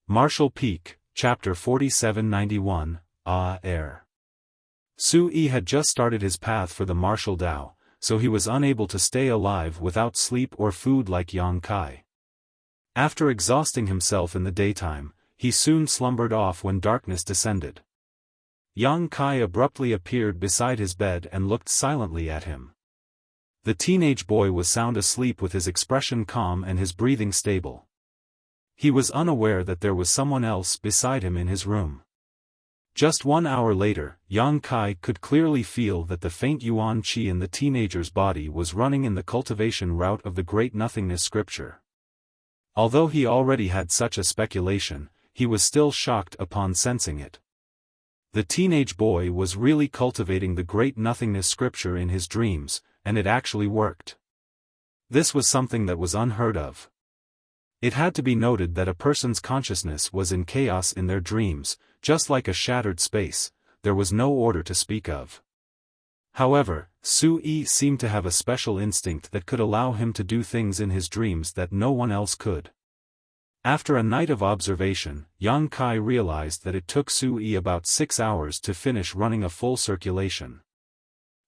Martial Peak, Chapter 4791, Air. Su Yi had just started his path for the martial Dao, so he was unable to stay alive without sleep or food like Yang Kai. After exhausting himself in the daytime, he soon slumbered off when darkness descended. Yang Kai abruptly appeared beside his bed and looked silently at him. The teenage boy was sound asleep with his expression calm and his breathing stable. He was unaware that there was someone else beside him in his room. Just 1 hour later, Yang Kai could clearly feel that the faint yuan qi in the teenager's body was running in the cultivation route of the Great Nothingness scripture. Although he already had such a speculation, he was still shocked upon sensing it. The teenage boy was really cultivating the Great Nothingness scripture in his dreams, and it actually worked. This was something that was unheard of. It had to be noted that a person's consciousness was in chaos in their dreams, just like a shattered space, there was no order to speak of. However, Su Yi seemed to have a special instinct that could allow him to do things in his dreams that no one else could. After a night of observation, Yang Kai realized that it took Su Yi about 6 hours to finish running a full circulation.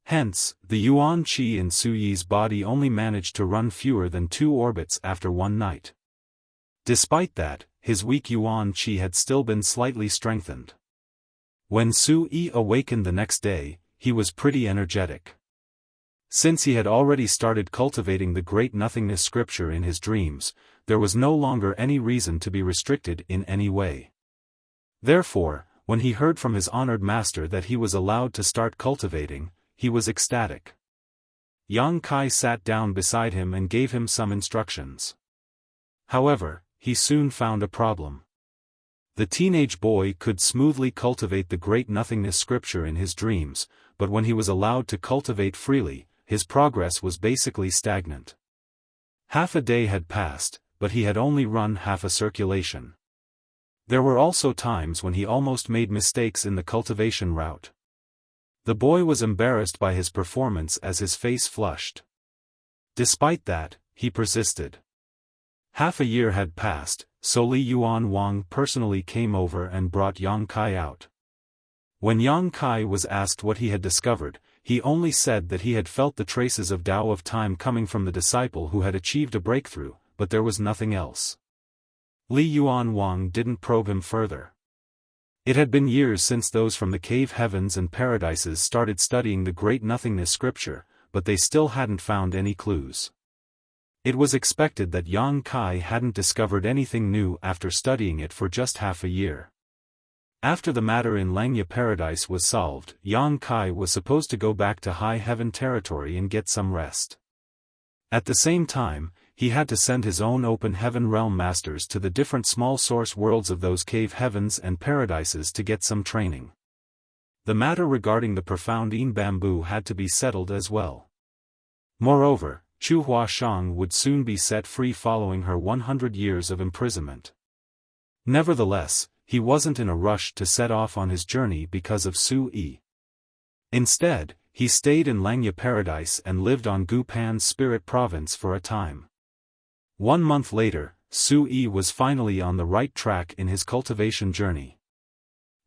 Hence, the yuan qi in Su Yi's body only managed to run fewer than 2 orbits after one night. Despite that, his weak yuan qi had still been slightly strengthened. When Su Yi awakened the next day, he was pretty energetic. Since he had already started cultivating the Great Nothingness scripture in his dreams, there was no longer any reason to be restricted in any way. Therefore, when he heard from his honored master that he was allowed to start cultivating, he was ecstatic. Yang Kai sat down beside him and gave him some instructions. However, he soon found a problem. The teenage boy could smoothly cultivate the Great Nothingness scripture in his dreams, but when he was allowed to cultivate freely, his progress was basically stagnant. Half a day had passed, but he had only run half a circulation. There were also times when he almost made mistakes in the cultivation route. The boy was embarrassed by his performance as his face flushed. Despite that, he persisted. Half a year had passed, so Li Yuan Wang personally came over and brought Yang Kai out. When Yang Kai was asked what he had discovered, he only said that he had felt the traces of Tao of time coming from the disciple who had achieved a breakthrough, but there was nothing else. Li Yuan Wang didn't probe him further. It had been years since those from the cave heavens and paradises started studying the Great Nothingness scripture, but they still hadn't found any clues. It was expected that Yang Kai hadn't discovered anything new after studying it for just half a year. After the matter in Langya Paradise was solved, Yang Kai was supposed to go back to High Heaven territory and get some rest. At the same time, he had to send his own open heaven realm masters to the different small source worlds of those cave heavens and paradises to get some training. The matter regarding the profound Yin bamboo had to be settled as well. Moreover, Chu Huashang would soon be set free following her 100 years of imprisonment. Nevertheless, he wasn't in a rush to set off on his journey because of Su Yi. Instead, he stayed in Langya Paradise and lived on Gupan's spirit province for a time. 1 month later, Su Yi was finally on the right track in his cultivation journey.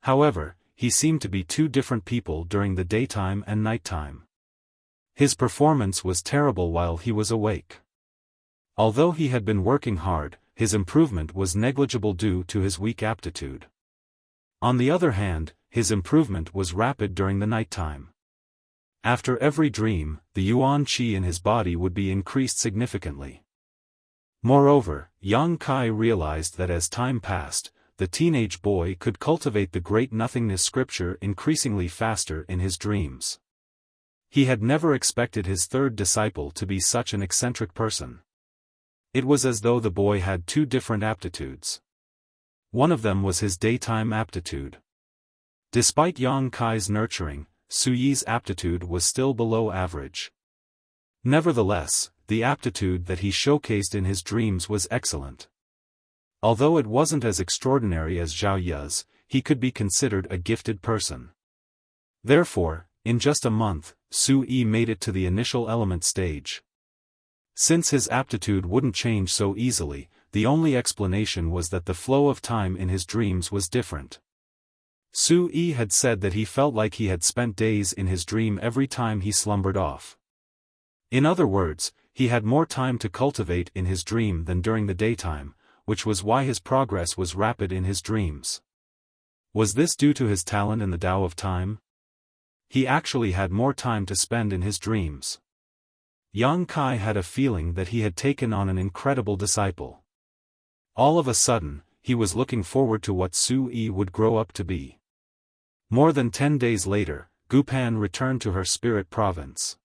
However, he seemed to be 2 different people during the daytime and nighttime. His performance was terrible while he was awake. Although he had been working hard, his improvement was negligible due to his weak aptitude. On the other hand, his improvement was rapid during the nighttime. After every dream, the yuan qi in his body would be increased significantly. Moreover, Yang Kai realized that as time passed, the teenage boy could cultivate the Great Nothingness scripture increasingly faster in his dreams. He had never expected his third disciple to be such an eccentric person. It was as though the boy had 2 different aptitudes. One of them was his daytime aptitude. Despite Yang Kai's nurturing, Su Yi's aptitude was still below average. Nevertheless, the aptitude that he showcased in his dreams was excellent. Although it wasn't as extraordinary as Zhao Ye's, he could be considered a gifted person. Therefore, in just a month, Su Yi made it to the initial element stage. Since his aptitude wouldn't change so easily, the only explanation was that the flow of time in his dreams was different. Su-yi had said that he felt like he had spent days in his dream every time he slumbered off. In other words, he had more time to cultivate in his dream than during the daytime, which was why his progress was rapid in his dreams. Was this due to his talent in the Tao of Time? He actually had more time to spend in his dreams. Yang Kai had a feeling that he had taken on an incredible disciple. All of a sudden, he was looking forward to what Su-yi would grow up to be. More than 10 days later, Gupan returned to her spirit province.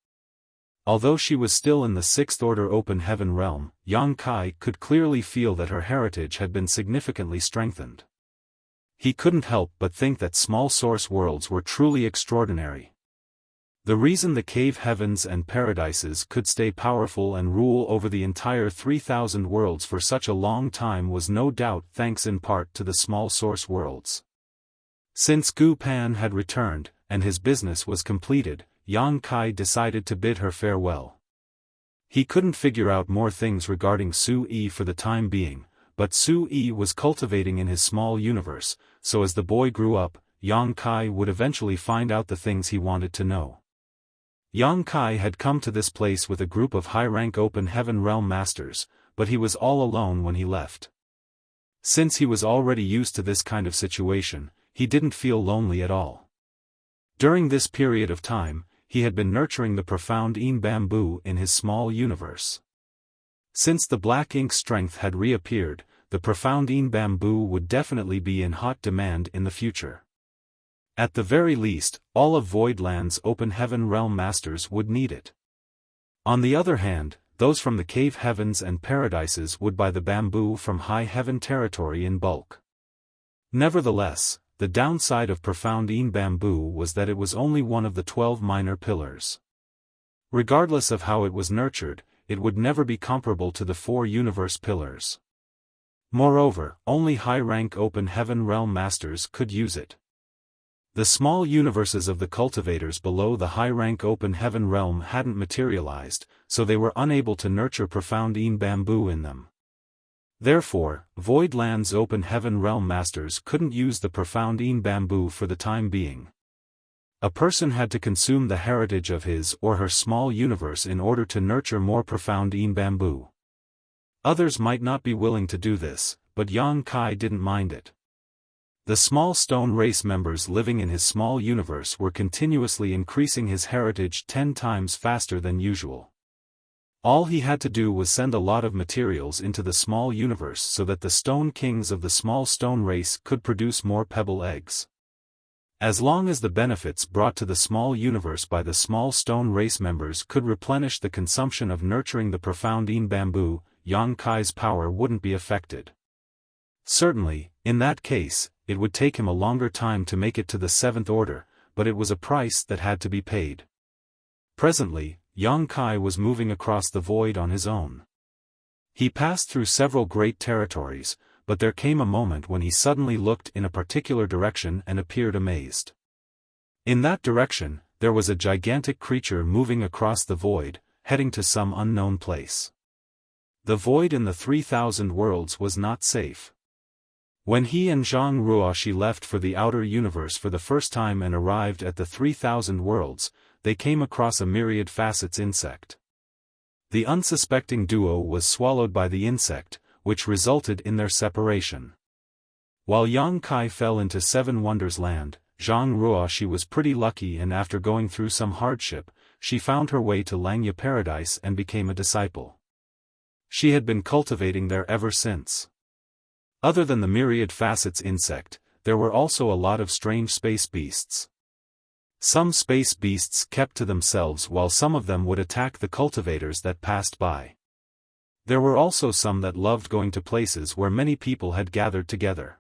Although she was still in the sixth order open heaven realm, Yang Kai could clearly feel that her heritage had been significantly strengthened. He couldn't help but think that small source worlds were truly extraordinary. The reason the cave heavens and paradises could stay powerful and rule over the entire 3,000 worlds for such a long time was no doubt thanks in part to the small source worlds. Since Gu Pan had returned, and his business was completed, Yang Kai decided to bid her farewell. He couldn't figure out more things regarding Su-yi for the time being, but Su-yi was cultivating in his small universe, so as the boy grew up, Yang Kai would eventually find out the things he wanted to know. Yang Kai had come to this place with a group of high-rank open heaven realm masters, but he was all alone when he left. Since he was already used to this kind of situation, he didn't feel lonely at all. During this period of time, he had been nurturing the profound yin bamboo in his small universe. Since the black ink strength had reappeared, the profound yin bamboo would definitely be in hot demand in the future. At the very least, all of Voidland's open heaven realm masters would need it. On the other hand, those from the cave heavens and paradises would buy the bamboo from high heaven territory in bulk. Nevertheless, the downside of profound yin bamboo was that it was only one of the 12 minor pillars. Regardless of how it was nurtured, it would never be comparable to the 4 universe pillars. Moreover, only high-rank open heaven realm masters could use it. The small universes of the cultivators below the high-rank open heaven realm hadn't materialized, so they were unable to nurture profound yin bamboo in them. Therefore, Voidland's open heaven realm masters couldn't use the profound yin bamboo for the time being. A person had to consume the heritage of his or her small universe in order to nurture more profound yin bamboo. Others might not be willing to do this, but Yang Kai didn't mind it. The small stone race members living in his small universe were continuously increasing his heritage 10 times faster than usual. All he had to do was send a lot of materials into the small universe so that the stone kings of the small stone race could produce more pebble eggs. As long as the benefits brought to the small universe by the small stone race members could replenish the consumption of nurturing the profound yin bamboo, Yang Kai's power wouldn't be affected. Certainly, in that case, it would take him a longer time to make it to the 7th order, but it was a price that had to be paid. Presently, Yang Kai was moving across the void on his own. He passed through several great territories, but there came a moment when he suddenly looked in a particular direction and appeared amazed. In that direction, there was a gigantic creature moving across the void, heading to some unknown place. The void in the 3,000 worlds was not safe. When he and Zhang Ruoxi left for the outer universe for the first time and arrived at the 3,000 worlds, they came across a myriad facets insect. The unsuspecting duo was swallowed by the insect, which resulted in their separation. While Yang Kai fell into 7 Wonders Land, Zhang Ruoxi was pretty lucky, and after going through some hardship, she found her way to Langya Paradise and became a disciple. She had been cultivating there ever since. Other than the myriad facets insect, there were also a lot of strange space beasts. Some space beasts kept to themselves while some of them would attack the cultivators that passed by. There were also some that loved going to places where many people had gathered together.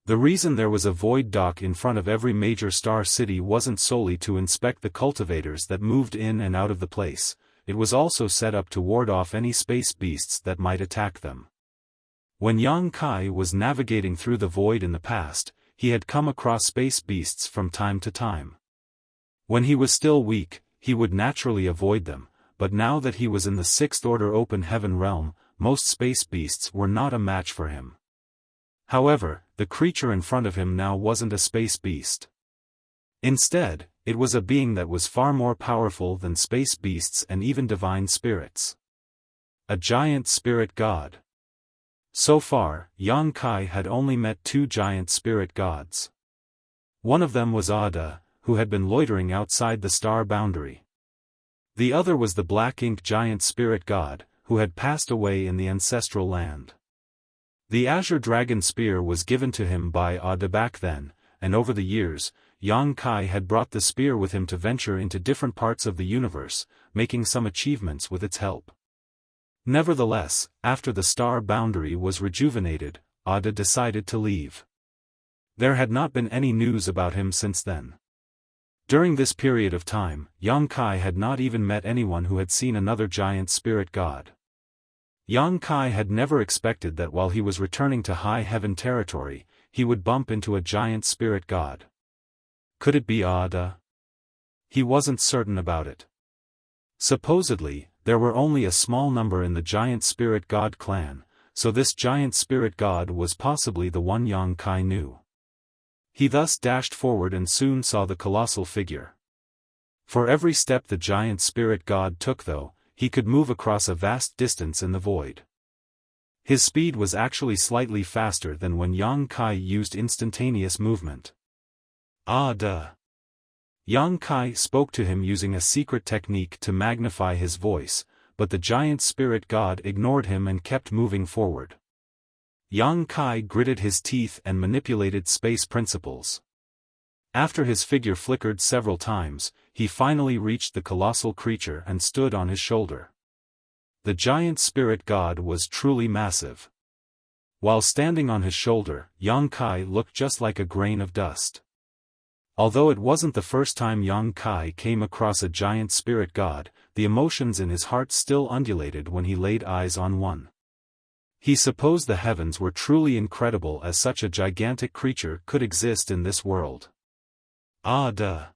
The reason there was a void dock in front of every major star city wasn't solely to inspect the cultivators that moved in and out of the place, it was also set up to ward off any space beasts that might attack them. When Yang Kai was navigating through the void in the past, he had come across space beasts from time to time. When he was still weak, he would naturally avoid them, but now that he was in the 6th order open heaven realm, most space beasts were not a match for him. However, the creature in front of him now wasn't a space beast. Instead, it was a being that was far more powerful than space beasts and even divine spirits. A giant spirit god. So far, Yang Kai had only met 2 giant spirit gods. One of them was Ada, who had been loitering outside the star boundary. The other was the black-inked giant spirit god, who had passed away in the ancestral land. The azure dragon spear was given to him by Ada back then, and over the years, Yang Kai had brought the spear with him to venture into different parts of the universe, making some achievements with its help. Nevertheless, after the star boundary was rejuvenated, Ada decided to leave. There had not been any news about him since then. During this period of time, Yang Kai had not even met anyone who had seen another giant spirit god. Yang Kai had never expected that while he was returning to high heaven territory, he would bump into a giant spirit god. Could it be Ada? He wasn't certain about it. Supposedly, there were only a small number in the giant spirit god clan, so this giant spirit god was possibly the one Yang Kai knew. He thus dashed forward and soon saw the colossal figure. For every step the giant spirit god took though, he could move across a vast distance in the void. His speed was actually slightly faster than when Yang Kai used instantaneous movement. Ada. Yang Kai spoke to him using a secret technique to magnify his voice, but the giant spirit god ignored him and kept moving forward. Yang Kai gritted his teeth and manipulated space principles. After his figure flickered several times, he finally reached the colossal creature and stood on his shoulder. The giant spirit god was truly massive. While standing on his shoulder, Yang Kai looked just like a grain of dust. Although it wasn't the first time Yang Kai came across a giant spirit god, the emotions in his heart still undulated when he laid eyes on one. He supposed the heavens were truly incredible as such a gigantic creature could exist in this world. Ada.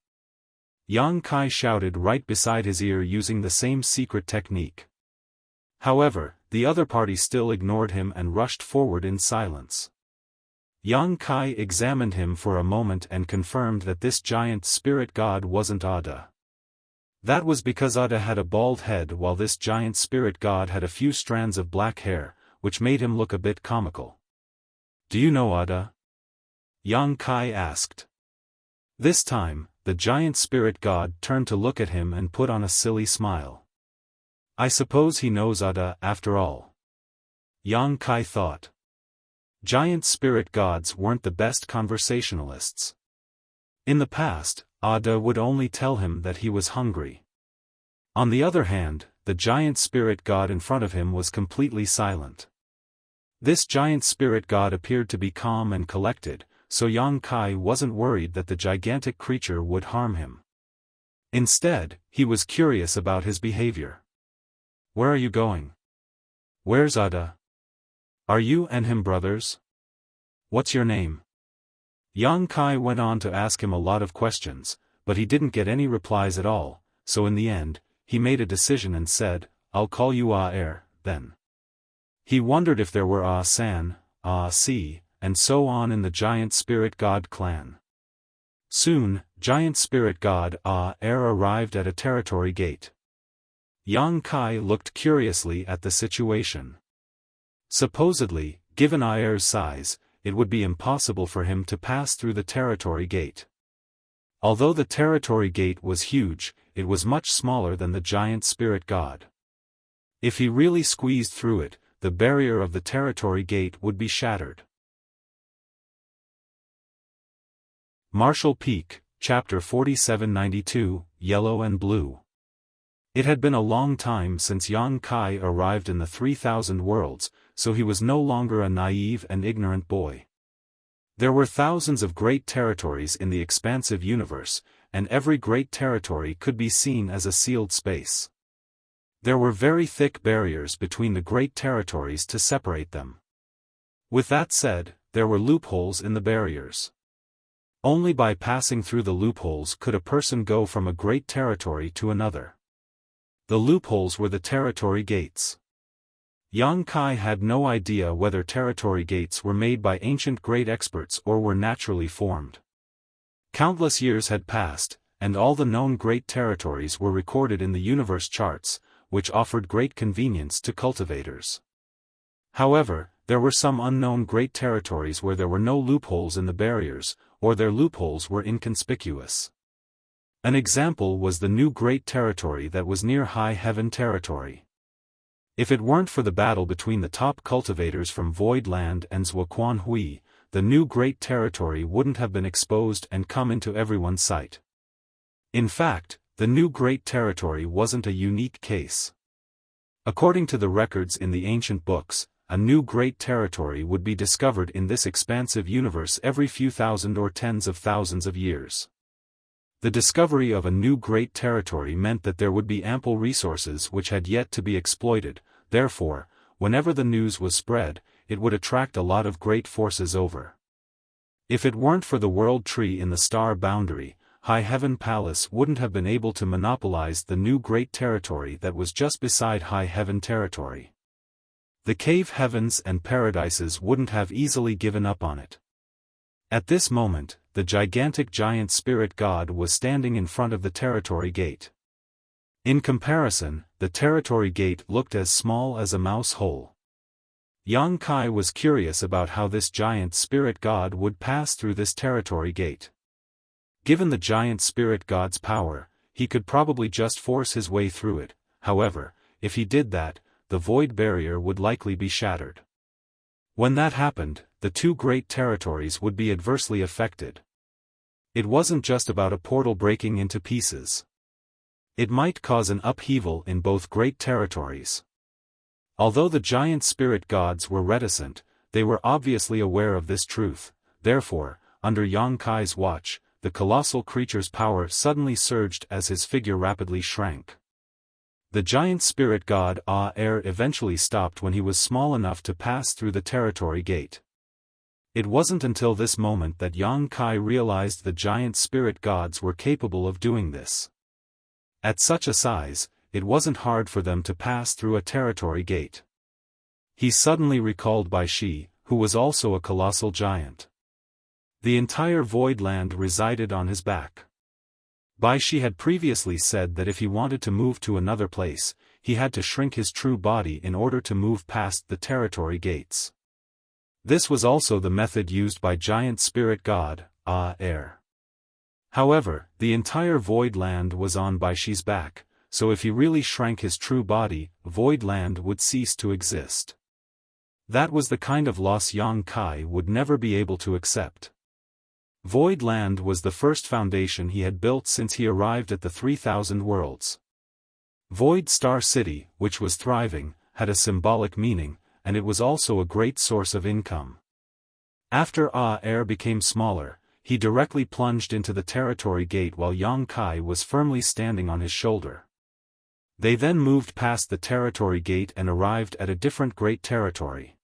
Yang Kai shouted right beside his ear using the same secret technique. However, the other party still ignored him and rushed forward in silence. Yang Kai examined him for a moment and confirmed that this giant spirit god wasn't Ada. That was because Ada had a bald head while this giant spirit god had a few strands of black hair, which made him look a bit comical. Do you know Ada? Yang Kai asked. This time, the giant spirit god turned to look at him and put on a silly smile. I suppose he knows Ada after all. Yang Kai thought. Giant spirit gods weren't the best conversationalists. In the past, Ada would only tell him that he was hungry. On the other hand, the giant spirit god in front of him was completely silent. This giant spirit god appeared to be calm and collected, so Yang Kai wasn't worried that the gigantic creature would harm him. Instead, he was curious about his behavior. Where are you going? Where's Ada? Are you and him brothers? What's your name? Yang Kai went on to ask him a lot of questions, but he didn't get any replies at all, so in the end, he made a decision and said, I'll call you Ah-er, then. He wondered if there were Ah-san, Ah-si, and so on in the giant spirit god clan. Soon, giant spirit god Ah-er arrived at a territory gate. Yang Kai looked curiously at the situation. Supposedly, given Ah-er's size, it would be impossible for him to pass through the territory gate. Although the territory gate was huge, it was much smaller than the giant spirit god. If he really squeezed through it, the barrier of the territory gate would be shattered. Marshall Peak, Chapter 4792, Yellow and Blue. It had been a long time since Yang Kai arrived in the 3000 worlds, so he was no longer a naive and ignorant boy. There were thousands of great territories in the expansive universe, and every great territory could be seen as a sealed space. There were very thick barriers between the great territories to separate them. With that said, there were loopholes in the barriers. Only by passing through the loopholes could a person go from a great territory to another. The loopholes were the territory gates. Yang Kai had no idea whether territory gates were made by ancient great experts or were naturally formed. Countless years had passed, and all the known great territories were recorded in the universe charts, which offered great convenience to cultivators. However, there were some unknown great territories where there were no loopholes in the barriers, or their loopholes were inconspicuous. An example was the new great territory that was near High Heaven territory. If it weren't for the battle between the top cultivators from Void Land and Zhuaquan Hui, the new great territory wouldn't have been exposed and come into everyone's sight. In fact, the new great territory wasn't a unique case. According to the records in the ancient books, a new great territory would be discovered in this expansive universe every few thousand or tens of thousands of years. The discovery of a new great territory meant that there would be ample resources which had yet to be exploited, therefore, whenever the news was spread, it would attract a lot of great forces over. If it weren't for the world tree in the star boundary, High Heaven Palace wouldn't have been able to monopolize the new great territory that was just beside High Heaven territory. The cave heavens and paradises wouldn't have easily given up on it. At this moment, the gigantic giant spirit god was standing in front of the territory gate. In comparison, the territory gate looked as small as a mouse hole. Yang Kai was curious about how this giant spirit god would pass through this territory gate. Given the giant spirit god's power, he could probably just force his way through it. However, if he did that, the void barrier would likely be shattered. When that happened, the two great territories would be adversely affected. It wasn't just about a portal breaking into pieces. It might cause an upheaval in both great territories. Although the giant spirit gods were reticent, they were obviously aware of this truth. Therefore, under Yang Kai's watch, the colossal creature's power suddenly surged as his figure rapidly shrank. The giant spirit god Air eventually stopped when he was small enough to pass through the territory gate. It wasn't until this moment that Yang Kai realized the giant spirit gods were capable of doing this. At such a size, it wasn't hard for them to pass through a territory gate. He suddenly recalled Bai Shi, who was also a colossal giant. The entire void land resided on his back. Bai Shi had previously said that if he wanted to move to another place, he had to shrink his true body in order to move past the territory gates. This was also the method used by giant spirit god, Air. However, the entire void land was on Bai Shi's back, so if he really shrank his true body, void land would cease to exist. That was the kind of loss Yang Kai would never be able to accept. Void Land was the first foundation he had built since he arrived at the 3,000 worlds. Void Star City, which was thriving, had a symbolic meaning, and it was also a great source of income. After Air became smaller, he directly plunged into the territory gate while Yang Kai was firmly standing on his shoulder. They then moved past the territory gate and arrived at a different great territory.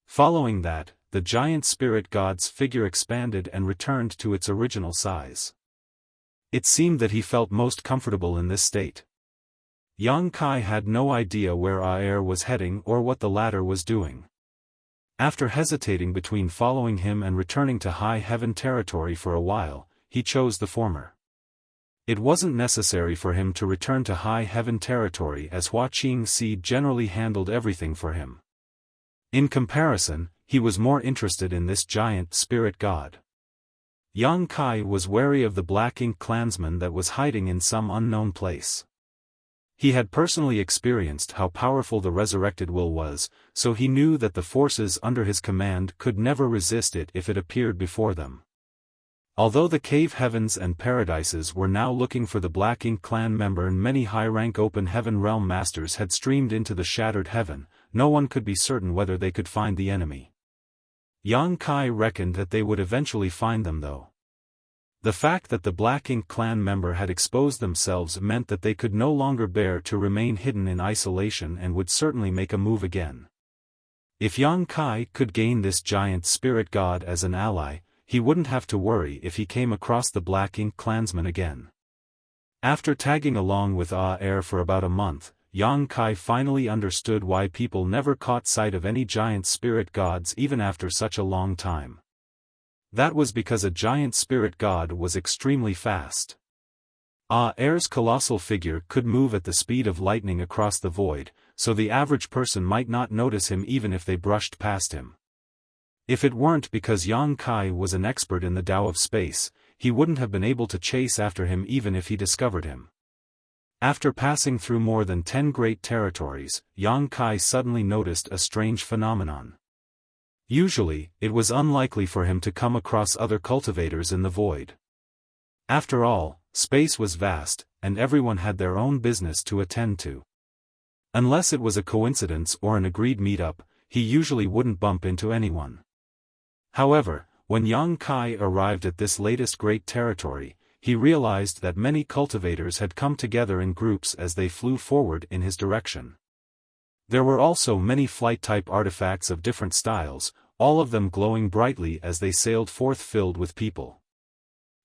Following that, the giant spirit god's figure expanded and returned to its original size. It seemed that he felt most comfortable in this state. Yang Kai had no idea where Air was heading or what the latter was doing. After hesitating between following him and returning to High Heaven territory for a while, he chose the former. It wasn't necessary for him to return to High Heaven territory as Hua Qingxi generally handled everything for him. In comparison, he was more interested in this giant spirit god. Yang Kai was wary of the Black Ink clansman that was hiding in some unknown place. He had personally experienced how powerful the resurrected will was, so he knew that the forces under his command could never resist it if it appeared before them. Although the cave heavens and paradises were now looking for the Black Ink clan member and many high-rank open heaven realm masters had streamed into the shattered heaven, no one could be certain whether they could find the enemy. Yang Kai reckoned that they would eventually find them though. The fact that the Black Ink clan member had exposed themselves meant that they could no longer bear to remain hidden in isolation and would certainly make a move again. If Yang Kai could gain this giant spirit god as an ally, he wouldn't have to worry if he came across the Black Ink clansman again. After tagging along with Air for about a month, Yang Kai finally understood why people never caught sight of any giant spirit gods even after such a long time. That was because a giant spirit god was extremely fast. Air's colossal figure could move at the speed of lightning across the void, so the average person might not notice him even if they brushed past him. If it weren't because Yang Kai was an expert in the Tao of space, he wouldn't have been able to chase after him even if he discovered him. After passing through more than 10 great territories, Yang Kai suddenly noticed a strange phenomenon. Usually, it was unlikely for him to come across other cultivators in the void. After all, space was vast, and everyone had their own business to attend to. Unless it was a coincidence or an agreed meetup, he usually wouldn't bump into anyone. However, when Yang Kai arrived at this latest great territory, he realized that many cultivators had come together in groups as they flew forward in his direction. There were also many flight-type artifacts of different styles, all of them glowing brightly as they sailed forth filled with people.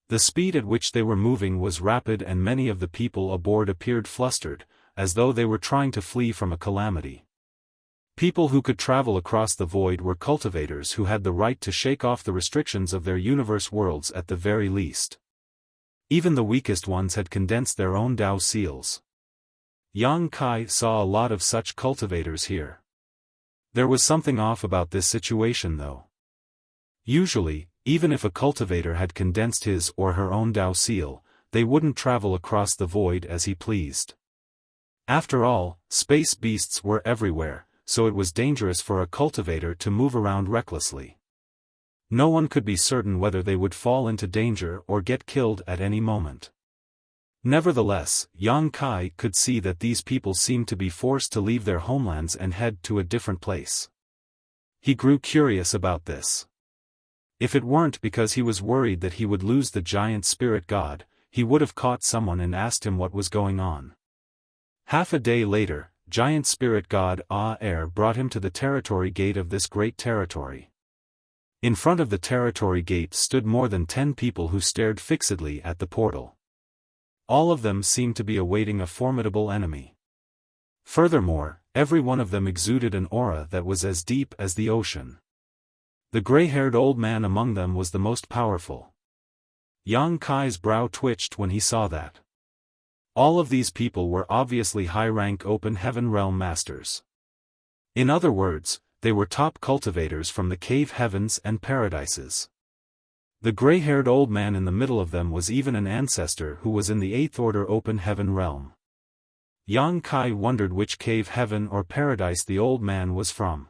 The speed at which they were moving was rapid and many of the people aboard appeared flustered, as though they were trying to flee from a calamity. People who could travel across the void were cultivators who had the right to shake off the restrictions of their universe worlds at the very least. Even the weakest ones had condensed their own Tao seals. Yang Kai saw a lot of such cultivators here. There was something off about this situation though. Usually, even if a cultivator had condensed his or her own Tao seal, they wouldn't travel across the void as he pleased. After all, space beasts were everywhere, so it was dangerous for a cultivator to move around recklessly. No one could be certain whether they would fall into danger or get killed at any moment. Nevertheless, Yang Kai could see that these people seemed to be forced to leave their homelands and head to a different place. He grew curious about this. If it weren't because he was worried that he would lose the giant spirit god, he would have caught someone and asked him what was going on. Half a day later, giant spirit god Air brought him to the territory gate of this great territory. In front of the territory gate stood more than 10 people who stared fixedly at the portal. All of them seemed to be awaiting a formidable enemy. Furthermore, every one of them exuded an aura that was as deep as the ocean. The gray-haired old man among them was the most powerful. Yang Kai's brow twitched when he saw that. All of these people were obviously high-rank open heaven realm masters. In other words, they were top cultivators from the cave heavens and paradises. The gray-haired old man in the middle of them was even an ancestor who was in the 8th order open heaven realm. Yang Kai wondered which cave heaven or paradise the old man was from.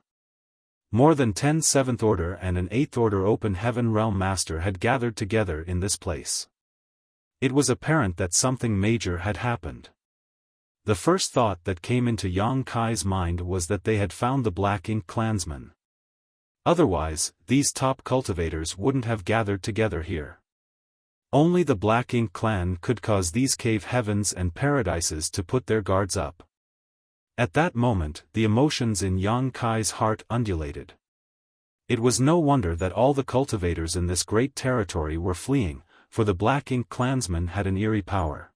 More than 10 7th order and an 8th order open heaven realm master had gathered together in this place. It was apparent that something major had happened. The first thought that came into Yang Kai's mind was that they had found the Black Ink clansmen. Otherwise, these top cultivators wouldn't have gathered together here. Only the Black Ink clan could cause these cave heavens and paradises to put their guards up. At that moment, the emotions in Yang Kai's heart undulated. It was no wonder that all the cultivators in this great territory were fleeing, for the Black Ink clansmen had an eerie power.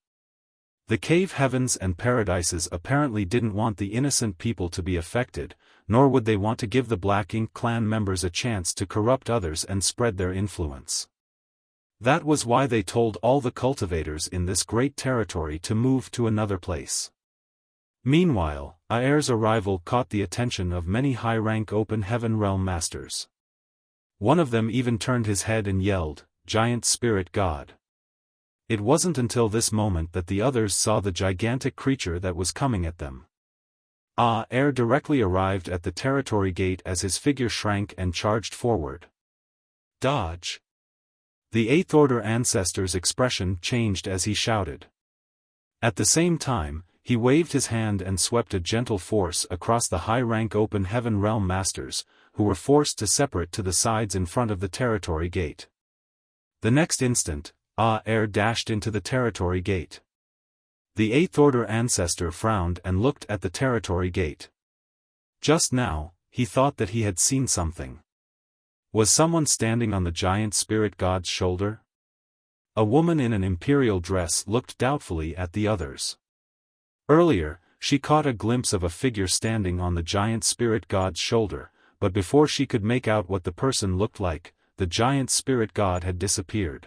The cave heavens and paradises apparently didn't want the innocent people to be affected, nor would they want to give the Black Ink clan members a chance to corrupt others and spread their influence. That was why they told all the cultivators in this great territory to move to another place. Meanwhile, Air's arrival caught the attention of many high-rank open heaven realm masters. One of them even turned his head and yelled, "Giant Spirit God." It wasn't until this moment that the others saw the gigantic creature that was coming at them. Air directly arrived at the territory gate as his figure shrank and charged forward. Dodge! The 8th order ancestor's expression changed as he shouted. At the same time, he waved his hand and swept a gentle force across the high-rank open heaven realm masters, who were forced to separate to the sides in front of the territory gate. The next instant, Air dashed into the territory gate. The 8th order ancestor frowned and looked at the territory gate. Just now, he thought that he had seen something. Was someone standing on the giant spirit god's shoulder? A woman in an imperial dress looked doubtfully at the others. Earlier, she caught a glimpse of a figure standing on the giant spirit god's shoulder, but before she could make out what the person looked like, the giant spirit god had disappeared.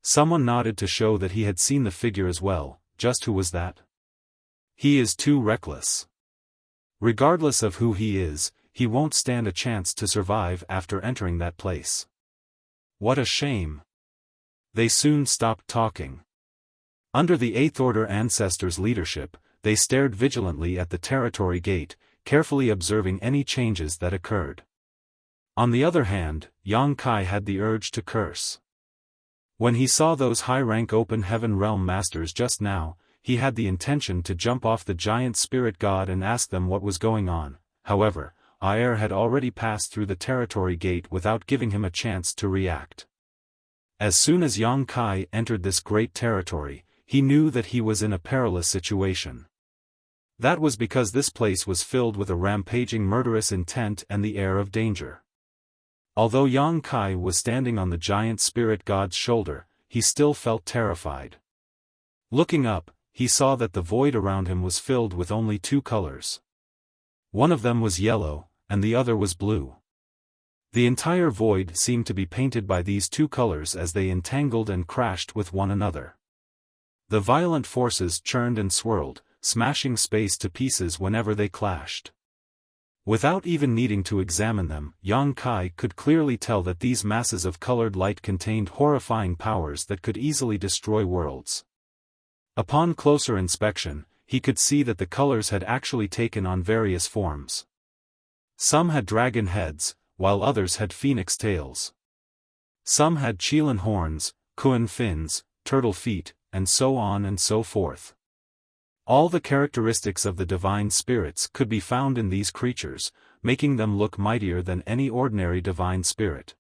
Someone nodded to show that he had seen the figure as well. Just who was that? He is too reckless. Regardless of who he is, he won't stand a chance to survive after entering that place. What a shame. They soon stopped talking. Under the Eighth Order ancestors' leadership, they stared vigilantly at the territory gate, carefully observing any changes that occurred. On the other hand, Yang Kai had the urge to curse. When he saw those high-rank open heaven realm masters just now, he had the intention to jump off the giant spirit god and ask them what was going on. However, Aer had already passed through the territory gate without giving him a chance to react. As soon as Yang Kai entered this great territory, he knew that he was in a perilous situation. That was because this place was filled with a rampaging murderous intent and the air of danger. Although Yang Kai was standing on the giant spirit god's shoulder, he still felt terrified. Looking up, he saw that the void around him was filled with only two colors. One of them was yellow, and the other was blue. The entire void seemed to be painted by these two colors as they entangled and crashed with one another. The violent forces churned and swirled, smashing space to pieces whenever they clashed. Without even needing to examine them, Yang Kai could clearly tell that these masses of colored light contained horrifying powers that could easily destroy worlds. Upon closer inspection, he could see that the colors had actually taken on various forms. Some had dragon heads, while others had phoenix tails. Some had Qilin horns, Kuan fins, turtle feet, and so on and so forth. All the characteristics of the divine spirits could be found in these creatures, making them look mightier than any ordinary divine spirit.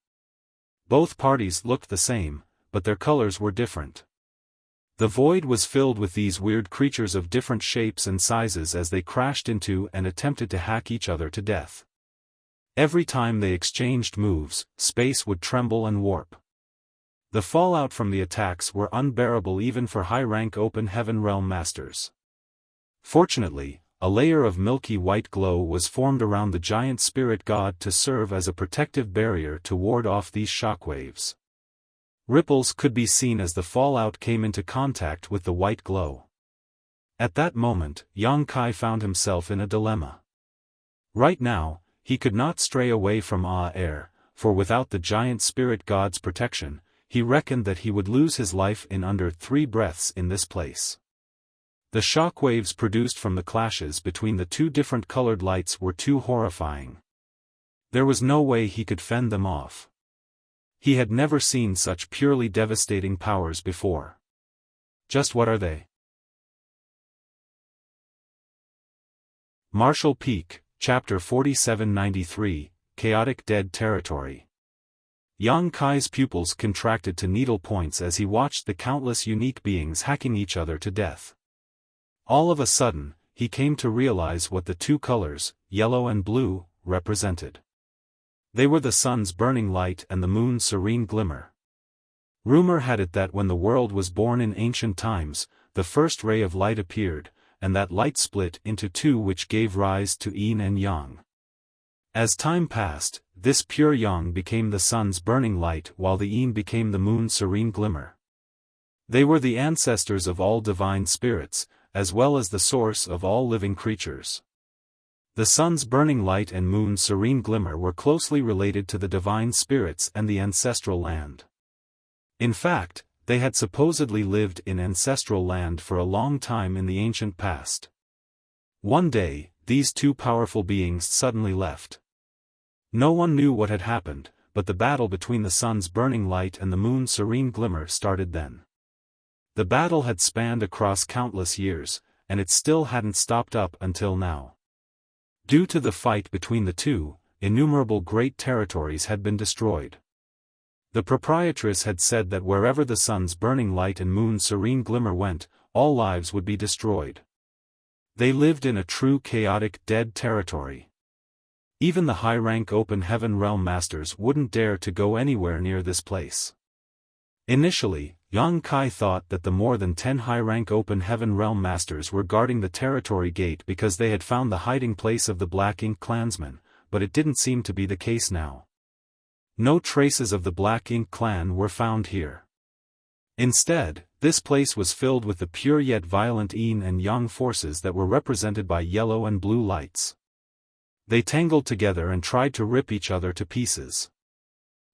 Both parties looked the same, but their colors were different. The void was filled with these weird creatures of different shapes and sizes as they crashed into and attempted to hack each other to death. Every time they exchanged moves, space would tremble and warp. The fallout from the attacks were unbearable even for high-rank open heaven realm masters. Fortunately, a layer of milky white glow was formed around the giant spirit god to serve as a protective barrier to ward off these shockwaves. Ripples could be seen as the fallout came into contact with the white glow. At that moment, Yang Kai found himself in a dilemma. Right now, he could not stray away from Aer, for without the giant spirit god's protection, he reckoned that he would lose his life in under 3 breaths in this place. The shockwaves produced from the clashes between the two different colored lights were too horrifying. There was no way he could fend them off. He had never seen such purely devastating powers before. Just what are they? Martial Peak, Chapter 4793, Chaotic Dead Territory. Yang Kai's pupils contracted to needle points as he watched the countless unique beings hacking each other to death. All of a sudden, he came to realize what the two colors, yellow and blue, represented. They were the sun's burning light and the moon's serene glimmer. Rumor had it that when the world was born in ancient times, the first ray of light appeared, and that light split into two which gave rise to yin and yang. As time passed, this pure yang became the sun's burning light while the yin became the moon's serene glimmer. They were the ancestors of all divine spirits, as well as the source of all living creatures. The sun's burning light and moon's serene glimmer were closely related to the divine spirits and the ancestral land. In fact, they had supposedly lived in ancestral land for a long time in the ancient past. One day, these two powerful beings suddenly left. No one knew what had happened, but the battle between the sun's burning light and the moon's serene glimmer started then. The battle had spanned across countless years, and it still hadn't stopped up until now. Due to the fight between the two, innumerable great territories had been destroyed. The proprietress had said that wherever the sun's burning light and moon's serene glimmer went, all lives would be destroyed. They lived in a true chaotic dead territory. Even the high-rank open heaven realm masters wouldn't dare to go anywhere near this place. Initially, Yang Kai thought that the more than 10 high-rank Open Heaven Realm Masters were guarding the territory gate because they had found the hiding place of the Black Ink clansmen, but it didn't seem to be the case now. No traces of the Black Ink clan were found here. Instead, this place was filled with the pure yet violent yin and yang forces that were represented by yellow and blue lights. They tangled together and tried to rip each other to pieces.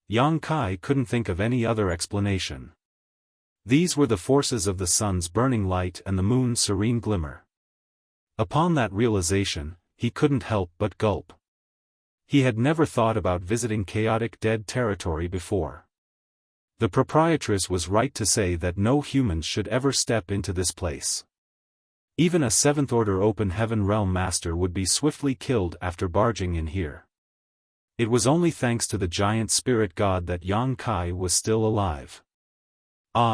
Yang Kai couldn't think of any other explanation. These were the forces of the sun's burning light and the moon's serene glimmer. Upon that realization, he couldn't help but gulp. He had never thought about visiting chaotic dead territory before. The proprietress was right to say that no humans should ever step into this place. Even a 7th Order Open Heaven Realm Master would be swiftly killed after barging in here. It was only thanks to the giant spirit god that Yang Kai was still alive.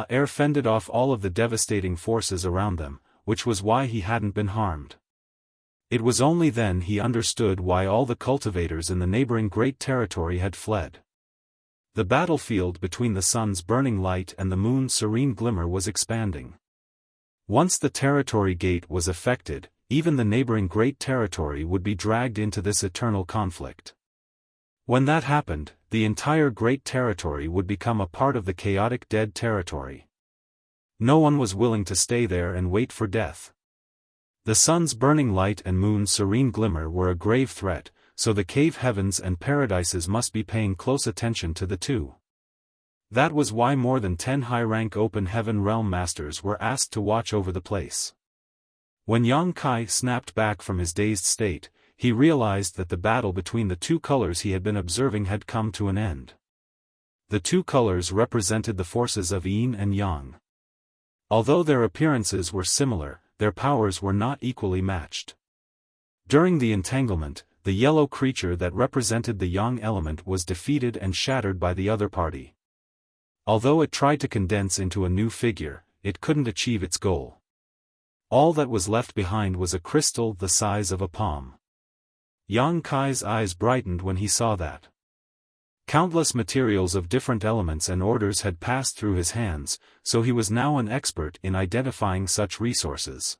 Air fended off all of the devastating forces around them, which was why he hadn't been harmed. It was only then he understood why all the cultivators in the neighboring great territory had fled. The battlefield between the sun's burning light and the moon's serene glimmer was expanding. Once the territory gate was affected, even the neighboring great territory would be dragged into this eternal conflict. When that happened, the entire great territory would become a part of the chaotic dead territory. No one was willing to stay there and wait for death. The sun's burning light and moon's serene glimmer were a grave threat, so the cave heavens and paradises must be paying close attention to the two. That was why more than 10 high-rank Open Heaven Realm Masters were asked to watch over the place. When Yang Kai snapped back from his dazed state, he realized that the battle between the two colors he had been observing had come to an end. The two colors represented the forces of yin and yang. Although their appearances were similar, their powers were not equally matched. During the entanglement, the yellow creature that represented the yang element was defeated and shattered by the other party. Although it tried to condense into a new figure, it couldn't achieve its goal. All that was left behind was a crystal the size of a palm. Yang Kai's eyes brightened when he saw that. Countless materials of different elements and orders had passed through his hands, so he was now an expert in identifying such resources.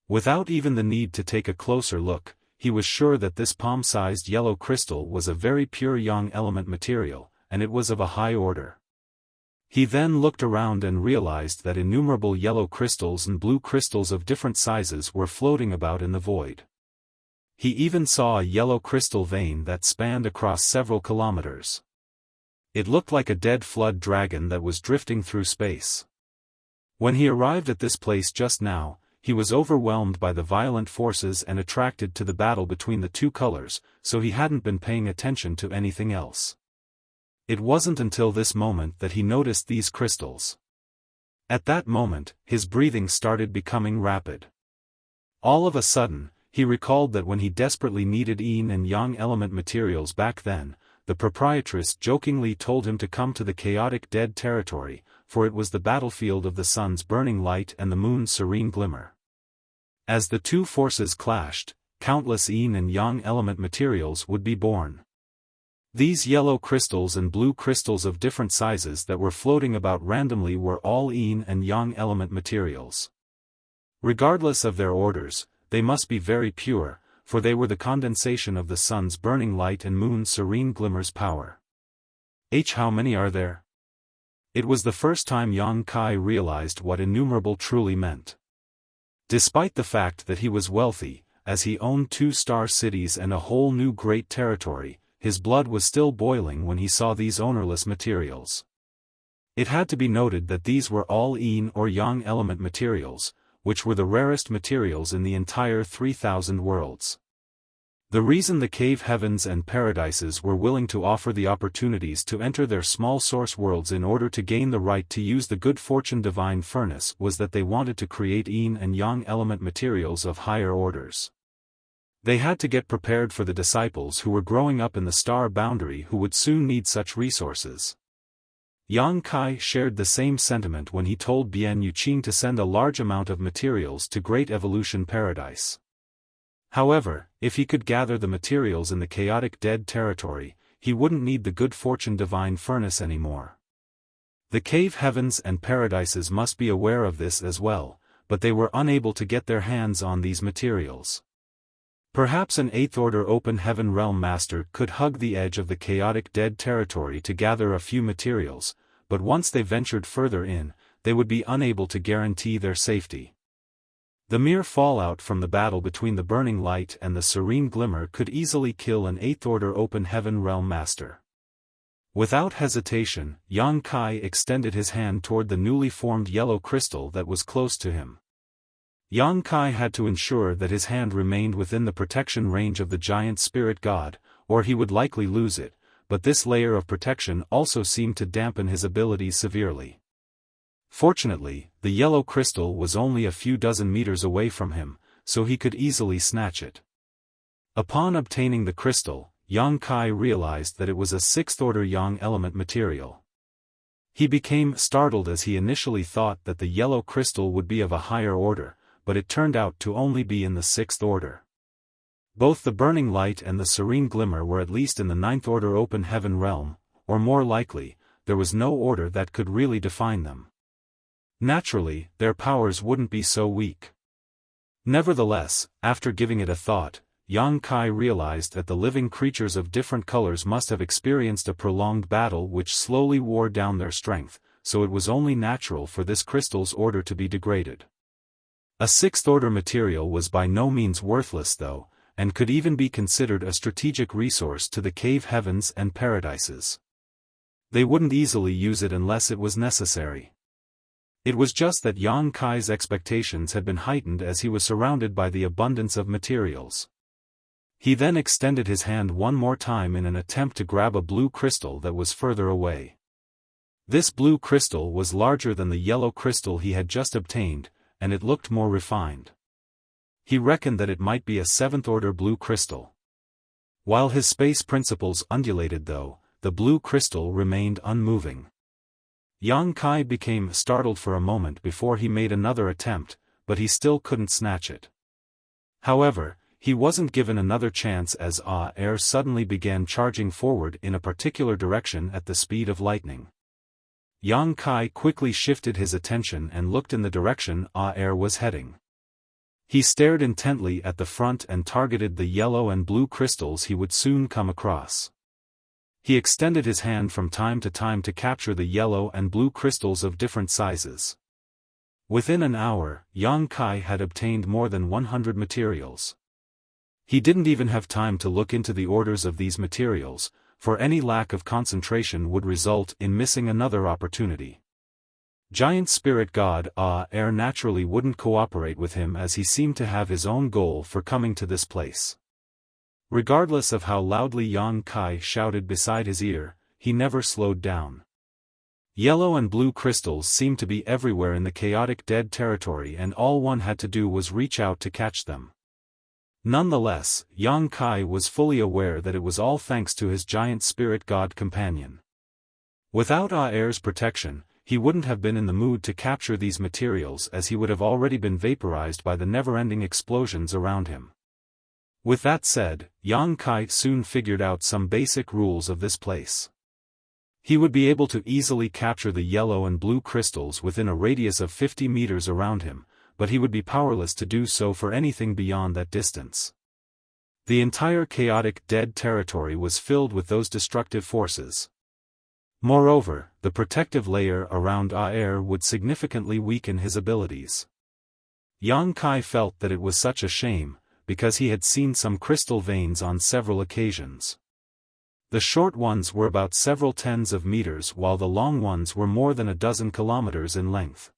Without even the need to take a closer look, he was sure that this palm-sized yellow crystal was a very pure yang element material, and it was of a high order. He then looked around and realized that innumerable yellow crystals and blue crystals of different sizes were floating about in the void. He even saw a yellow crystal vein that spanned across several kilometers. It looked like a dead flood dragon that was drifting through space. When he arrived at this place just now, he was overwhelmed by the violent forces and attracted to the battle between the two colors, so he hadn't been paying attention to anything else. It wasn't until this moment that he noticed these crystals. At that moment, his breathing started becoming rapid. All of a sudden, he recalled that when he desperately needed yin and yang element materials back then, the proprietress jokingly told him to come to the chaotic dead territory, for it was the battlefield of the sun's burning light and the moon's serene glimmer. As the two forces clashed, countless yin and yang element materials would be born. These yellow crystals and blue crystals of different sizes that were floating about randomly were all yin and yang element materials. Regardless of their orders, they must be very pure, for they were the condensation of the sun's burning light and moon's serene glimmer's power. How many are there? It was the first time Yang Kai realized what innumerable truly meant. Despite the fact that he was wealthy, as he owned 2-star cities and a whole new great territory, his blood was still boiling when he saw these ownerless materials. It had to be noted that these were all yin or yang element materials, which were the rarest materials in the entire 3,000 worlds. The reason the cave heavens and paradises were willing to offer the opportunities to enter their small source worlds in order to gain the right to use the good fortune divine furnace was that they wanted to create yin and yang element materials of higher orders. They had to get prepared for the disciples who were growing up in the star boundary who would soon need such resources. Yang Kai shared the same sentiment when he told Bian Yuqing to send a large amount of materials to Great Evolution Paradise. However, if he could gather the materials in the chaotic dead territory, he wouldn't need the good fortune divine furnace anymore. The cave heavens and paradises must be aware of this as well, but they were unable to get their hands on these materials. Perhaps an 8th order open heaven realm master could hug the edge of the chaotic dead territory to gather a few materials, but once they ventured further in, they would be unable to guarantee their safety. The mere fallout from the battle between the burning light and the serene glimmer could easily kill an 8th order open heaven realm master. Without hesitation, Yang Kai extended his hand toward the newly formed yellow crystal that was close to him. Yang Kai had to ensure that his hand remained within the protection range of the giant spirit god, or he would likely lose it, but this layer of protection also seemed to dampen his abilities severely. Fortunately, the yellow crystal was only a few dozen meters away from him, so he could easily snatch it. Upon obtaining the crystal, Yang Kai realized that it was a 6th order yang element material. He became startled as he initially thought that the yellow crystal would be of a higher order, but it turned out to only be in the 6th order. Both the burning light and the serene glimmer were at least in the 9th order open heaven realm, or more likely, there was no order that could really define them. Naturally, their powers wouldn't be so weak. Nevertheless, after giving it a thought, Yang Kai realized that the living creatures of different colors must have experienced a prolonged battle which slowly wore down their strength, so it was only natural for this crystal's order to be degraded. A 6th order material was by no means worthless though, and could even be considered a strategic resource to the cave heavens and paradises. They wouldn't easily use it unless it was necessary. It was just that Yang Kai's expectations had been heightened as he was surrounded by the abundance of materials. He then extended his hand one more time in an attempt to grab a blue crystal that was further away. This blue crystal was larger than the yellow crystal he had just obtained, and it looked more refined. He reckoned that it might be a 7th order blue crystal. While his space principles undulated though, the blue crystal remained unmoving. Yang Kai became startled for a moment before he made another attempt, but he still couldn't snatch it. However, he wasn't given another chance as air suddenly began charging forward in a particular direction at the speed of lightning. Yang Kai quickly shifted his attention and looked in the direction air was heading. He stared intently at the front and targeted the yellow and blue crystals he would soon come across. He extended his hand from time to capture the yellow and blue crystals of different sizes. Within an hour, Yang Kai had obtained more than 100 materials. He didn't even have time to look into the orders of these materials, for any lack of concentration would result in missing another opportunity. Giant Spirit God Air naturally wouldn't cooperate with him as he seemed to have his own goal for coming to this place. Regardless of how loudly Yang Kai shouted beside his ear, he never slowed down. Yellow and blue crystals seemed to be everywhere in the chaotic dead territory and all one had to do was reach out to catch them. Nonetheless, Yang Kai was fully aware that it was all thanks to his giant spirit god companion. Without Air's protection, he wouldn't have been in the mood to capture these materials as he would have already been vaporized by the never-ending explosions around him. With that said, Yang Kai soon figured out some basic rules of this place. He would be able to easily capture the yellow and blue crystals within a radius of 50 meters around him, but he would be powerless to do so for anything beyond that distance. The entire chaotic dead territory was filled with those destructive forces. Moreover, the protective layer around Air would significantly weaken his abilities. Yang Kai felt that it was such a shame, because he had seen some crystal veins on several occasions. The short ones were about several tens of meters while the long ones were more than a dozen kilometers in length.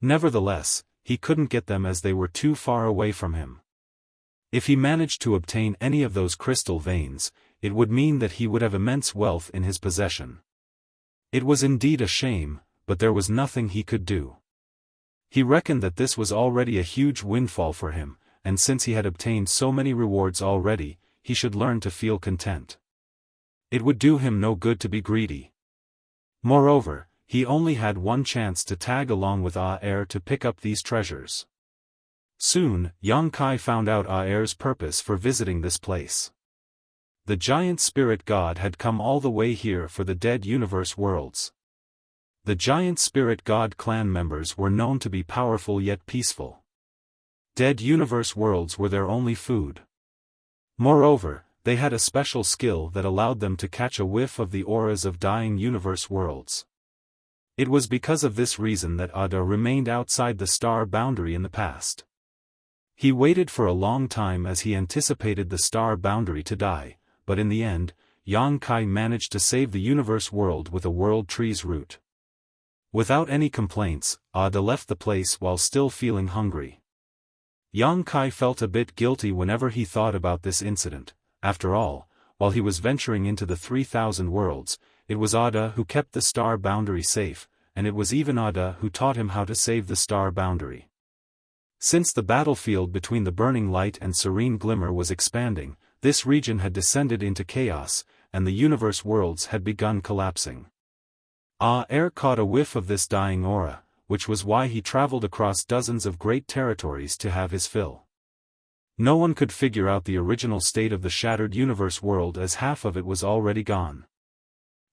Nevertheless, he couldn't get them as they were too far away from him. If he managed to obtain any of those crystal veins, it would mean that he would have immense wealth in his possession. It was indeed a shame, but there was nothing he could do. He reckoned that this was already a huge windfall for him, and since he had obtained so many rewards already, he should learn to feel content. It would do him no good to be greedy. Moreover, he only had one chance to tag along with Air to pick up these treasures. Soon, Yang Kai found out Air's purpose for visiting this place. The giant spirit god had come all the way here for the dead universe worlds. The giant spirit god clan members were known to be powerful yet peaceful. Dead universe worlds were their only food. Moreover, they had a special skill that allowed them to catch a whiff of the auras of dying universe worlds. It was because of this reason that Ada remained outside the star boundary in the past. He waited for a long time as he anticipated the star boundary to die, but in the end, Yang Kai managed to save the universe world with a world tree's root. Without any complaints, Ada left the place while still feeling hungry. Yang Kai felt a bit guilty whenever he thought about this incident. After all, while he was venturing into the 3,000 worlds, it was Ada who kept the star boundary safe, and it was even Ada who taught him how to save the star boundary. Since the battlefield between the burning light and serene glimmer was expanding, this region had descended into chaos, and the universe worlds had begun collapsing. Air caught a whiff of this dying aura, which was why he traveled across dozens of great territories to have his fill. No one could figure out the original state of the shattered universe world as half of it was already gone.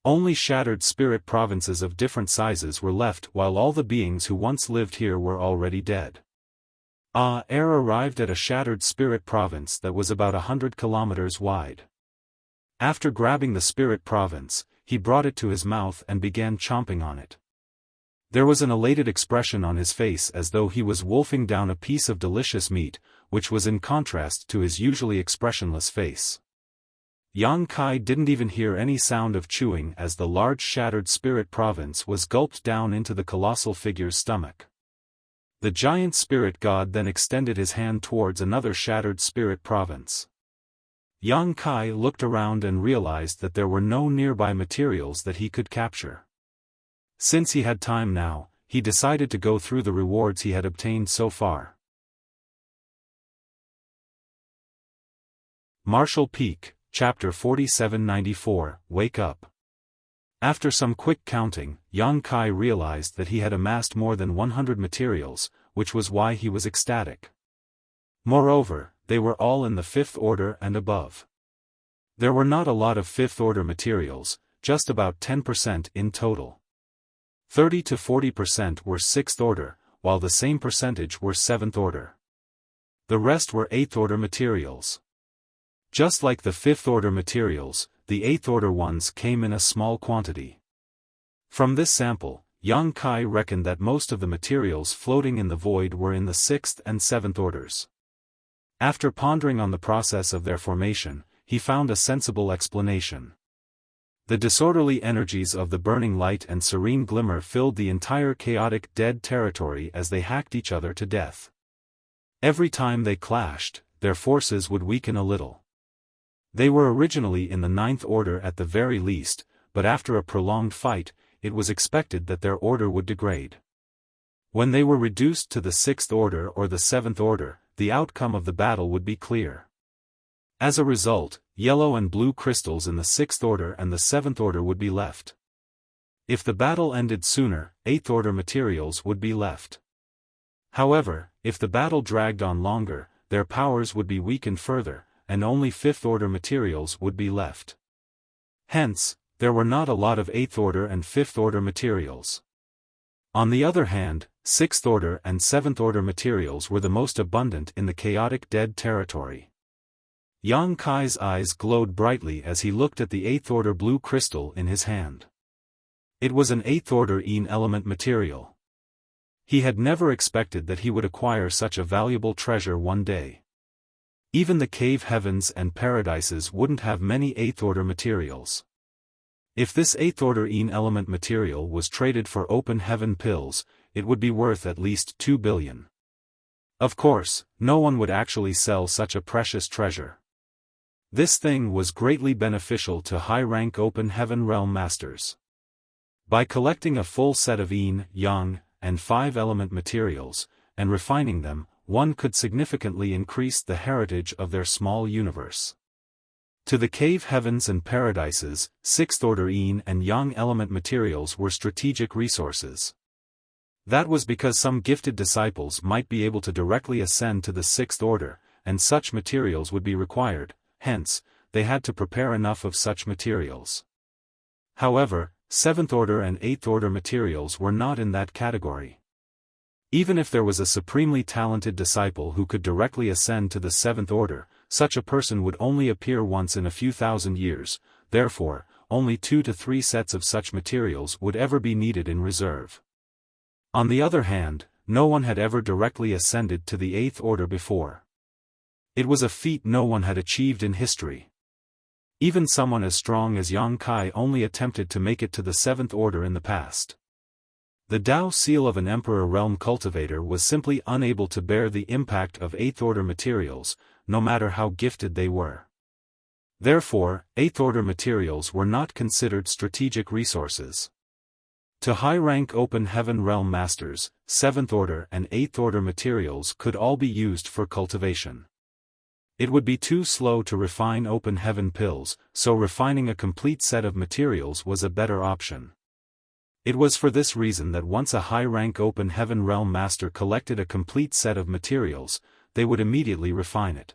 Only shattered spirit provinces of different sizes were left while all the beings who once lived here were already dead. Air arrived at a shattered spirit province that was about 100 kilometers wide. After grabbing the spirit province, he brought it to his mouth and began chomping on it. There was an elated expression on his face as though he was wolfing down a piece of delicious meat, which was in contrast to his usually expressionless face. Yang Kai didn't even hear any sound of chewing as the large shattered spirit province was gulped down into the colossal figure's stomach. The giant spirit god then extended his hand towards another shattered spirit province. Yang Kai looked around and realized that there were no nearby materials that he could capture. Since he had time now, he decided to go through the rewards he had obtained so far. Marshall Peak, Chapter 4794, Wake Up. After some quick counting, Yang Kai realized that he had amassed more than 100 materials, which was why he was ecstatic. Moreover, they were all in the 5th order and above. There were not a lot of 5th order materials, just about 10% in total. 30 to 40% were 6th order, while the same percentage were 7th order. The rest were 8th order materials. Just like the 5th order materials, the 8th order ones came in a small quantity. From this sample, Yang Kai reckoned that most of the materials floating in the void were in the 6th and 7th orders. After pondering on the process of their formation, he found a sensible explanation. The disorderly energies of the burning light and serene glimmer filled the entire chaotic dead territory as they hacked each other to death. Every time they clashed, their forces would weaken a little. They were originally in the 9th order at the very least, but after a prolonged fight, it was expected that their order would degrade. When they were reduced to the 6th order or the 7th order, the outcome of the battle would be clear. As a result, yellow and blue crystals in the 6th order and the 7th order would be left. If the battle ended sooner, 8th order materials would be left. However, if the battle dragged on longer, their powers would be weakened further, and only 5th order materials would be left. Hence, there were not a lot of 8th order and 5th order materials. On the other hand, 6th order and 7th order materials were the most abundant in the chaotic dead territory. Yang Kai's eyes glowed brightly as he looked at the 8th order blue crystal in his hand. It was an 8th order Yin element material. He had never expected that he would acquire such a valuable treasure one day. Even the cave heavens and paradises wouldn't have many 8th order materials. If this 8th order Yin element material was traded for open heaven pills, it would be worth at least 2 billion. Of course, no one would actually sell such a precious treasure. This thing was greatly beneficial to high-rank open heaven realm masters. By collecting a full set of Yin, Yang, and 5-element materials, and refining them, one could significantly increase the heritage of their small universe. To the cave heavens and paradises, 6th order Yin and Yang element materials were strategic resources. That was because some gifted disciples might be able to directly ascend to the 6th order, and such materials would be required, hence, they had to prepare enough of such materials. However, 7th order and 8th order materials were not in that category. Even if there was a supremely talented disciple who could directly ascend to the 7th order, such a person would only appear once in a few thousand years, therefore, only 2 to 3 sets of such materials would ever be needed in reserve. On the other hand, no one had ever directly ascended to the 8th order before. It was a feat no one had achieved in history. Even someone as strong as Yang Kai only attempted to make it to the 7th order in the past. The Tao seal of an Emperor Realm cultivator was simply unable to bear the impact of 8th order materials, no matter how gifted they were. Therefore, 8th order materials were not considered strategic resources. To high-rank open heaven realm masters, 7th order and 8th order materials could all be used for cultivation. It would be too slow to refine open heaven pills, so refining a complete set of materials was a better option. It was for this reason that once a high-rank open heaven realm master collected a complete set of materials, they would immediately refine it.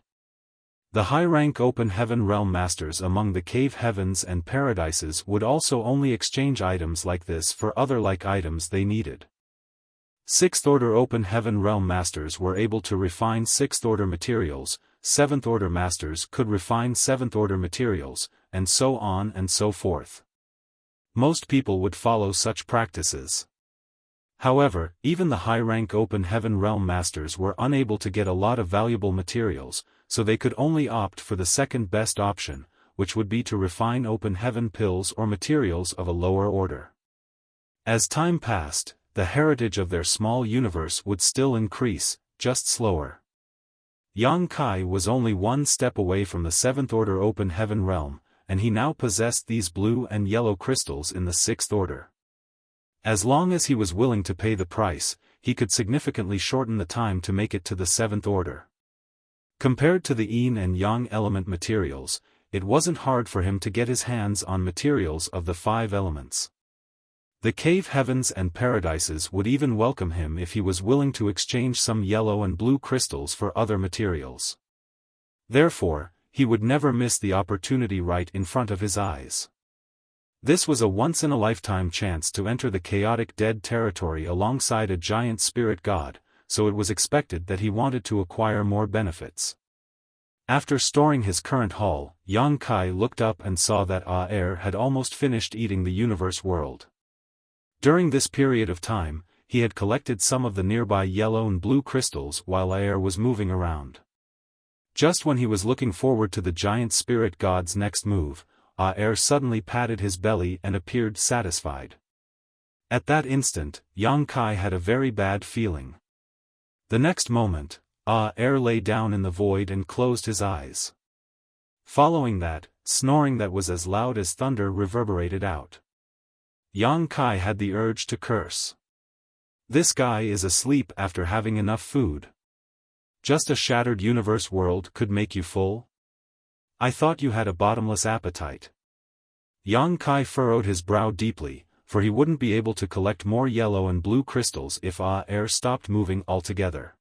The high-rank open heaven realm masters among the cave heavens and paradises would also only exchange items like this for other like items they needed. 6th order open heaven realm masters were able to refine 6th order materials, 7th order masters could refine 7th order materials, and so on and so forth. Most people would follow such practices. However, even the high-rank open heaven realm masters were unable to get a lot of valuable materials, so they could only opt for the second best option, which would be to refine open heaven pills or materials of a lower order. As time passed, the heritage of their small universe would still increase, just slower. Yang Kai was only one step away from the 7th order open heaven realm, and he now possessed these blue and yellow crystals in the 6th order. As long as he was willing to pay the price, he could significantly shorten the time to make it to the 7th order. Compared to the yin and yang element materials, it wasn't hard for him to get his hands on materials of the 5 elements. The cave heavens and paradises would even welcome him if he was willing to exchange some yellow and blue crystals for other materials. Therefore, he would never miss the opportunity right in front of his eyes. This was a once-in-a-lifetime chance to enter the chaotic dead territory alongside a giant spirit god, so it was expected that he wanted to acquire more benefits. After storing his current haul, Yang Kai looked up and saw that Aer had almost finished eating the universe world. During this period of time, he had collected some of the nearby yellow and blue crystals while Aer was moving around. Just when he was looking forward to the giant spirit god's next move, Aer suddenly patted his belly and appeared satisfied. At that instant, Yang Kai had a very bad feeling. The next moment, Aer lay down in the void and closed his eyes. Following that, snoring that was as loud as thunder reverberated out. Yang Kai had the urge to curse. This guy is asleep after having enough food. Just a shattered universe world could make you full? I thought you had a bottomless appetite. Yang Kai furrowed his brow deeply, for he wouldn't be able to collect more yellow and blue crystals if Aer stopped moving altogether.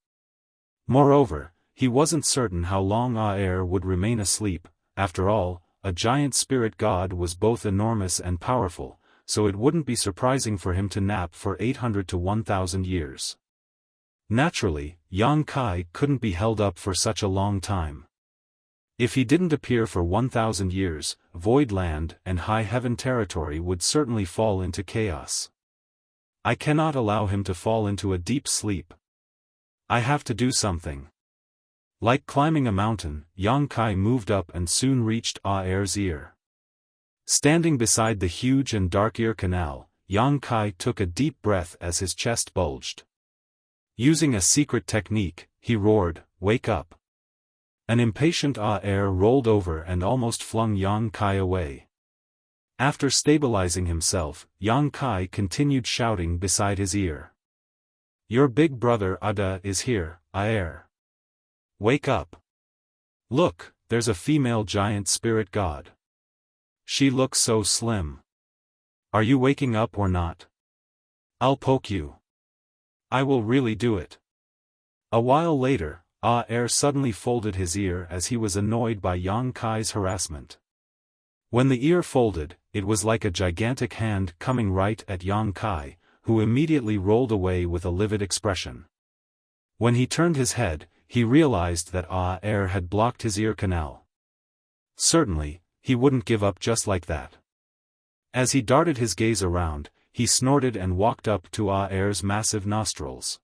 Moreover, he wasn't certain how long Aer would remain asleep. After all, a giant spirit god was both enormous and powerful, so it wouldn't be surprising for him to nap for 800 to 1,000 years. Naturally, Yang Kai couldn't be held up for such a long time. If he didn't appear for 1,000 years, Void Land and High Heaven territory would certainly fall into chaos. I cannot allow him to fall into a deep sleep. I have to do something. Like climbing a mountain, Yang Kai moved up and soon reached Aer's ear. Standing beside the huge and dark ear canal, Yang Kai took a deep breath as his chest bulged. Using a secret technique, he roared, "Wake up!" An impatient Aer rolled over and almost flung Yang Kai away. After stabilizing himself, Yang Kai continued shouting beside his ear. "Your big brother Ada is here, Aer. Wake up! Look, there's a female giant spirit god. She looks so slim. Are you waking up or not? I'll poke you. I will really do it." A while later, Aer suddenly folded his ear as he was annoyed by Yang Kai's harassment. When the ear folded, it was like a gigantic hand coming right at Yang Kai, who immediately rolled away with a livid expression. When he turned his head, he realized that air had blocked his ear canal. Certainly, he wouldn't give up just like that. As he darted his gaze around, he snorted and walked up to air's massive nostrils.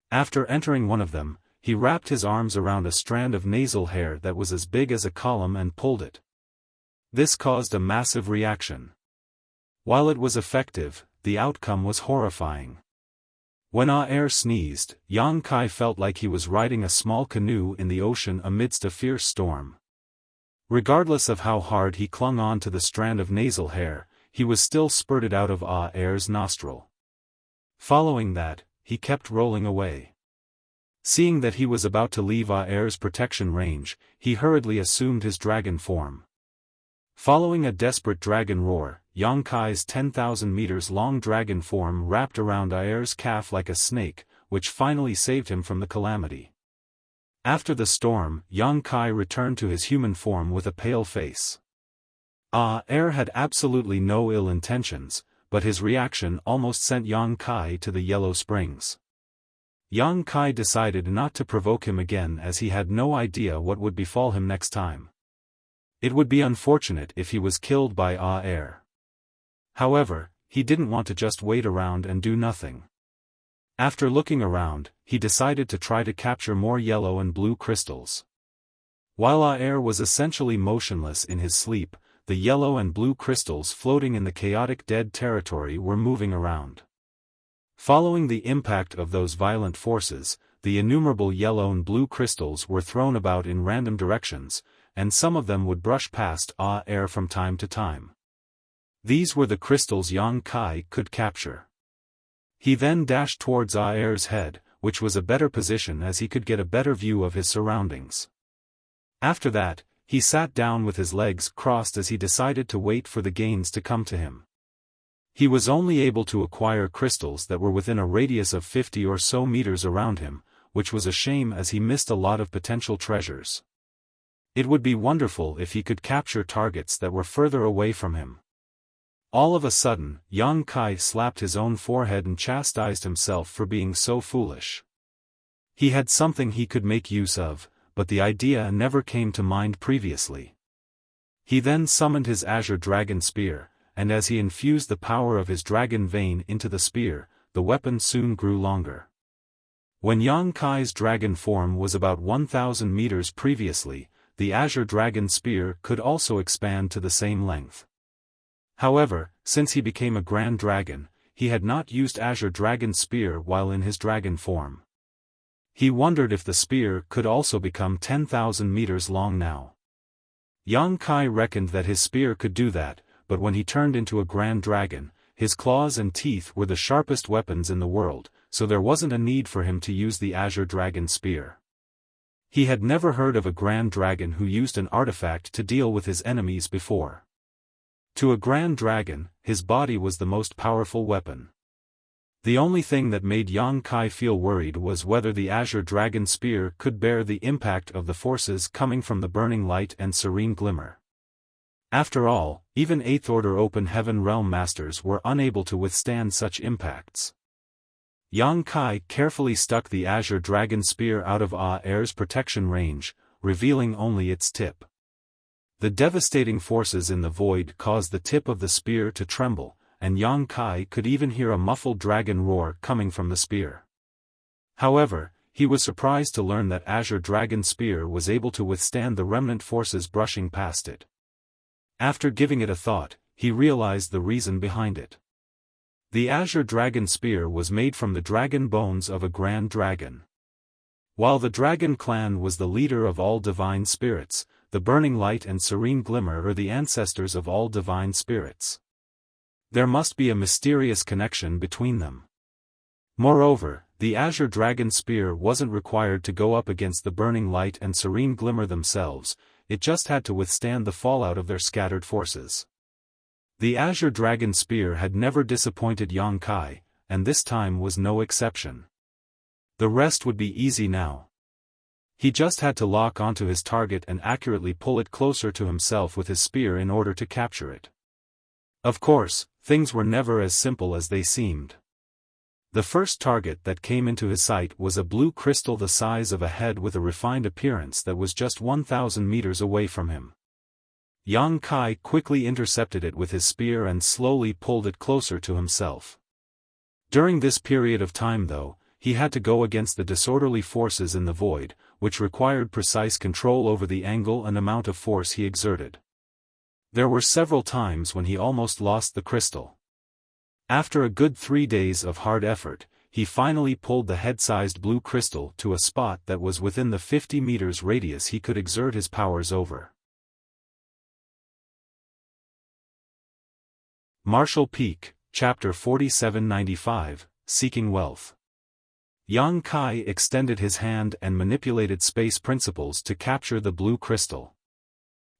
After entering one of them, he wrapped his arms around a strand of nasal hair that was as big as a column and pulled it. This caused a massive reaction. While it was effective, the outcome was horrifying. When air sneezed, Yang Kai felt like he was riding a small canoe in the ocean amidst a fierce storm. Regardless of how hard he clung on to the strand of nasal hair, he was still spurted out of air's nostril. Following that, he kept rolling away. Seeing that he was about to leave air's protection range, he hurriedly assumed his dragon form. Following a desperate dragon roar, Yang Kai's 10,000 meters long dragon form wrapped around air's calf like a snake, which finally saved him from the calamity. After the storm, Yang Kai returned to his human form with a pale face. Air had absolutely no ill intentions, but his reaction almost sent Yang Kai to the Yellow Springs. Yang Kai decided not to provoke him again as he had no idea what would befall him next time. It would be unfortunate if he was killed by air. However, he didn't want to just wait around and do nothing. After looking around, he decided to try to capture more yellow and blue crystals. While air was essentially motionless in his sleep, the yellow and blue crystals floating in the chaotic dead territory were moving around. Following the impact of those violent forces, the innumerable yellow and blue crystals were thrown about in random directions, and some of them would brush past air from time to time. These were the crystals Yang Kai could capture. He then dashed towards air's head, which was a better position as he could get a better view of his surroundings. After that, he sat down with his legs crossed as he decided to wait for the gains to come to him. He was only able to acquire crystals that were within a radius of 50 or so meters around him, which was a shame as he missed a lot of potential treasures. It would be wonderful if he could capture targets that were further away from him. All of a sudden, Yang Kai slapped his own forehead and chastised himself for being so foolish. He had something he could make use of, but the idea never came to mind previously. He then summoned his azure dragon spear, and as he infused the power of his dragon vein into the spear, the weapon soon grew longer. When Yang Kai's dragon form was about 1,000 meters previously, the azure dragon spear could also expand to the same length. However, since he became a grand dragon, he had not used azure dragon spear while in his dragon form. He wondered if the spear could also become 10,000 meters long now. Yang Kai reckoned that his spear could do that, but when he turned into a grand dragon, his claws and teeth were the sharpest weapons in the world, so there wasn't a need for him to use the azure dragon spear. He had never heard of a grand dragon who used an artifact to deal with his enemies before. To a grand dragon, his body was the most powerful weapon. The only thing that made Yang Kai feel worried was whether the azure dragon spear could bear the impact of the forces coming from the burning light and serene glimmer. After all, even 8th Order Open Heaven Realm Masters were unable to withstand such impacts. Yang Kai carefully stuck the azure dragon spear out of air's protection range, revealing only its tip. The devastating forces in the void caused the tip of the spear to tremble, and Yang Kai could even hear a muffled dragon roar coming from the spear. However, he was surprised to learn that azure dragon spear was able to withstand the remnant forces brushing past it. After giving it a thought, he realized the reason behind it. The azure dragon spear was made from the dragon bones of a grand dragon. While the dragon clan was the leader of all divine spirits, the burning light and serene glimmer are the ancestors of all divine spirits. There must be a mysterious connection between them. Moreover, the azure dragon spear wasn't required to go up against the burning light and serene glimmer themselves, it just had to withstand the fallout of their scattered forces. The azure dragon spear had never disappointed Yang Kai, and this time was no exception. The rest would be easy now. He just had to lock onto his target and accurately pull it closer to himself with his spear in order to capture it. Of course, things were never as simple as they seemed. The first target that came into his sight was a blue crystal the size of a head with a refined appearance that was just 1,000 meters away from him. Yang Kai quickly intercepted it with his spear and slowly pulled it closer to himself. During this period of time though, he had to go against the disorderly forces in the void, which required precise control over the angle and amount of force he exerted. There were several times when he almost lost the crystal. After a good 3 days of hard effort, he finally pulled the head-sized blue crystal to a spot that was within the 50 meters radius he could exert his powers over. Martial Peak, Chapter 4795, Seeking Wealth. Yang Kai extended his hand and manipulated space principles to capture the blue crystal.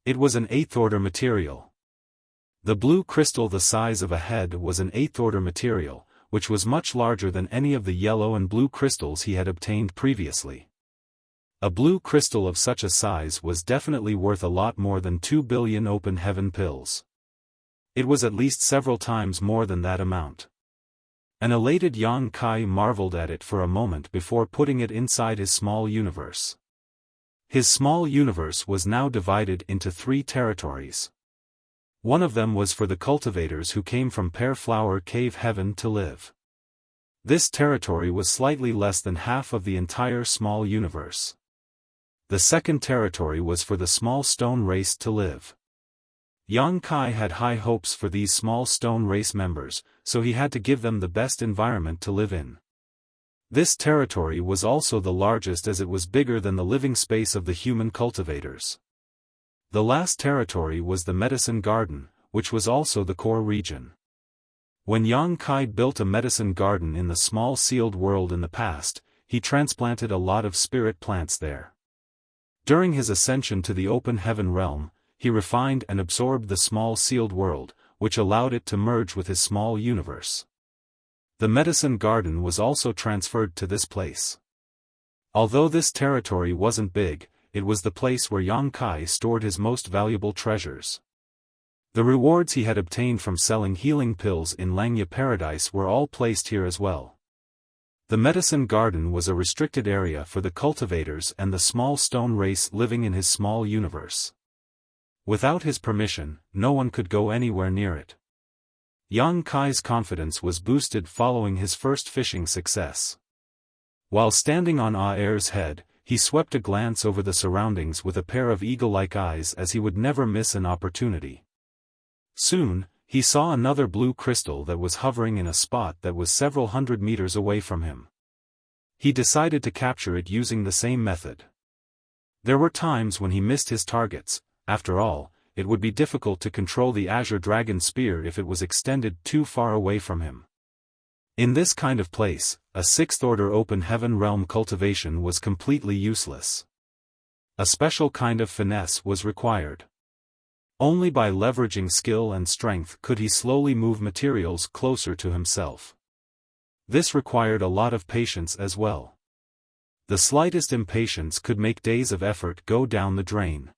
It was an 8th-order material. The blue crystal the size of a head was an 8th-order material, which was much larger than any of the yellow and blue crystals he had obtained previously. A blue crystal of such a size was definitely worth a lot more than 2 billion open heaven pills. It was at least several times more than that amount. An elated Yang Kai marveled at it for a moment before putting it inside his small universe. His small universe was now divided into 3 territories. One of them was for the cultivators who came from Pear Flower Cave Heaven to live. This territory was slightly less than half of the entire small universe. The second territory was for the small stone race to live. Yang Kai had high hopes for these small stone race members, so he had to give them the best environment to live in. This territory was also the largest as it was bigger than the living space of the human cultivators. The last territory was the medicine garden, which was also the core region. When Yang Kai built a medicine garden in the small sealed world in the past, he transplanted a lot of spirit plants there. During his ascension to the open heaven realm, he refined and absorbed the small sealed world, which allowed it to merge with his small universe. The medicine garden was also transferred to this place. Although this territory wasn't big, it was the place where Yang Kai stored his most valuable treasures. The rewards he had obtained from selling healing pills in Langya Paradise were all placed here as well. The medicine garden was a restricted area for the cultivators and the small stone race living in his small universe. Without his permission, no one could go anywhere near it. Yang Kai's confidence was boosted following his first fishing success. While standing on Aer's head, he swept a glance over the surroundings with a pair of eagle-like eyes as he would never miss an opportunity. Soon, he saw another blue crystal that was hovering in a spot that was several hundred meters away from him. He decided to capture it using the same method. There were times when he missed his targets. After all, it would be difficult to control the Azure Dragon Spear if it was extended too far away from him. In this kind of place, a 6th-order open heaven realm cultivation was completely useless. A special kind of finesse was required. Only by leveraging skill and strength could he slowly move materials closer to himself. This required a lot of patience as well. The slightest impatience could make days of effort go down the drain.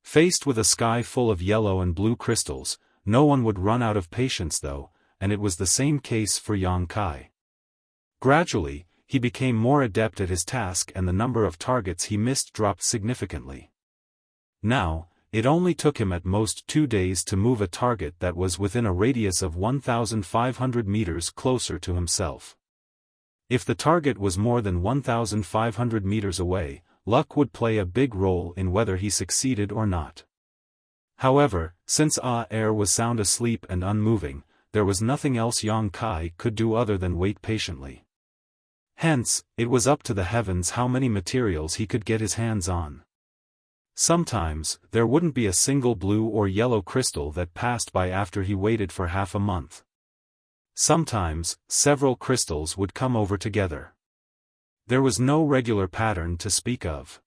Faced with a sky full of yellow and blue crystals, no one would run out of patience though, and it was the same case for Yang Kai. Gradually, he became more adept at his task and the number of targets he missed dropped significantly. Now, it only took him at most 2 days to move a target that was within a radius of 1,500 meters closer to himself. If the target was more than 1,500 meters away, luck would play a big role in whether he succeeded or not. However, since Aer was sound asleep and unmoving, there was nothing else Yang Kai could do other than wait patiently. Hence, it was up to the heavens how many materials he could get his hands on. Sometimes, there wouldn't be a single blue or yellow crystal that passed by after he waited for half a month. Sometimes, several crystals would come over together. There was no regular pattern to speak of.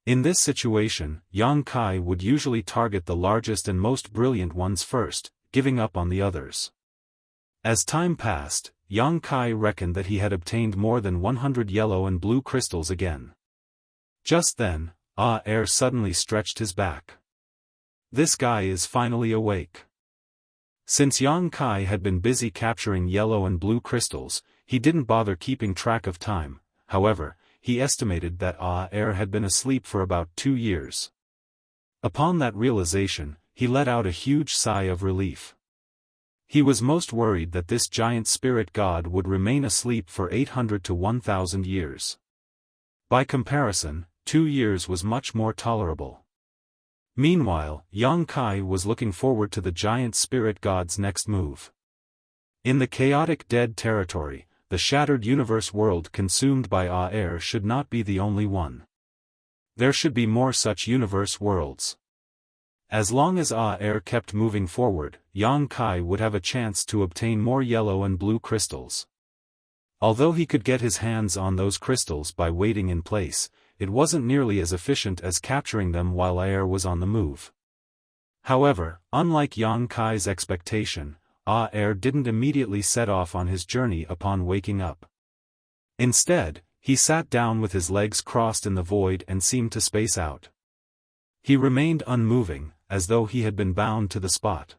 In this situation, Yang Kai would usually target the largest and most brilliant ones first, giving up on the others. As time passed, Yang Kai reckoned that he had obtained more than 100 yellow and blue crystals again. Just then, Aer suddenly stretched his back. This guy is finally awake. Since Yang Kai had been busy capturing yellow and blue crystals, he didn't bother keeping track of time. However, he estimated that Ah-Er had been asleep for about 2 years. Upon that realization, he let out a huge sigh of relief. He was most worried that this giant spirit god would remain asleep for 800 to 1,000 years. By comparison, 2 years was much more tolerable. Meanwhile, Yang Kai was looking forward to the giant spirit god's next move. In the chaotic dead territory, the shattered universe world consumed by Ah-Er should not be the only one. There should be more such universe worlds. As long as Ah-Er kept moving forward, Yang Kai would have a chance to obtain more yellow and blue crystals. Although he could get his hands on those crystals by waiting in place, it wasn't nearly as efficient as capturing them while Ah-Er was on the move. However, unlike Yang Kai's expectation, Ah-Er didn't immediately set off on his journey upon waking up. Instead, he sat down with his legs crossed in the void and seemed to space out. He remained unmoving, as though he had been bound to the spot.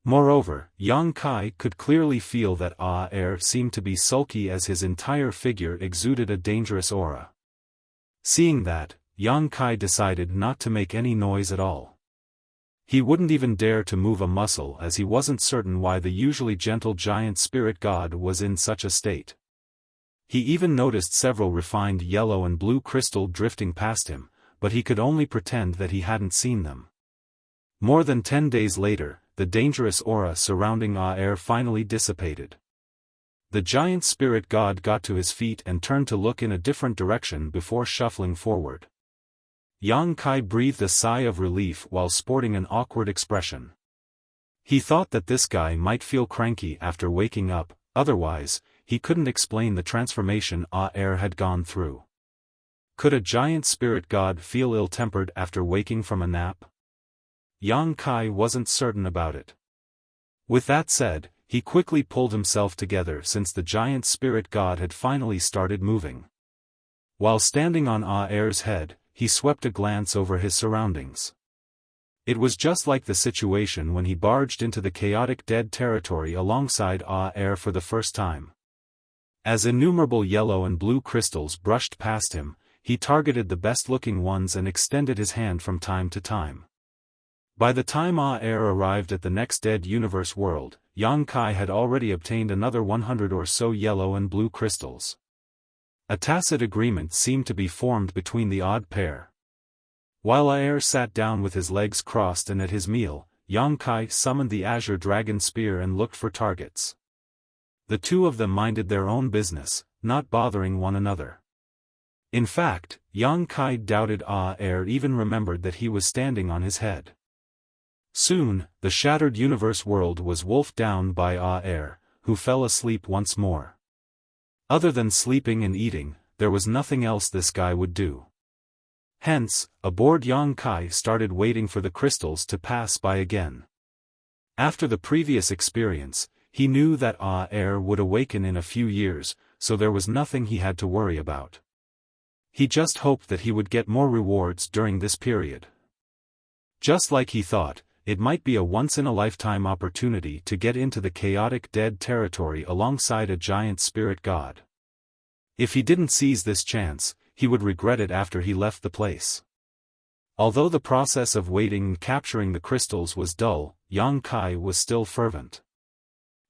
Moreover, Yang Kai could clearly feel that Ah-Er seemed to be sulky as his entire figure exuded a dangerous aura. Seeing that, Yang Kai decided not to make any noise at all. He wouldn't even dare to move a muscle as he wasn't certain why the usually gentle giant spirit god was in such a state. He even noticed several refined yellow and blue crystal drifting past him, but he could only pretend that he hadn't seen them. More than 10 days later, the dangerous aura surrounding Ah-Er finally dissipated. The giant spirit god got to his feet and turned to look in a different direction before shuffling forward. Yang Kai breathed a sigh of relief while sporting an awkward expression. He thought that this guy might feel cranky after waking up, otherwise, he couldn't explain the transformation Ah-Er had gone through. Could a giant spirit god feel ill-tempered after waking from a nap? Yang Kai wasn't certain about it. With that said, he quickly pulled himself together since the giant spirit god had finally started moving. While standing on Ah-Er's head, he swept a glance over his surroundings. It was just like the situation when he barged into the chaotic dead territory alongside Ah-Er for the first time. As innumerable yellow and blue crystals brushed past him, he targeted the best-looking ones and extended his hand from time to time. By the time Ah-Er arrived at the next dead universe world, Yang Kai had already obtained another 100 or so yellow and blue crystals. A tacit agreement seemed to be formed between the odd pair. While Ah-Er sat down with his legs crossed and at his meal, Yang Kai summoned the azure dragon spear and looked for targets. The two of them minded their own business, not bothering one another. In fact, Yang Kai doubted Ah-Er even remembered that he was standing on his head. Soon, the shattered universe world was wolfed down by Ah-Er, who fell asleep once more. Other than sleeping and eating, there was nothing else this guy would do. Hence, aboard Yang Kai started waiting for the crystals to pass by again. After the previous experience, he knew that Ah-Er would awaken in a few years, so there was nothing he had to worry about. He just hoped that he would get more rewards during this period. Just like he thought, it might be a once-in-a-lifetime opportunity to get into the chaotic dead territory alongside a giant spirit god. If he didn't seize this chance, he would regret it after he left the place. Although the process of waiting and capturing the crystals was dull, Yang Kai was still fervent.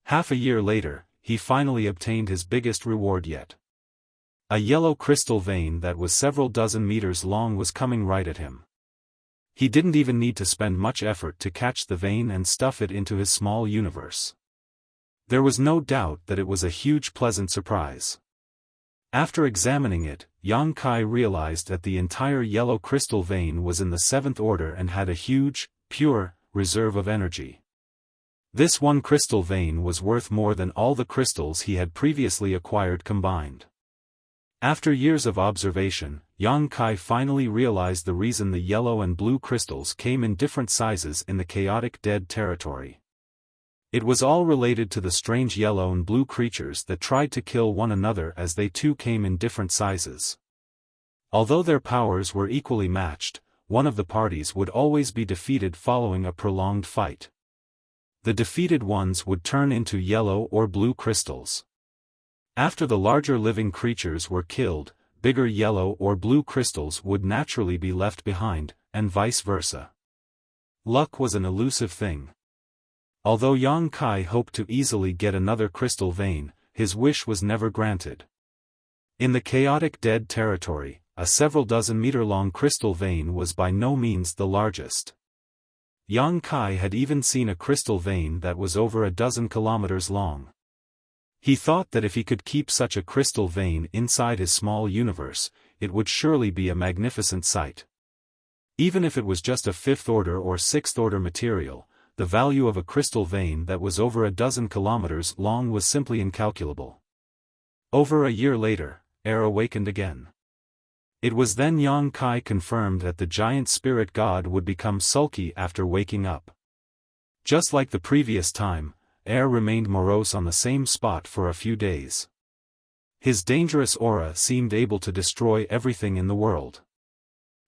Half a year later, he finally obtained his biggest reward yet. A yellow crystal vein that was several dozen meters long was coming right at him. He didn't even need to spend much effort to catch the vein and stuff it into his small universe. There was no doubt that it was a huge pleasant surprise. After examining it, Yang Kai realized that the entire yellow crystal vein was in the 7th order and had a huge, pure, reserve of energy. This one crystal vein was worth more than all the crystals he had previously acquired combined. After years of observation, Yang Kai finally realized the reason the yellow and blue crystals came in different sizes in the chaotic dead territory. It was all related to the strange yellow and blue creatures that tried to kill one another as they too came in different sizes. Although their powers were equally matched, one of the parties would always be defeated following a prolonged fight. the defeated ones would turn into yellow or blue crystals. After the larger living creatures were killed, bigger yellow or blue crystals would naturally be left behind, and vice versa. Luck was an elusive thing. Although Yang Kai hoped to easily get another crystal vein, his wish was never granted. In the chaotic dead territory, a several dozen meter-long crystal vein was by no means the largest. Yang Kai had even seen a crystal vein that was over a dozen kilometers long. He thought that if he could keep such a crystal vein inside his small universe, it would surely be a magnificent sight. Even if it was just a fifth-order or sixth-order material, the value of a crystal vein that was over a dozen kilometers long was simply incalculable. Over a year later, Air awakened again. It was then Yang Kai confirmed that the giant spirit god would become sulky after waking up. Just like the previous time, Air remained morose on the same spot for a few days. His dangerous aura seemed able to destroy everything in the world.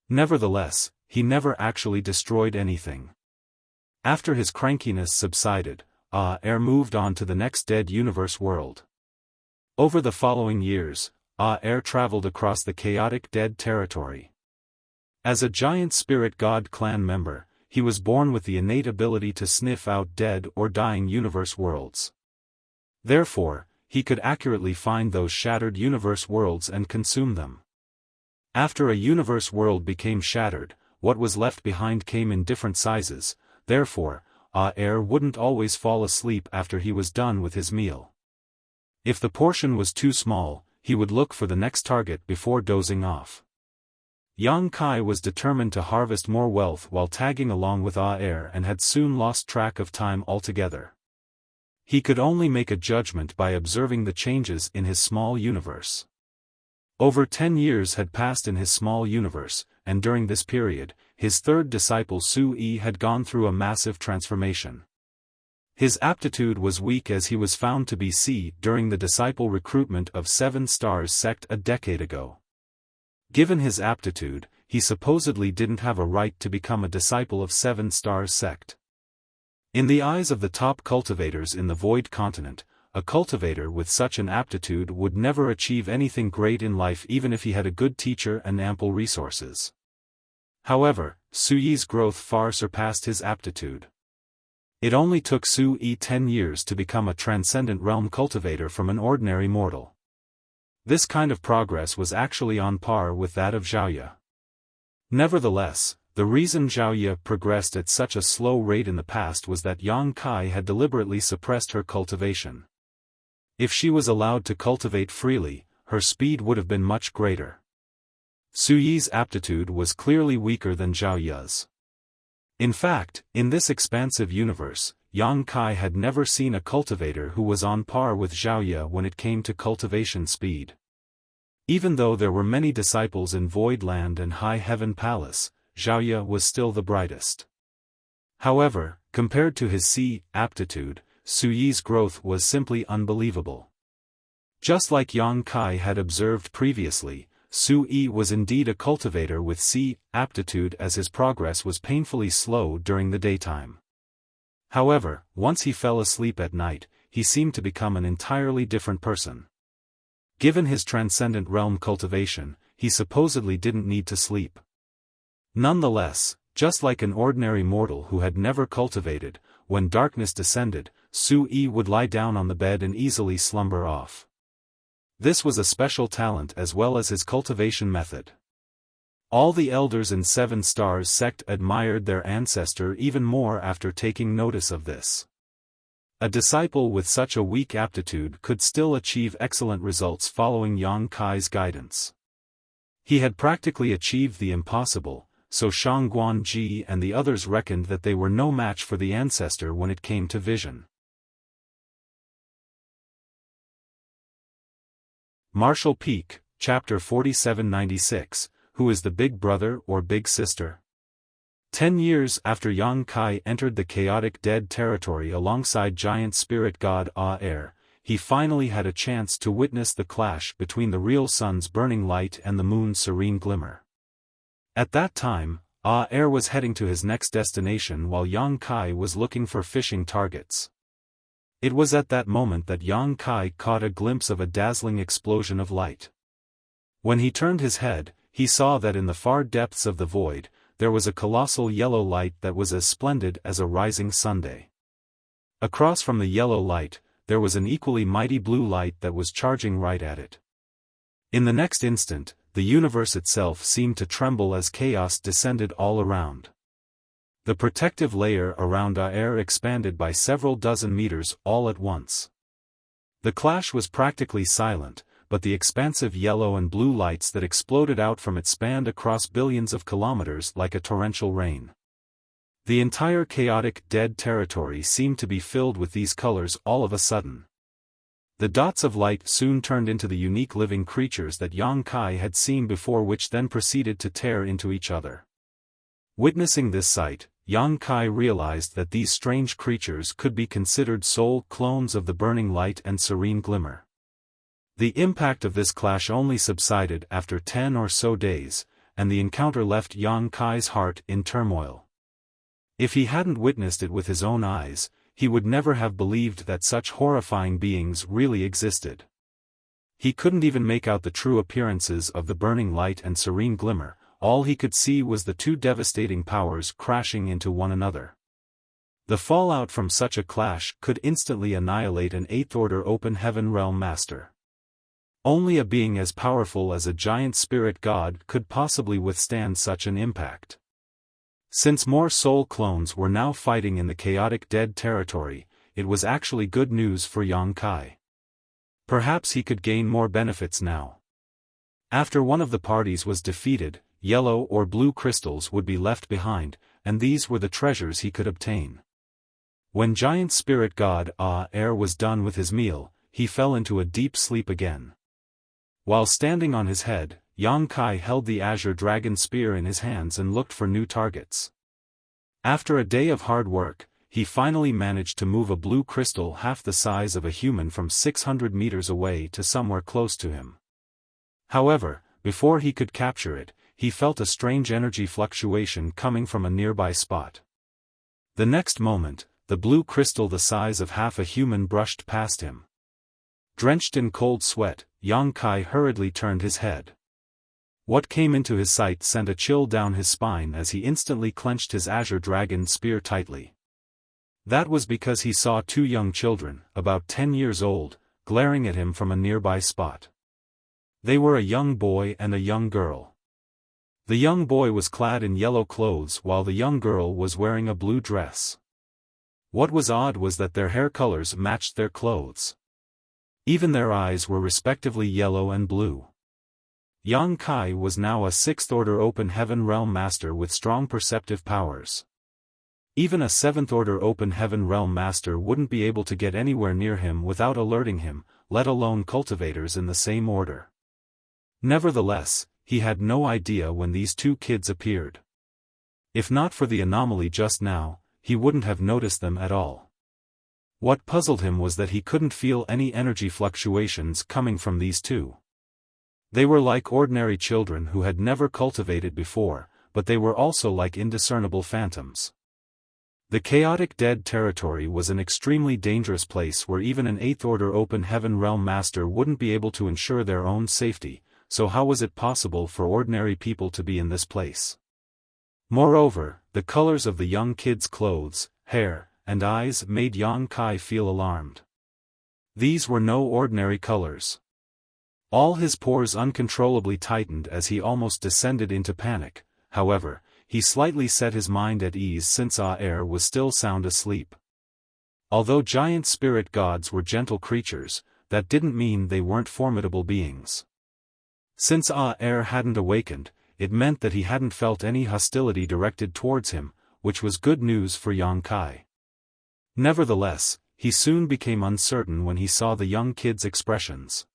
Nevertheless, he never actually destroyed anything. After his crankiness subsided, Air moved on to the next dead universe world. Over the following years, Air traveled across the chaotic dead territory. As a giant spirit god clan member, he was born with the innate ability to sniff out dead or dying universe worlds. Therefore, he could accurately find those shattered universe worlds and consume them. After a universe world became shattered, what was left behind came in different sizes, therefore, Air wouldn't always fall asleep after he was done with his meal. If the portion was too small, he would look for the next target before dozing off. Yang Kai was determined to harvest more wealth while tagging along with Air and had soon lost track of time altogether. He could only make a judgment by observing the changes in his small universe. Over 10 years had passed in his small universe, and during this period, his third disciple Su-yi had gone through a massive transformation. His aptitude was weak as he was found to be C during the disciple recruitment of 7 Stars sect a decade ago. Given his aptitude, he supposedly didn't have a right to become a disciple of 7 Stars sect. In the eyes of the top cultivators in the Void Continent, a cultivator with such an aptitude would never achieve anything great in life even if he had a good teacher and ample resources. However, Su-yi's growth far surpassed his aptitude. It only took Su-yi 10 years to become a transcendent realm cultivator from an ordinary mortal. This kind of progress was actually on par with that of Xiaoya. Nevertheless, the reason Xiaoya progressed at such a slow rate in the past was that Yang Kai had deliberately suppressed her cultivation. If she was allowed to cultivate freely, her speed would have been much greater. Su-yi's aptitude was clearly weaker than Xiaoya's. In fact, in this expansive universe, Yang Kai had never seen a cultivator who was on par with Xiaoya when it came to cultivation speed. Even though there were many disciples in Void Land and High Heaven Palace, Xiaoya was still the brightest. However, compared to his C aptitude, Su-yi's growth was simply unbelievable. Just like Yang Kai had observed previously, Su-yi was indeed a cultivator with C aptitude as his progress was painfully slow during the daytime. However, once he fell asleep at night, he seemed to become an entirely different person. Given his transcendent realm cultivation, he supposedly didn't need to sleep. Nonetheless, just like an ordinary mortal who had never cultivated, when darkness descended, Su-yi would lie down on the bed and easily slumber off. This was a special talent as well as his cultivation method. All the elders in 7 Stars sect admired their ancestor even more after taking notice of this. A disciple with such a weak aptitude could still achieve excellent results following Yang Kai's guidance. He had practically achieved the impossible, so Shang Guanji and the others reckoned that they were no match for the ancestor when it came to vision. Martial Peak, Chapter 4796, Who is the Big Brother or Big Sister? 10 years after Yang Kai entered the chaotic dead territory alongside giant spirit god Air, he finally had a chance to witness the clash between the real sun's burning light and the moon's serene glimmer. At that time, Ah-Er was heading to his next destination while Yang Kai was looking for fishing targets. It was at that moment that Yang Kai caught a glimpse of a dazzling explosion of light. When he turned his head, he saw that in the far depths of the void, there was a colossal yellow light that was as splendid as a rising sunday. Across from the yellow light, there was an equally mighty blue light that was charging right at it. In the next instant, the universe itself seemed to tremble as chaos descended all around. The protective layer around Ah-Er expanded by several dozen meters all at once. The clash was practically silent, but the expansive yellow and blue lights that exploded out from it spanned across billions of kilometers like a torrential rain. The entire chaotic dead territory seemed to be filled with these colors all of a sudden. The dots of light soon turned into the unique living creatures that Yang Kai had seen before, which then proceeded to tear into each other. Witnessing this sight, Yang Kai realized that these strange creatures could be considered soul clones of the burning light and serene glimmer. The impact of this clash only subsided after 10 or so days, and the encounter left Yang Kai's heart in turmoil. If he hadn't witnessed it with his own eyes, he would never have believed that such horrifying beings really existed. He couldn't even make out the true appearances of the burning light and serene glimmer. All he could see was the two devastating powers crashing into one another. The fallout from such a clash could instantly annihilate an eighth-order open heaven realm master. Only a being as powerful as a giant spirit god could possibly withstand such an impact. Since more soul clones were now fighting in the chaotic dead territory, it was actually good news for Yang Kai. Perhaps he could gain more benefits now. After one of the parties was defeated, yellow or blue crystals would be left behind, and these were the treasures he could obtain. When giant spirit god Ah-Er was done with his meal, he fell into a deep sleep again. While standing on his head, Yang Kai held the azure dragon spear in his hands and looked for new targets. After a day of hard work, he finally managed to move a blue crystal half the size of a human from 600 meters away to somewhere close to him. However, before he could capture it, he felt a strange energy fluctuation coming from a nearby spot. The next moment, the blue crystal the size of half a human brushed past him. Drenched in cold sweat, Yang Kai hurriedly turned his head. What came into his sight sent a chill down his spine as he instantly clenched his azure dragon spear tightly. That was because he saw two young children, about 10 years old, glaring at him from a nearby spot. They were a young boy and a young girl. The young boy was clad in yellow clothes while the young girl was wearing a blue dress. What was odd was that their hair colors matched their clothes. Even their eyes were respectively yellow and blue. Yang Kai was now a sixth-order open heaven realm master with strong perceptive powers. Even a seventh-order open heaven realm master wouldn't be able to get anywhere near him without alerting him, let alone cultivators in the same order. Nevertheless, he had no idea when these two kids appeared. If not for the anomaly just now, he wouldn't have noticed them at all. What puzzled him was that he couldn't feel any energy fluctuations coming from these two. They were like ordinary children who had never cultivated before, but they were also like indiscernible phantoms. The chaotic dead territory was an extremely dangerous place where even an eighth-order open heaven realm master wouldn't be able to ensure their own safety, so how was it possible for ordinary people to be in this place? Moreover, the colors of the young kids' clothes, hair, and eyes made Yang Kai feel alarmed. These were no ordinary colors. All his pores uncontrollably tightened as he almost descended into panic. However, he slightly set his mind at ease since Ah-Er was still sound asleep. Although giant spirit gods were gentle creatures, that didn't mean they weren't formidable beings. Since Ah-Er hadn't awakened, it meant that he hadn't felt any hostility directed towards him, which was good news for Yang Kai. Nevertheless, he soon became uncertain when he saw the young kid's expressions.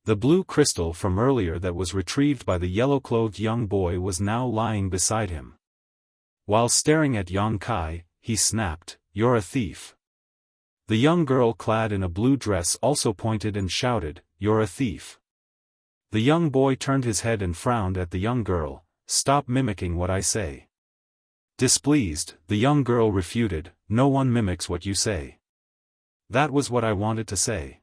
The blue crystal from earlier that was retrieved by the yellow-clothed young boy was now lying beside him. While staring at Yang Kai, he snapped, "You're a thief." The young girl clad in a blue dress also pointed and shouted, "You're a thief." The young boy turned his head and frowned at the young girl, stop mimicking what I say. Displeased, the young girl refuted, no one mimics what you say. That was what I wanted to say.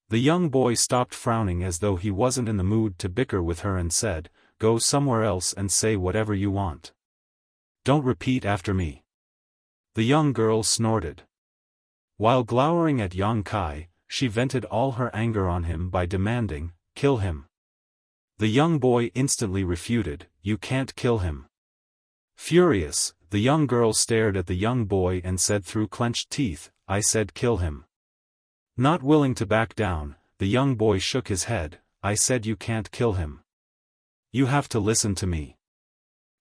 The young boy stopped frowning as though he wasn't in the mood to bicker with her and said, go somewhere else and say whatever you want. Don't repeat after me. The young girl snorted. While glowering at Yang Kai, she vented all her anger on him by demanding, kill him. The young boy instantly refuted, you can't kill him. Furious, the young girl stared at the young boy and said through clenched teeth, I said kill him. Not willing to back down, the young boy shook his head, I said you can't kill him. You have to listen to me.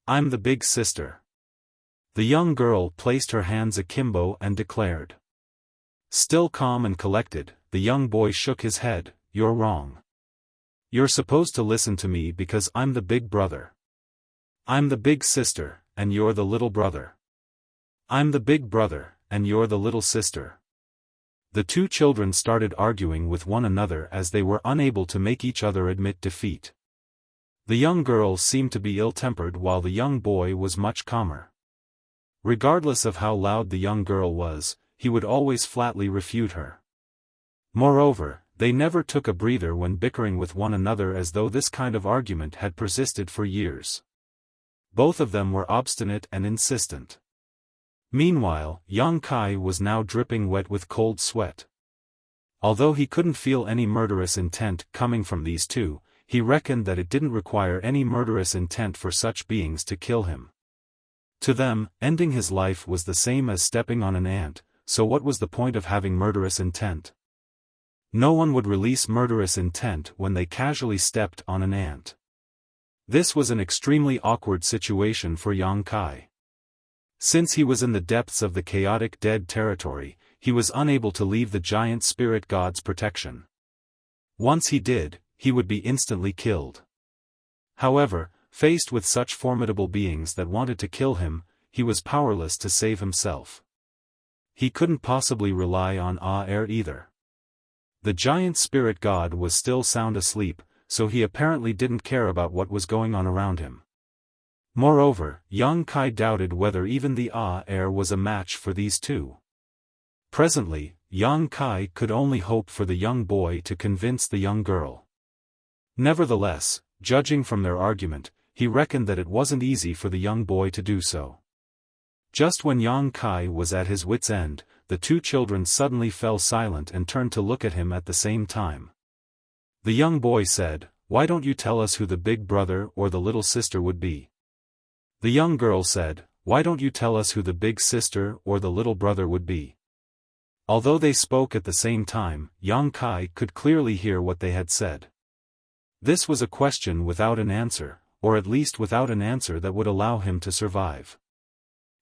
I'm the big sister. The young girl placed her hands akimbo and declared. Still calm and collected, the young boy shook his head, you're wrong. You're supposed to listen to me because I'm the big brother. I'm the big sister, and you're the little brother. I'm the big brother, and you're the little sister. The two children started arguing with one another as they were unable to make each other admit defeat. The young girl seemed to be ill-tempered while the young boy was much calmer. Regardless of how loud the young girl was, he would always flatly refute her. Moreover, they never took a breather when bickering with one another as though this kind of argument had persisted for years. Both of them were obstinate and insistent. Meanwhile, Yang Kai was now dripping wet with cold sweat. Although he couldn't feel any murderous intent coming from these two, he reckoned that it didn't require any murderous intent for such beings to kill him. To them, ending his life was the same as stepping on an ant, so what was the point of having murderous intent? No one would release murderous intent when they casually stepped on an ant. This was an extremely awkward situation for Yang Kai. Since he was in the depths of the chaotic dead territory, he was unable to leave the giant spirit god's protection. Once he did, he would be instantly killed. However, faced with such formidable beings that wanted to kill him, he was powerless to save himself. He couldn't possibly rely on air either. The giant spirit god was still sound asleep, so he apparently didn't care about what was going on around him. Moreover, Yang Kai doubted whether even the air was a match for these two. Presently, Yang Kai could only hope for the young boy to convince the young girl. Nevertheless, judging from their argument, he reckoned that it wasn't easy for the young boy to do so. Just when Yang Kai was at his wit's end, the two children suddenly fell silent and turned to look at him at the same time. The young boy said, why don't you tell us who the big brother or the little sister would be? The young girl said, why don't you tell us who the big sister or the little brother would be? Although they spoke at the same time, Yang Kai could clearly hear what they had said. This was a question without an answer, or at least without an answer that would allow him to survive.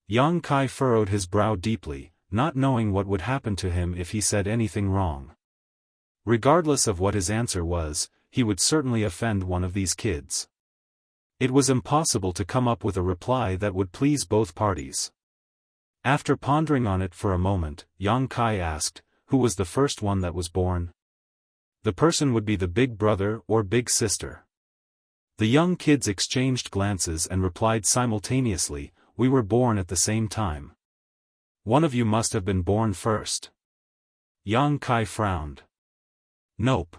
Yang Kai furrowed his brow deeply, not knowing what would happen to him if he said anything wrong. Regardless of what his answer was, he would certainly offend one of these kids. It was impossible to come up with a reply that would please both parties. After pondering on it for a moment, Yang Kai asked, who was the first one that was born? The person would be the big brother or big sister. The young kids exchanged glances and replied simultaneously, we were born at the same time. One of you must have been born first. Yang Kai frowned. Nope.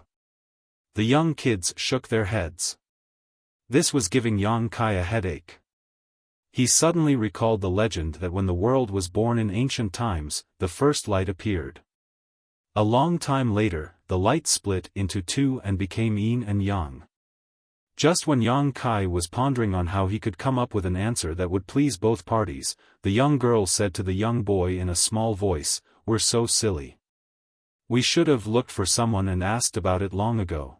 The young kids shook their heads. This was giving Yang Kai a headache. He suddenly recalled the legend that when the world was born in ancient times, the first light appeared. A long time later, the light split into two and became yin and yang. Just when Yang Kai was pondering on how he could come up with an answer that would please both parties, the young girl said to the young boy in a small voice, we're so silly. We should have looked for someone and asked about it long ago.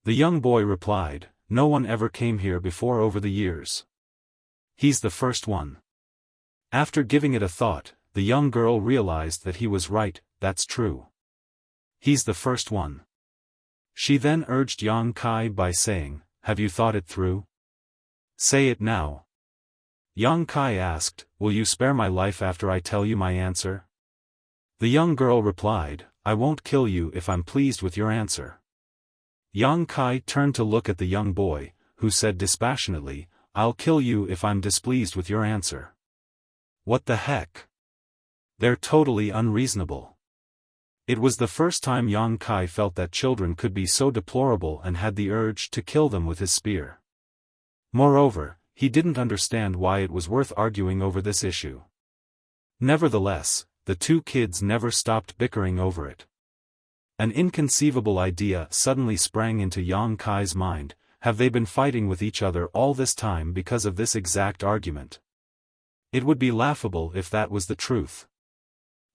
The young boy replied, no one ever came here before over the years. He's the first one. After giving it a thought, the young girl realized that he was right, that's true. He's the first one. She then urged Yang Kai by saying, have you thought it through? Say it now. Yang Kai asked, will you spare my life after I tell you my answer? The young girl replied, I won't kill you if I'm pleased with your answer. Yang Kai turned to look at the young boy, who said dispassionately, "I'll kill you if I'm displeased with your answer." What the heck? They're totally unreasonable. It was the first time Yang Kai felt that children could be so deplorable and had the urge to kill them with his spear. Moreover, he didn't understand why it was worth arguing over this issue. Nevertheless, the two kids never stopped bickering over it. An inconceivable idea suddenly sprang into Yang Kai's mind: have they been fighting with each other all this time because of this exact argument? It would be laughable if that was the truth.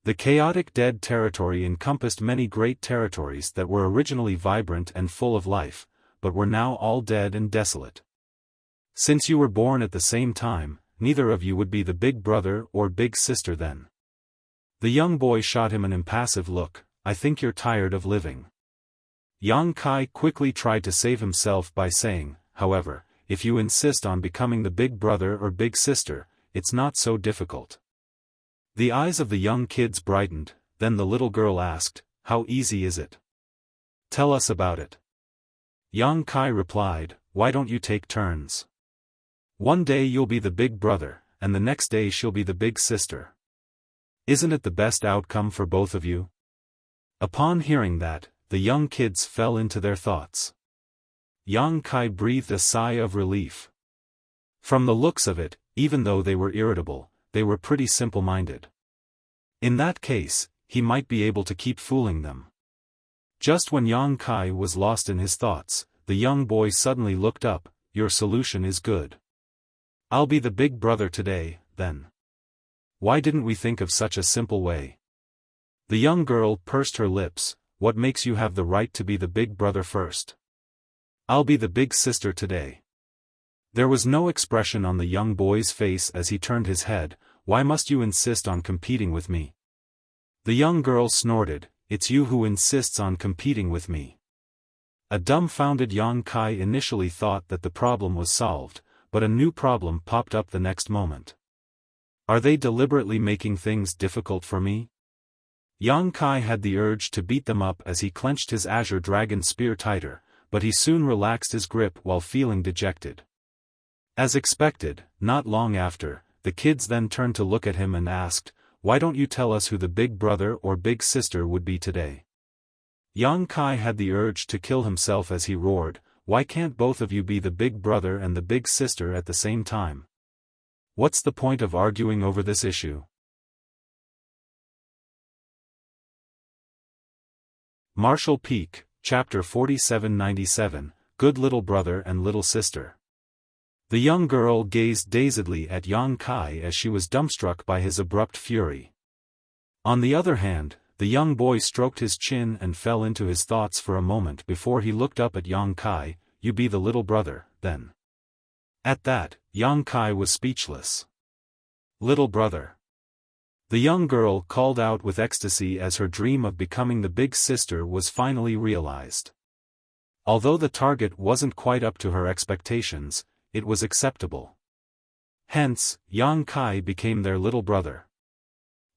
The chaotic dead territory encompassed many great territories that were originally vibrant and full of life, but were now all dead and desolate. Since you were born at the same time, neither of you would be the big brother or big sister then. The young boy shot him an impassive look. "I think you're tired of living." Yang Kai quickly tried to save himself by saying, "However, if you insist on becoming the big brother or big sister, it's not so difficult." The eyes of the young kids brightened, then the little girl asked, "How easy is it? Tell us about it." Yang Kai replied, "Why don't you take turns? One day you'll be the big brother, and the next day she'll be the big sister. Isn't it the best outcome for both of you?" Upon hearing that, the young kids fell into their thoughts. Yang Kai breathed a sigh of relief. From the looks of it, even though they were irritable, they were pretty simple-minded. In that case, he might be able to keep fooling them. Just when Yang Kai was lost in his thoughts, the young boy suddenly looked up. "Your solution is good. I'll be the big brother today, then. Why didn't we think of such a simple way?" The young girl pursed her lips. "What makes you have the right to be the big brother first? I'll be the big sister today." There was no expression on the young boy's face as he turned his head. "Why must you insist on competing with me?" The young girl snorted. "It's you who insists on competing with me." A dumbfounded Yang Kai initially thought that the problem was solved, but a new problem popped up the next moment. Are they deliberately making things difficult for me? Yang Kai had the urge to beat them up as he clenched his azure dragon spear tighter, but he soon relaxed his grip while feeling dejected. As expected, not long after, the kids then turned to look at him and asked, "Why don't you tell us who the big brother or big sister would be today?" Yang Kai had the urge to kill himself as he roared, "Why can't both of you be the big brother and the big sister at the same time? What's the point of arguing over this issue?" Martial Peak, Chapter 4797, Good Little Brother and Little Sister. The young girl gazed dazedly at Yang Kai as she was dumbstruck by his abrupt fury. On the other hand, the young boy stroked his chin and fell into his thoughts for a moment before he looked up at Yang Kai. "You be the little brother, then." At that, Yang Kai was speechless. "Little brother." The young girl called out with ecstasy as her dream of becoming the big sister was finally realized. Although the target wasn't quite up to her expectations, it was acceptable. Hence, Yang Kai became their little brother.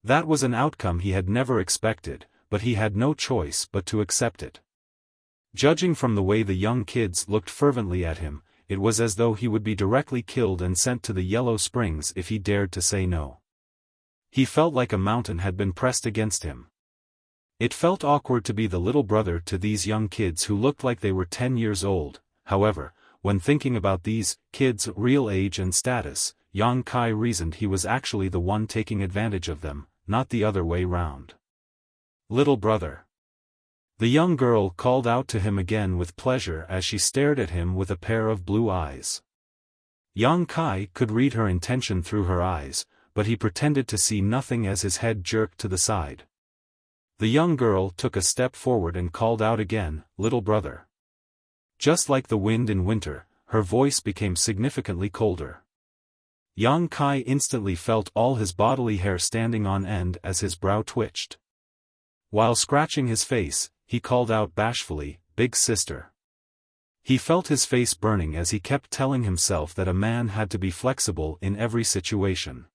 That was an outcome he had never expected, but he had no choice but to accept it. Judging from the way the young kids looked fervently at him, it was as though he would be directly killed and sent to the Yellow Springs if he dared to say no. He felt like a mountain had been pressed against him. It felt awkward to be the little brother to these young kids who looked like they were 10 years old. However, when thinking about these kids' real age and status, Yang Kai reasoned he was actually the one taking advantage of them, not the other way round. "Little brother." The young girl called out to him again with pleasure as she stared at him with a pair of blue eyes. Yang Kai could read her intention through her eyes, but he pretended to see nothing as his head jerked to the side. The young girl took a step forward and called out again, "Little brother." Just like the wind in winter, her voice became significantly colder. Yang Kai instantly felt all his bodily hair standing on end as his brow twitched. While scratching his face, he called out bashfully, "Big sister." He felt his face burning as he kept telling himself that a man had to be flexible in every situation.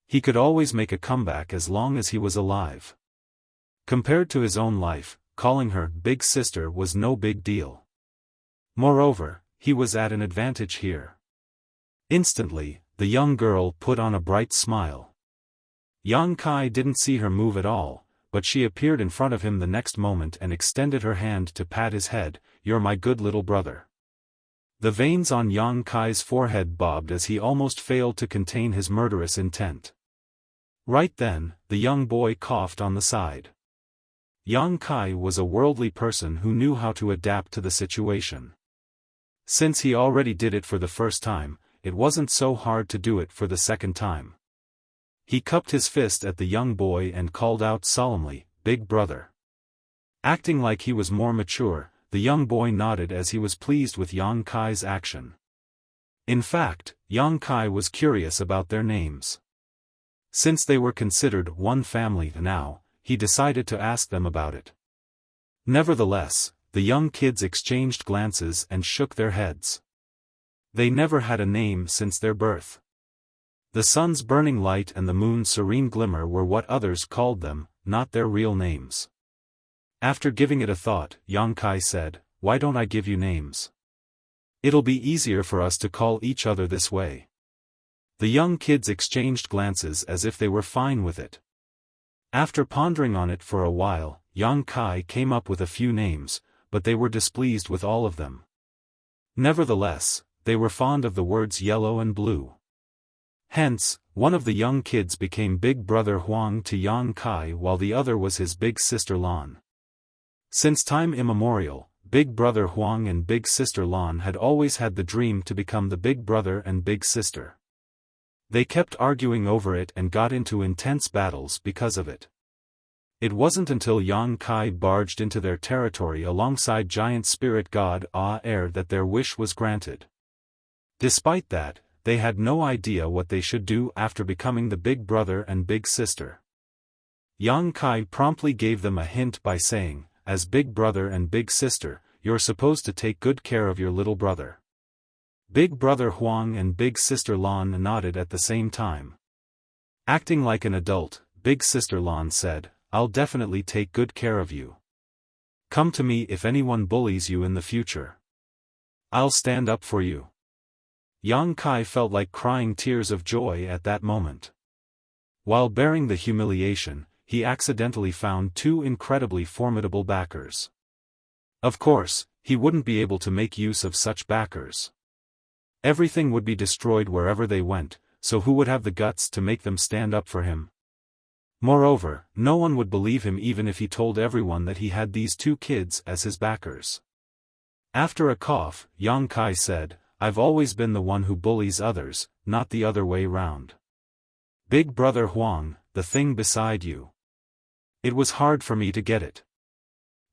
He could always make a comeback as long as he was alive. Compared to his own life, calling her big sister was no big deal. Moreover, he was at an advantage here. Instantly, the young girl put on a bright smile. Yang Kai didn't see her move at all, but she appeared in front of him the next moment and extended her hand to pat his head. "You're my good little brother." The veins on Yang Kai's forehead bobbed as he almost failed to contain his murderous intent. Right then, the young boy coughed on the side. Yang Kai was a worldly person who knew how to adapt to the situation. Since he already did it for the first time, it wasn't so hard to do it for the second time. He cupped his fist at the young boy and called out solemnly, "Big brother." Acting like he was more mature, the young boy nodded as he was pleased with Yang Kai's action. In fact, Yang Kai was curious about their names. Since they were considered one family now, he decided to ask them about it. Nevertheless, the young kids exchanged glances and shook their heads. They never had a name since their birth. The sun's burning light and the moon's serene glimmer were what others called them, not their real names. After giving it a thought, Yang Kai said, "Why don't I give you names? It'll be easier for us to call each other this way." The young kids exchanged glances as if they were fine with it. After pondering on it for a while, Yang Kai came up with a few names, but they were displeased with all of them. Nevertheless, they were fond of the words yellow and blue. Hence, one of the young kids became Big Brother Huang to Yang Kai while the other was his big sister Lan. Since time immemorial, Big Brother Huang and Big Sister Lan had always had the dream to become the big brother and big sister. They kept arguing over it and got into intense battles because of it. It wasn't until Yang Kai barged into their territory alongside giant spirit god Air that their wish was granted. Despite that, they had no idea what they should do after becoming the big brother and big sister. Yang Kai promptly gave them a hint by saying, "As big brother and big sister, you're supposed to take good care of your little brother." Big Brother Huang and Big Sister Lan nodded at the same time. Acting like an adult, Big Sister Lan said, "I'll definitely take good care of you. Come to me if anyone bullies you in the future. I'll stand up for you." Yang Kai felt like crying tears of joy at that moment. While bearing the humiliation, he accidentally found two incredibly formidable backers. Of course, he wouldn't be able to make use of such backers. Everything would be destroyed wherever they went, so who would have the guts to make them stand up for him? Moreover, no one would believe him even if he told everyone that he had these two kids as his backers. After a cough, Yang Kai said, "I've always been the one who bullies others, not the other way round. Big Brother Huang, the thing beside you. It was hard for me to get it.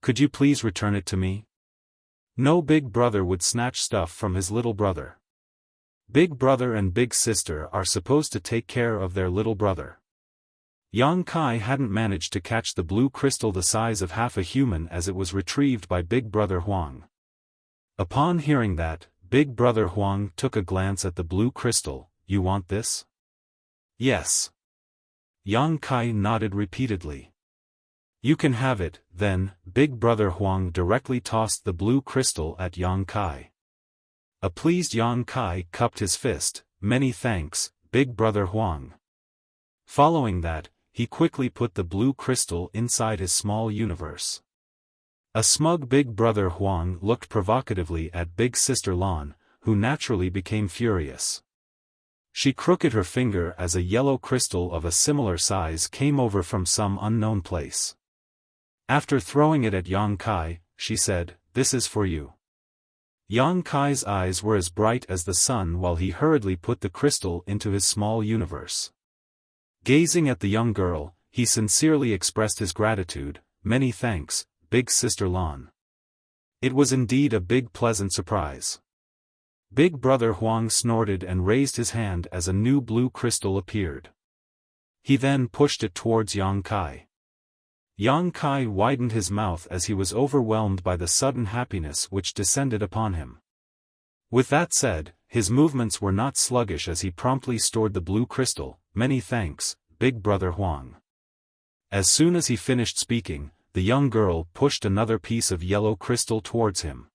Could you please return it to me?" No big brother would snatch stuff from his little brother. Big brother and big sister are supposed to take care of their little brother. Yang Kai hadn't managed to catch the blue crystal the size of half a human as it was retrieved by Big Brother Huang. Upon hearing that, Big Brother Huang took a glance at the blue crystal. "You want this?" "Yes." Yang Kai nodded repeatedly. "You can have it." Then, Big Brother Huang directly tossed the blue crystal at Yang Kai. A pleased Yang Kai cupped his fist. "Many thanks, Big Brother Huang." Following that, he quickly put the blue crystal inside his small universe. A smug Big Brother Huang looked provocatively at Big Sister Lan, who naturally became furious. She crooked her finger as a yellow crystal of a similar size came over from some unknown place. After throwing it at Yang Kai, she said, "This is for you." Yang Kai's eyes were as bright as the sun while he hurriedly put the crystal into his small universe. Gazing at the young girl, he sincerely expressed his gratitude. "Many thanks, Big Sister Lan." It was indeed a big pleasant surprise. Big Brother Huang snorted and raised his hand as a new blue crystal appeared. He then pushed it towards Yang Kai. Yang Kai widened his mouth as he was overwhelmed by the sudden happiness which descended upon him. With that said, his movements were not sluggish as he promptly stored the blue crystal. "Many thanks, Big Brother Huang." As soon as he finished speaking, the young girl pushed another piece of yellow crystal towards him.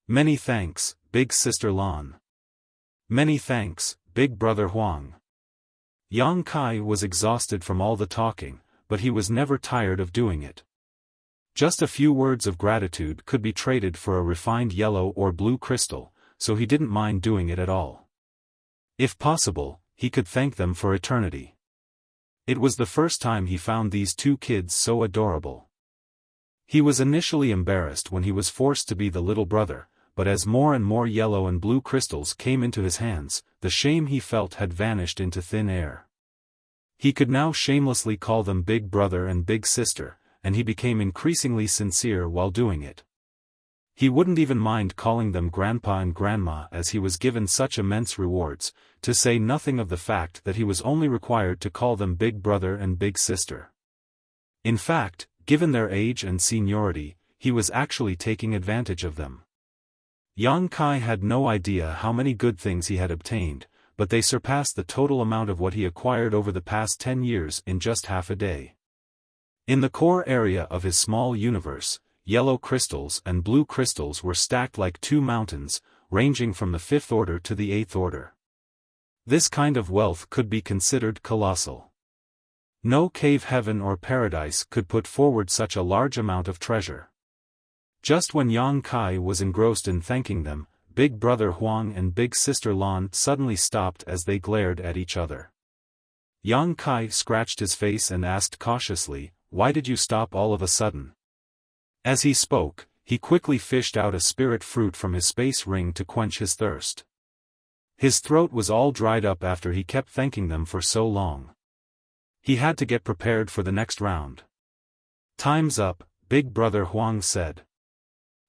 "Many thanks, big sister Lan. Many thanks, big brother Huang. Yang Kai was exhausted from all the talking, but he was never tired of doing it. Just a few words of gratitude could be traded for a refined yellow or blue crystal, so he didn't mind doing it at all. If possible, he could thank them for eternity. It was the first time he found these two kids so adorable. He was initially embarrassed when he was forced to be the little brother, but as more and more yellow and blue crystals came into his hands, the shame he felt had vanished into thin air. He could now shamelessly call them big brother and big sister, and he became increasingly sincere while doing it. He wouldn't even mind calling them grandpa and grandma as he was given such immense rewards, to say nothing of the fact that he was only required to call them big brother and big sister. In fact, given their age and seniority, he was actually taking advantage of them. Yang Kai had no idea how many good things he had obtained, but they surpassed the total amount of what he acquired over the past 10 years in just half a day. In the core area of his small universe, yellow crystals and blue crystals were stacked like two mountains, ranging from the 5th order to the 8th order. This kind of wealth could be considered colossal. No cave heaven or paradise could put forward such a large amount of treasure. Just when Yang Kai was engrossed in thanking them, big brother Huang and big sister Lan suddenly stopped as they glared at each other. Yang Kai scratched his face and asked cautiously, "Why did you stop all of a sudden?" As he spoke, he quickly fished out a spirit fruit from his space ring to quench his thirst. His throat was all dried up after he kept thanking them for so long. He had to get prepared for the next round. "Time's up," big brother Huang said.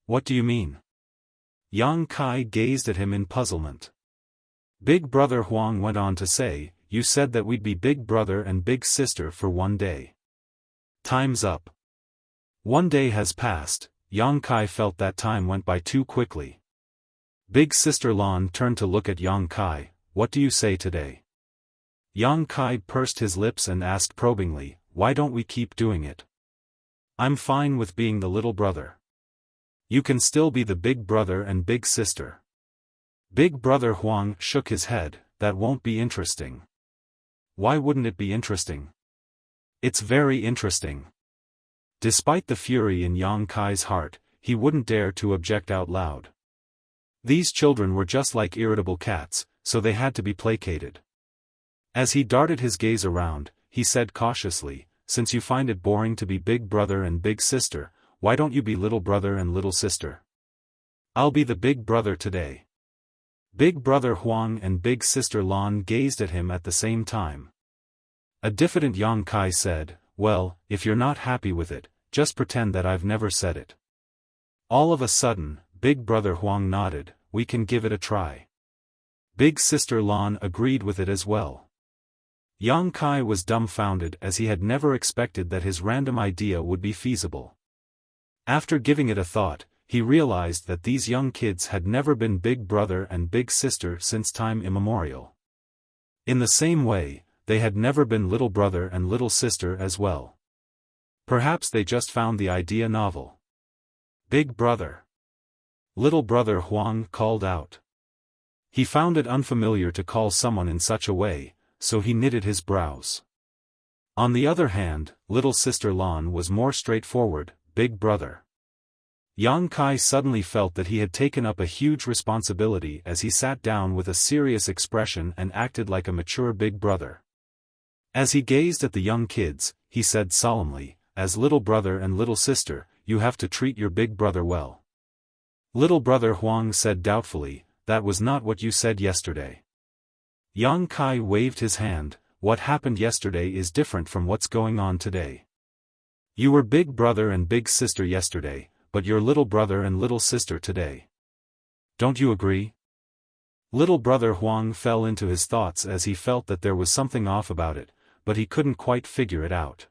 "What do you mean?" Yang Kai gazed at him in puzzlement. Big brother Huang went on to say, "You said that we'd be big brother and big sister for one day. Time's up." 1 day has passed. Yang Kai felt that time went by too quickly. Big sister Lan turned to look at Yang Kai. "What do you say today?" Yang Kai pursed his lips and asked probingly, "Why don't we keep doing it? I'm fine with being the little brother. You can still be the big brother and big sister." Big brother Huang shook his head. "That won't be interesting." "Why wouldn't it be interesting?" "It's very interesting." Despite the fury in Yang Kai's heart, he wouldn't dare to object out loud. These children were just like irritable cats, so they had to be placated. As he darted his gaze around, he said cautiously, "Since you find it boring to be big brother and big sister, why don't you be little brother and little sister?" "I'll be the big brother today." Big brother Huang and big sister Lan gazed at him at the same time. A diffident Yang Kai said, "Well, if you're not happy with it, just pretend that I've never said it." All of a sudden, big brother Huang nodded, "We can give it a try." Big sister Lan agreed with it as well. Yang Kai was dumbfounded as he had never expected that his random idea would be feasible. After giving it a thought, he realized that these young kids had never been big brother and big sister since time immemorial. In the same way, they had never been little brother and little sister as well. Perhaps they just found the idea novel. "Big brother." Little brother Huang called out. He found it unfamiliar to call someone in such a way, so he knitted his brows. On the other hand, little sister Lan was more straightforward, "Big brother." Yang Kai suddenly felt that he had taken up a huge responsibility as he sat down with a serious expression and acted like a mature big brother. As he gazed at the young kids, he said solemnly, "As little brother and little sister, you have to treat your big brother well." Little brother Huang said doubtfully, "That was not what you said yesterday." Yang Kai waved his hand, "What happened yesterday is different from what's going on today. You were big brother and big sister yesterday, but you're little brother and little sister today. Don't you agree?" Little brother Huang fell into his thoughts as he felt that there was something off about it, but he couldn't quite figure it out.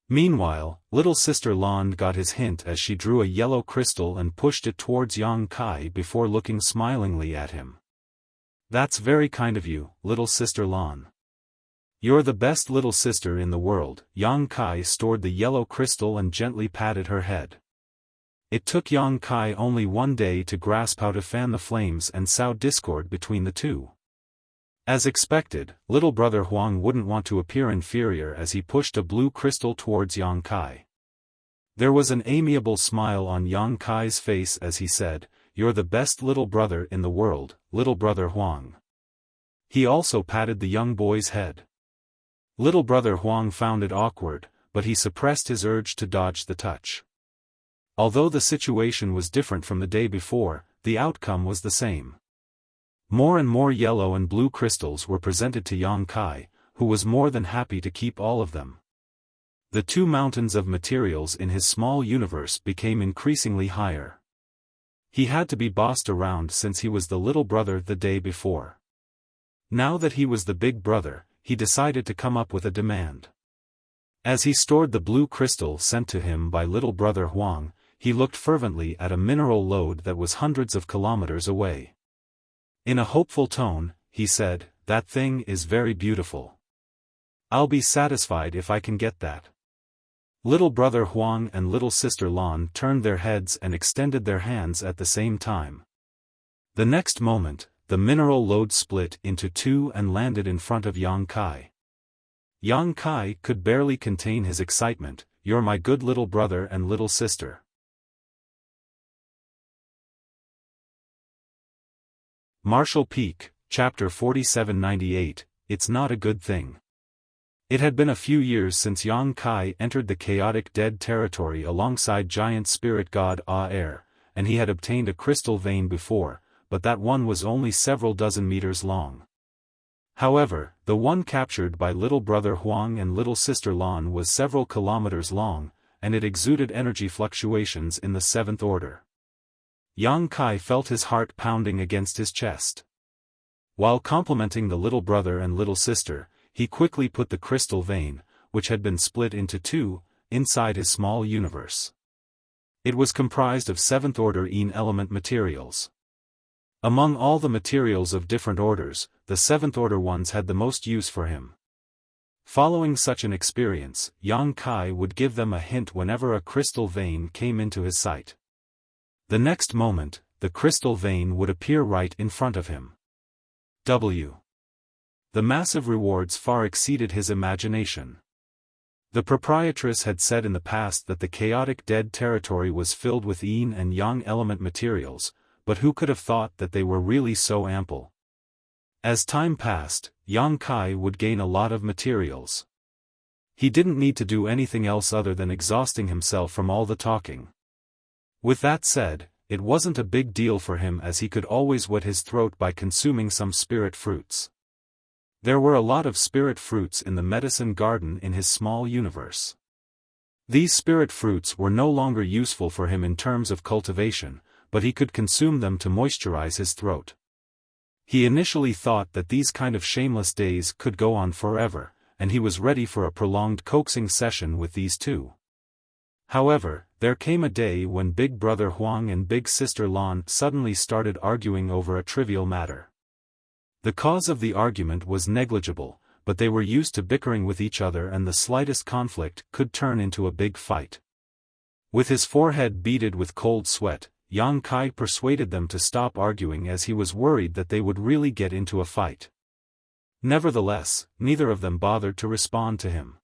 Meanwhile, little sister Lan got his hint as she drew a yellow crystal and pushed it towards Yang Kai before looking smilingly at him. "That's very kind of you, little sister Lan. You're the best little sister in the world." Yang Kai stored the yellow crystal and gently patted her head. It took Yang Kai only one day to grasp how to fan the flames and sow discord between the two. As expected, little brother Huang wouldn't want to appear inferior as he pushed a blue crystal towards Yang Kai. There was an amiable smile on Yang Kai's face as he said, "You're the best little brother in the world, little brother Huang." He also patted the young boy's head. Little brother Huang found it awkward, but he suppressed his urge to dodge the touch. Although the situation was different from the day before, the outcome was the same. More and more yellow and blue crystals were presented to Yang Kai, who was more than happy to keep all of them. The two mountains of materials in his small universe became increasingly higher. He had to be bossed around since he was the little brother the day before. Now that he was the big brother, he decided to come up with a demand. As he stored the blue crystal sent to him by little brother Huang, he looked fervently at a mineral lode that was hundreds of kilometers away. In a hopeful tone, he said, "That thing is very beautiful. I'll be satisfied if I can get that." Little brother Huang and little sister Lan turned their heads and extended their hands at the same time. The next moment, the mineral lode split into two and landed in front of Yang Kai. Yang Kai could barely contain his excitement. "You're my good little brother and little sister." Martial Peak, Chapter 4798, It's Not a Good Thing. It had been a few years since Yang Kai entered the chaotic dead territory alongside giant spirit god Aer, and he had obtained a crystal vein before, but that one was only several dozen meters long. However, the one captured by little brother Huang and little sister Lan was several kilometers long, and it exuded energy fluctuations in the seventh order. Yang Kai felt his heart pounding against his chest. While complimenting the little brother and little sister, he quickly put the crystal vein, which had been split into two, inside his small universe. It was comprised of seventh-order Yin element materials. Among all the materials of different orders, the seventh-order ones had the most use for him. Following such an experience, Yang Kai would give them a hint whenever a crystal vein came into his sight. The next moment, the crystal vein would appear right in front of him. The massive rewards far exceeded his imagination. The proprietress had said in the past that the chaotic dead territory was filled with Yin and Yang element materials, but who could have thought that they were really so ample? As time passed, Yang Kai would gain a lot of materials. He didn't need to do anything else other than exhausting himself from all the talking. With that said, it wasn't a big deal for him as he could always wet his throat by consuming some spirit fruits. There were a lot of spirit fruits in the medicine garden in his small universe. These spirit fruits were no longer useful for him in terms of cultivation, but he could consume them to moisturize his throat. He initially thought that these kind of shameless days could go on forever, and he was ready for a prolonged coaxing session with these two. However, there came a day when Big Brother Huang and Big Sister Lan suddenly started arguing over a trivial matter. The cause of the argument was negligible, but they were used to bickering with each other and the slightest conflict could turn into a big fight. With his forehead beaded with cold sweat, Yang Kai persuaded them to stop arguing as he was worried that they would really get into a fight. Nevertheless, neither of them bothered to respond to him.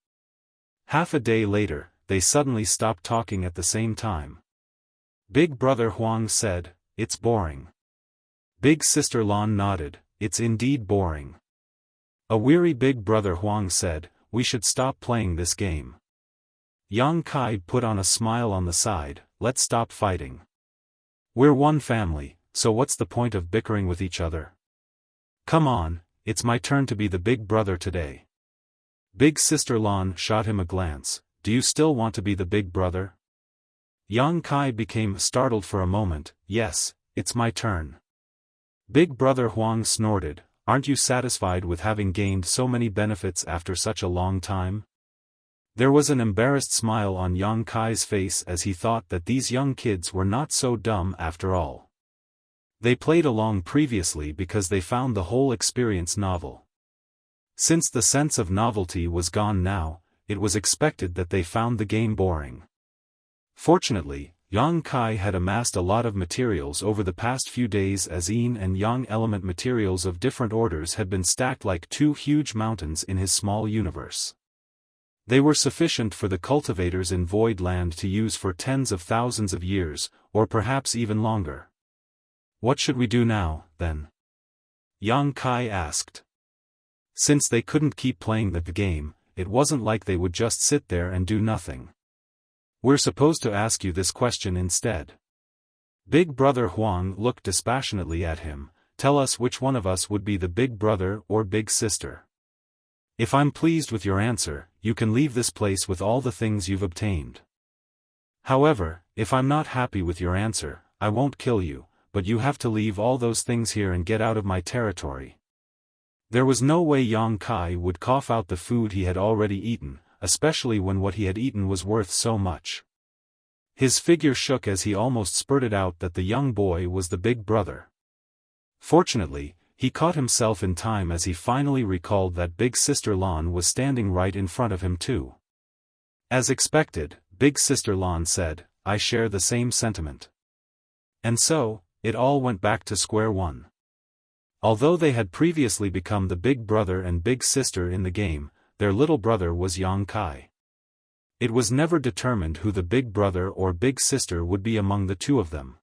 Half a day later, they suddenly stopped talking at the same time. Big Brother Huang said, "It's boring." Big Sister Lan nodded, "It's indeed boring." A weary Big Brother Huang said, "We should stop playing this game." Yang Kai put on a smile on the side, "Let's stop fighting. We're one family, so what's the point of bickering with each other? Come on, it's my turn to be the big brother today." Big Sister Lan shot him a glance, "Do you still want to be the big brother?" Yang Kai became startled for a moment, "Yes, it's my turn." Big Brother Huang snorted, "Aren't you satisfied with having gained so many benefits after such a long time?" There was an embarrassed smile on Yang Kai's face as he thought that these young kids were not so dumb after all. They played along previously because they found the whole experience novel. Since the sense of novelty was gone now, it was expected that they found the game boring. Fortunately, Yang Kai had amassed a lot of materials over the past few days as yin and yang element materials of different orders had been stacked like two huge mountains in his small universe. They were sufficient for the cultivators in Void Land to use for tens of thousands of years, or perhaps even longer. What should we do now, then? Yang Kai asked. Since they couldn't keep playing the game, it wasn't like they would just sit there and do nothing. We're supposed to ask you this question instead. Big Brother Huang looked dispassionately at him. Tell us which one of us would be the big brother or big sister. If I'm pleased with your answer, you can leave this place with all the things you've obtained. However, if I'm not happy with your answer, I won't kill you, but you have to leave all those things here and get out of my territory. There was no way Yang Kai would cough out the food he had already eaten, especially when what he had eaten was worth so much. His figure shook as he almost spurted out that the young boy was the big brother. Fortunately, he caught himself in time as he finally recalled that Big Sister Lan was standing right in front of him too. As expected, Big Sister Lan said, I share the same sentiment. And so, it all went back to square one. Although they had previously become the big brother and big sister in the game, their little brother was Yang Kai. It was never determined who the big brother or big sister would be among the two of them.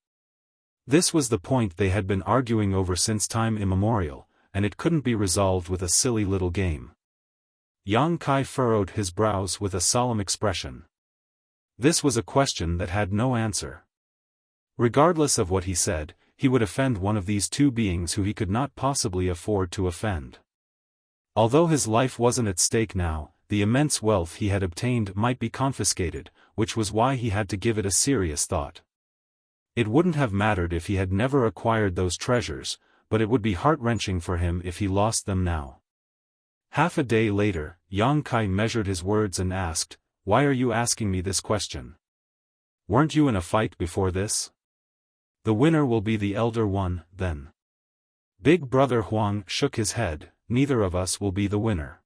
This was the point they had been arguing over since time immemorial, and it couldn't be resolved with a silly little game. Yang Kai furrowed his brows with a solemn expression. This was a question that had no answer. Regardless of what he said, he would offend one of these two beings who he could not possibly afford to offend. Although his life wasn't at stake now, the immense wealth he had obtained might be confiscated, which was why he had to give it a serious thought. It wouldn't have mattered if he had never acquired those treasures, but it would be heart-wrenching for him if he lost them now. Half a day later, Yang Kai measured his words and asked, Why are you asking me this question? Weren't you in a fight before this? The winner will be the elder one, then. Big Brother Huang shook his head. Neither of us will be the winner.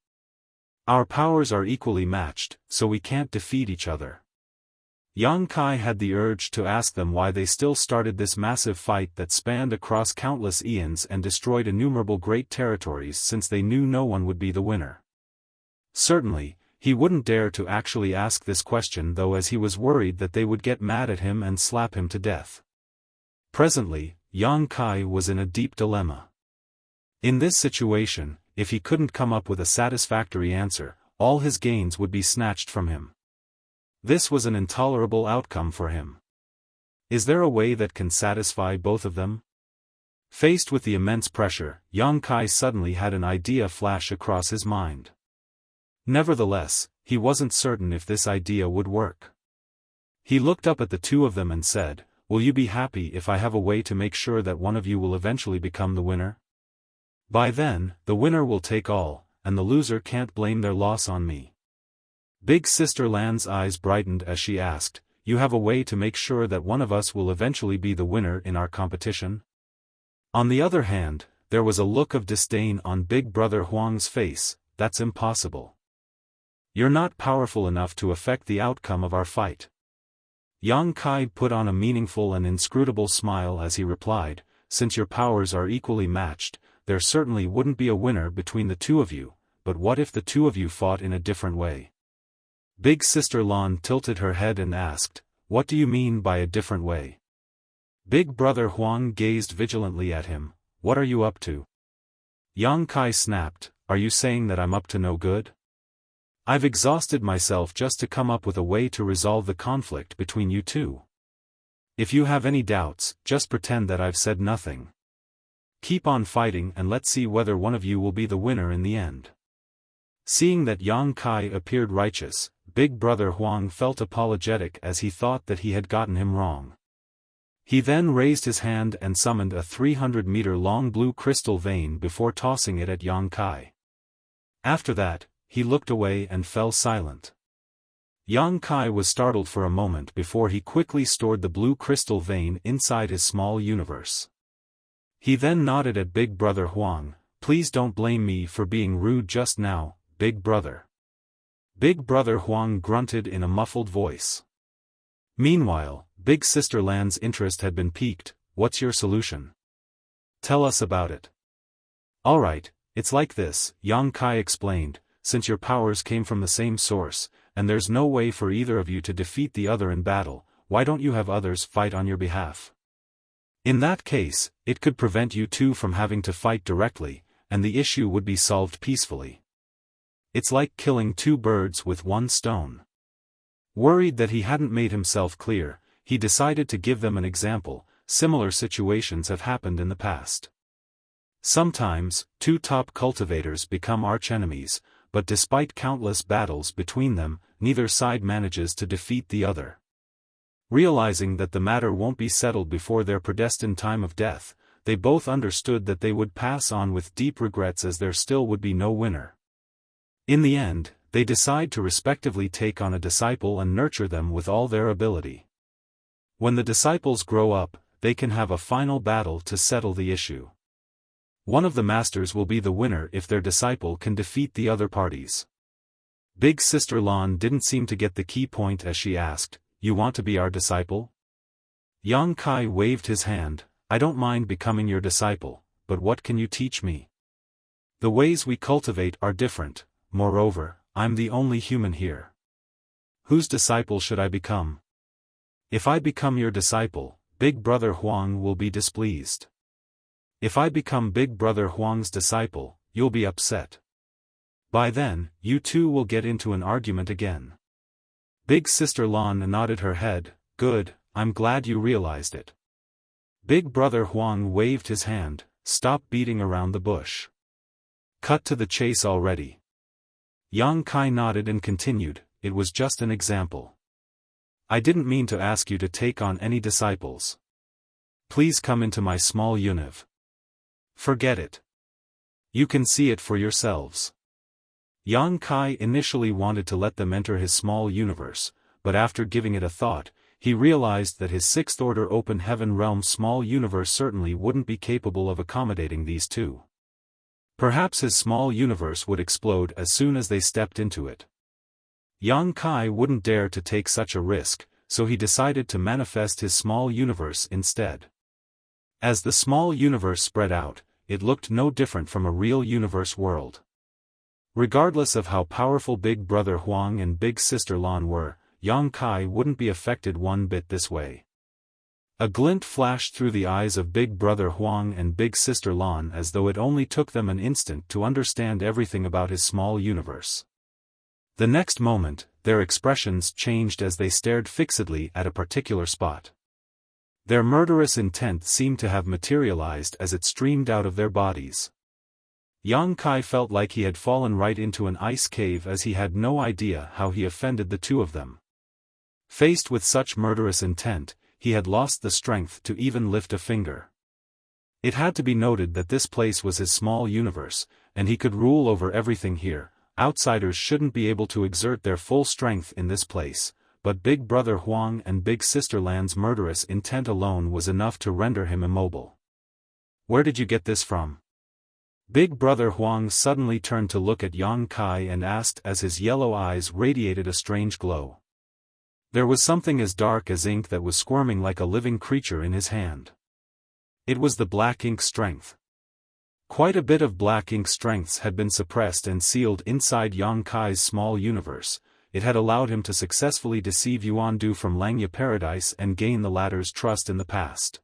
Our powers are equally matched, so we can't defeat each other. Yang Kai had the urge to ask them why they still started this massive fight that spanned across countless eons and destroyed innumerable great territories since they knew no one would be the winner. Certainly, he wouldn't dare to actually ask this question though, as he was worried that they would get mad at him and slap him to death. Presently, Yang Kai was in a deep dilemma. In this situation, if he couldn't come up with a satisfactory answer, all his gains would be snatched from him. This was an intolerable outcome for him. Is there a way that can satisfy both of them? Faced with the immense pressure, Yang Kai suddenly had an idea flash across his mind. Nevertheless, he wasn't certain if this idea would work. He looked up at the two of them and said, Will you be happy if I have a way to make sure that one of you will eventually become the winner? By then, the winner will take all, and the loser can't blame their loss on me. Big Sister Lan's eyes brightened as she asked, You have a way to make sure that one of us will eventually be the winner in our competition? On the other hand, there was a look of disdain on Big Brother Huang's face. That's impossible. You're not powerful enough to affect the outcome of our fight. Yang Kai put on a meaningful and inscrutable smile as he replied, Since your powers are equally matched, there certainly wouldn't be a winner between the two of you, but what if the two of you fought in a different way? Big Sister Lan tilted her head and asked, What do you mean by a different way? Big Brother Huang gazed vigilantly at him. What are you up to? Yang Kai snapped, Are you saying that I'm up to no good? I've exhausted myself just to come up with a way to resolve the conflict between you two. If you have any doubts, just pretend that I've said nothing. Keep on fighting and let's see whether one of you will be the winner in the end. Seeing that Yang Kai appeared righteous, Big Brother Huang felt apologetic as he thought that he had gotten him wrong. He then raised his hand and summoned a 300-meter-long blue crystal vein before tossing it at Yang Kai. After that, he looked away and fell silent. Yang Kai was startled for a moment before he quickly stored the blue crystal vein inside his small universe. He then nodded at Big Brother Huang, Please don't blame me for being rude just now, Big Brother. Big Brother Huang grunted in a muffled voice. Meanwhile, Big Sister Lan's interest had been piqued. What's your solution? Tell us about it. Alright, it's like this, Yang Kai explained, since your powers came from the same source, and there's no way for either of you to defeat the other in battle, why don't you have others fight on your behalf? In that case, it could prevent you two from having to fight directly, and the issue would be solved peacefully. It's like killing two birds with one stone. Worried that he hadn't made himself clear, he decided to give them an example. Similar situations have happened in the past. Sometimes, two top cultivators become archenemies, but despite countless battles between them, neither side manages to defeat the other. Realizing that the matter won't be settled before their predestined time of death, they both understood that they would pass on with deep regrets as there still would be no winner. In the end, they decide to respectively take on a disciple and nurture them with all their ability. When the disciples grow up, they can have a final battle to settle the issue. One of the masters will be the winner if their disciple can defeat the other parties. Big Sister Lan didn't seem to get the key point as she asked, "You want to be our disciple?" Yang Kai waved his hand, "I don't mind becoming your disciple, but what can you teach me? The ways we cultivate are different, moreover, I'm the only human here. Whose disciple should I become? If I become your disciple, Big Brother Huang will be displeased. If I become Big Brother Huang's disciple, you'll be upset. By then, you two will get into an argument again." Big Sister Lan nodded her head, "Good, I'm glad you realized it." Big Brother Huang waved his hand, "Stop beating around the bush. Cut to the chase already." Yang Kai nodded and continued, "It was just an example. I didn't mean to ask you to take on any disciples. Please come into my small univ. Forget it. You can see it for yourselves." Yang Kai initially wanted to let them enter his small universe, but after giving it a thought, he realized that his Sixth Order Open Heaven Realm small universe certainly wouldn't be capable of accommodating these two. Perhaps his small universe would explode as soon as they stepped into it. Yang Kai wouldn't dare to take such a risk, so he decided to manifest his small universe instead. As the small universe spread out, it looked no different from a real universe world. Regardless of how powerful Big Brother Huang and Big Sister Lan were, Yang Kai wouldn't be affected one bit this way. A glint flashed through the eyes of Big Brother Huang and Big Sister Lan as though it only took them an instant to understand everything about his small universe. The next moment, their expressions changed as they stared fixedly at a particular spot. Their murderous intent seemed to have materialized as it streamed out of their bodies. Yang Kai felt like he had fallen right into an ice cave as he had no idea how he offended the two of them. Faced with such murderous intent, he had lost the strength to even lift a finger. It had to be noted that this place was his small universe, and he could rule over everything here. Outsiders shouldn't be able to exert their full strength in this place, but Big Brother Huang and Big Sister Lan's murderous intent alone was enough to render him immobile. "Where did you get this from?" Big Brother Huang suddenly turned to look at Yang Kai and asked as his yellow eyes radiated a strange glow. There was something as dark as ink that was squirming like a living creature in his hand. It was the black ink strength. Quite a bit of black ink strengths had been suppressed and sealed inside Yang Kai's small universe. It had allowed him to successfully deceive Yuan Du from Langya Paradise and gain the latter's trust in the past.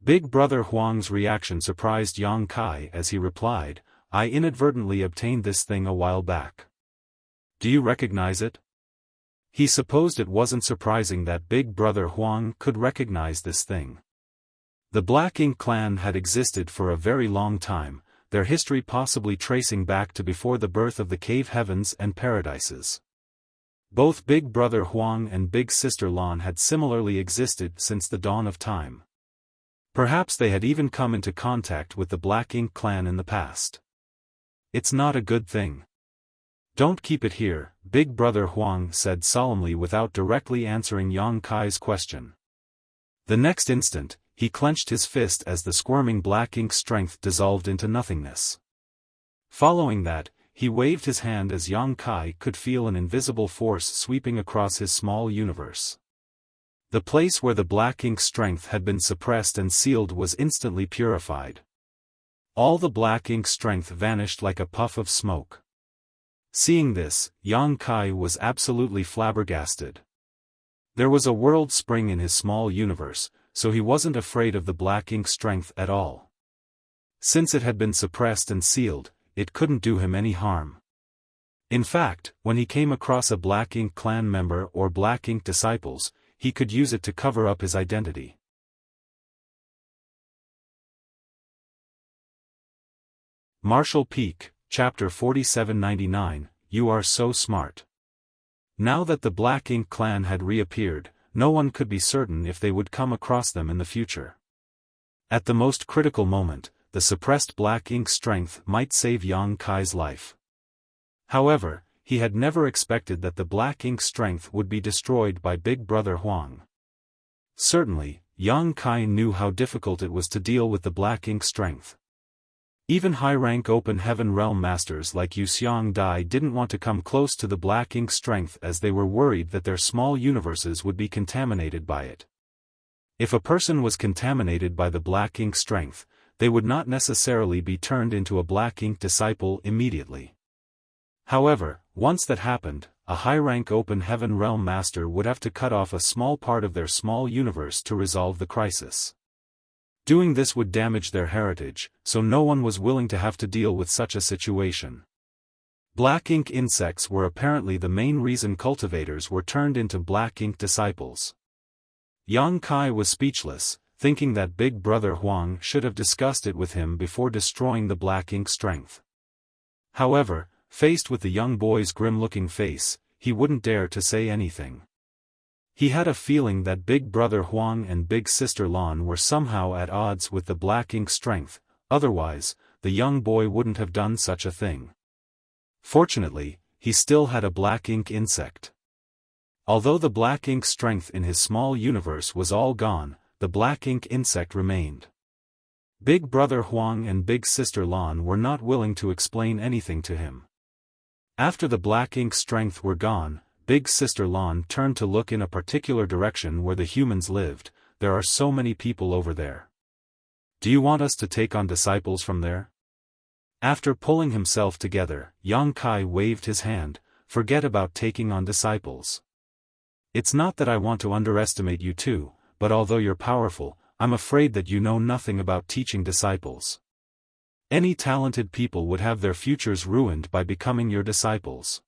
Big Brother Huang's reaction surprised Yang Kai as he replied, "I inadvertently obtained this thing a while back. Do you recognize it?" He supposed it wasn't surprising that Big Brother Huang could recognize this thing. The Black Ink clan had existed for a very long time, their history possibly tracing back to before the birth of the cave heavens and paradises. Both Big Brother Huang and Big Sister Lan had similarly existed since the dawn of time. Perhaps they had even come into contact with the Black Ink clan in the past. "It's not a good thing. Don't keep it here," Big Brother Huang said solemnly without directly answering Yang Kai's question. The next instant, he clenched his fist as the squirming black ink strength dissolved into nothingness. Following that, he waved his hand as Yang Kai could feel an invisible force sweeping across his small universe. The place where the black ink strength had been suppressed and sealed was instantly purified. All the black ink strength vanished like a puff of smoke. Seeing this, Yang Kai was absolutely flabbergasted. There was a world spring in his small universe, so he wasn't afraid of the black ink strength at all. Since it had been suppressed and sealed, it couldn't do him any harm. In fact, when he came across a black ink clan member or black ink disciples, he could use it to cover up his identity. Martial Peak, Chapter 4799, You Are So Smart. Now that the Black Ink clan had reappeared, no one could be certain if they would come across them in the future. At the most critical moment, the suppressed black ink strength might save Yang Kai's life. However, he had never expected that the black ink strength would be destroyed by Big Brother Huang. Certainly, Yang Kai knew how difficult it was to deal with the black ink strength. Even high-rank open heaven realm masters like Yu Xiang Dai didn't want to come close to the black ink strength as they were worried that their small universes would be contaminated by it. If a person was contaminated by the black ink strength, they would not necessarily be turned into a black ink disciple immediately. However, once that happened, a high-rank open heaven realm master would have to cut off a small part of their small universe to resolve the crisis. Doing this would damage their heritage, so no one was willing to have to deal with such a situation. Black ink insects were apparently the main reason cultivators were turned into black ink disciples. Yang Kai was speechless, thinking that Big Brother Huang should have discussed it with him before destroying the black ink strength. However, faced with the young boy's grim-looking face, he wouldn't dare to say anything. He had a feeling that Big Brother Huang and Big Sister Lan were somehow at odds with the black ink strength, otherwise, the young boy wouldn't have done such a thing. Fortunately, he still had a black ink insect. Although the black ink strength in his small universe was all gone, the black ink insect remained. Big Brother Huang and Big Sister Lan were not willing to explain anything to him. After the black ink strength were gone, Big Sister Lan turned to look in a particular direction where the humans lived. There are so many people over there. Do you want us to take on disciples from there? After pulling himself together, Yang Kai waved his hand. Forget about taking on disciples. It's not that I want to underestimate you too, but although you're powerful, I'm afraid that you know nothing about teaching disciples. Any talented people would have their futures ruined by becoming your disciples.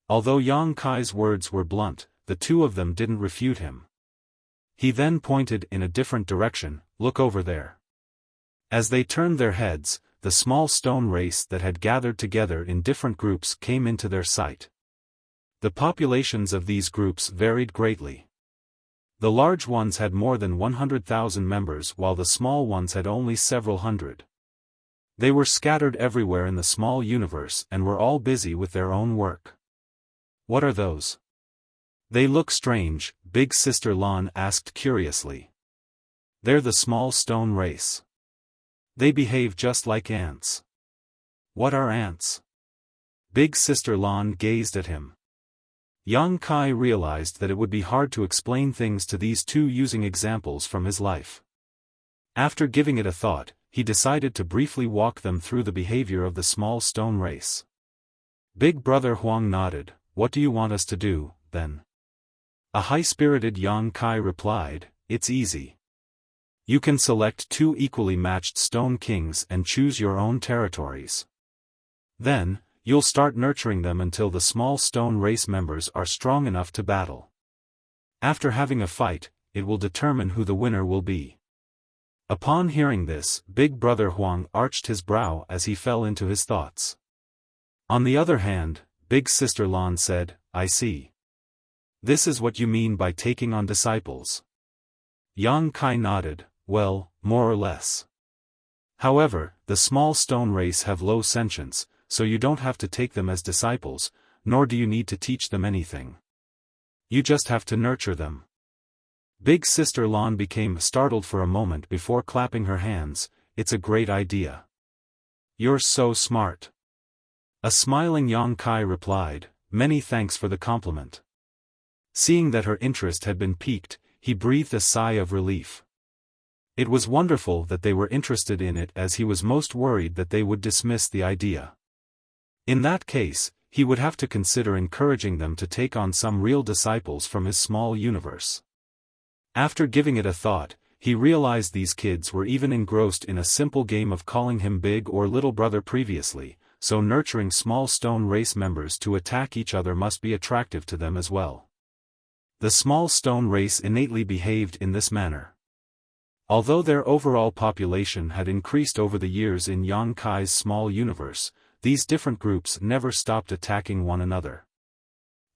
Although Yang Kai's words were blunt, the two of them didn't refute him. He then pointed in a different direction. Look over there. As they turned their heads, the small stone race that had gathered together in different groups came into their sight. The populations of these groups varied greatly. The large ones had more than 100,000 members while the small ones had only several hundred. They were scattered everywhere in the small universe and were all busy with their own work. What are those? They look strange, Big Sister Lan asked curiously. They're the small stone race. They behave just like ants. What are ants? Big Sister Lan gazed at him. Yang Kai realized that it would be hard to explain things to these two using examples from his life. After giving it a thought, he decided to briefly walk them through the behavior of the small stone race. Big Brother Huang nodded. What do you want us to do, then? A high-spirited Yang Kai replied, It's easy. You can select two equally matched stone kings and choose your own territories. Then, you'll start nurturing them until the small stone race members are strong enough to battle. After having a fight, it will determine who the winner will be. Upon hearing this, Big Brother Huang arched his brow as he fell into his thoughts. On the other hand, Big Sister Lan said, I see. This is what you mean by taking on disciples. Yang Kai nodded, well, more or less. However, the small stone race have low sentience, so you don't have to take them as disciples, nor do you need to teach them anything. You just have to nurture them. Big Sister Lan became startled for a moment before clapping her hands. It's a great idea. You're so smart. A smiling Yang Kai replied, Many thanks for the compliment. Seeing that her interest had been piqued, he breathed a sigh of relief. It was wonderful that they were interested in it, as he was most worried that they would dismiss the idea. In that case, he would have to consider encouraging them to take on some real disciples from his small universe. After giving it a thought, he realized these kids were even engrossed in a simple game of calling him big or little brother previously, so nurturing small stone race members to attack each other must be attractive to them as well. The small stone race innately behaved in this manner. Although their overall population had increased over the years in Yang Kai's small universe, these different groups never stopped attacking one another.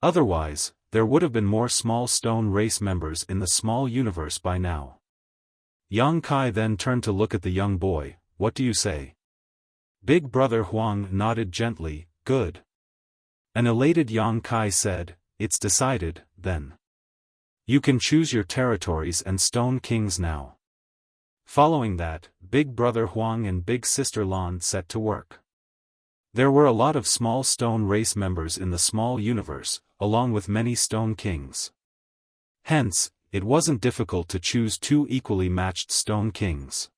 Otherwise, there would have been more small stone race members in the small universe by now. Yang Kai then turned to look at the young boy. What do you say? Big brother Huang nodded gently. Good. An elated Yang Kai said, it's decided, then. You can choose your territories and stone kings now. Following that, Big Brother Huang and Big Sister Lan set to work. There were a lot of small stone race members in the small universe, along with many stone kings. Hence, it wasn't difficult to choose two equally matched stone kings.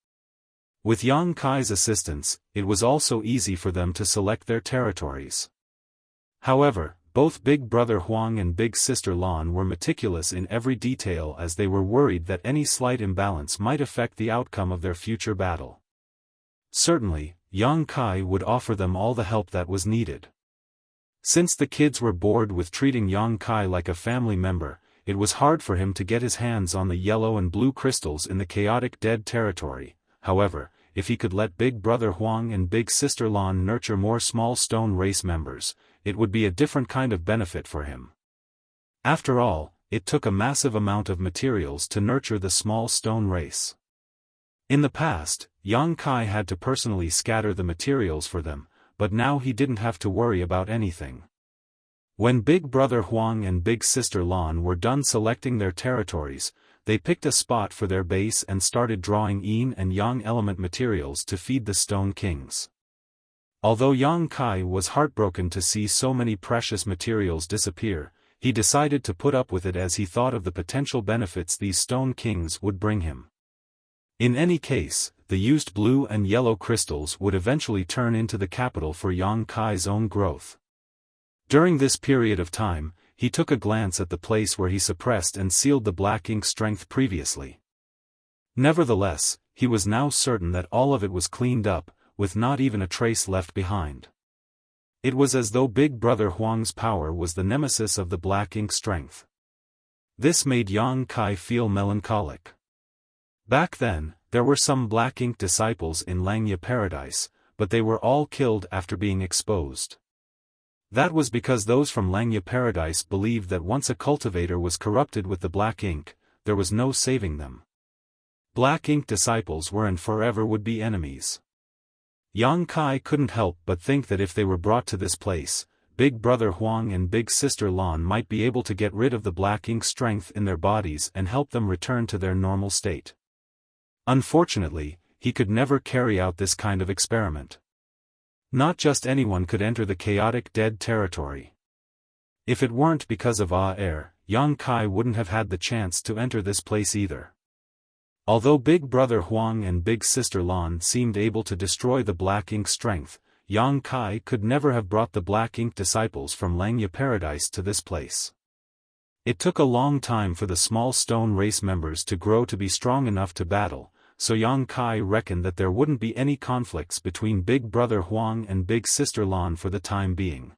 With Yang Kai's assistance, it was also easy for them to select their territories. However, both Big Brother Huang and Big Sister Lan were meticulous in every detail, as they were worried that any slight imbalance might affect the outcome of their future battle. Certainly, Yang Kai would offer them all the help that was needed. Since the kids were bored with treating Yang Kai like a family member, it was hard for him to get his hands on the yellow and blue crystals in the chaotic dead territory. However, if he could let Big Brother Huang and Big Sister Lan nurture more small stone race members, it would be a different kind of benefit for him. After all, it took a massive amount of materials to nurture the small stone race. In the past, Yang Kai had to personally scatter the materials for them, but now he didn't have to worry about anything. When Big Brother Huang and Big Sister Lan were done selecting their territories, they picked a spot for their base and started drawing yin and yang element materials to feed the stone kings. Although Yang Kai was heartbroken to see so many precious materials disappear, he decided to put up with it as he thought of the potential benefits these stone kings would bring him. In any case, the used blue and yellow crystals would eventually turn into the capital for Yang Kai's own growth. During this period of time, he took a glance at the place where he suppressed and sealed the black ink strength previously. Nevertheless, he was now certain that all of it was cleaned up, with not even a trace left behind. It was as though Big Brother Huang's power was the nemesis of the black ink strength. This made Yang Kai feel melancholic. Back then, there were some black ink disciples in Langya Paradise, but they were all killed after being exposed. That was because those from Langya Paradise believed that once a cultivator was corrupted with the black ink, there was no saving them. Black ink disciples were and forever would be enemies. Yang Kai couldn't help but think that if they were brought to this place, Big Brother Huang and Big Sister Lan might be able to get rid of the black ink strength in their bodies and help them return to their normal state. Unfortunately, he could never carry out this kind of experiment. Not just anyone could enter the chaotic dead territory. If it weren't because of air, Yang Kai wouldn't have had the chance to enter this place either. Although Big Brother Huang and Big Sister Lan seemed able to destroy the black ink strength, Yang Kai could never have brought the black ink disciples from Langya Paradise to this place. It took a long time for the small stone race members to grow to be strong enough to battle, so Yang Kai reckoned that there wouldn't be any conflicts between Big Brother Huang and Big Sister Lan for the time being.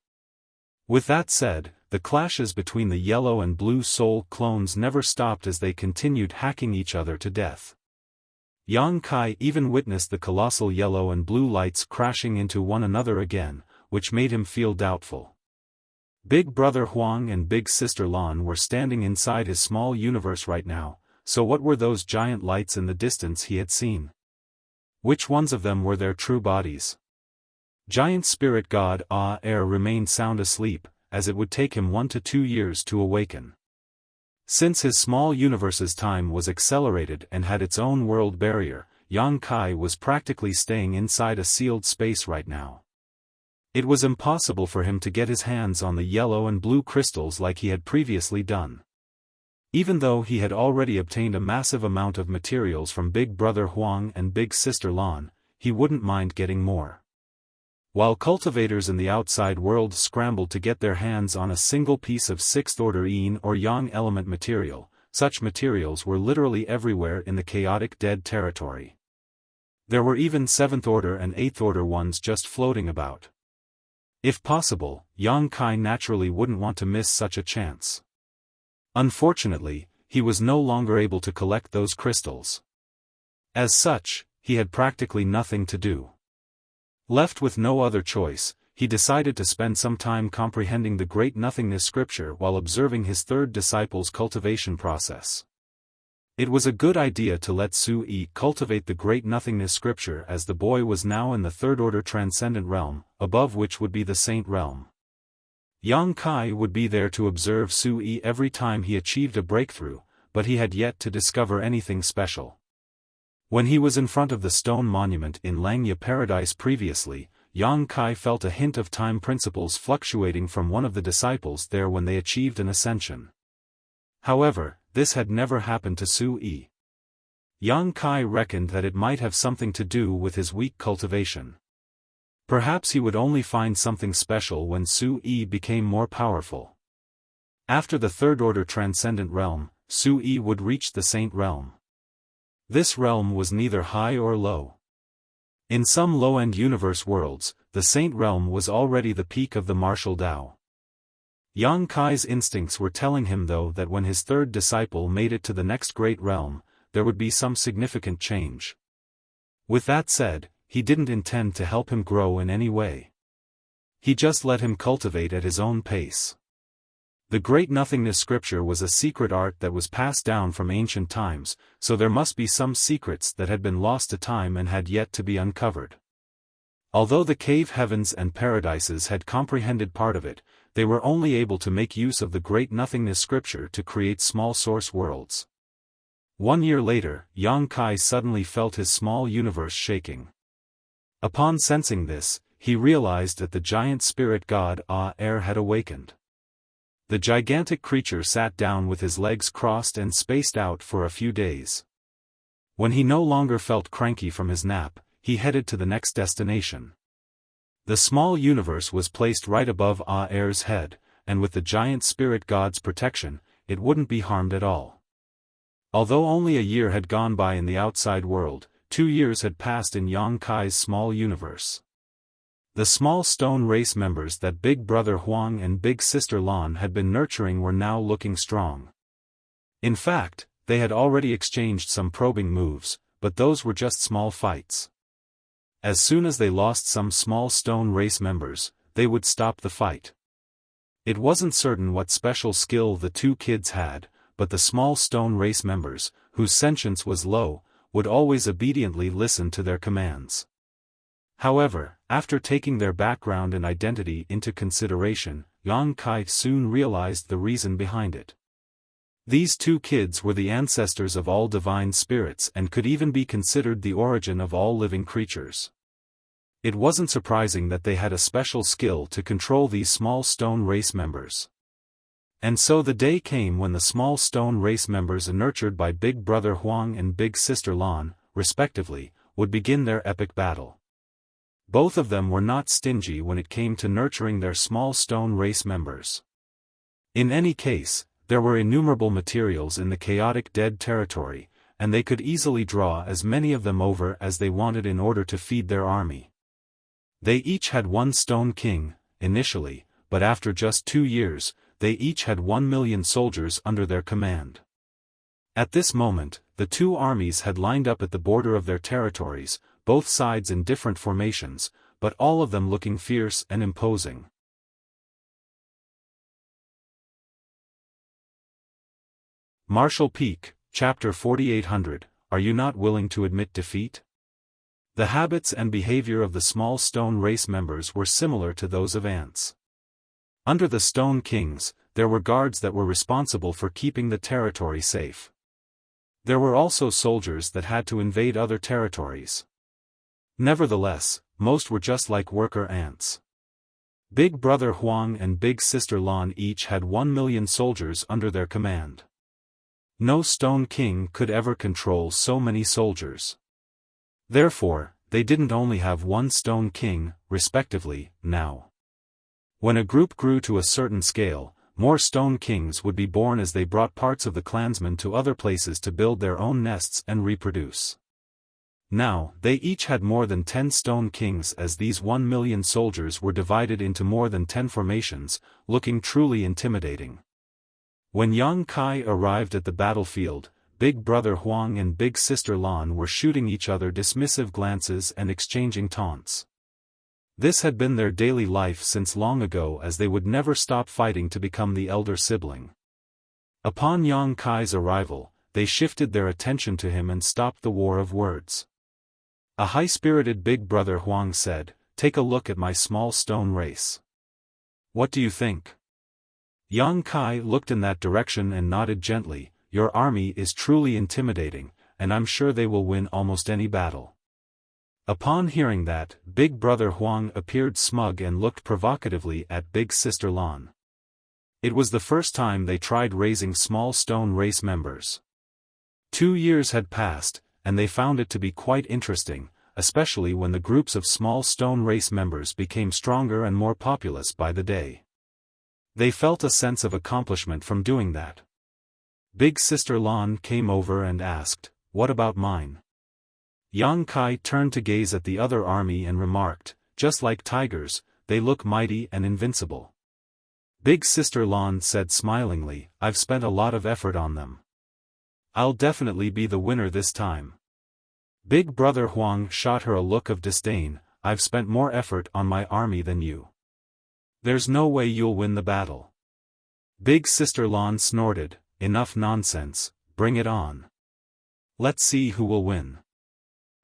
With that said, the clashes between the yellow and blue soul clones never stopped as they continued hacking each other to death. Yang Kai even witnessed the colossal yellow and blue lights crashing into one another again, which made him feel doubtful. Big Brother Huang and Big Sister Lan were standing inside his small universe right now, so what were those giant lights in the distance he had seen? Which ones of them were their true bodies? Giant spirit god air remained sound asleep, as it would take him 1 to 2 years to awaken. Since his small universe's time was accelerated and had its own world barrier, Yang Kai was practically staying inside a sealed space right now. It was impossible for him to get his hands on the yellow and blue crystals like he had previously done. Even though he had already obtained a massive amount of materials from Big Brother Huang and Big Sister Lan, he wouldn't mind getting more. While cultivators in the outside world scrambled to get their hands on a single piece of 6th order yin or yang element material, such materials were literally everywhere in the chaotic dead territory. There were even 7th order and 8th order ones just floating about. If possible, Yang Kai naturally wouldn't want to miss such a chance. Unfortunately, he was no longer able to collect those crystals. As such, he had practically nothing to do. Left with no other choice, he decided to spend some time comprehending the Great Nothingness scripture while observing his third disciple's cultivation process. It was a good idea to let Su-yi cultivate the Great Nothingness scripture, as the boy was now in the third order transcendent realm, above which would be the saint realm. Yang Kai would be there to observe Su-yi every time he achieved a breakthrough, but he had yet to discover anything special. When he was in front of the stone monument in Langya Paradise previously, Yang Kai felt a hint of time principles fluctuating from one of the disciples there when they achieved an ascension. However, this had never happened to Su-yi. Yang Kai reckoned that it might have something to do with his weak cultivation. Perhaps he would only find something special when Su-yi became more powerful. After the third order transcendent realm, Su-yi would reach the saint realm. This realm was neither high or low. In some low-end universe worlds, the saint realm was already the peak of the martial Tao. Yang Kai's instincts were telling him though that when his third disciple made it to the next great realm, there would be some significant change. With that said, he didn't intend to help him grow in any way. He just let him cultivate at his own pace. The Great Nothingness scripture was a secret art that was passed down from ancient times, so there must be some secrets that had been lost to time and had yet to be uncovered. Although the cave heavens and paradises had comprehended part of it, they were only able to make use of the Great Nothingness scripture to create small source worlds. 1 year later, Yang Kai suddenly felt his small universe shaking. Upon sensing this, he realized that the giant spirit god Air had awakened. The gigantic creature sat down with his legs crossed and spaced out for a few days. When he no longer felt cranky from his nap, he headed to the next destination. The small universe was placed right above Air's head, and with the giant spirit god's protection, it wouldn't be harmed at all. Although only a year had gone by in the outside world, 2 years had passed in Yang Kai's small universe. The small stone race members that Big Brother Huang and Big Sister Lan had been nurturing were now looking strong. In fact, they had already exchanged some probing moves, but those were just small fights. As soon as they lost some small stone race members, they would stop the fight. It wasn't certain what special skill the two kids had, but the small stone race members, whose sentience was low, would always obediently listen to their commands. However, after taking their background and identity into consideration, Yang Kai soon realized the reason behind it. These two kids were the ancestors of all divine spirits and could even be considered the origin of all living creatures. It wasn't surprising that they had a special skill to control these small stone race members. And so the day came when the small stone race members nurtured by Big Brother Huang and Big Sister Lan, respectively, would begin their epic battle. Both of them were not stingy when it came to nurturing their small stone race members. In any case, there were innumerable materials in the chaotic dead territory, and they could easily draw as many of them over as they wanted in order to feed their army. They each had one stone king, initially, but after just 2 years, they each had 1 million soldiers under their command. At this moment, the two armies had lined up at the border of their territories, both sides in different formations, but all of them looking fierce and imposing. Martial Peak, Chapter 4800, Are You Not Willing to Admit Defeat? The habits and behavior of the small stone race members were similar to those of ants. Under the Stone Kings, there were guards that were responsible for keeping the territory safe. There were also soldiers that had to invade other territories. Nevertheless, most were just like worker ants. Big Brother Huang and Big Sister Lan each had 1 million soldiers under their command. No stone king could ever control so many soldiers. Therefore, they didn't only have one stone king, respectively, now. When a group grew to a certain scale, more stone kings would be born as they brought parts of the clansmen to other places to build their own nests and reproduce. Now, they each had more than 10 stone kings, as these 1 million soldiers were divided into more than 10 formations, looking truly intimidating. When Yang Kai arrived at the battlefield, Big Brother Huang and Big Sister Lan were shooting each other dismissive glances and exchanging taunts. This had been their daily life since long ago, as they would never stop fighting to become the elder sibling. Upon Yang Kai's arrival, they shifted their attention to him and stopped the war of words. A high-spirited Big Brother Huang said, "Take a look at my small stone race. What do you think?" Yang Kai looked in that direction and nodded gently. "Your army is truly intimidating, and I'm sure they will win almost any battle." Upon hearing that, Big Brother Huang appeared smug and looked provocatively at Big Sister Lan. It was the first time they tried raising small stone race members. 2 years had passed, and they found it to be quite interesting, especially when the groups of small stone race members became stronger and more populous by the day. They felt a sense of accomplishment from doing that. Big Sister Lan came over and asked, "What about mine?" Yang Kai turned to gaze at the other army and remarked, "Just like tigers, they look mighty and invincible." Big Sister Lan said smilingly, "I've spent a lot of effort on them. I'll definitely be the winner this time." Big Brother Huang shot her a look of disdain, "I've spent more effort on my army than you. There's no way you'll win the battle." Big Sister Lan snorted, "Enough nonsense, bring it on. Let's see who will win.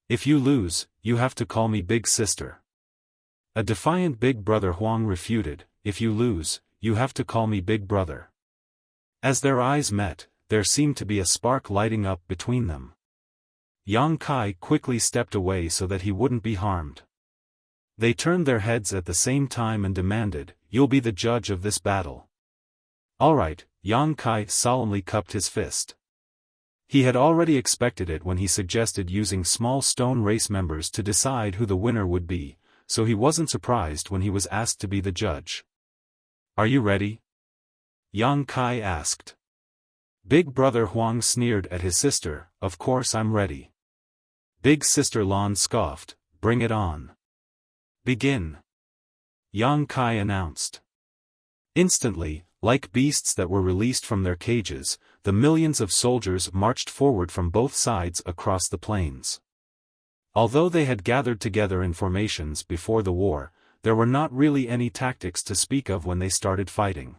If you lose, you have to call me Big Sister." A defiant Big Brother Huang refuted, "If you lose, you have to call me Big Brother." As their eyes met, there seemed to be a spark lighting up between them. Yang Kai quickly stepped away so that he wouldn't be harmed. They turned their heads at the same time and demanded, "You'll be the judge of this battle." "All right," Yang Kai solemnly cupped his fist. He had already expected it when he suggested using small stone race members to decide who the winner would be, so he wasn't surprised when he was asked to be the judge. "Are you ready?" Yang Kai asked. Big Brother Huang sneered at his sister, "Of course I'm ready." Big Sister Lan scoffed, "Bring it on. Begin," Yang Kai announced. Instantly, like beasts that were released from their cages, the millions of soldiers marched forward from both sides across the plains. Although they had gathered together in formations before the war, there were not really any tactics to speak of when they started fighting.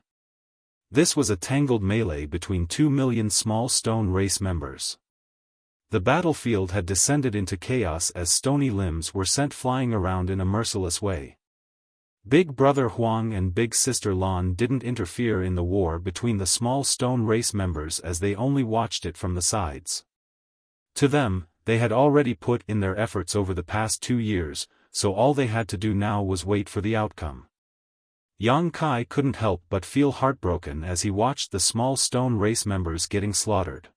This was a tangled melee between 2 million small stone race members. The battlefield had descended into chaos as stony limbs were sent flying around in a merciless way. Big Brother Huang and Big Sister Lan didn't interfere in the war between the small stone race members, as they only watched it from the sides. To them, they had already put in their efforts over the past 2 years, so all they had to do now was wait for the outcome. Yang Kai couldn't help but feel heartbroken as he watched the small stone race members getting slaughtered.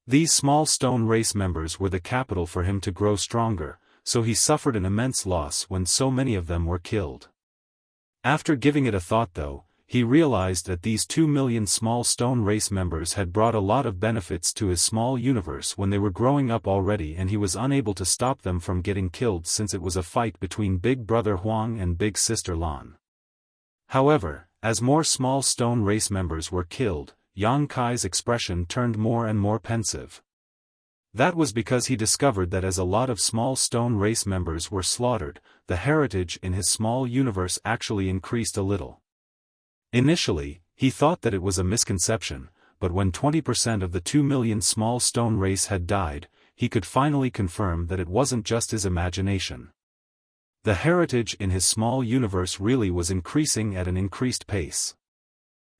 These small stone race members were the capital for him to grow stronger, so he suffered an immense loss when so many of them were killed. After giving it a thought though, he realized that these 2 million small stone race members had brought a lot of benefits to his small universe when they were growing up already, and he was unable to stop them from getting killed since it was a fight between Big Brother Huang and Big Sister Lan. However, as more small stone race members were killed, Yang Kai's expression turned more and more pensive. That was because he discovered that as a lot of small stone race members were slaughtered, the heritage in his small universe actually increased a little. Initially, he thought that it was a misconception, but when 20% of the 2 million small stone race had died, he could finally confirm that it wasn't just his imagination. The heritage in his small universe really was increasing at an increased pace.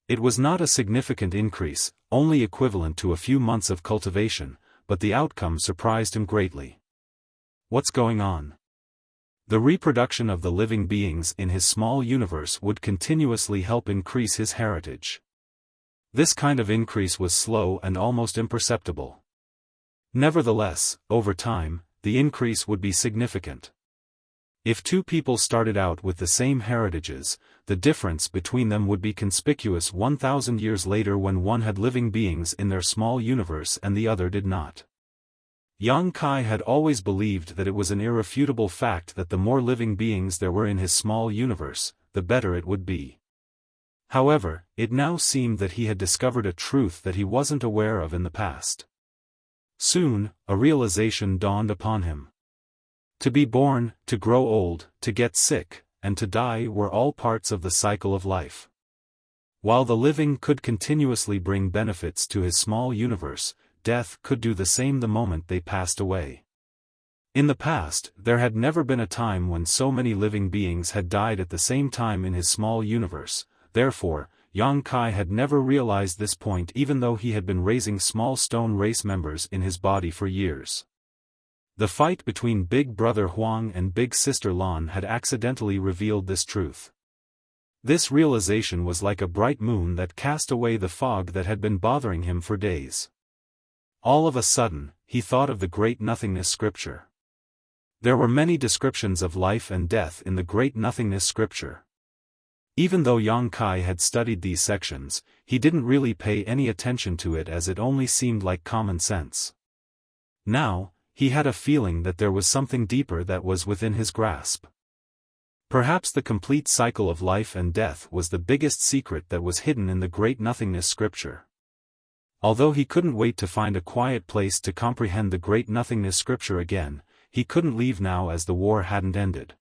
It was not a significant increase, only equivalent to a few months of cultivation, but the outcome surprised him greatly. What's going on? The reproduction of the living beings in his small universe would continuously help increase his heritage. This kind of increase was slow and almost imperceptible. Nevertheless, over time, the increase would be significant. If two people started out with the same heritages, the difference between them would be conspicuous 1,000 years later when one had living beings in their small universe and the other did not. Yang Kai had always believed that it was an irrefutable fact that the more living beings there were in his small universe, the better it would be. However, it now seemed that he had discovered a truth that he wasn't aware of in the past. Soon, a realization dawned upon him. To be born, to grow old, to get sick, and to die were all parts of the cycle of life. While the living could continuously bring benefits to his small universe, death could do the same the moment they passed away. In the past, there had never been a time when so many living beings had died at the same time in his small universe. Therefore, Yang Kai had never realized this point even though he had been raising small stone race members in his body for years. The fight between Big Brother Huang and Big Sister Lan had accidentally revealed this truth. This realization was like a bright moon that cast away the fog that had been bothering him for days. All of a sudden, he thought of the Great Nothingness scripture. There were many descriptions of life and death in the Great Nothingness scripture. Even though Yang Kai had studied these sections, he didn't really pay any attention to it as it only seemed like common sense. Now, he had a feeling that there was something deeper that was within his grasp. Perhaps the complete cycle of life and death was the biggest secret that was hidden in the Great Nothingness scripture. Although he couldn't wait to find a quiet place to comprehend the Great Nothingness scripture again, he couldn't leave now as the war hadn't ended.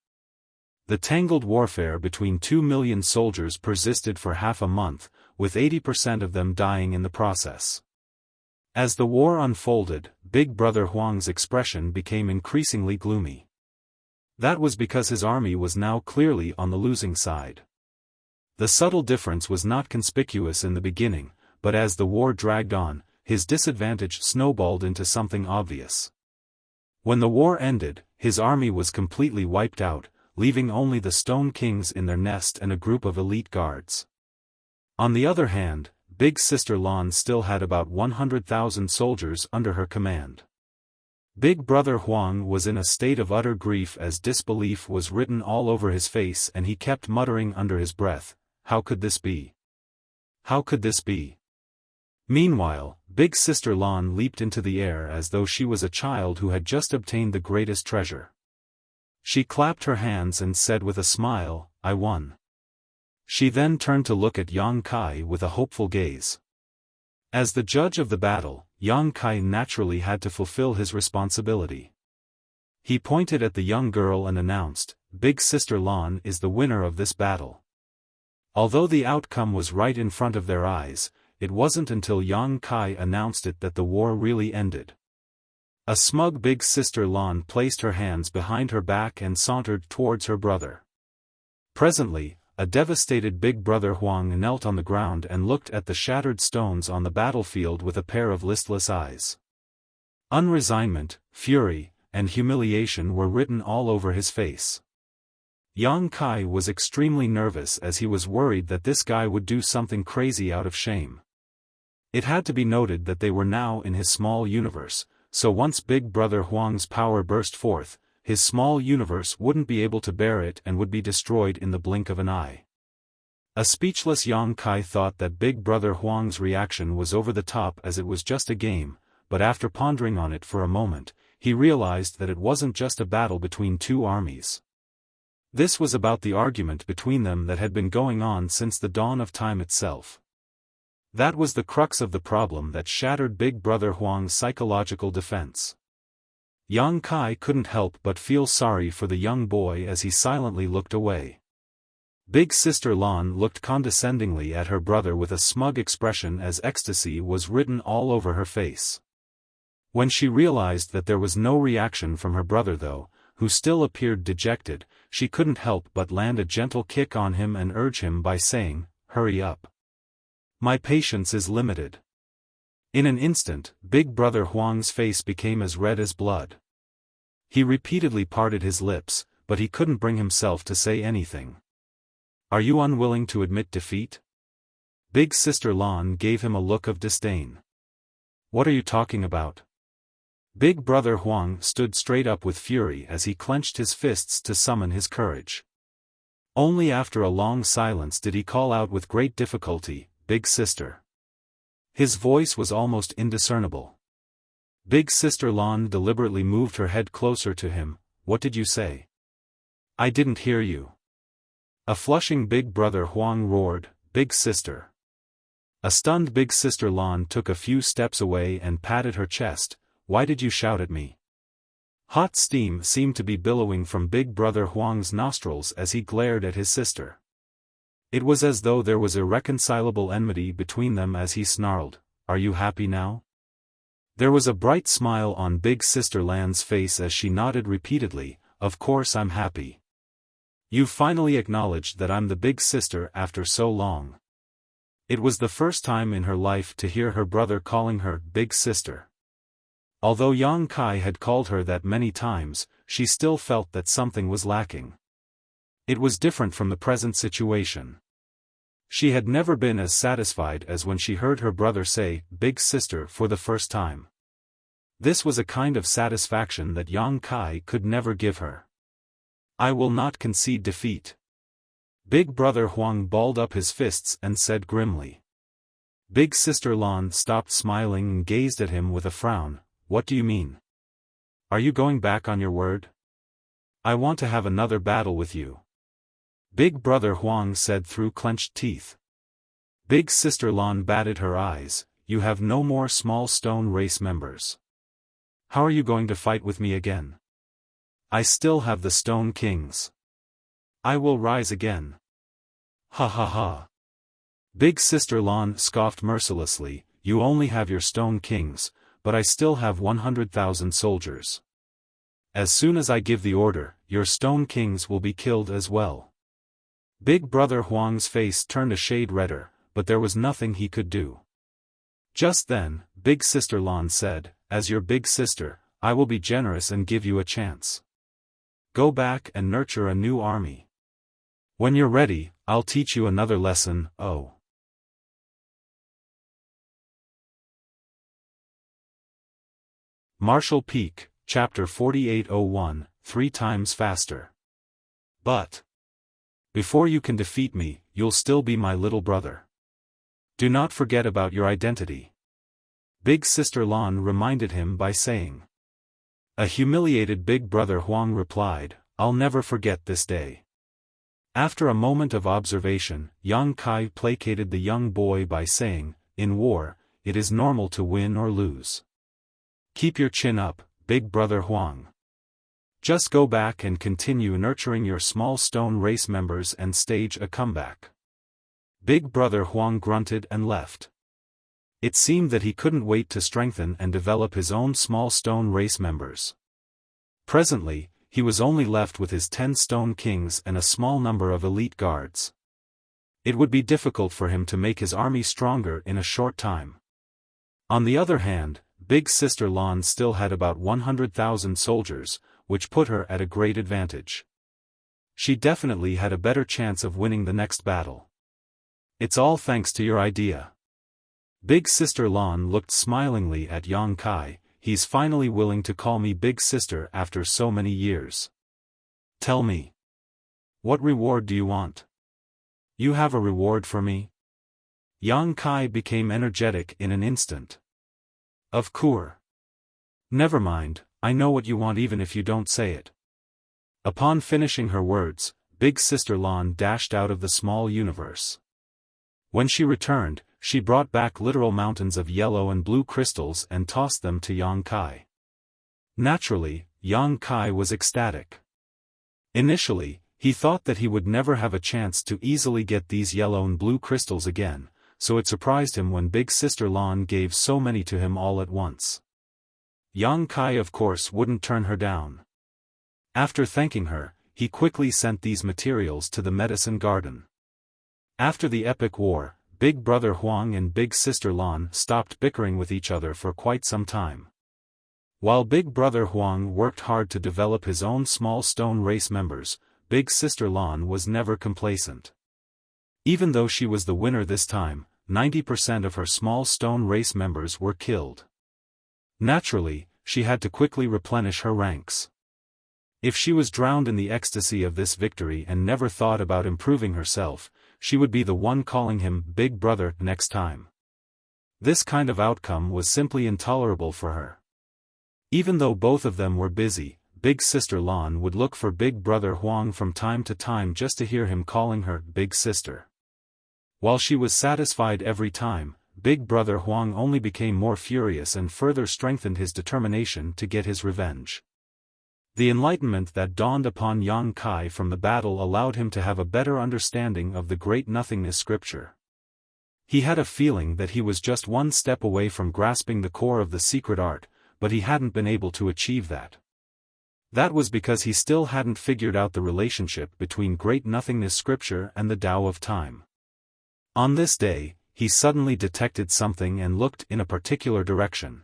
The tangled warfare between 2 million soldiers persisted for half a month, with 80% of them dying in the process. As the war unfolded, Big Brother Huang's expression became increasingly gloomy. That was because his army was now clearly on the losing side. The subtle difference was not conspicuous in the beginning, but as the war dragged on, his disadvantage snowballed into something obvious. When the war ended, his army was completely wiped out, leaving only the Stone Kings in their nest and a group of elite guards. On the other hand, Big Sister Lan still had about 100,000 soldiers under her command. Big Brother Huang was in a state of utter grief as disbelief was written all over his face and he kept muttering under his breath, "How could this be? How could this be?" Meanwhile, Big Sister Lan leaped into the air as though she was a child who had just obtained the greatest treasure. She clapped her hands and said with a smile, "I won." She then turned to look at Yang Kai with a hopeful gaze. As the judge of the battle, Yang Kai naturally had to fulfill his responsibility. He pointed at the young girl and announced, "Big Sister Lan is the winner of this battle." Although the outcome was right in front of their eyes, it wasn't until Yang Kai announced it that the war really ended. A smug Big Sister Lan placed her hands behind her back and sauntered towards her brother. Presently, a devastated Big Brother Huang knelt on the ground and looked at the shattered stones on the battlefield with a pair of listless eyes. Unresignment, fury, and humiliation were written all over his face. Yang Kai was extremely nervous as he was worried that this guy would do something crazy out of shame. It had to be noted that they were now in his small universe, so once Big Brother Huang's power burst forth, his small universe wouldn't be able to bear it and would be destroyed in the blink of an eye. A speechless Yang Kai thought that Big Brother Huang's reaction was over the top as it was just a game, but after pondering on it for a moment, he realized that it wasn't just a battle between two armies. This was about the argument between them that had been going on since the dawn of time itself. That was the crux of the problem that shattered Big Brother Huang's psychological defense. Yang Kai couldn't help but feel sorry for the young boy as he silently looked away. Big Sister Lan looked condescendingly at her brother with a smug expression as ecstasy was written all over her face. When she realized that there was no reaction from her brother though, who still appeared dejected, she couldn't help but land a gentle kick on him and urge him by saying, "Hurry up. My patience is limited." In an instant, Big Brother Huang's face became as red as blood. He repeatedly parted his lips, but he couldn't bring himself to say anything. "Are you unwilling to admit defeat?" Big Sister Lan gave him a look of disdain. What are you talking about? Big Brother Huang stood straight up with fury as he clenched his fists to summon his courage. Only after a long silence did he call out with great difficulty, "Big Sister." His voice was almost indiscernible. Big Sister Lan deliberately moved her head closer to him. "What did you say? I didn't hear you." A flushing Big Brother Huang roared, "Big Sister." A stunned Big Sister Lan took a few steps away and patted her chest. "Why did you shout at me?" Hot steam seemed to be billowing from Big Brother Huang's nostrils as he glared at his sister. It was as though there was irreconcilable enmity between them as he snarled, "Are you happy now?" There was a bright smile on Big Sister Lan's face as she nodded repeatedly, "Of course I'm happy. You've finally acknowledged that I'm the big sister after so long." It was the first time in her life to hear her brother calling her big sister. Although Yang Kai had called her that many times, she still felt that something was lacking. It was different from the present situation. She had never been as satisfied as when she heard her brother say, "Big Sister," for the first time. This was a kind of satisfaction that Yang Kai could never give her. "I will not concede defeat." Big Brother Huang balled up his fists and said grimly. Big Sister Lan stopped smiling and gazed at him with a frown. "What do you mean? Are you going back on your word? I want to have another battle with you." Big Brother Huang said through clenched teeth. Big Sister Lan batted her eyes. "You have no more small stone race members. How are you going to fight with me again? I still have the Stone Kings. I will rise again." "Ha ha ha." Big Sister Lan scoffed mercilessly, "You only have your Stone Kings, but I still have 100,000 soldiers. As soon as I give the order, your Stone Kings will be killed as well." Big Brother Huang's face turned a shade redder, but there was nothing he could do. Just then, Big Sister Lan said, "As your big sister, I will be generous and give you a chance. Go back and nurture a new army. When you're ready, I'll teach you another lesson." Oh. Martial Peak, Chapter 4801, 3 times faster. "But before you can defeat me, you'll still be my little brother. Do not forget about your identity." Big Sister Lan reminded him by saying. A humiliated Big Brother Huang replied, "I'll never forget this day." After a moment of observation, Yang Kai placated the young boy by saying, "In war, it is normal to win or lose. Keep your chin up, Big Brother Huang. Just go back and continue nurturing your small stone race members and stage a comeback." Big Brother Huang grunted and left. It seemed that he couldn't wait to strengthen and develop his own small stone race members. Presently, he was only left with his 10 Stone Kings and a small number of elite guards. It would be difficult for him to make his army stronger in a short time. On the other hand, Big Sister Lan still had about 100,000 soldiers, which put her at a great advantage. She definitely had a better chance of winning the next battle. "It's all thanks to your idea." Big Sister Lan looked smilingly at Yang Kai. "He's finally willing to call me Big Sister after so many years. Tell me, what reward do you want? You have a reward for me?" Yang Kai became energetic in an instant. "Of course. Never mind, I know what you want even if you don't say it." Upon finishing her words, Big Sister Lan dashed out of the small universe. When she returned, she brought back literal mountains of yellow and blue crystals and tossed them to Yang Kai. Naturally, Yang Kai was ecstatic. Initially, he thought that he would never have a chance to easily get these yellow and blue crystals again, so it surprised him when Big Sister Lan gave so many to him all at once. Yang Kai of course wouldn't turn her down. After thanking her, he quickly sent these materials to the medicine garden. After the epic war, Big Brother Huang and Big Sister Lan stopped bickering with each other for quite some time. While Big Brother Huang worked hard to develop his own small stone race members, Big Sister Lan was never complacent. Even though she was the winner this time, 90% of her small stone race members were killed. Naturally, she had to quickly replenish her ranks. If she was drowned in the ecstasy of this victory and never thought about improving herself, she would be the one calling him Big Brother next time. This kind of outcome was simply intolerable for her. Even though both of them were busy, Big Sister Lan would look for Big Brother Huang from time to time just to hear him calling her Big Sister. While she was satisfied every time, Big Brother Huang only became more furious and further strengthened his determination to get his revenge. The enlightenment that dawned upon Yang Kai from the battle allowed him to have a better understanding of the Great Nothingness scripture. He had a feeling that he was just one step away from grasping the core of the secret art, but he hadn't been able to achieve that. That was because he still hadn't figured out the relationship between Great Nothingness scripture and the Tao of Time. On this day, he suddenly detected something and looked in a particular direction.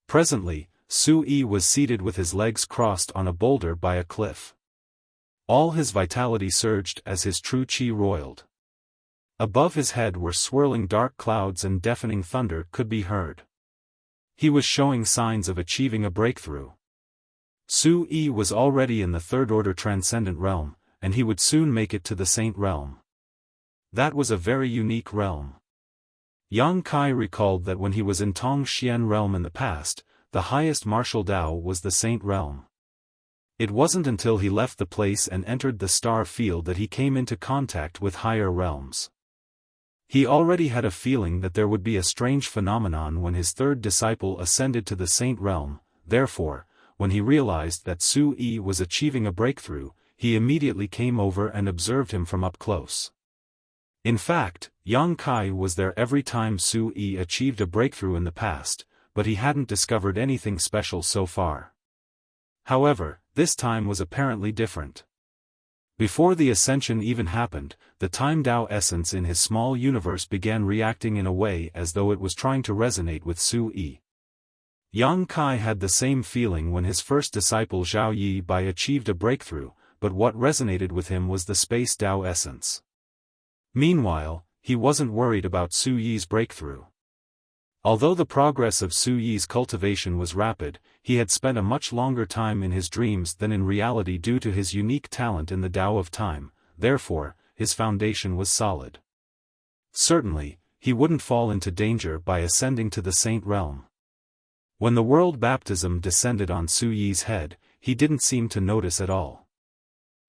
Presently, Su Yi was seated with his legs crossed on a boulder by a cliff. All his vitality surged as his true qi roiled. Above his head were swirling dark clouds and deafening thunder could be heard. He was showing signs of achieving a breakthrough. Su Yi was already in the third-order transcendent realm, and he would soon make it to the Saint realm. That was a very unique realm. Yang Kai recalled that when he was in Tong Xian realm in the past, the highest martial Tao was the Saint realm. It wasn't until he left the place and entered the star field that he came into contact with higher realms. He already had a feeling that there would be a strange phenomenon when his third disciple ascended to the Saint realm. Therefore, when he realized that Su Yi was achieving a breakthrough, he immediately came over and observed him from up close. In fact, Yang Kai was there every time Su Yi achieved a breakthrough in the past, but he hadn't discovered anything special so far. However, this time was apparently different. Before the ascension even happened, the Time Tao essence in his small universe began reacting in a way as though it was trying to resonate with Su Yi. Yang Kai had the same feeling when his first disciple Zhao Yi Bai achieved a breakthrough, but what resonated with him was the Space Tao essence. Meanwhile, he wasn't worried about Su Yi's breakthrough. Although the progress of Su Yi's cultivation was rapid, he had spent a much longer time in his dreams than in reality due to his unique talent in the Tao of Time. Therefore, his foundation was solid. Certainly, he wouldn't fall into danger by ascending to the Saint realm. When the world baptism descended on Su Yi's head, he didn't seem to notice at all.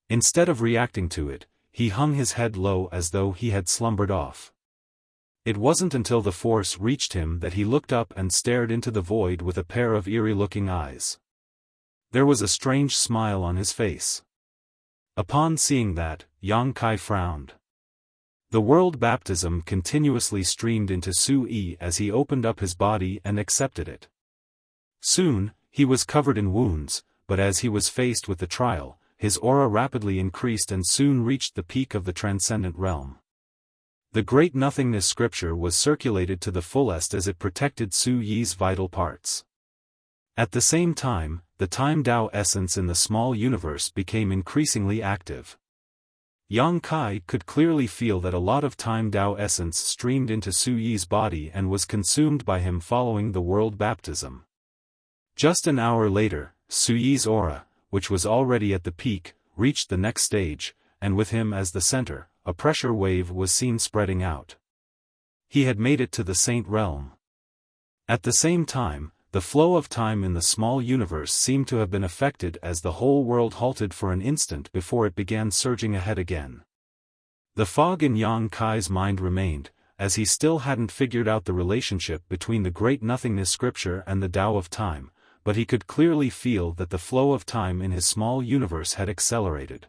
Instead of reacting to it, he hung his head low as though he had slumbered off. It wasn't until the force reached him that he looked up and stared into the void with a pair of eerie-looking eyes. There was a strange smile on his face. Upon seeing that, Yang Kai frowned. The world baptism continuously streamed into Su Yi as he opened up his body and accepted it. Soon, he was covered in wounds, but as he was faced with the trial, his aura rapidly increased and soon reached the peak of the transcendent realm. The Great Nothingness scripture was circulated to the fullest as it protected Su Yi's vital parts. At the same time, the Time Tao essence in the small universe became increasingly active. Yang Kai could clearly feel that a lot of Time Tao essence streamed into Su Yi's body and was consumed by him following the world baptism. Just an hour later, Su Yi's aura, which was already at the peak, reached the next stage, and with him as the center, a pressure wave was seen spreading out. He had made it to the Saint realm. At the same time, the flow of time in the small universe seemed to have been affected as the whole world halted for an instant before it began surging ahead again. The fog in Yang Kai's mind remained, as he still hadn't figured out the relationship between the Great Nothingness scripture and the Tao of Time, but he could clearly feel that the flow of time in his small universe had accelerated.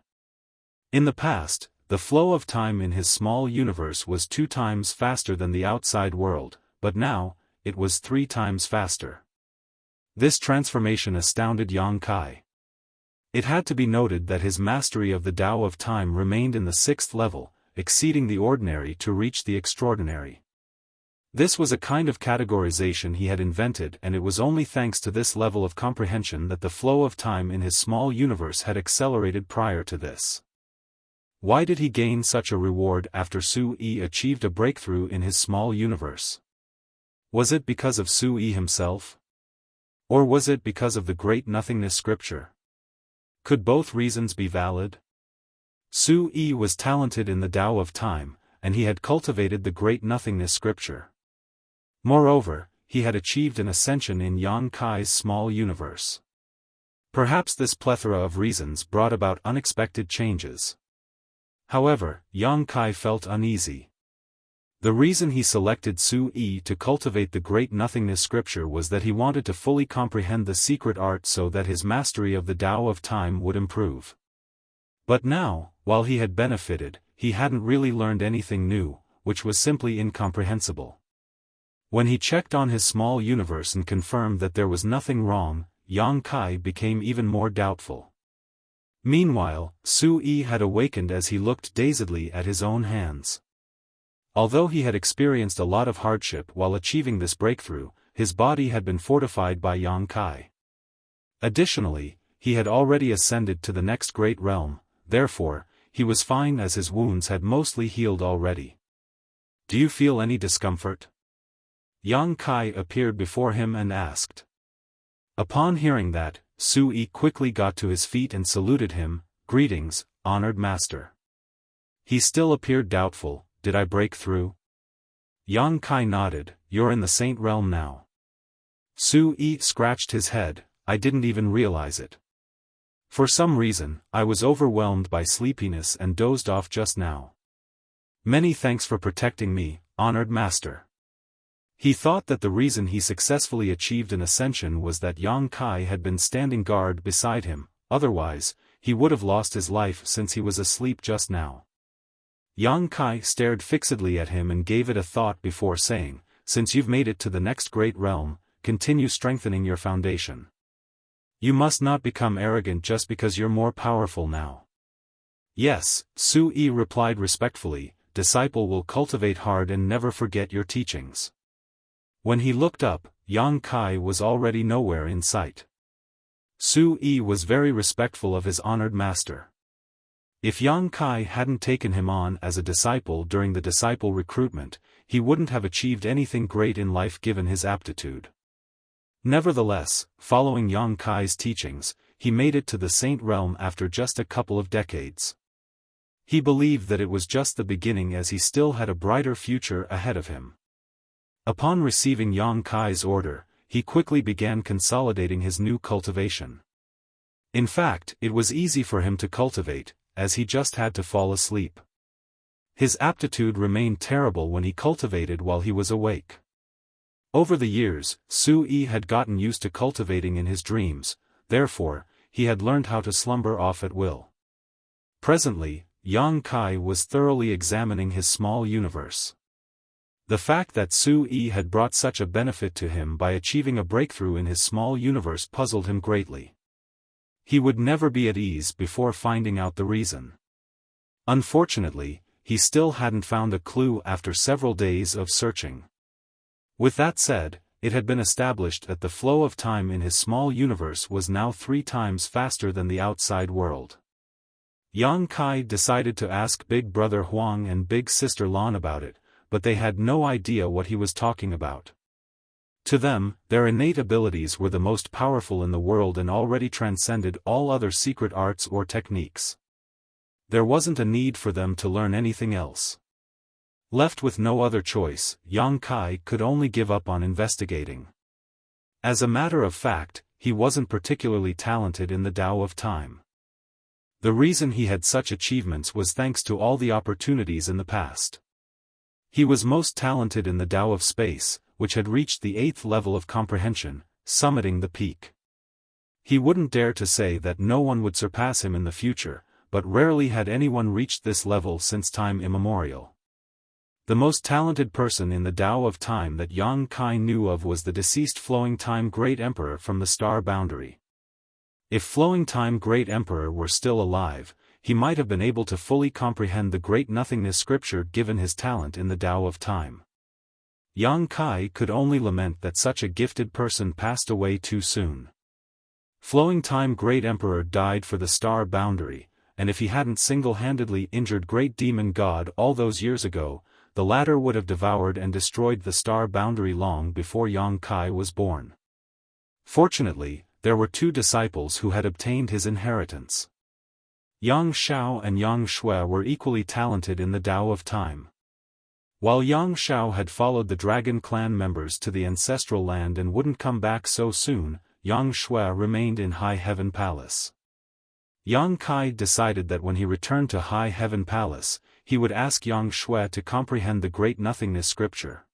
In the past, the flow of time in his small universe was 2 times faster than the outside world, but now, it was 3 times faster. This transformation astounded Yang Kai. It had to be noted that his mastery of the Tao of Time remained in the 6th level, exceeding the ordinary to reach the extraordinary. This was a kind of categorization he had invented, and it was only thanks to this level of comprehension that the flow of time in his small universe had accelerated prior to this. Why did he gain such a reward after Su-yi achieved a breakthrough in his small universe? Was it because of Su-yi himself? Or was it because of the great nothingness scripture? Could both reasons be valid? Su-yi was talented in the Tao of Time, and he had cultivated the great nothingness scripture. Moreover, he had achieved an ascension in Yang Kai's small universe. Perhaps this plethora of reasons brought about unexpected changes. However, Yang Kai felt uneasy. The reason he selected Su-yi to cultivate the great nothingness scripture was that he wanted to fully comprehend the secret art so that his mastery of the Tao of Time would improve. But now, while he had benefited, he hadn't really learned anything new, which was simply incomprehensible. When he checked on his small universe and confirmed that there was nothing wrong, Yang Kai became even more doubtful. Meanwhile, Su-yi had awakened as he looked dazedly at his own hands. Although he had experienced a lot of hardship while achieving this breakthrough, his body had been fortified by Yang Kai. Additionally, he had already ascended to the next great realm, therefore, he was fine as his wounds had mostly healed already. "Do you feel any discomfort?" Yang Kai appeared before him and asked. Upon hearing that, Su-yi quickly got to his feet and saluted him, "Greetings, honored master." He still appeared doubtful. "Did I break through?" Yang Kai nodded. "You're in the saint realm now." Su-yi scratched his head. "I didn't even realize it. For some reason, I was overwhelmed by sleepiness and dozed off just now. Many thanks for protecting me, honored master." He thought that the reason he successfully achieved an ascension was that Yang Kai had been standing guard beside him, otherwise, he would have lost his life since he was asleep just now. Yang Kai stared fixedly at him and gave it a thought before saying, "Since you've made it to the next great realm, continue strengthening your foundation. You must not become arrogant just because you're more powerful now." "Yes," Su-yi replied respectfully, "disciple will cultivate hard and never forget your teachings." When he looked up, Yang Kai was already nowhere in sight. Su-yi was very respectful of his honored master. If Yang Kai hadn't taken him on as a disciple during the disciple recruitment, he wouldn't have achieved anything great in life given his aptitude. Nevertheless, following Yang Kai's teachings, he made it to the saint realm after just a couple of decades. He believed that it was just the beginning as he still had a brighter future ahead of him. Upon receiving Yang Kai's order, he quickly began consolidating his new cultivation. In fact, it was easy for him to cultivate, as he just had to fall asleep. His aptitude remained terrible when he cultivated while he was awake. Over the years, Su-yi had gotten used to cultivating in his dreams, therefore, he had learned how to slumber off at will. Presently, Yang Kai was thoroughly examining his small universe. The fact that Su-yi had brought such a benefit to him by achieving a breakthrough in his small universe puzzled him greatly. He would never be at ease before finding out the reason. Unfortunately, he still hadn't found a clue after several days of searching. With that said, it had been established that the flow of time in his small universe was now 3 times faster than the outside world. Yang Kai decided to ask Big Brother Huang and Big Sister Lan about it, but they had no idea what he was talking about. To them, their innate abilities were the most powerful in the world and already transcended all other secret arts or techniques. There wasn't a need for them to learn anything else. Left with no other choice, Yang Kai could only give up on investigating. As a matter of fact, he wasn't particularly talented in the Tao of Time. The reason he had such achievements was thanks to all the opportunities in the past. He was most talented in the Tao of Space, which had reached the 8th level of comprehension, summiting the peak. He wouldn't dare to say that no one would surpass him in the future, but rarely had anyone reached this level since time immemorial. The most talented person in the Tao of Time that Yang Kai knew of was the deceased Flowing Time Great Emperor from the Star Boundary. If Flowing Time Great Emperor were still alive, he might have been able to fully comprehend the great nothingness scripture given his talent in the Tao of Time. Yang Kai could only lament that such a gifted person passed away too soon. Flowing Time Great Emperor died for the Star Boundary, and if he hadn't single-handedly injured Great Demon God all those years ago, the latter would have devoured and destroyed the star boundary long before Yang Kai was born. Fortunately, there were two disciples who had obtained his inheritance. Yang Xiao and Yang Shui were equally talented in the Tao of Time. While Yang Xiao had followed the Dragon Clan members to the ancestral land and wouldn't come back so soon, Yang Shui remained in High Heaven Palace. Yang Kai decided that when he returned to High Heaven Palace, he would ask Yang Shui to comprehend the Great Nothingness scripture.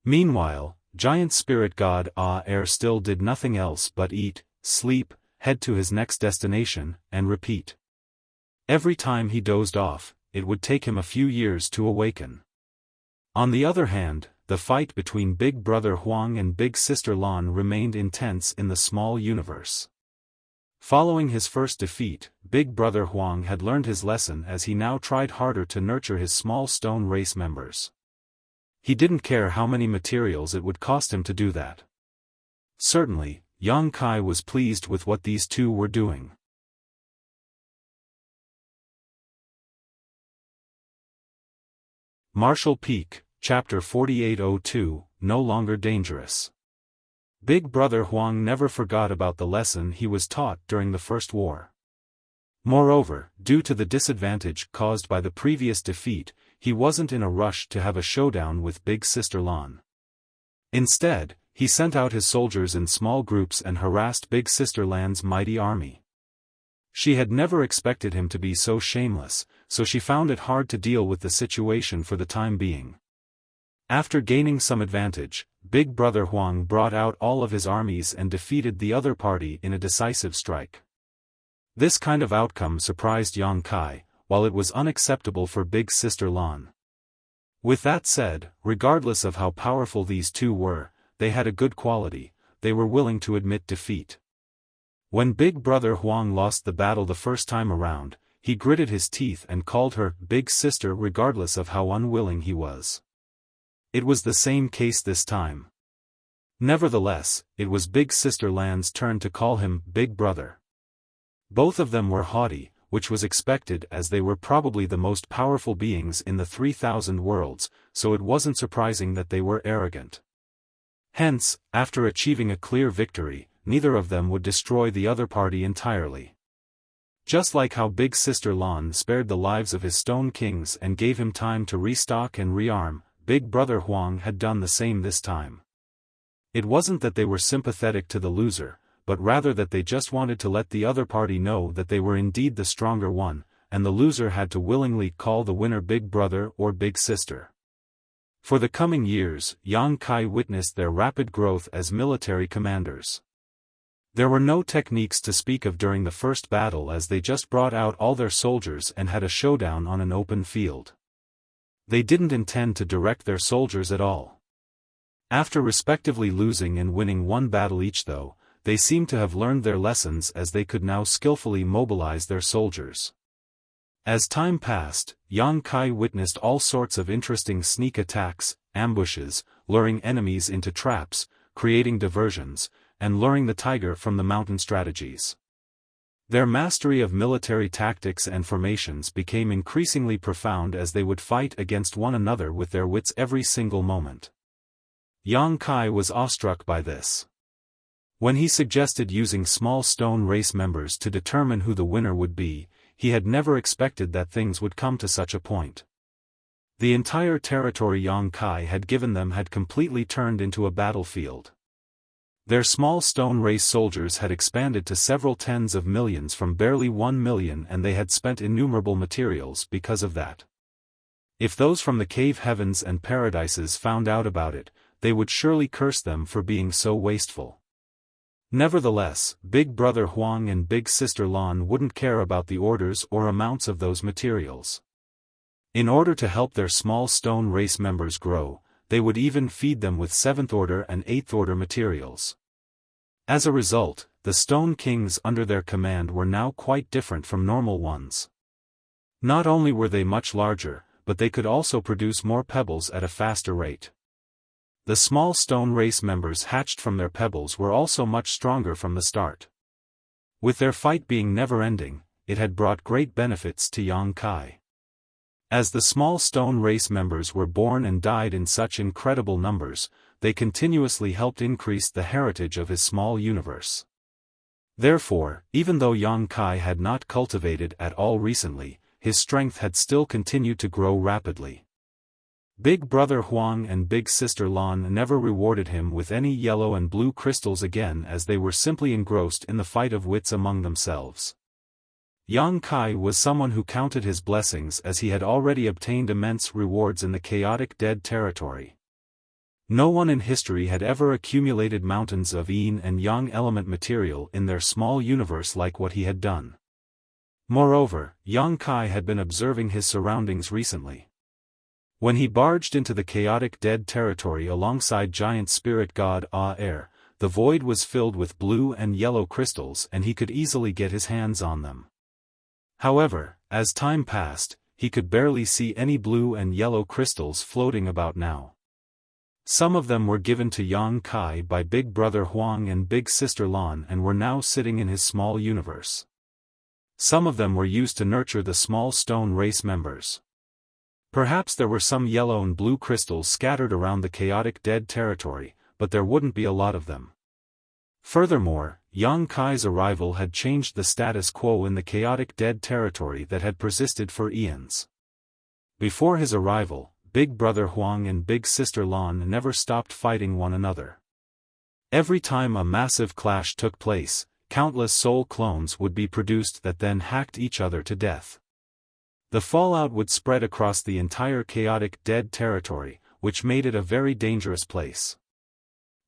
Meanwhile, Giant Spirit God Air still did nothing else but eat, sleep, head to his next destination, and repeat. Every time he dozed off, it would take him a few years to awaken. On the other hand, the fight between Big Brother Huang and Big Sister Lan remained intense in the small universe. Following his first defeat, Big Brother Huang had learned his lesson as he now tried harder to nurture his small stone race members. He didn't care how many materials it would cost him to do that. Certainly, Yang Kai was pleased with what these two were doing. Martial Peak, Chapter 4802, No Longer Dangerous. Big Brother Huang never forgot about the lesson he was taught during the First War. Moreover, due to the disadvantage caused by the previous defeat, he wasn't in a rush to have a showdown with Big Sister Lan. Instead, he sent out his soldiers in small groups and harassed Big Sister Lan's mighty army. She had never expected him to be so shameless, so she found it hard to deal with the situation for the time being. After gaining some advantage, Big Brother Huang brought out all of his armies and defeated the other party in a decisive strike. This kind of outcome surprised Yang Kai, while it was unacceptable for Big Sister Lan. With that said, regardless of how powerful these two were, they had a good quality: they were willing to admit defeat. When Big Brother Huang lost the battle the first time around, he gritted his teeth and called her Big Sister regardless of how unwilling he was. It was the same case this time. Nevertheless, it was Big Sister Lan's turn to call him Big Brother. Both of them were haughty, which was expected as they were probably the most powerful beings in the 3,000 worlds, so it wasn't surprising that they were arrogant. Hence, after achieving a clear victory, neither of them would destroy the other party entirely. Just like how Big Sister Lan spared the lives of his Stone Kings and gave him time to restock and rearm, Big Brother Huang had done the same this time. It wasn't that they were sympathetic to the loser, but rather that they just wanted to let the other party know that they were indeed the stronger one, and the loser had to willingly call the winner Big Brother or Big Sister. For the coming years, Yang Kai witnessed their rapid growth as military commanders. There were no techniques to speak of during the first battle as they just brought out all their soldiers and had a showdown on an open field. They didn't intend to direct their soldiers at all. After respectively losing and winning one battle each though, they seemed to have learned their lessons as they could now skillfully mobilize their soldiers. As time passed, Yang Kai witnessed all sorts of interesting sneak attacks, ambushes, luring enemies into traps, creating diversions, and luring the tiger from the mountain strategies. Their mastery of military tactics and formations became increasingly profound as they would fight against one another with their wits every single moment. Yang Kai was awestruck by this. When he suggested using small stone race members to determine who the winner would be, he had never expected that things would come to such a point. The entire territory Yang Kai had given them had completely turned into a battlefield. Their small stone race soldiers had expanded to several tens of millions from barely 1 million, and they had spent innumerable materials because of that. If those from the cave heavens and paradises found out about it, they would surely curse them for being so wasteful. Nevertheless, Big Brother Huang and Big Sister Lan wouldn't care about the orders or amounts of those materials. In order to help their small stone race members grow, they would even feed them with 7th order and 8th order materials. As a result, the Stone Kings under their command were now quite different from normal ones. Not only were they much larger, but they could also produce more pebbles at a faster rate. The small stone race members hatched from their pebbles were also much stronger from the start. With their fight being never-ending, it had brought great benefits to Yang Kai. As the small stone race members were born and died in such incredible numbers, they continuously helped increase the heritage of his small universe. Therefore, even though Yang Kai had not cultivated at all recently, his strength had still continued to grow rapidly. Big Brother Huang and Big Sister Lan never rewarded him with any yellow and blue crystals again, as they were simply engrossed in the fight of wits among themselves. Yang Kai was someone who counted his blessings, as he had already obtained immense rewards in the chaotic dead territory. No one in history had ever accumulated mountains of yin and yang element material in their small universe like what he had done. Moreover, Yang Kai had been observing his surroundings recently. When he barged into the chaotic dead territory alongside giant spirit god Aer, the void was filled with blue and yellow crystals and he could easily get his hands on them. However, as time passed, he could barely see any blue and yellow crystals floating about now. Some of them were given to Yang Kai by Big Brother Huang and Big Sister Lan and were now sitting in his small universe. Some of them were used to nurture the small stone race members. Perhaps there were some yellow and blue crystals scattered around the chaotic dead territory, but there wouldn't be a lot of them. Furthermore, Yang Kai's arrival had changed the status quo in the chaotic dead territory that had persisted for eons. Before his arrival, Big Brother Huang and Big Sister Lan never stopped fighting one another. Every time a massive clash took place, countless soul clones would be produced that then hacked each other to death. The fallout would spread across the entire chaotic dead territory, which made it a very dangerous place.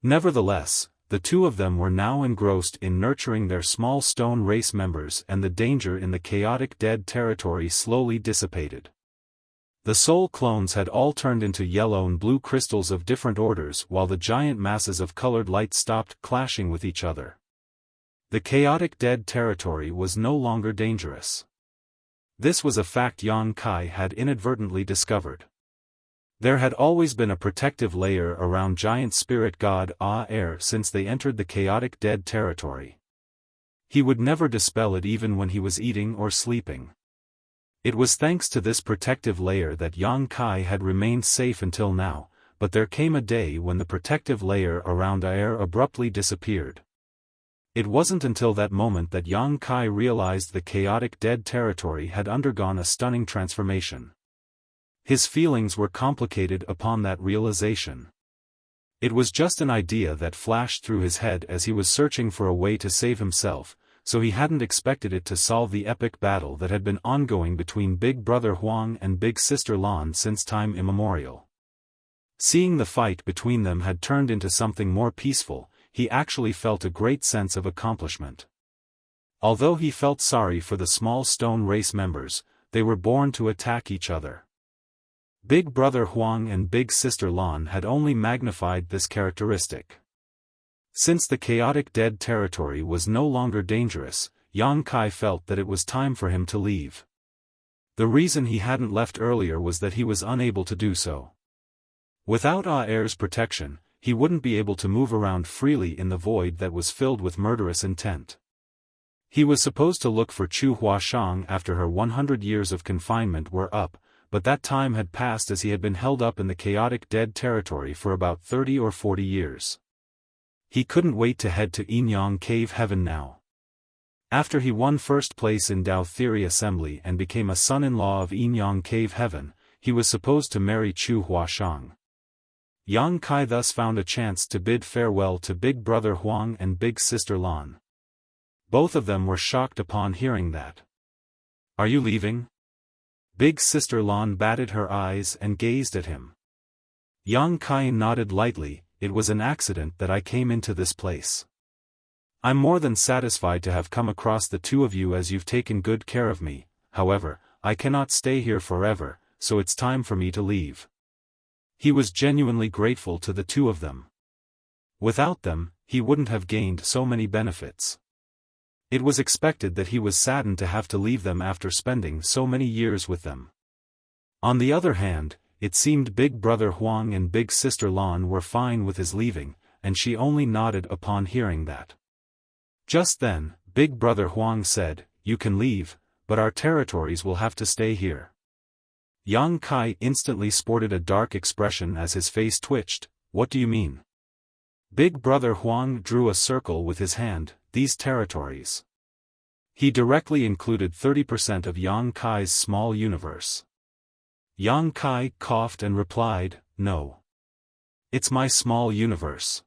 Nevertheless, the two of them were now engrossed in nurturing their small stone race members, and the danger in the chaotic dead territory slowly dissipated. The soul clones had all turned into yellow and blue crystals of different orders, while the giant masses of colored light stopped clashing with each other. The chaotic dead territory was no longer dangerous. This was a fact Yang Kai had inadvertently discovered. There had always been a protective layer around giant spirit god Aer since they entered the chaotic dead territory. He would never dispel it even when he was eating or sleeping. It was thanks to this protective layer that Yang Kai had remained safe until now, but there came a day when the protective layer around Aer abruptly disappeared. It wasn't until that moment that Yang Kai realized the chaotic dead territory had undergone a stunning transformation. His feelings were complicated upon that realization. It was just an idea that flashed through his head as he was searching for a way to save himself, so he hadn't expected it to solve the epic battle that had been ongoing between Big Brother Huang and Big Sister Lan since time immemorial. Seeing the fight between them had turned into something more peaceful, he actually felt a great sense of accomplishment. Although he felt sorry for the small stone race members, they were born to attack each other. Big Brother Huang and Big Sister Lan had only magnified this characteristic. Since the chaotic dead territory was no longer dangerous, Yang Kai felt that it was time for him to leave. The reason he hadn't left earlier was that he was unable to do so. Without Aer's protection, he wouldn't be able to move around freely in the void that was filled with murderous intent. He was supposed to look for Chu Huashang after her 100 years of confinement were up, but that time had passed as he had been held up in the chaotic dead territory for about 30 or 40 years. He couldn't wait to head to Yinyang Cave Heaven now. After he won first place in Dao Theory Assembly and became a son-in-law of Yinyang Cave Heaven, he was supposed to marry Chu Huashang. Yang Kai thus found a chance to bid farewell to Big Brother Huang and Big Sister Lan. Both of them were shocked upon hearing that. "Are you leaving?" Big Sister Lan batted her eyes and gazed at him. Yang Kai nodded lightly. "It was an accident that I came into this place. I'm more than satisfied to have come across the two of you as you've taken good care of me. However, I cannot stay here forever, so it's time for me to leave." He was genuinely grateful to the two of them. Without them, he wouldn't have gained so many benefits. It was expected that he was saddened to have to leave them after spending so many years with them. On the other hand, it seemed Big Brother Huang and Big Sister Lan were fine with his leaving, and she only nodded upon hearing that. Just then, Big Brother Huang said, "You can leave, but our territories will have to stay here. Yang Kai instantly sported a dark expression as his face twitched. What do you mean? Big Brother Huang drew a circle with his hand. These territories. He directly included 30% of Yang Kai's small universe. Yang Kai coughed and replied, no. It's my small universe.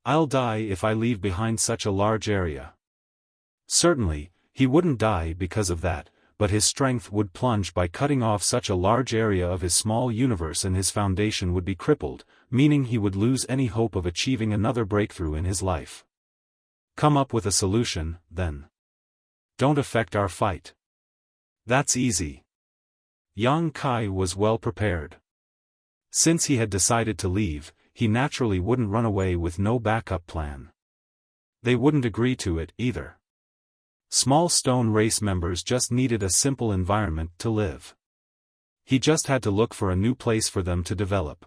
I'll die if I leave behind such a large area. Certainly, he wouldn't die because of that, but his strength would plunge by cutting off such a large area of his small universe, and his foundation would be crippled, meaning he would lose any hope of achieving another breakthrough in his life. Come up with a solution, then. Don't affect our fight. That's easy. Yang Kai was well prepared. Since he had decided to leave, he naturally wouldn't run away with no backup plan. They wouldn't agree to it either. Small stone race members just needed a simple environment to live. He just had to look for a new place for them to develop.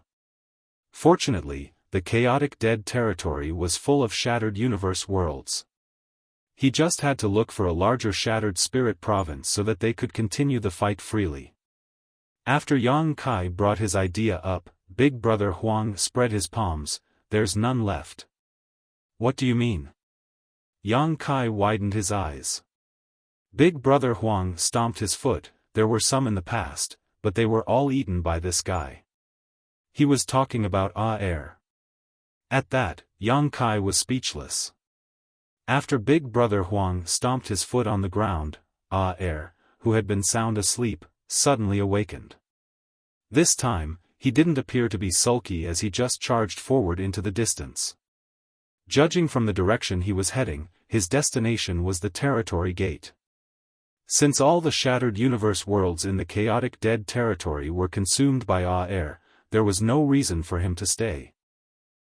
Fortunately, the chaotic dead territory was full of shattered universe worlds. He just had to look for a larger shattered spirit province so that they could continue the fight freely. After Yang Kai brought his idea up, Big Brother Huang spread his palms. There's none left. What do you mean? Yang Kai widened his eyes. Big Brother Huang stomped his foot. There were some in the past, but they were all eaten by this guy. He was talking about air. At that, Yang Kai was speechless. After Big Brother Huang stomped his foot on the ground, air, who had been sound asleep, suddenly awakened. This time, he didn't appear to be sulky as he just charged forward into the distance. Judging from the direction he was heading, his destination was the territory gate. Since all the shattered universe worlds in the chaotic dead territory were consumed by air, there was no reason for him to stay.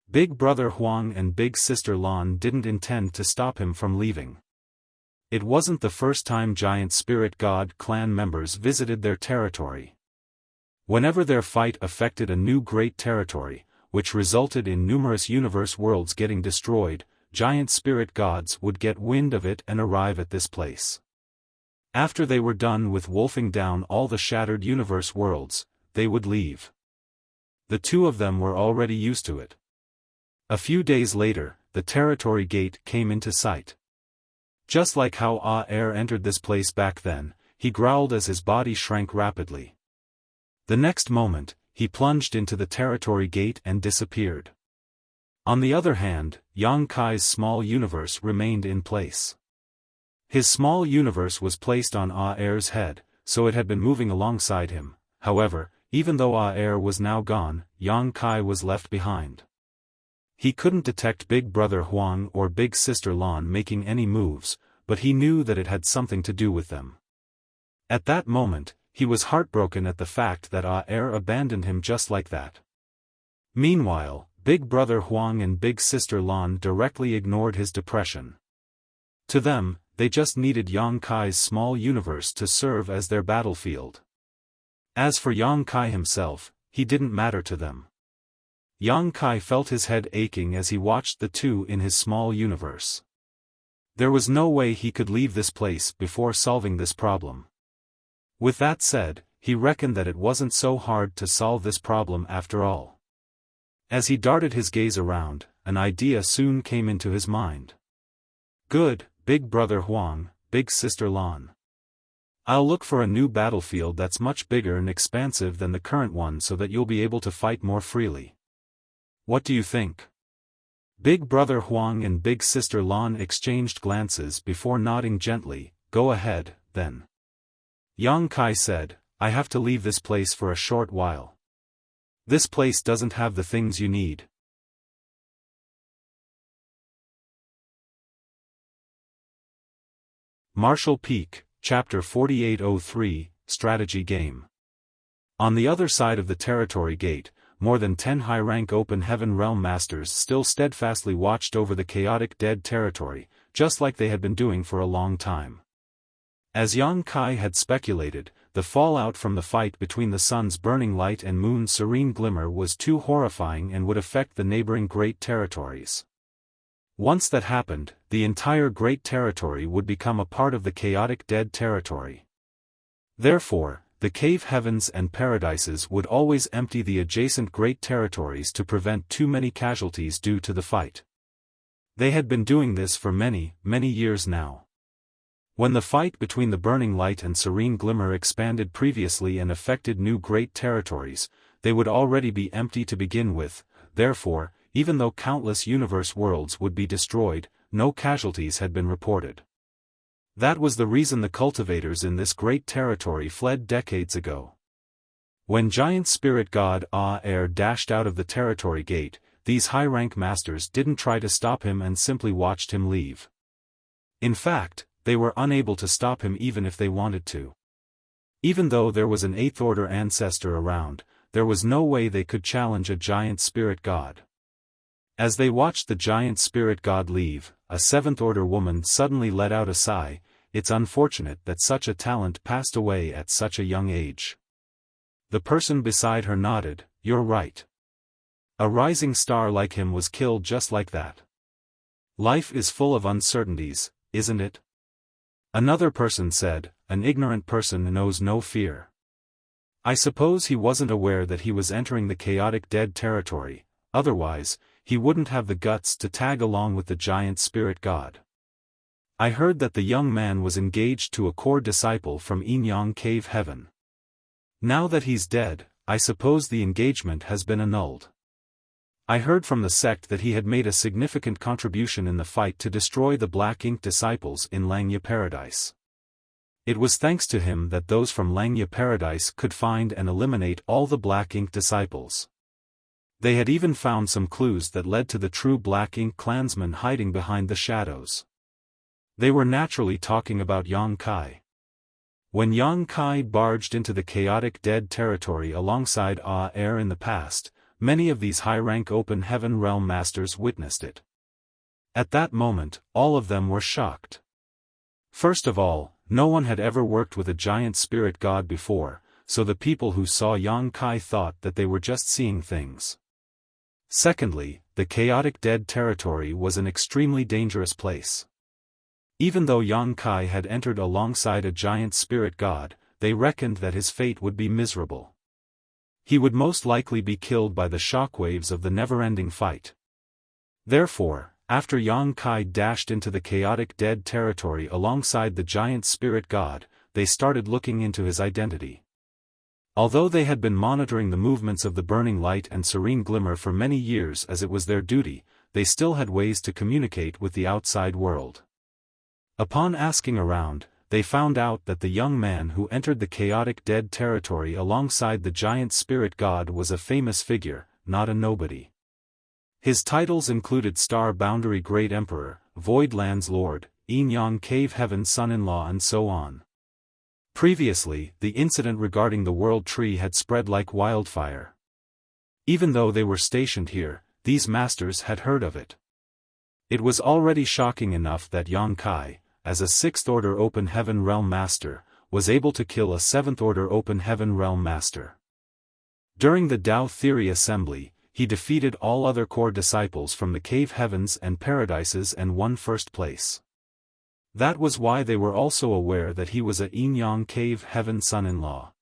Big Brother Huang and Big Sister Lan didn't intend to stop him from leaving. It wasn't the first time giant spirit god clan members visited their territory. Whenever their fight affected a new great territory, which resulted in numerous universe worlds getting destroyed, giant spirit gods would get wind of it and arrive at this place. After they were done with wolfing down all the shattered universe worlds, they would leave. The two of them were already used to it. A few days later, the territory gate came into sight. Just like how air entered this place back then, he growled as his body shrank rapidly. The next moment, he plunged into the territory gate and disappeared. On the other hand, Yang Kai's small universe remained in place. His small universe was placed on air's head, so it had been moving alongside him. However, even though air was now gone, Yang Kai was left behind. He couldn't detect Big Brother Huang or Big Sister Lan making any moves, but he knew that it had something to do with them. At that moment, he was heartbroken at the fact that air abandoned him just like that. Meanwhile, Big Brother Huang and Big Sister Lan directly ignored his depression. To them, they just needed Yang Kai's small universe to serve as their battlefield. As for Yang Kai himself, he didn't matter to them. Yang Kai felt his head aching as he watched the two in his small universe. There was no way he could leave this place before solving this problem. With that said, he reckoned that it wasn't so hard to solve this problem after all. As he darted his gaze around, an idea soon came into his mind. Good, Big Brother Huang, Big Sister Lan. I'll look for a new battlefield that's much bigger and expansive than the current one so that you'll be able to fight more freely. What do you think? Big Brother Huang and Big Sister Lan exchanged glances before nodding gently. Go ahead, then. Yang Kai said, I have to leave this place for a short while. This place doesn't have the things you need. Marshall Peak, Chapter 4803, Strategy Game. On the other side of the territory gate, more than 10 high-rank Open Heaven Realm Masters still steadfastly watched over the chaotic dead territory, just like they had been doing for a long time. As Yang Kai had speculated, the fallout from the fight between the sun's burning light and moon's serene glimmer was too horrifying and would affect the neighboring great territories. Once that happened, the entire Great Territory would become a part of the chaotic Dead Territory. Therefore, the cave heavens and paradises would always empty the adjacent Great Territories to prevent too many casualties due to the fight. They had been doing this for many, many years now. When the fight between the Burning Light and Serene Glimmer expanded previously and affected new Great Territories, they would already be empty to begin with. Therefore, even though countless universe worlds would be destroyed, no casualties had been reported. That was the reason the cultivators in this great territory fled decades ago. When giant spirit god Aer dashed out of the territory gate, these high-rank masters didn't try to stop him and simply watched him leave. In fact, they were unable to stop him even if they wanted to. Even though there was an 8th order ancestor around, there was no way they could challenge a giant spirit god. As they watched the giant spirit god leave, a 7th order woman suddenly let out a sigh. It's unfortunate that such a talent passed away at such a young age. The person beside her nodded, "You're right. A rising star like him was killed just like that. Life is full of uncertainties, isn't it?" Another person said, "An ignorant person knows no fear." I suppose he wasn't aware that he was entering the chaotic Dead Territory, otherwise, he wouldn't have the guts to tag along with the giant spirit god. I heard that the young man was engaged to a core disciple from Inyang Cave Heaven. Now that he's dead, I suppose the engagement has been annulled. I heard from the sect that he had made a significant contribution in the fight to destroy the Black Ink disciples in Langya Paradise. It was thanks to him that those from Langya Paradise could find and eliminate all the Black Ink disciples. They had even found some clues that led to the true Black Ink clansmen hiding behind the shadows. They were naturally talking about Yang Kai. When Yang Kai barged into the chaotic Dead Territory alongside Aer in the past, many of these high-rank Open Heaven Realm Masters witnessed it. At that moment, all of them were shocked. First of all, no one had ever worked with a giant spirit god before, so the people who saw Yang Kai thought that they were just seeing things. Secondly, the chaotic Dead Territory was an extremely dangerous place. Even though Yang Kai had entered alongside a giant spirit god, they reckoned that his fate would be miserable. He would most likely be killed by the shockwaves of the never-ending fight. Therefore, after Yang Kai dashed into the chaotic Dead Territory alongside the giant spirit god, they started looking into his identity. Although they had been monitoring the movements of the Burning Light and Serene Glimmer for many years as it was their duty, they still had ways to communicate with the outside world. Upon asking around, they found out that the young man who entered the chaotic Dead Territory alongside the giant spirit god was a famous figure, not a nobody. His titles included Star Boundary Great Emperor, Voidlands Lord, Inyang Cave Heaven Son-in-Law and so on. Previously, the incident regarding the World Tree had spread like wildfire. Even though they were stationed here, these masters had heard of it. It was already shocking enough that Yang Kai, as a 6th Order Open Heaven Realm Master, was able to kill a 7th Order Open Heaven Realm Master. During the Tao Theory Assembly, he defeated all other core disciples from the Cave Heavens and Paradises and won first place. That was why they were also aware that he was a Inyang Cave Heaven son-in-law.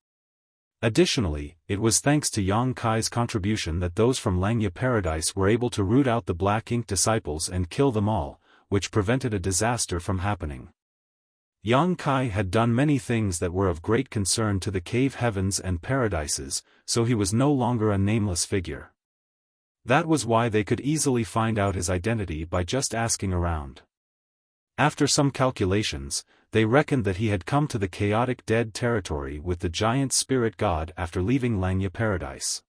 Additionally, it was thanks to Yang Kai's contribution that those from Langya Paradise were able to root out the Black Ink disciples and kill them all, which prevented a disaster from happening. Yang Kai had done many things that were of great concern to the Cave Heavens and Paradises, so he was no longer a nameless figure. That was why they could easily find out his identity by just asking around. After some calculations, they reckoned that he had come to the chaotic Dead Territory with the giant spirit god after leaving Langya Paradise.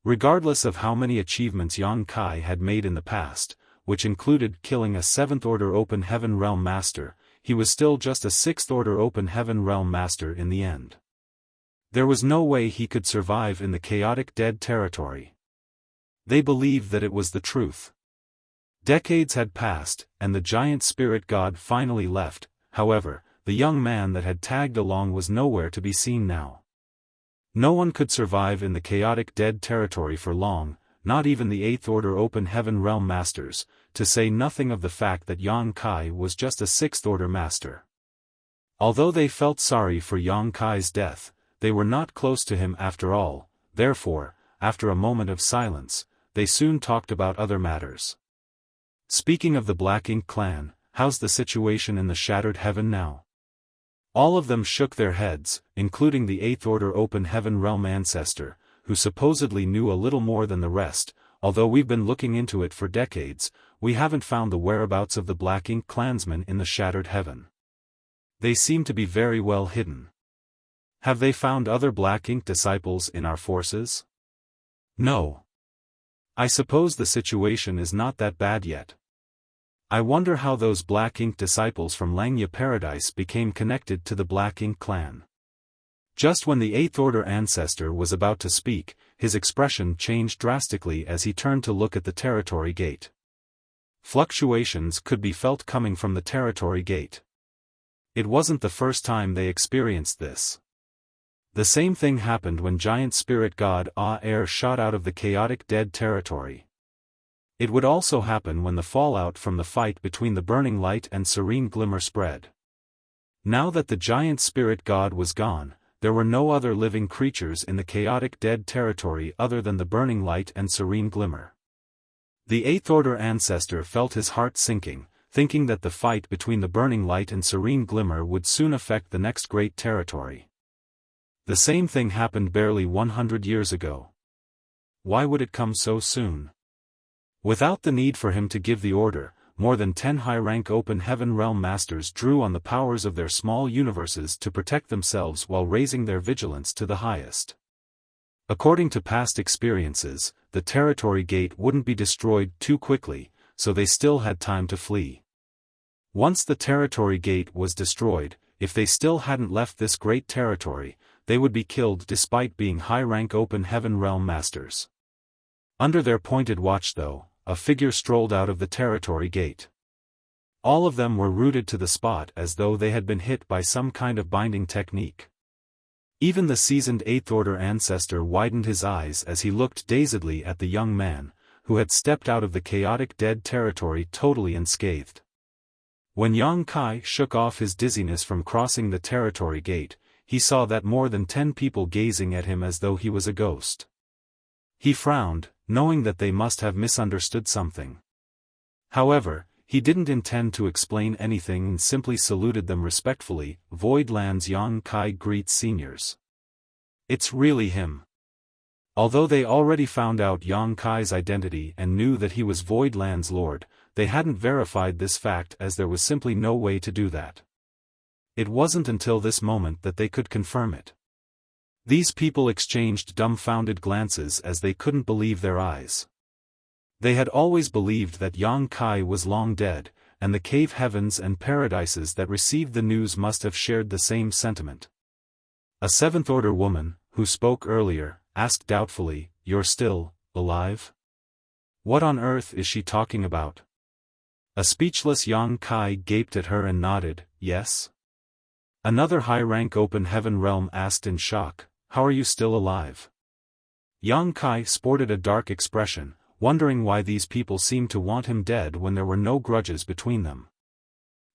Regardless of how many achievements Yang Kai had made in the past, which included killing a 7th Order Open Heaven Realm Master, he was still just a 6th Order Open Heaven Realm Master in the end. There was no way he could survive in the chaotic Dead Territory. They believed that it was the truth. Decades had passed, and the giant spirit god finally left. However, the young man that had tagged along was nowhere to be seen now. No one could survive in the chaotic Dead Territory for long, not even the 8th Order Open Heaven Realm Masters, to say nothing of the fact that Yang Kai was just a 6th Order Master. Although they felt sorry for Yang Kai's death, they were not close to him after all, therefore, after a moment of silence, they soon talked about other matters. Speaking of the Black Ink clan, how's the situation in the Shattered Heaven now? All of them shook their heads, including the 8th Order Open Heaven Realm Ancestor, who supposedly knew a little more than the rest. Although we've been looking into it for decades, we haven't found the whereabouts of the Black Ink clansmen in the Shattered Heaven. They seem to be very well hidden. Have they found other Black Ink disciples in our forces? No. I suppose the situation is not that bad yet. I wonder how those Black Ink disciples from Langya Paradise became connected to the Black Ink clan. Just when the 8th Order Ancestor was about to speak, his expression changed drastically as he turned to look at the Territory Gate. Fluctuations could be felt coming from the Territory Gate. It wasn't the first time they experienced this. The same thing happened when giant spirit god Air shot out of the chaotic dead territory. It would also happen when the fallout from the fight between the Burning Light and Serene Glimmer spread. Now that the giant spirit god was gone, there were no other living creatures in the chaotic dead territory other than the Burning Light and Serene Glimmer. The 8th Order Ancestor felt his heart sinking, thinking that the fight between the Burning Light and Serene Glimmer would soon affect the next great territory. The same thing happened barely 100 years ago. Why would it come so soon? Without the need for him to give the order, more than 10 high-rank Open Heaven Realm Masters drew on the powers of their small universes to protect themselves while raising their vigilance to the highest. According to past experiences, the Territory Gate wouldn't be destroyed too quickly, so they still had time to flee. Once the Territory Gate was destroyed, if they still hadn't left this great territory, they would be killed despite being high-rank Open Heaven Realm Masters. Under their pointed watch though, a figure strolled out of the Territory Gate. All of them were rooted to the spot as though they had been hit by some kind of binding technique. Even the seasoned 8th Order Ancestor widened his eyes as he looked dazedly at the young man, who had stepped out of the chaotic dead territory totally unscathed. When Yang Kai shook off his dizziness from crossing the Territory Gate, he saw that more than 10 people gazing at him as though he was a ghost. He frowned, knowing that they must have misunderstood something. However, he didn't intend to explain anything and simply saluted them respectfully. Voidland's Yang Kai greets seniors. It's really him. Although they already found out Yang Kai's identity and knew that he was Voidland's lord, they hadn't verified this fact as there was simply no way to do that. It wasn't until this moment that they could confirm it. These people exchanged dumbfounded glances as they couldn't believe their eyes. They had always believed that Yang Kai was long dead, and the cave heavens and paradises that received the news must have shared the same sentiment. A 7th Order woman, who spoke earlier, asked doubtfully, "You're still alive? What on earth is she talking about?" A speechless Yang Kai gaped at her and nodded, "Yes." Another high-rank Open Heaven Realm asked in shock, "How are you still alive?" Yang Kai sported a dark expression, wondering why these people seemed to want him dead when there were no grudges between them.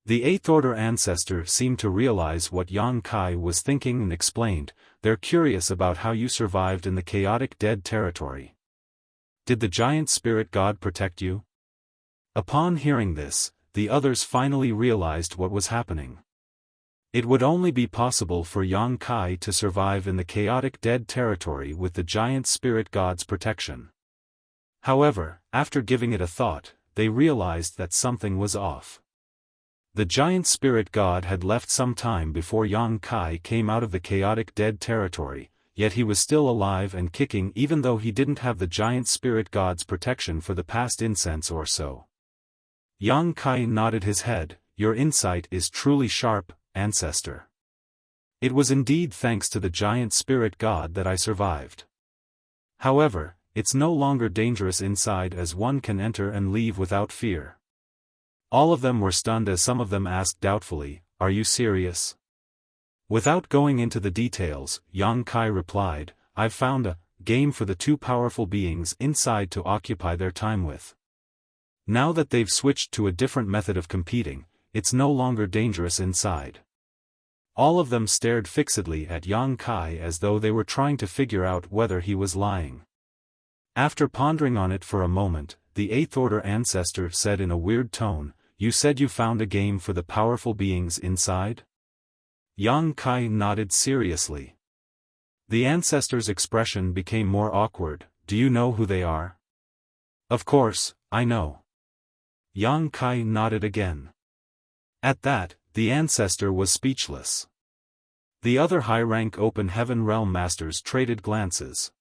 The 8th Order Ancestor seemed to realize what Yang Kai was thinking and explained, "They're curious about how you survived in the chaotic dead territory. Did the giant spirit god protect you?" Upon hearing this, the others finally realized what was happening. It would only be possible for Yang Kai to survive in the chaotic dead territory with the giant spirit god's protection. However, after giving it a thought, they realized that something was off. The giant spirit god had left some time before Yang Kai came out of the chaotic dead territory, yet he was still alive and kicking even though he didn't have the giant spirit god's protection for the past incense or so. Yang Kai nodded his head, "Your insight is truly sharp, Ancestor. It was indeed thanks to the giant spirit god that I survived. However, it's no longer dangerous inside as one can enter and leave without fear." All of them were stunned as some of them asked doubtfully, "Are you serious?" Without going into the details, Yang Kai replied, "I've found a game for the two powerful beings inside to occupy their time with. Now that they've switched to a different method of competing, it's no longer dangerous inside. All of them stared fixedly at Yang Kai as though they were trying to figure out whether he was lying. After pondering on it for a moment, the Eighth Order ancestor said in a weird tone, "You said you found a game for the powerful beings inside?" Yang Kai nodded seriously. The ancestor's expression became more awkward. "Do you know who they are?" "Of course, I know." Yang Kai nodded again. At that, the ancestor was speechless. The other high-rank Open Heaven Realm Masters traded glances.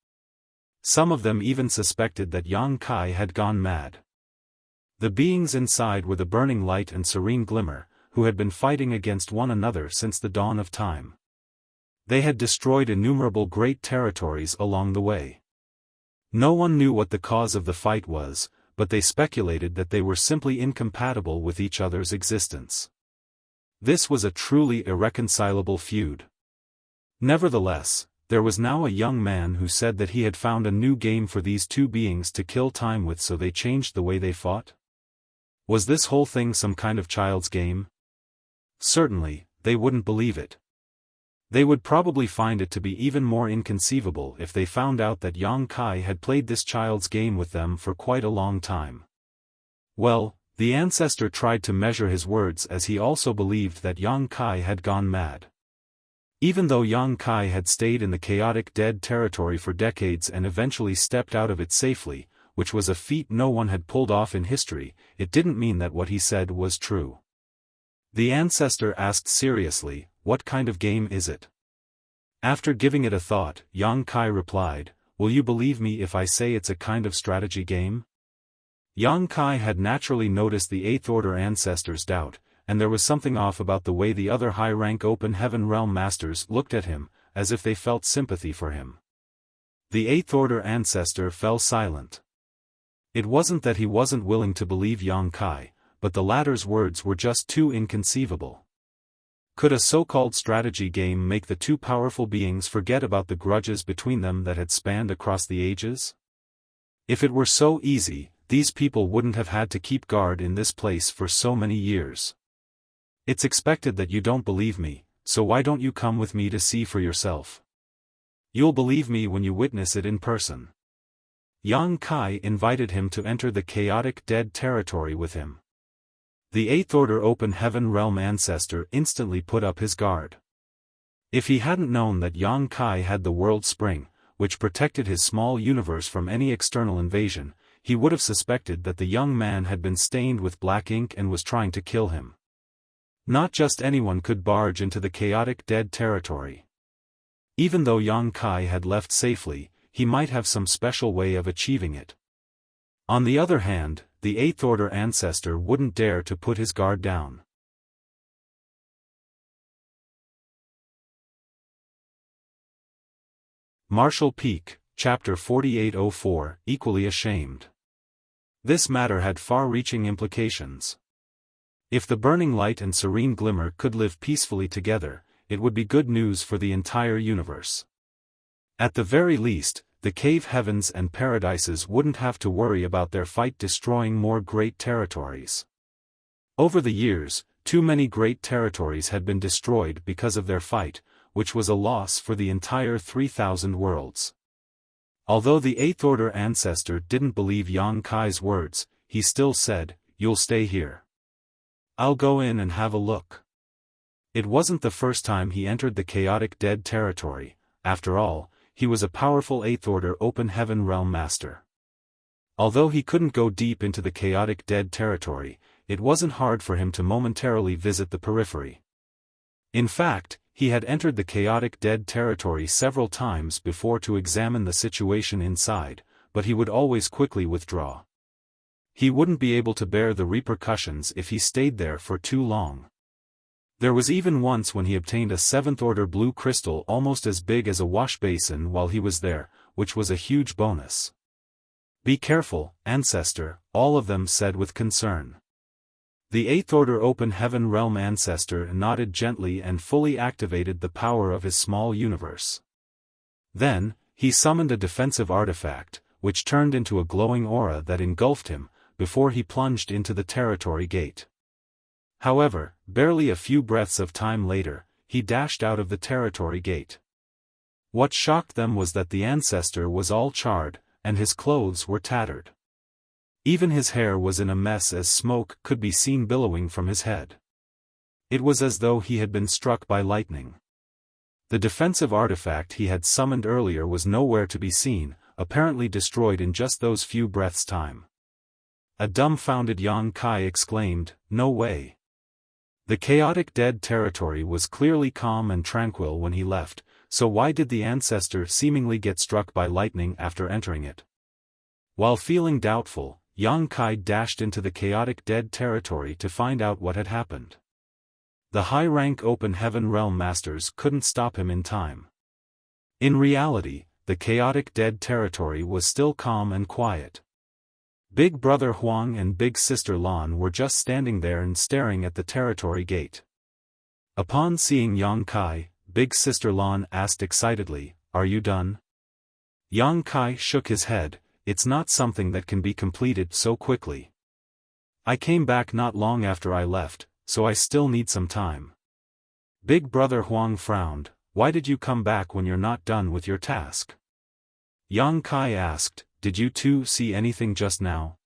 Some of them even suspected that Yang Kai had gone mad. The beings inside were the Burning Light and Serene Glimmer, who had been fighting against one another since the dawn of time. They had destroyed innumerable great territories along the way. No one knew what the cause of the fight was, but they speculated that they were simply incompatible with each other's existence. This was a truly irreconcilable feud. Nevertheless, there was now a young man who said that he had found a new game for these two beings to kill time with, so they changed the way they fought. Was this whole thing some kind of child's game? Certainly, they wouldn't believe it. They would probably find it to be even more inconceivable if they found out that Yang Kai had played this child's game with them for quite a long time. Well, the ancestor tried to measure his words, as he also believed that Yang Kai had gone mad. Even though Yang Kai had stayed in the chaotic dead territory for decades and eventually stepped out of it safely, which was a feat no one had pulled off in history, it didn't mean that what he said was true. The ancestor asked seriously, "What kind of game is it?" After giving it a thought, Yang Kai replied, "Will you believe me if I say it's a kind of strategy game?" Yang Kai had naturally noticed the Eighth Order ancestor's doubt, and there was something off about the way the other high-rank Open Heaven Realm Masters looked at him, as if they felt sympathy for him. The Eighth Order ancestor fell silent. It wasn't that he wasn't willing to believe Yang Kai, but the latter's words were just too inconceivable. Could a so-called strategy game make the two powerful beings forget about the grudges between them that had spanned across the ages? If it were so easy, these people wouldn't have had to keep guard in this place for so many years. It's expected that you don't believe me, so why don't you come with me to see for yourself? You'll believe me when you witness it in person. Yang Kai invited him to enter the chaotic dead territory with him. The Eighth Order Open Heaven Realm ancestor instantly put up his guard. If he hadn't known that Yang Kai had the World Spring, which protected his small universe from any external invasion, he would have suspected that the young man had been stained with black ink and was trying to kill him. Not just anyone could barge into the chaotic dead territory. Even though Yang Kai had left safely, he might have some special way of achieving it. On the other hand, the Eighth Order ancestor wouldn't dare to put his guard down. Martial Peak, Chapter 4804, Equally Ashamed. This matter had far-reaching implications. If the Burning Light and Serene Glimmer could live peacefully together, it would be good news for the entire universe. At the very least, the cave heavens and paradises wouldn't have to worry about their fight destroying more great territories. Over the years, too many great territories had been destroyed because of their fight, which was a loss for the entire 3,000 worlds. Although the Eighth Order ancestor didn't believe Yang Kai's words, he still said, "You'll stay here. I'll go in and have a look." It wasn't the first time he entered the chaotic dead territory. After all, he was a powerful Eighth Order Open Heaven Realm Master. Although he couldn't go deep into the chaotic dead territory, it wasn't hard for him to momentarily visit the periphery. In fact, he had entered the chaotic dead territory several times before to examine the situation inside, but he would always quickly withdraw. He wouldn't be able to bear the repercussions if he stayed there for too long. There was even once when he obtained a Seventh Order blue crystal almost as big as a wash basin while he was there, which was a huge bonus. "Be careful, Ancestor," all of them said with concern. The Eighth Order Open Heaven Realm Ancestor nodded gently and fully activated the power of his small universe. Then, He summoned a defensive artifact, which turned into a glowing aura that engulfed him, before he plunged into the territory gate. However, barely a few breaths of time later, he dashed out of the territory gate. What shocked them was that the ancestor was all charred, and his clothes were tattered. Even his hair was in a mess as smoke could be seen billowing from his head. It was as though he had been struck by lightning. The defensive artifact he had summoned earlier was nowhere to be seen, apparently destroyed in just those few breaths' time. A dumbfounded Yang Kai exclaimed, "No way." The chaotic dead territory was clearly calm and tranquil when he left, so why did the ancestor seemingly get struck by lightning after entering it? While feeling doubtful, Yang Kai dashed into the chaotic dead territory to find out what had happened. The high-rank Open Heaven Realm Masters couldn't stop him in time. In reality, the chaotic dead territory was still calm and quiet. Big Brother Huang and Big Sister Lan were just standing there and staring at the territory gate. Upon seeing Yang Kai, Big Sister Lan asked excitedly, "Are you done?" Yang Kai shook his head, "It's not something that can be completed so quickly. I came back not long after I left, so I still need some time." Big Brother Huang frowned, "Why did you come back when you're not done with your task?" Yang Kai asked, "Did you two see anything just now?"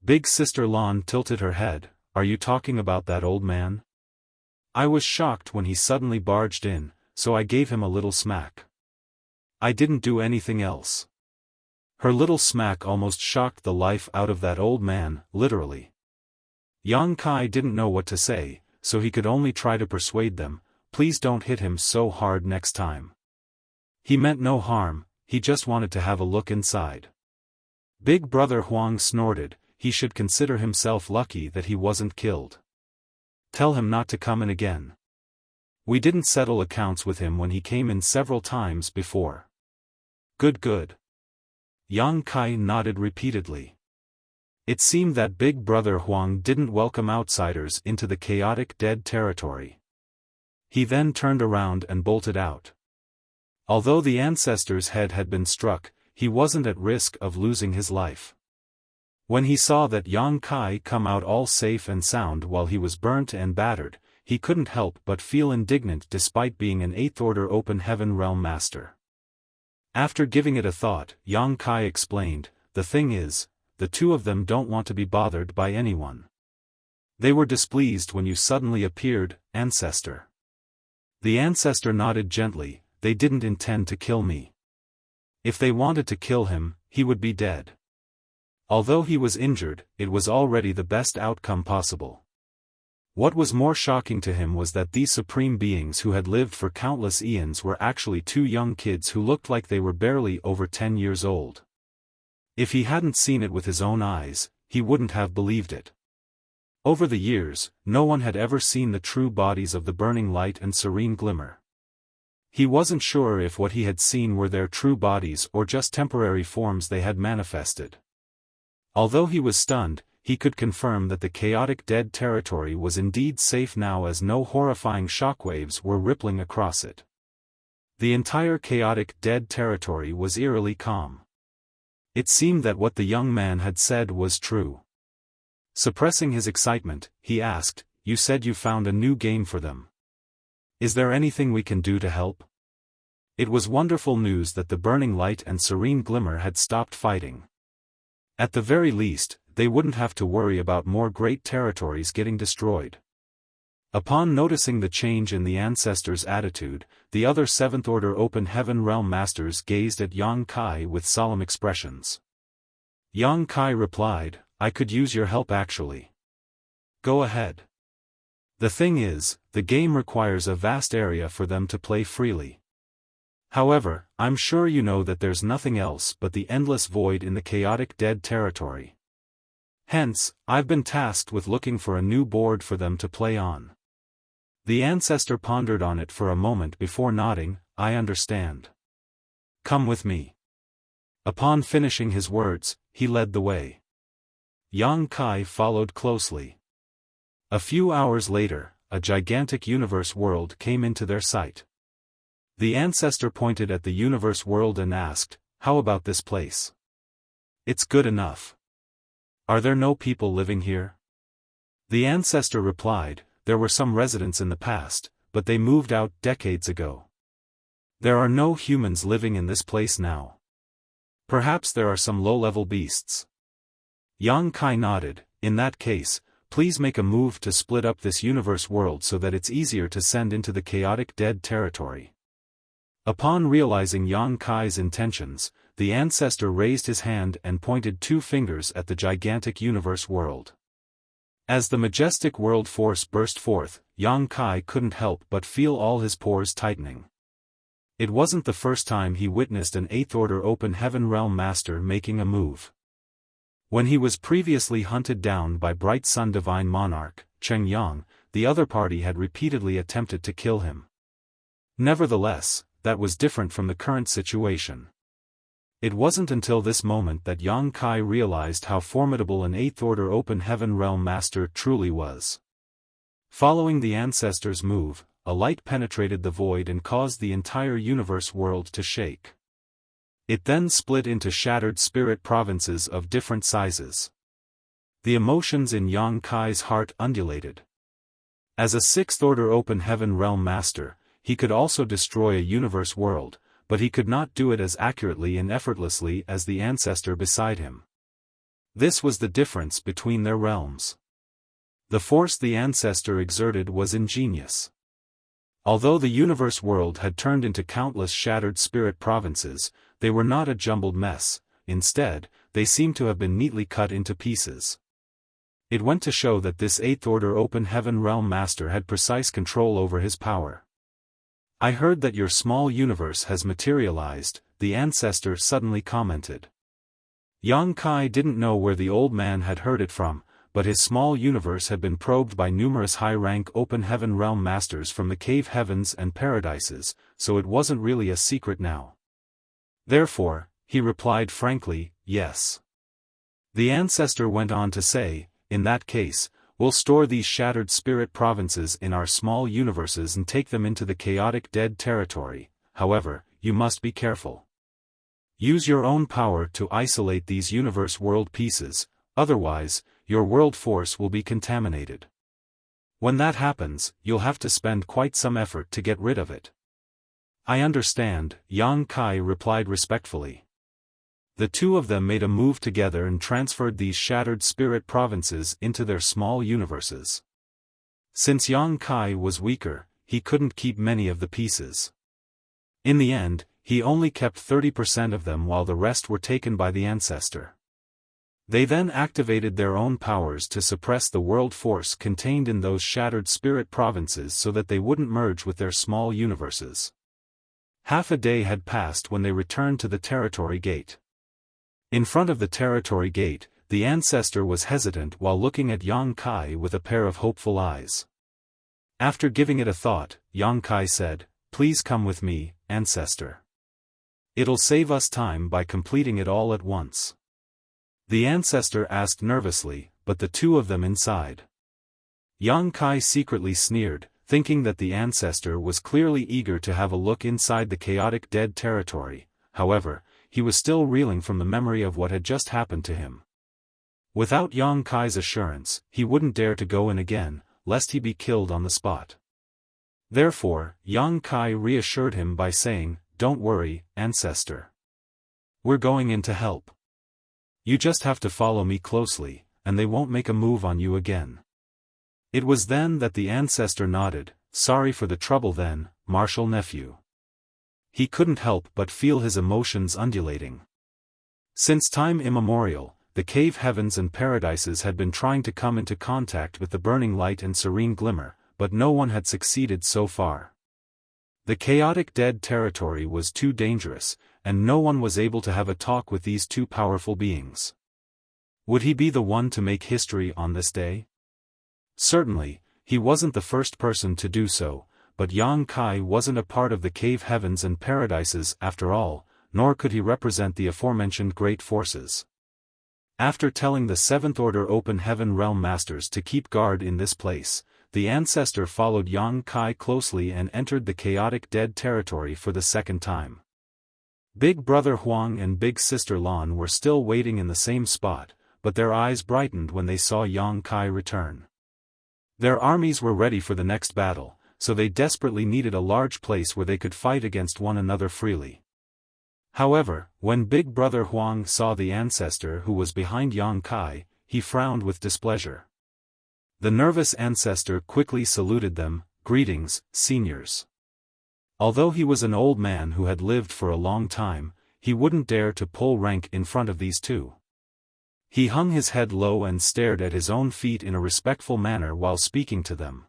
Big Sister Lan tilted her head, "Are you talking about that old man? I was shocked when he suddenly barged in, so I gave him a little smack. I didn't do anything else." Her little smack almost shocked the life out of that old man, literally. Yang Kai didn't know what to say, so he could only try to persuade them, "Please don't hit him so hard next time. He meant no harm, he just wanted to have a look inside." Big Brother Huang snorted, he should consider himself lucky that he wasn't killed. "Tell him not to come in again. We didn't settle accounts with him when he came in several times before." Good. Yang Kai nodded repeatedly. It seemed that Big Brother Huang didn't welcome outsiders into the chaotic dead territory. He then turned around and bolted out. Although the ancestor's head had been struck, he wasn't at risk of losing his life. When he saw that Yang Kai come out all safe and sound while he was burnt and battered, he couldn't help but feel indignant despite being an 8th Order Open Heaven Realm Master. After giving it a thought, Yang Kai explained, "The thing is, the two of them don't want to be bothered by anyone. They were displeased when you suddenly appeared, Ancestor." The ancestor nodded gently, "They didn't intend to kill me. If they wanted to kill him, he would be dead. Although he was injured, it was already the best outcome possible." What was more shocking to him was that these supreme beings who had lived for countless eons were actually two young kids who looked like they were barely over 10 years old. If he hadn't seen it with his own eyes, he wouldn't have believed it. Over the years, no one had ever seen the true bodies of the burning light and serene glimmer. He wasn't sure if what he had seen were their true bodies or just temporary forms they had manifested. Although he was stunned, he could confirm that the chaotic dead territory was indeed safe now as no horrifying shockwaves were rippling across it. The entire chaotic dead territory was eerily calm. It seemed that what the young man had said was true. Suppressing his excitement, he asked, "You said you found a new game for them. Is there anything we can do to help?" It was wonderful news that the burning light and serene glimmer had stopped fighting. At the very least, they wouldn't have to worry about more great territories getting destroyed. Upon noticing the change in the ancestor's attitude, the other 7th Order Open Heaven Realm Masters gazed at Yang Kai with solemn expressions. Yang Kai replied, "I could use your help actually. Go ahead. The thing is, the game requires a vast area for them to play freely. However, I'm sure you know that there's nothing else but the endless void in the chaotic dead territory. Hence, I've been tasked with looking for a new board for them to play on." The ancestor pondered on it for a moment before nodding, "I understand. Come with me." Upon finishing his words, he led the way. Yang Kai followed closely. A few hours later, a gigantic universe world came into their sight. The ancestor pointed at the universe world and asked, "How about this place? It's good enough. Are there no people living here?" The ancestor replied, "There were some residents in the past, but they moved out decades ago. There are no humans living in this place now. Perhaps there are some low-level beasts." Yang Kai nodded. "In that case, please make a move to split up this universe world so that it's easier to send into the chaotic dead territory." Upon realizing Yang Kai's intentions, the ancestor raised his hand and pointed 2 fingers at the gigantic universe world. As the majestic world force burst forth, Yang Kai couldn't help but feel all his pores tightening. It wasn't the first time he witnessed an 8th-order open heaven realm master making a move. When he was previously hunted down by Bright Sun Divine Monarch, Cheng Yang, the other party had repeatedly attempted to kill him. Nevertheless, that was different from the current situation. It wasn't until this moment that Yang Kai realized how formidable an 8th-order open heaven realm master truly was. Following the ancestor's move, a light penetrated the void and caused the entire universe world to shake. It then split into shattered spirit provinces of different sizes. The emotions in Yang Kai's heart undulated. As a 6th-order open heaven realm master, he could also destroy a universe world, but he could not do it as accurately and effortlessly as the ancestor beside him. This was the difference between their realms. The force the ancestor exerted was ingenious. Although the universe world had turned into countless shattered spirit provinces, they were not a jumbled mess. Instead, they seemed to have been neatly cut into pieces. It went to show that this 8th-order open heaven realm master had precise control over his power. "I heard that your small universe has materialized," the ancestor suddenly commented. Yang Kai didn't know where the old man had heard it from, but his small universe had been probed by numerous high-rank open heaven realm masters from the cave heavens and paradises, so it wasn't really a secret now. Therefore, he replied frankly, "Yes." The ancestor went on to say, "In that case, we'll store these shattered spirit provinces in our small universes and take them into the chaotic dead territory. However, you must be careful. Use your own power to isolate these universe world pieces, otherwise, your world force will be contaminated. When that happens, you'll have to spend quite some effort to get rid of it." "I understand," Yang Kai replied respectfully. The 2 of them made a move together and transferred these shattered spirit provinces into their small universes. Since Yang Kai was weaker, he couldn't keep many of the pieces. In the end, he only kept 30% of them while the rest were taken by the ancestor. They then activated their own powers to suppress the world force contained in those shattered spirit provinces so that they wouldn't merge with their small universes. Half a day had passed when they returned to the territory gate. In front of the territory gate, the ancestor was hesitant while looking at Yang Kai with a pair of hopeful eyes. After giving it a thought, Yang Kai said, "Please come with me, ancestor. It'll save us time by completing it all at once." The ancestor asked nervously, but the 2 of them inside. Yang Kai secretly sneered, thinking that the ancestor was clearly eager to have a look inside the chaotic dead territory. However, he was still reeling from the memory of what had just happened to him. Without Yang Kai's assurance, he wouldn't dare to go in again, lest he be killed on the spot. Therefore, Yang Kai reassured him by saying, "Don't worry, ancestor. We're going in to help. You just have to follow me closely, and they won't make a move on you again." It was then that the ancestor nodded, "Sorry for the trouble then, martial nephew." He couldn't help but feel his emotions undulating. Since time immemorial, the cave heavens and paradises had been trying to come into contact with the burning light and serene glimmer, but no one had succeeded so far. The chaotic dead territory was too dangerous, and no one was able to have a talk with these 2 powerful beings. Would he be the one to make history on this day? Certainly, he wasn't the first person to do so, but Yang Kai wasn't a part of the cave heavens and paradises after all, nor could he represent the aforementioned great forces. After telling the 7th-order open heaven realm masters to keep guard in this place, the ancestor followed Yang Kai closely and entered the chaotic dead territory for the second time. Big Brother Huang and Big Sister Lan were still waiting in the same spot, but their eyes brightened when they saw Yang Kai return. Their armies were ready for the next battle, so they desperately needed a large place where they could fight against one another freely. However, when Big Brother Huang saw the ancestor who was behind Yang Kai, he frowned with displeasure. The nervous ancestor quickly saluted them, "Greetings, seniors." Although he was an old man who had lived for a long time, he wouldn't dare to pull rank in front of these two. He hung his head low and stared at his own feet in a respectful manner while speaking to them.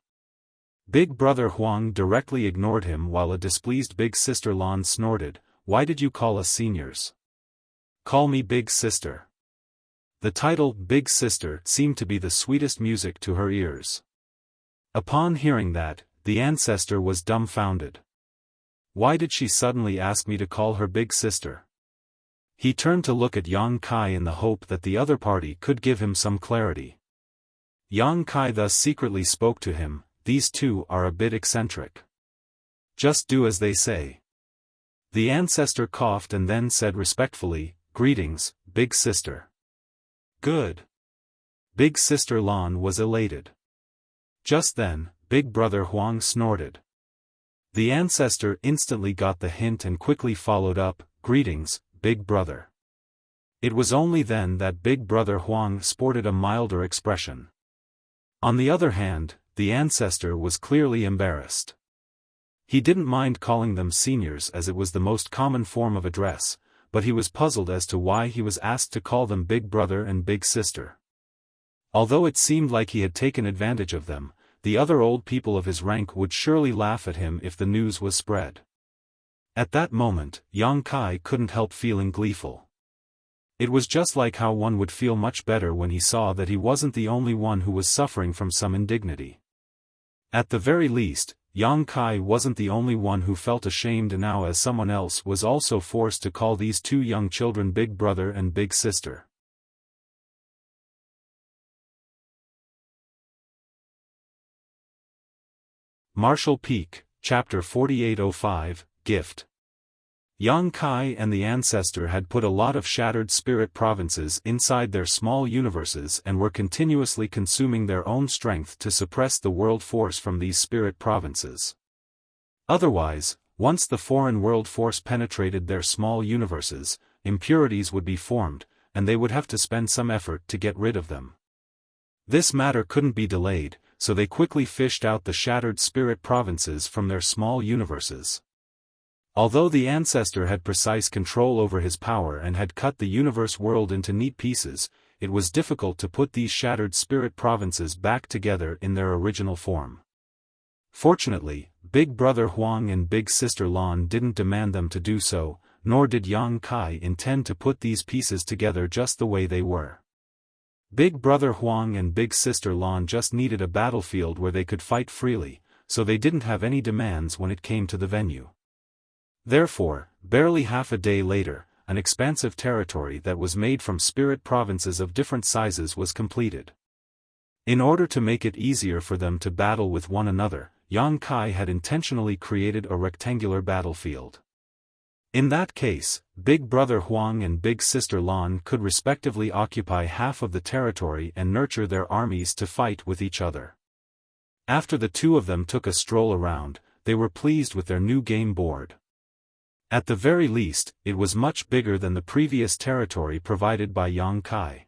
Big Brother Huang directly ignored him while a displeased Big Sister Lan snorted, "Why did you call us seniors? Call me Big Sister." The title Big Sister seemed to be the sweetest music to her ears. Upon hearing that, the ancestor was dumbfounded. Why did she suddenly ask me to call her Big Sister? He turned to look at Yang Kai in the hope that the other party could give him some clarity. Yang Kai thus secretly spoke to him, "These two are a bit eccentric. Just do as they say." The ancestor coughed and then said respectfully, "Greetings, Big Sister." "Good." Big Sister Lan was elated. Just then, Big Brother Huang snorted. The ancestor instantly got the hint and quickly followed up, "Greetings, Big Brother." It was only then that Big Brother Huang sported a milder expression. On the other hand, the ancestor was clearly embarrassed. He didn't mind calling them seniors as it was the most common form of address, but he was puzzled as to why he was asked to call them Big Brother and Big Sister. Although it seemed like he had taken advantage of them, the other old people of his rank would surely laugh at him if the news was spread. At that moment, Yang Kai couldn't help feeling gleeful. It was just like how one would feel much better when he saw that he wasn't the only one who was suffering from some indignity. At the very least, Yang Kai wasn't the only one who felt ashamed now as someone else was also forced to call these two young children Big Brother and Big Sister. Marshall Peak, Chapter 4805, Gift. Yang Kai and the ancestor had put a lot of shattered spirit provinces inside their small universes and were continuously consuming their own strength to suppress the world force from these spirit provinces. Otherwise, once the foreign world force penetrated their small universes, impurities would be formed, and they would have to spend some effort to get rid of them. This matter couldn't be delayed, so they quickly fished out the shattered spirit provinces from their small universes. Although the ancestor had precise control over his power and had cut the universe world into neat pieces, it was difficult to put these shattered spirit provinces back together in their original form. Fortunately, Big Brother Huang and Big Sister Lan didn't demand them to do so, nor did Yang Kai intend to put these pieces together just the way they were. Big Brother Huang and Big Sister Lan just needed a battlefield where they could fight freely, so they didn't have any demands when it came to the venue. Therefore, barely half a day later, an expansive territory that was made from spirit provinces of different sizes was completed. In order to make it easier for them to battle with one another, Yang Kai had intentionally created a rectangular battlefield. In that case, Big Brother Huang and Big Sister Lan could respectively occupy half of the territory and nurture their armies to fight with each other. After the two of them took a stroll around, they were pleased with their new game board. At the very least, it was much bigger than the previous territory provided by Yang Kai.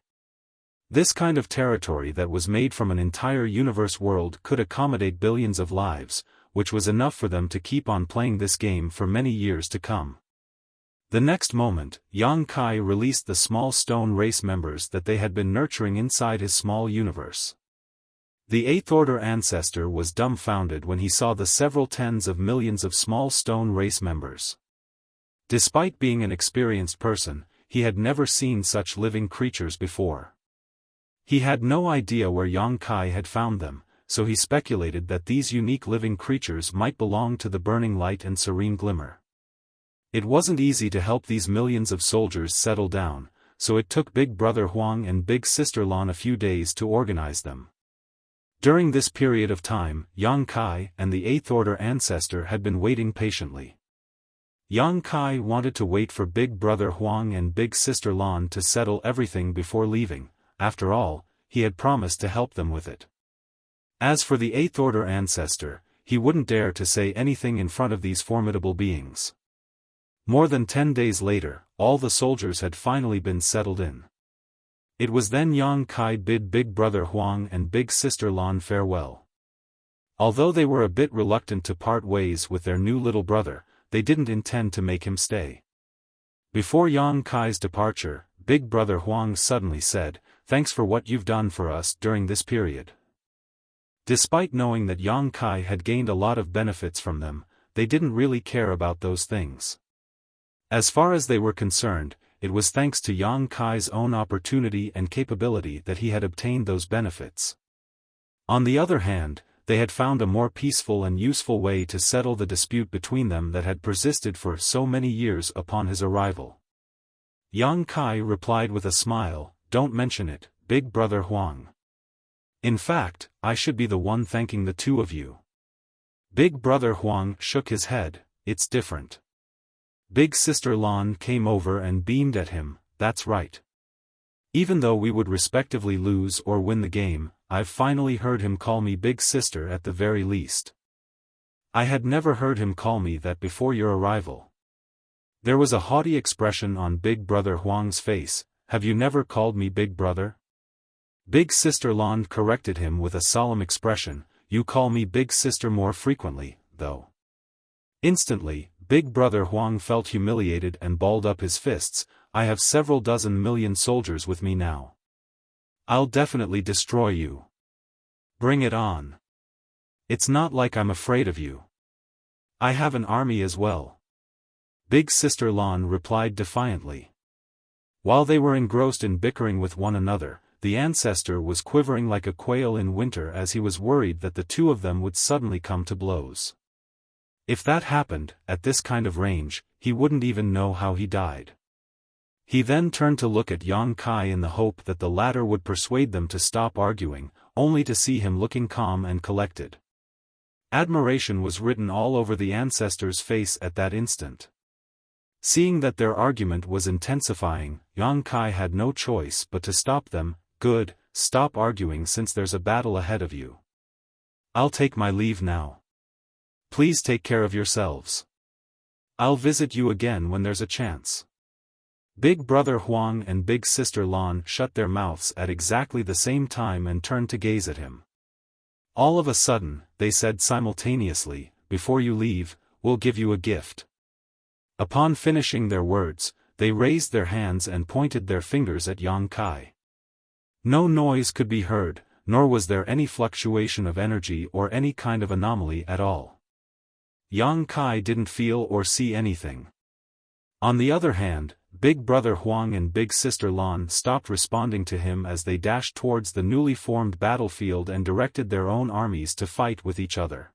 This kind of territory that was made from an entire universe world could accommodate billions of lives, which was enough for them to keep on playing this game for many years to come. The next moment, Yang Kai released the small stone race members that they had been nurturing inside his small universe. The Eighth Order ancestor was dumbfounded when he saw the several tens of millions of small stone race members. Despite being an experienced person, he had never seen such living creatures before. He had no idea where Yang Kai had found them, so he speculated that these unique living creatures might belong to the burning light and serene glimmer. It wasn't easy to help these millions of soldiers settle down, so it took Big Brother Huang and Big Sister Lan a few days to organize them. During this period of time, Yang Kai and the Eighth Order ancestor had been waiting patiently. Yang Kai wanted to wait for Big Brother Huang and Big Sister Lan to settle everything before leaving. After all, he had promised to help them with it. As for the Eighth Order ancestor, he wouldn't dare to say anything in front of these formidable beings. More than 10 days later, all the soldiers had finally been settled in. It was then Yang Kai bid Big Brother Huang and Big Sister Lan farewell. Although they were a bit reluctant to part ways with their new little brother, they didn't intend to make him stay. Before Yang Kai's departure, Big Brother Huang suddenly said, "Thanks for what you've done for us during this period." Despite knowing that Yang Kai had gained a lot of benefits from them, they didn't really care about those things. As far as they were concerned, it was thanks to Yang Kai's own opportunity and capability that he had obtained those benefits. On the other hand, they had found a more peaceful and useful way to settle the dispute between them that had persisted for so many years upon his arrival. Yang Kai replied with a smile, "Don't mention it, Big Brother Huang. In fact, I should be the one thanking the two of you." Big Brother Huang shook his head, "It's different." Big Sister Lan came over and beamed at him, "That's right. Even though we would respectively lose or win the game, I've finally heard him call me Big Sister at the very least. I had never heard him call me that before your arrival." There was a haughty expression on Big Brother Huang's face. "Have you never called me Big Brother?" Big Sister Lan corrected him with a solemn expression, "You call me Big Sister more frequently, though." Instantly, Big Brother Huang felt humiliated and balled up his fists. "I have several dozen million soldiers with me now. I'll definitely destroy you. Bring it on. It's not like I'm afraid of you. I have an army as well." Big Sister Lan replied defiantly. While they were engrossed in bickering with one another, the ancestor was quivering like a quail in winter as he was worried that the two of them would suddenly come to blows. If that happened, at this kind of range, he wouldn't even know how he died. He then turned to look at Yang Kai in the hope that the latter would persuade them to stop arguing, only to see him looking calm and collected. Admiration was written all over the ancestor's face at that instant. Seeing that their argument was intensifying, Yang Kai had no choice but to stop them. "Good, stop arguing since there's a battle ahead of you. I'll take my leave now. Please take care of yourselves. I'll visit you again when there's a chance." Big Brother Huang and Big Sister Lan shut their mouths at exactly the same time and turned to gaze at him. All of a sudden, they said simultaneously, "Before you leave, we'll give you a gift." Upon finishing their words, they raised their hands and pointed their fingers at Yang Kai. No noise could be heard, nor was there any fluctuation of energy or any kind of anomaly at all. Yang Kai didn't feel or see anything. On the other hand, Big Brother Huang and Big Sister Lan stopped responding to him as they dashed towards the newly formed battlefield and directed their own armies to fight with each other.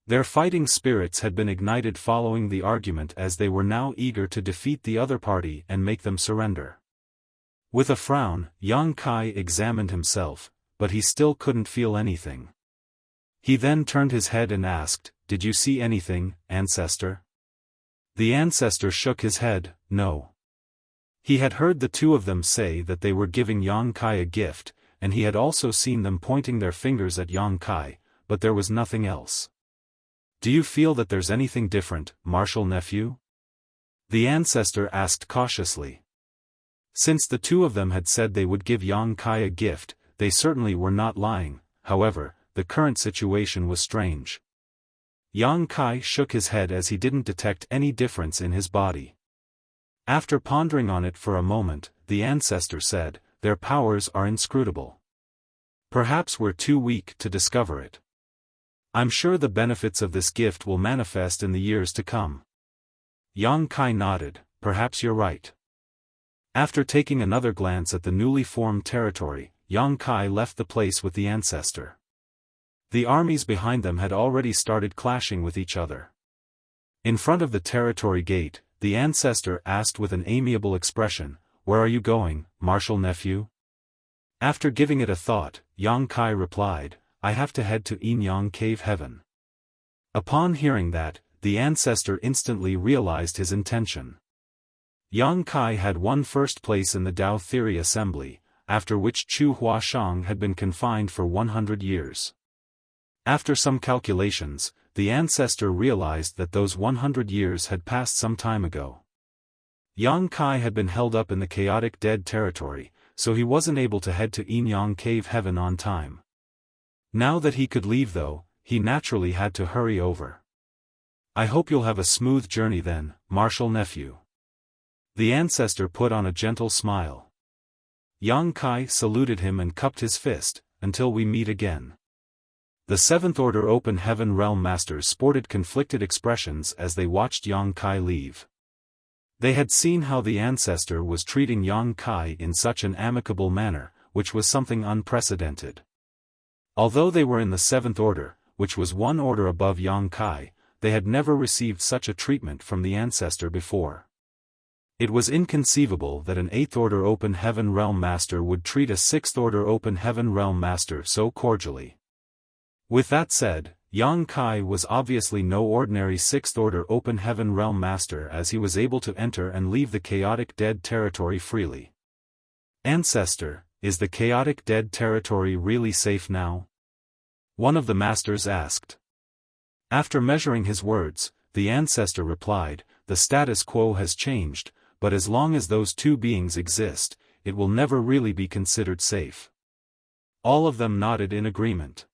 Their fighting spirits had been ignited following the argument as they were now eager to defeat the other party and make them surrender. With a frown, Yang Kai examined himself, but he still couldn't feel anything. He then turned his head and asked, "Did you see anything, ancestor?" The ancestor shook his head, "No." He had heard the two of them say that they were giving Yang Kai a gift, and he had also seen them pointing their fingers at Yang Kai, but there was nothing else. "Do you feel that there's anything different, martial nephew?" The ancestor asked cautiously. Since the two of them had said they would give Yang Kai a gift, they certainly were not lying. However, the current situation was strange. Yang Kai shook his head as he didn't detect any difference in his body. After pondering on it for a moment, the ancestor said, "Their powers are inscrutable. Perhaps we're too weak to discover it. I'm sure the benefits of this gift will manifest in the years to come." Yang Kai nodded, "Perhaps you're right." After taking another glance at the newly formed territory, Yang Kai left the place with the ancestor. The armies behind them had already started clashing with each other. In front of the territory gate, the ancestor asked with an amiable expression, "Where are you going, martial nephew?" After giving it a thought, Yang Kai replied, I have to head to Yin Cave Heaven. Upon hearing that, the ancestor instantly realized his intention. Yang Kai had won first place in the Tao Theory Assembly, after which Chu Huashang had been confined for 100 years. After some calculations, the ancestor realized that those 100 years had passed some time ago. Yang Kai had been held up in the chaotic dead territory, so he wasn't able to head to Yin Cave Heaven on time. Now that he could leave though, he naturally had to hurry over. I hope you'll have a smooth journey then, martial nephew. The ancestor put on a gentle smile. Yang Kai saluted him and cupped his fist, until we meet again. The Seventh Order Open Heaven Realm Masters sported conflicted expressions as they watched Yang Kai leave. They had seen how the ancestor was treating Yang Kai in such an amicable manner, which was something unprecedented. Although they were in the Seventh Order, which was one order above Yang Kai, they had never received such a treatment from the ancestor before. It was inconceivable that an Eighth Order Open Heaven Realm Master would treat a Sixth Order Open Heaven Realm Master so cordially. With that said, Yang Kai was obviously no ordinary Sixth Order Open Heaven Realm Master, as he was able to enter and leave the chaotic dead territory freely. Ancestor, is the chaotic dead territory really safe now? One of the masters asked. After measuring his words, the ancestor replied, the status quo has changed, but as long as those two beings exist, it will never really be considered safe. All of them nodded in agreement.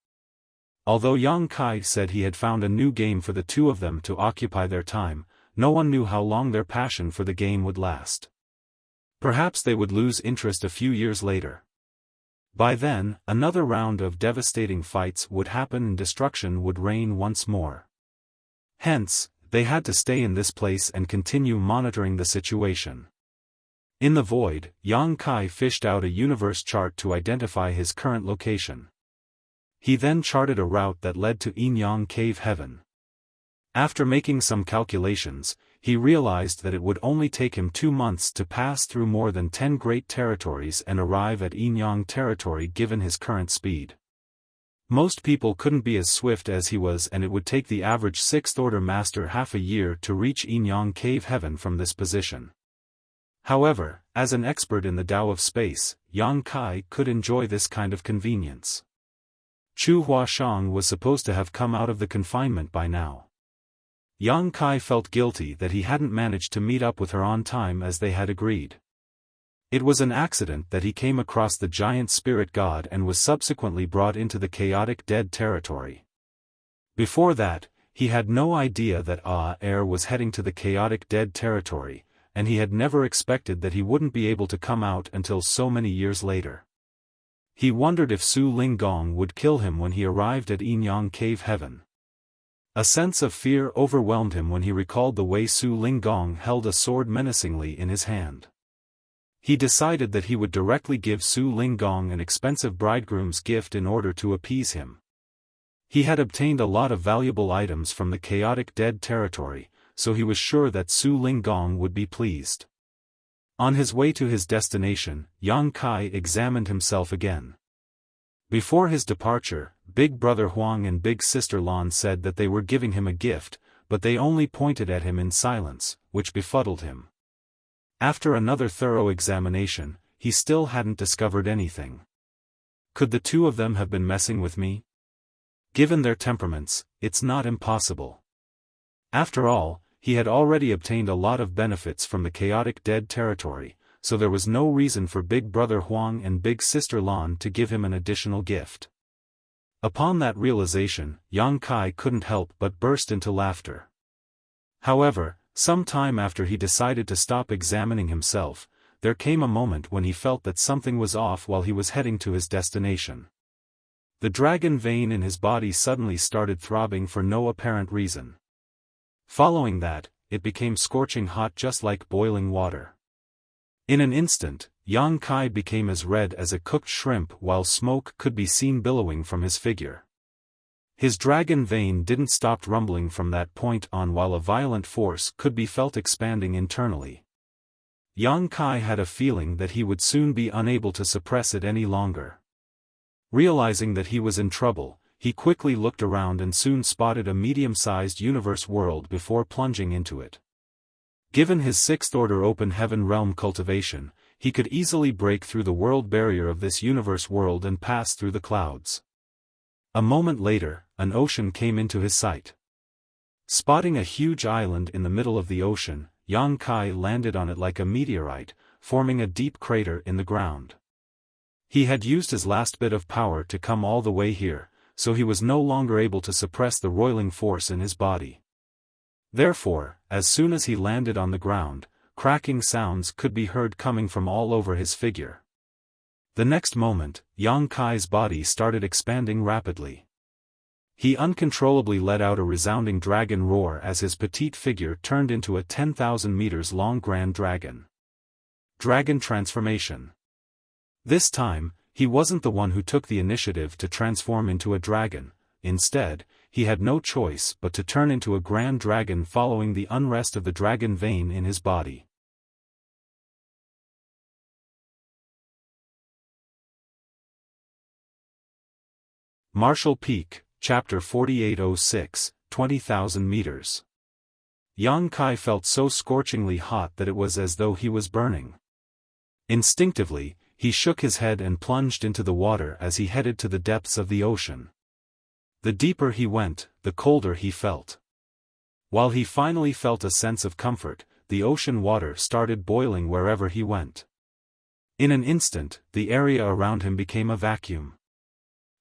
Although Yang Kai said he had found a new game for the two of them to occupy their time, no one knew how long their passion for the game would last. Perhaps they would lose interest a few years later. By then, another round of devastating fights would happen and destruction would reign once more. Hence, they had to stay in this place and continue monitoring the situation. In the void, Yang Kai fished out a universe chart to identify his current location. He then charted a route that led to Yin Cave Heaven. After making some calculations, he realized that it would only take him 2 months to pass through more than 10 great territories and arrive at Yin territory given his current speed. Most people couldn't be as swift as he was, and it would take the average Sixth Order Master half a year to reach Yin Cave Heaven from this position. However, as an expert in the Tao of space, Yang Kai could enjoy this kind of convenience. Chu Huashang was supposed to have come out of the confinement by now. Yang Kai felt guilty that he hadn't managed to meet up with her on time as they had agreed. It was an accident that he came across the giant spirit god and was subsequently brought into the chaotic dead territory. Before that, he had no idea that Air was heading to the chaotic dead territory, and he had never expected that he wouldn't be able to come out until so many years later. He wondered if Su Linggong would kill him when he arrived at Yin Cave Heaven. A sense of fear overwhelmed him when he recalled the way Su Linggong held a sword menacingly in his hand. He decided that he would directly give Su Linggong an expensive bridegroom's gift in order to appease him. He had obtained a lot of valuable items from the chaotic dead territory, so he was sure that Su Linggong would be pleased. On his way to his destination, Yang Kai examined himself again. Before his departure, Big Brother Huang and Big Sister Lan said that they were giving him a gift, but they only pointed at him in silence, which befuddled him. After another thorough examination, he still hadn't discovered anything. Could the two of them have been messing with me? Given their temperaments, it's not impossible. After all, he had already obtained a lot of benefits from the chaotic dead territory, so there was no reason for Big Brother Huang and Big Sister Lan to give him an additional gift. Upon that realization, Yang Kai couldn't help but burst into laughter. However, some time after he decided to stop examining himself, there came a moment when he felt that something was off while he was heading to his destination. The dragon vein in his body suddenly started throbbing for no apparent reason. Following that, it became scorching hot just like boiling water. In an instant, Yang Kai became as red as a cooked shrimp while smoke could be seen billowing from his figure. His dragon vein didn't stop rumbling from that point on while a violent force could be felt expanding internally. Yang Kai had a feeling that he would soon be unable to suppress it any longer. Realizing that he was in trouble, he quickly looked around and soon spotted a medium-sized universe world before plunging into it. Given his sixth-order open heaven realm cultivation, he could easily break through the world barrier of this universe world and pass through the clouds. A moment later, an ocean came into his sight. Spotting a huge island in the middle of the ocean, Yang Kai landed on it like a meteorite, forming a deep crater in the ground. He had used his last bit of power to come all the way here, so he was no longer able to suppress the roiling force in his body. Therefore, as soon as he landed on the ground, cracking sounds could be heard coming from all over his figure. The next moment, Yang Kai's body started expanding rapidly. He uncontrollably let out a resounding dragon roar as his petite figure turned into a 10,000 meters long grand dragon. Dragon transformation. This time, he wasn't the one who took the initiative to transform into a dragon. Instead, he had no choice but to turn into a grand dragon following the unrest of the dragon vein in his body. Martial Peak, Chapter 4806, 20,000 meters. Yang Kai felt so scorchingly hot that it was as though he was burning. Instinctively, he shook his head and plunged into the water as he headed to the depths of the ocean. The deeper he went, the colder he felt. While he finally felt a sense of comfort, the ocean water started boiling wherever he went. In an instant, the area around him became a vacuum.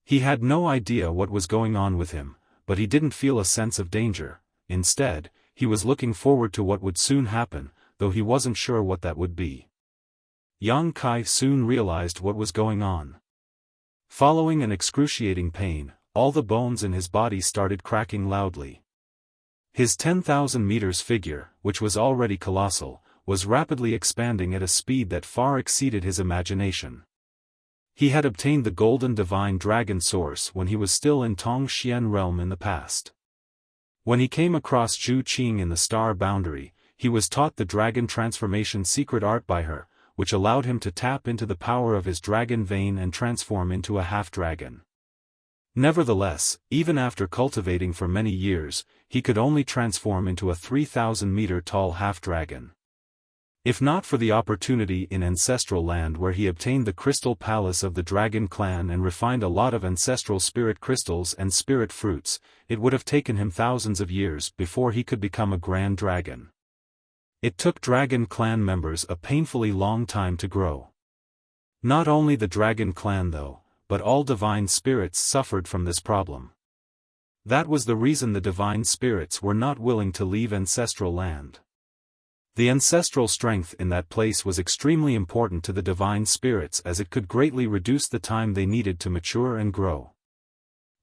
He had no idea what was going on with him, but he didn't feel a sense of danger. Instead, he was looking forward to what would soon happen, though he wasn't sure what that would be. Yang Kai soon realized what was going on. Following an excruciating pain, all the bones in his body started cracking loudly. His 10,000 meters figure, which was already colossal, was rapidly expanding at a speed that far exceeded his imagination. He had obtained the golden divine dragon source when he was still in Tongxian realm in the past. When he came across Zhu Qing in the star boundary, he was taught the dragon transformation secret art by her, which allowed him to tap into the power of his dragon vein and transform into a half-dragon. Nevertheless, even after cultivating for many years, he could only transform into a 3,000-meter tall half-dragon. If not for the opportunity in Ancestral Land where he obtained the Crystal Palace of the Dragon Clan and refined a lot of ancestral spirit crystals and spirit fruits, it would have taken him thousands of years before he could become a grand dragon. It took Dragon Clan members a painfully long time to grow. Not only the Dragon Clan though, but all divine spirits suffered from this problem. That was the reason the divine spirits were not willing to leave Ancestral Land. The ancestral strength in that place was extremely important to the divine spirits as it could greatly reduce the time they needed to mature and grow.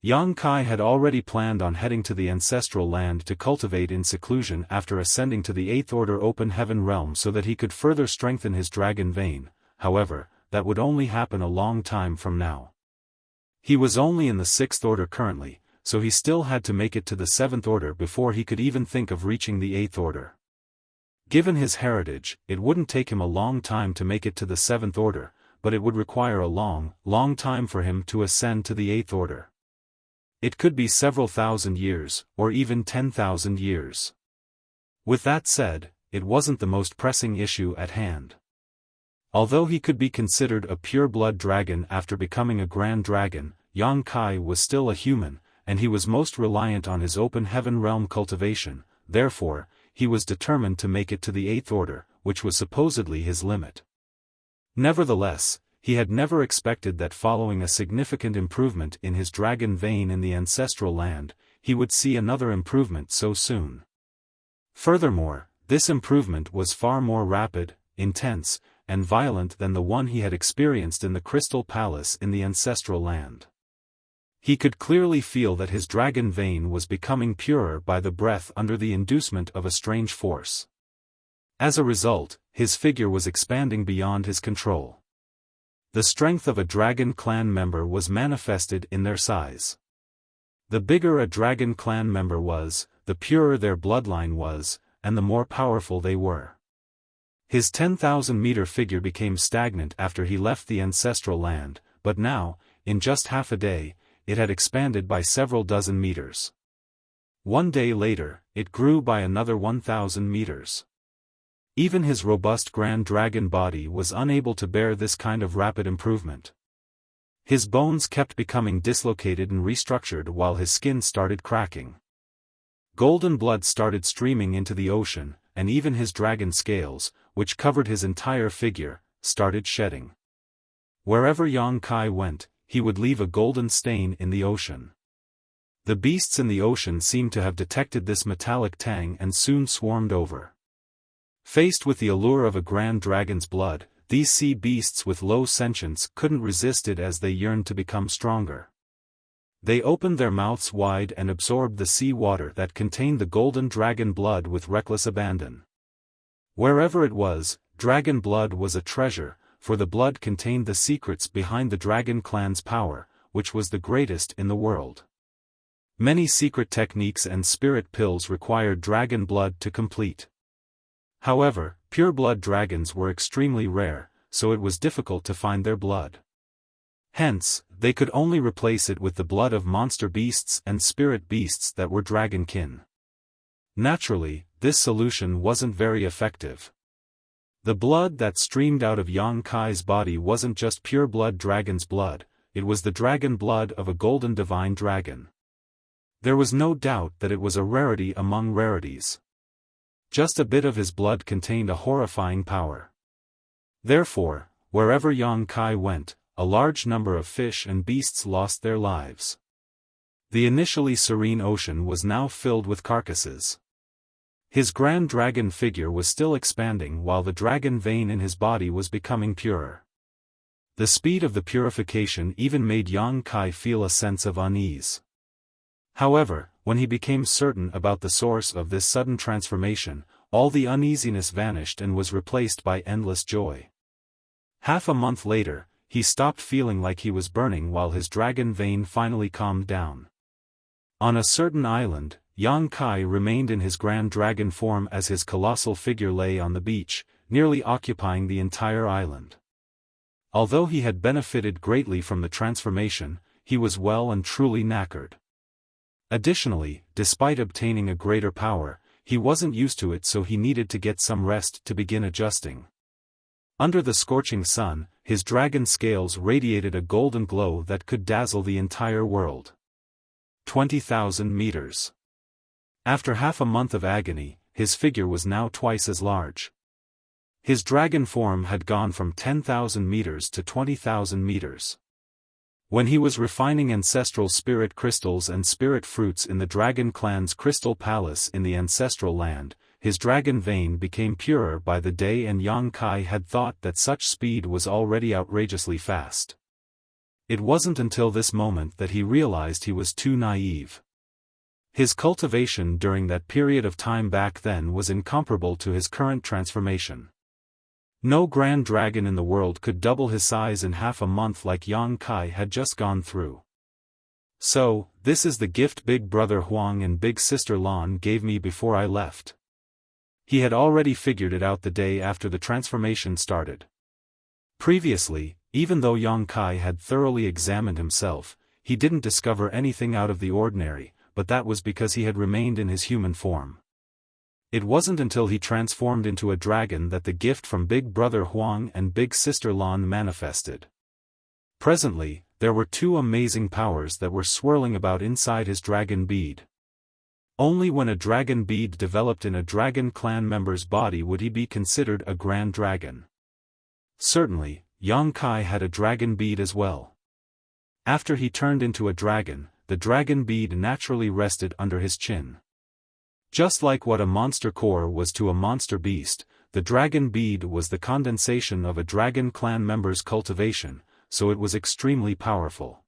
Yang Kai had already planned on heading to the Ancestral Land to cultivate in seclusion after ascending to the 8th Order Open Heaven realm so that he could further strengthen his dragon vein. However, that would only happen a long time from now. He was only in the 6th Order currently, so he still had to make it to the 7th Order before he could even think of reaching the 8th Order. Given his heritage, it wouldn't take him a long time to make it to the 7th Order, but it would require a long time for him to ascend to the 8th Order. It could be several thousand years, or even 10,000 years. With that said, it wasn't the most pressing issue at hand. Although he could be considered a pure-blood dragon after becoming a grand dragon, Yang Kai was still a human, and he was most reliant on his open heaven realm cultivation. Therefore, he was determined to make it to the 8th Order, which was supposedly his limit. Nevertheless, he had never expected that following a significant improvement in his dragon vein in the Ancestral Land, he would see another improvement so soon. Furthermore, this improvement was far more rapid, intense, and violent than the one he had experienced in the Crystal Palace in the Ancestral Land. He could clearly feel that his dragon vein was becoming purer by the breath under the inducement of a strange force. As a result, his figure was expanding beyond his control. The strength of a Dragon Clan member was manifested in their size. The bigger a Dragon Clan member was, the purer their bloodline was, and the more powerful they were. His 10,000-meter figure became stagnant after he left the Ancestral Land, but now, in just half a day, it had expanded by several dozen meters. One day later, it grew by another 1,000 meters. Even his robust Grand Dragon body was unable to bear this kind of rapid improvement. His bones kept becoming dislocated and restructured while his skin started cracking. Golden blood started streaming into the ocean, and even his dragon scales, which covered his entire figure, started shedding. Wherever Yang Kai went, he would leave a golden stain in the ocean. The beasts in the ocean seemed to have detected this metallic tang and soon swarmed over. Faced with the allure of a grand dragon's blood, these sea beasts with low sentience couldn't resist it as they yearned to become stronger. They opened their mouths wide and absorbed the sea water that contained the golden dragon blood with reckless abandon. Wherever it was, dragon blood was a treasure, for the blood contained the secrets behind the dragon clan's power, which was the greatest in the world. Many secret techniques and spirit pills required dragon blood to complete. However, pure-blood dragons were extremely rare, so it was difficult to find their blood. Hence, they could only replace it with the blood of monster beasts and spirit beasts that were dragon-kin. Naturally, this solution wasn't very effective. The blood that streamed out of Yang Kai's body wasn't just pure-blood dragon's blood, it was the dragon blood of a golden divine dragon. There was no doubt that it was a rarity among rarities. Just a bit of his blood contained a horrifying power. Therefore, wherever Yang Kai went, a large number of fish and beasts lost their lives. The initially serene ocean was now filled with carcasses. His grand dragon figure was still expanding while the dragon vein in his body was becoming purer. The speed of the purification even made Yang Kai feel a sense of unease. However, when he became certain about the source of this sudden transformation, all the uneasiness vanished and was replaced by endless joy. Half a month later, he stopped feeling like he was burning while his dragon vein finally calmed down. On a certain island, Yang Kai remained in his grand dragon form as his colossal figure lay on the beach, nearly occupying the entire island. Although he had benefited greatly from the transformation, he was well and truly knackered. Additionally, despite obtaining a greater power, he wasn't used to it, so he needed to get some rest to begin adjusting. Under the scorching sun, his dragon scales radiated a golden glow that could dazzle the entire world. 20,000 meters. After half a month of agony, his figure was now twice as large. His dragon form had gone from 10,000 meters to 20,000 meters. When he was refining ancestral spirit crystals and spirit fruits in the Dragon Clan's Crystal Palace in the ancestral land, his dragon vein became purer by the day, and Yang Kai had thought that such speed was already outrageously fast. It wasn't until this moment that he realized he was too naive. His cultivation during that period of time back then was incomparable to his current transformation. No grand dragon in the world could double his size in half a month like Yang Kai had just gone through. So, this is the gift Big Brother Huang and Big Sister Lan gave me before I left. He had already figured it out the day after the transformation started. Previously, even though Yang Kai had thoroughly examined himself, he didn't discover anything out of the ordinary, but that was because he had remained in his human form. It wasn't until he transformed into a dragon that the gift from Big Brother Huang and Big Sister Lan manifested. Presently, there were two amazing powers that were swirling about inside his dragon bead. Only when a dragon bead developed in a dragon clan member's body would he be considered a grand dragon. Certainly, Yang Kai had a dragon bead as well. After he turned into a dragon, the dragon bead naturally rested under his chin. Just like what a monster core was to a monster beast, the dragon bead was the condensation of a dragon clan member's cultivation, so it was extremely powerful.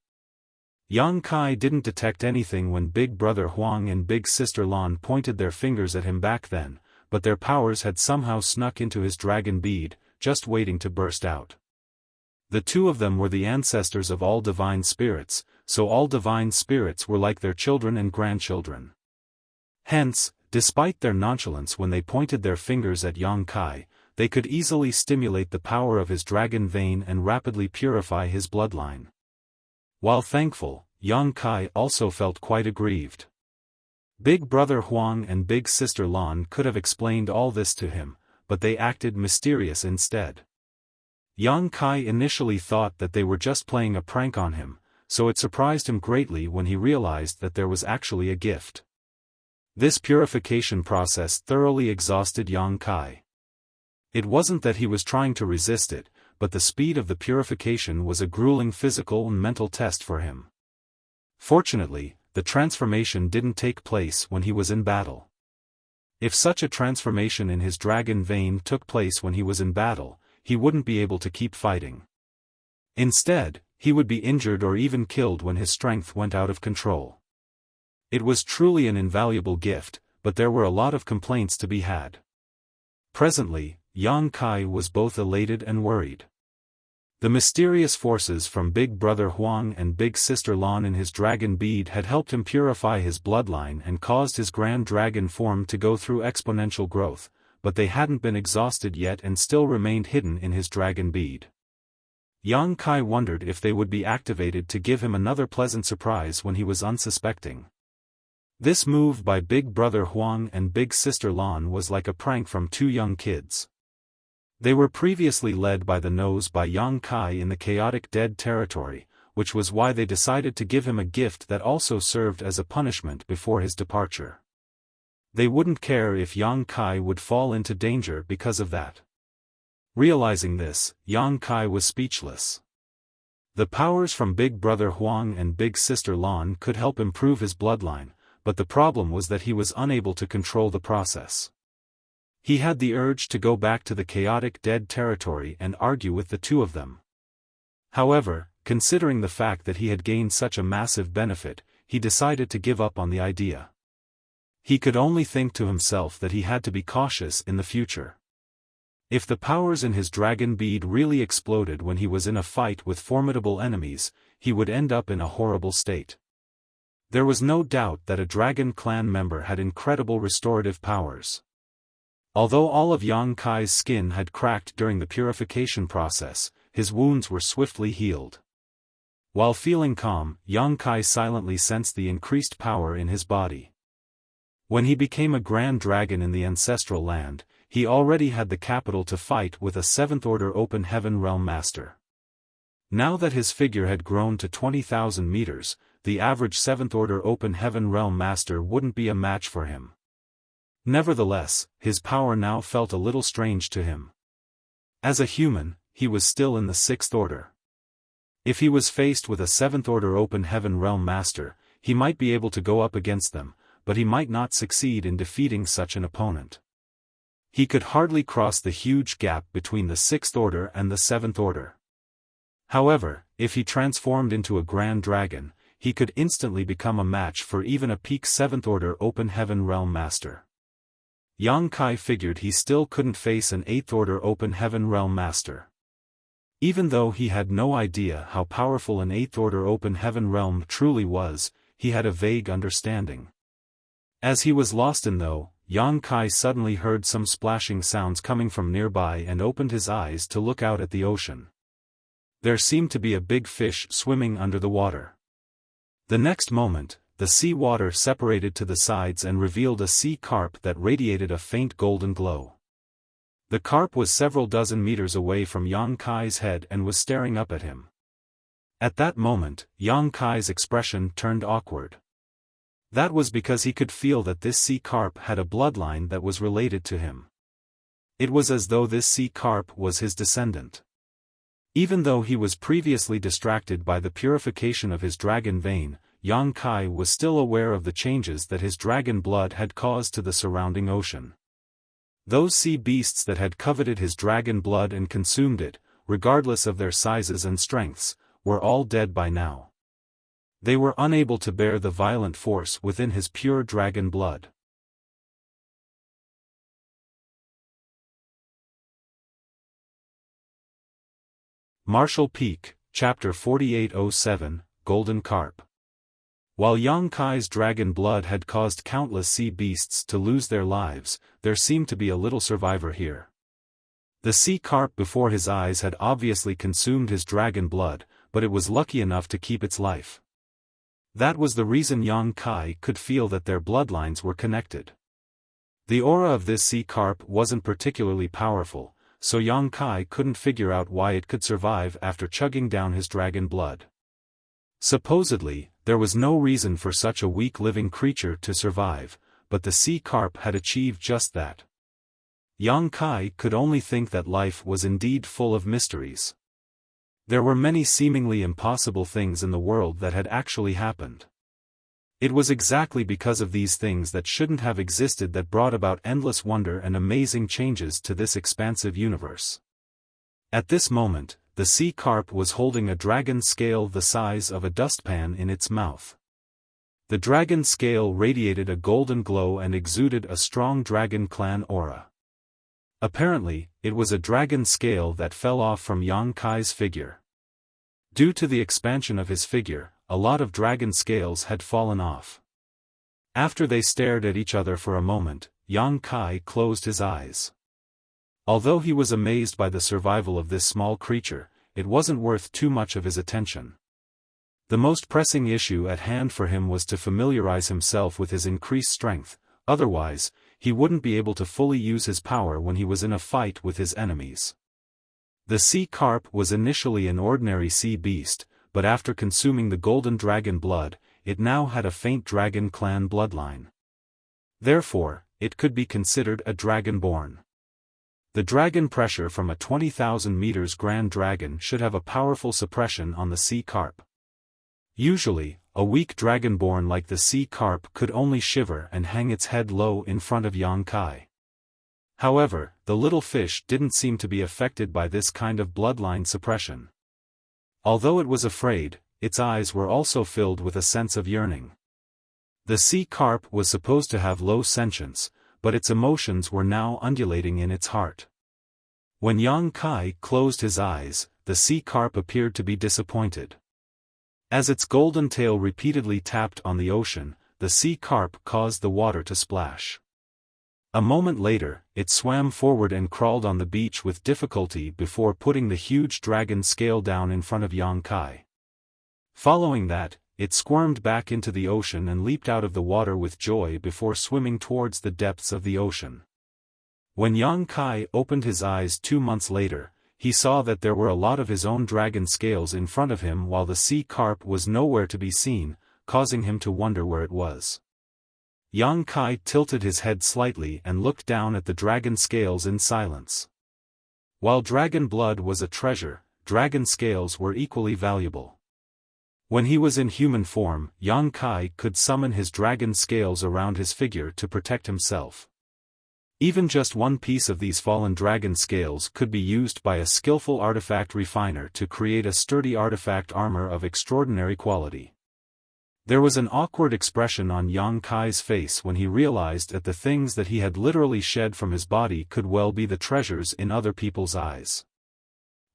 Yang Kai didn't detect anything when Big Brother Huang and Big Sister Lan pointed their fingers at him back then, but their powers had somehow snuck into his dragon bead, just waiting to burst out. The two of them were the ancestors of all divine spirits, so all divine spirits were like their children and grandchildren. Hence, despite their nonchalance when they pointed their fingers at Yang Kai, they could easily stimulate the power of his dragon vein and rapidly purify his bloodline. While thankful, Yang Kai also felt quite aggrieved. Big brother Huang and big sister Lan could have explained all this to him, but they acted mysterious instead. Yang Kai initially thought that they were just playing a prank on him, so it surprised him greatly when he realized that there was actually a gift. This purification process thoroughly exhausted Yang Kai. It wasn't that he was trying to resist it, but the speed of the purification was a grueling physical and mental test for him. Fortunately, the transformation didn't take place when he was in battle. If such a transformation in his dragon vein took place when he was in battle, he wouldn't be able to keep fighting. Instead, he would be injured or even killed when his strength went out of control. It was truly an invaluable gift, but there were a lot of complaints to be had. Presently, Yang Kai was both elated and worried. The mysterious forces from Big Brother Huang and Big Sister Lan in his dragon bead had helped him purify his bloodline and caused his grand dragon form to go through exponential growth, but they hadn't been exhausted yet and still remained hidden in his dragon bead. Yang Kai wondered if they would be activated to give him another pleasant surprise when he was unsuspecting. This move by Big Brother Huang and Big Sister Lan was like a prank from two young kids. They were previously led by the nose by Yang Kai in the chaotic dead territory, which was why they decided to give him a gift that also served as a punishment before his departure. They wouldn't care if Yang Kai would fall into danger because of that. Realizing this, Yang Kai was speechless. The powers from Big Brother Huang and Big Sister Lan could help improve his bloodline, but the problem was that he was unable to control the process. He had the urge to go back to the chaotic dead territory and argue with the two of them. However, considering the fact that he had gained such a massive benefit, he decided to give up on the idea. He could only think to himself that he had to be cautious in the future. If the powers in his dragon bead really exploded when he was in a fight with formidable enemies, he would end up in a horrible state. There was no doubt that a dragon clan member had incredible restorative powers. Although all of Yang Kai's skin had cracked during the purification process, his wounds were swiftly healed. While feeling calm, Yang Kai silently sensed the increased power in his body. When he became a grand dragon in the ancestral land, he already had the capital to fight with a 7th Order Open Heaven Realm Master. Now that his figure had grown to 20,000 meters, the average 7th Order Open Heaven Realm Master wouldn't be a match for him. Nevertheless, his power now felt a little strange to him. As a human, he was still in the 6th Order. If he was faced with a 7th Order Open Heaven Realm Master, he might be able to go up against them, but he might not succeed in defeating such an opponent. He could hardly cross the huge gap between the 6th Order and the 7th Order. However, if he transformed into a Grand Dragon, he could instantly become a match for even a peak 7th Order Open Heaven Realm Master. Yang Kai figured he still couldn't face an 8th Order Open Heaven Realm Master. Even though he had no idea how powerful an 8th Order Open Heaven Realm truly was, he had a vague understanding. As he was lost in though, Yang Kai suddenly heard some splashing sounds coming from nearby and opened his eyes to look out at the ocean. There seemed to be a big fish swimming under the water. The next moment, the sea water separated to the sides and revealed a sea carp that radiated a faint golden glow. The carp was several dozen meters away from Yang Kai's head and was staring up at him. At that moment, Yang Kai's expression turned awkward. That was because he could feel that this sea carp had a bloodline that was related to him. It was as though this sea carp was his descendant. Even though he was previously distracted by the purification of his dragon vein, Yang Kai was still aware of the changes that his dragon blood had caused to the surrounding ocean. Those sea beasts that had coveted his dragon blood and consumed it, regardless of their sizes and strengths, were all dead by now. They were unable to bear the violent force within his pure dragon blood. Martial Peak, Chapter 4807, Golden Carp. While Yang Kai's dragon blood had caused countless sea beasts to lose their lives, there seemed to be a little survivor here. The sea carp before his eyes had obviously consumed his dragon blood, but it was lucky enough to keep its life. That was the reason Yang Kai could feel that their bloodlines were connected. The aura of this sea carp wasn't particularly powerful, so Yang Kai couldn't figure out why it could survive after chugging down his dragon blood. Supposedly, there was no reason for such a weak living creature to survive, but the sea carp had achieved just that. Yang Kai could only think that life was indeed full of mysteries. There were many seemingly impossible things in the world that had actually happened. It was exactly because of these things that shouldn't have existed that brought about endless wonder and amazing changes to this expansive universe. At this moment, the sea carp was holding a dragon scale the size of a dustpan in its mouth. The dragon scale radiated a golden glow and exuded a strong dragon clan aura. Apparently, it was a dragon scale that fell off from Yang Kai's figure. Due to the expansion of his figure, a lot of dragon scales had fallen off. After they stared at each other for a moment, Yang Kai closed his eyes. Although he was amazed by the survival of this small creature, it wasn't worth too much of his attention. The most pressing issue at hand for him was to familiarize himself with his increased strength, otherwise, he wouldn't be able to fully use his power when he was in a fight with his enemies. The sea carp was initially an ordinary sea beast, but after consuming the golden dragon blood, it now had a faint dragon clan bloodline. Therefore, it could be considered a dragonborn. The dragon pressure from a 20,000 meters grand dragon should have a powerful suppression on the sea carp. Usually, a weak dragonborn like the sea carp could only shiver and hang its head low in front of Yang Kai. However, the little fish didn't seem to be affected by this kind of bloodline suppression. Although it was afraid, its eyes were also filled with a sense of yearning. The sea carp was supposed to have low sentience, but its emotions were now undulating in its heart. When Yang Kai closed his eyes, the sea carp appeared to be disappointed. As its golden tail repeatedly tapped on the ocean, the sea carp caused the water to splash. A moment later, it swam forward and crawled on the beach with difficulty before putting the huge dragon scale down in front of Yang Kai. Following that, it squirmed back into the ocean and leaped out of the water with joy before swimming towards the depths of the ocean. When Yang Kai opened his eyes 2 months later, he saw that there were a lot of his own dragon scales in front of him while the sea carp was nowhere to be seen, causing him to wonder where it was. Yang Kai tilted his head slightly and looked down at the dragon scales in silence. While dragon blood was a treasure, dragon scales were equally valuable. When he was in human form, Yang Kai could summon his dragon scales around his figure to protect himself. Even just one piece of these fallen dragon scales could be used by a skillful artifact refiner to create a sturdy artifact armor of extraordinary quality. There was an awkward expression on Yang Kai's face when he realized that the things that he had literally shed from his body could well be the treasures in other people's eyes.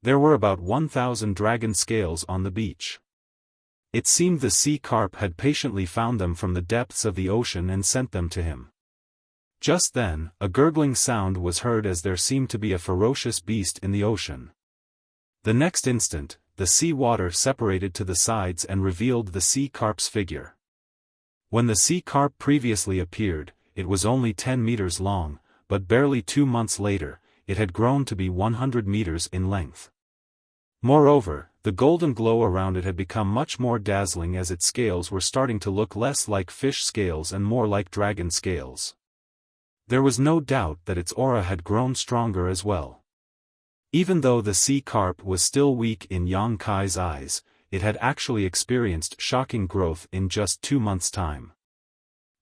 There were about 1,000 dragon scales on the beach. It seemed the sea carp had patiently found them from the depths of the ocean and sent them to him. Just then, a gurgling sound was heard as there seemed to be a ferocious beast in the ocean. The next instant, the sea water separated to the sides and revealed the sea carp's figure. When the sea carp previously appeared, it was only 10 meters long, but barely 2 months later, it had grown to be 100 meters in length. Moreover, the golden glow around it had become much more dazzling as its scales were starting to look less like fish scales and more like dragon scales. There was no doubt that its aura had grown stronger as well. Even though the sea carp was still weak in Yang Kai's eyes, it had actually experienced shocking growth in just 2 months' time.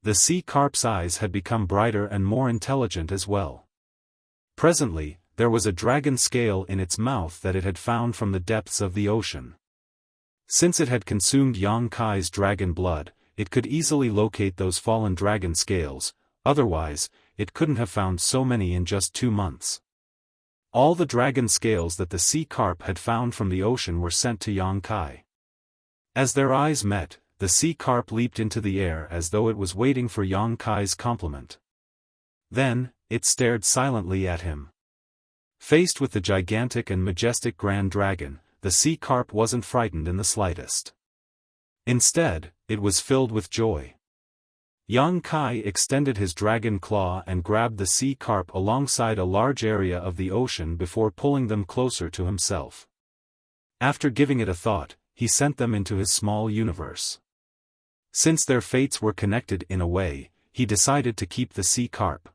The sea carp's eyes had become brighter and more intelligent as well. Presently, there was a dragon scale in its mouth that it had found from the depths of the ocean. Since it had consumed Yang Kai's dragon blood, it could easily locate those fallen dragon scales, otherwise, it couldn't have found so many in just 2 months. All the dragon scales that the sea carp had found from the ocean were sent to Yang Kai. As their eyes met, the sea carp leaped into the air as though it was waiting for Yang Kai's compliment. Then, it stared silently at him. Faced with the gigantic and majestic grand dragon, the sea carp wasn't frightened in the slightest. Instead, it was filled with joy. Yang Kai extended his dragon claw and grabbed the sea carp alongside a large area of the ocean before pulling them closer to himself. After giving it a thought, he sent them into his small universe. Since their fates were connected in a way, he decided to keep the sea carp.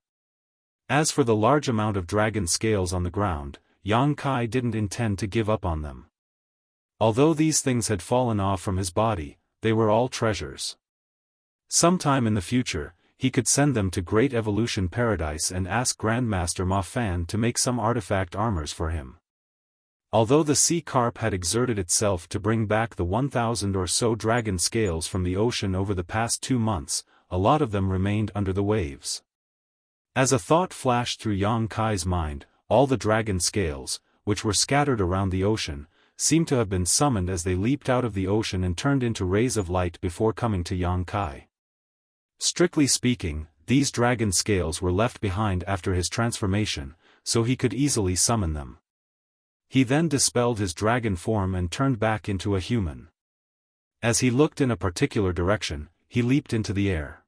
As for the large amount of dragon scales on the ground, Yang Kai didn't intend to give up on them. Although these things had fallen off from his body, they were all treasures. Sometime in the future, he could send them to Great Evolution Paradise and ask Grandmaster Ma Fan to make some artifact armors for him. Although the sea carp had exerted itself to bring back the 1,000 or so dragon scales from the ocean over the past 2 months, a lot of them remained under the waves. As a thought flashed through Yang Kai's mind, all the dragon scales, which were scattered around the ocean, seemed to have been summoned as they leaped out of the ocean and turned into rays of light before coming to Yang Kai. Strictly speaking, these dragon scales were left behind after his transformation, so he could easily summon them. He then dispelled his dragon form and turned back into a human. As he looked in a particular direction, he leaped into the air.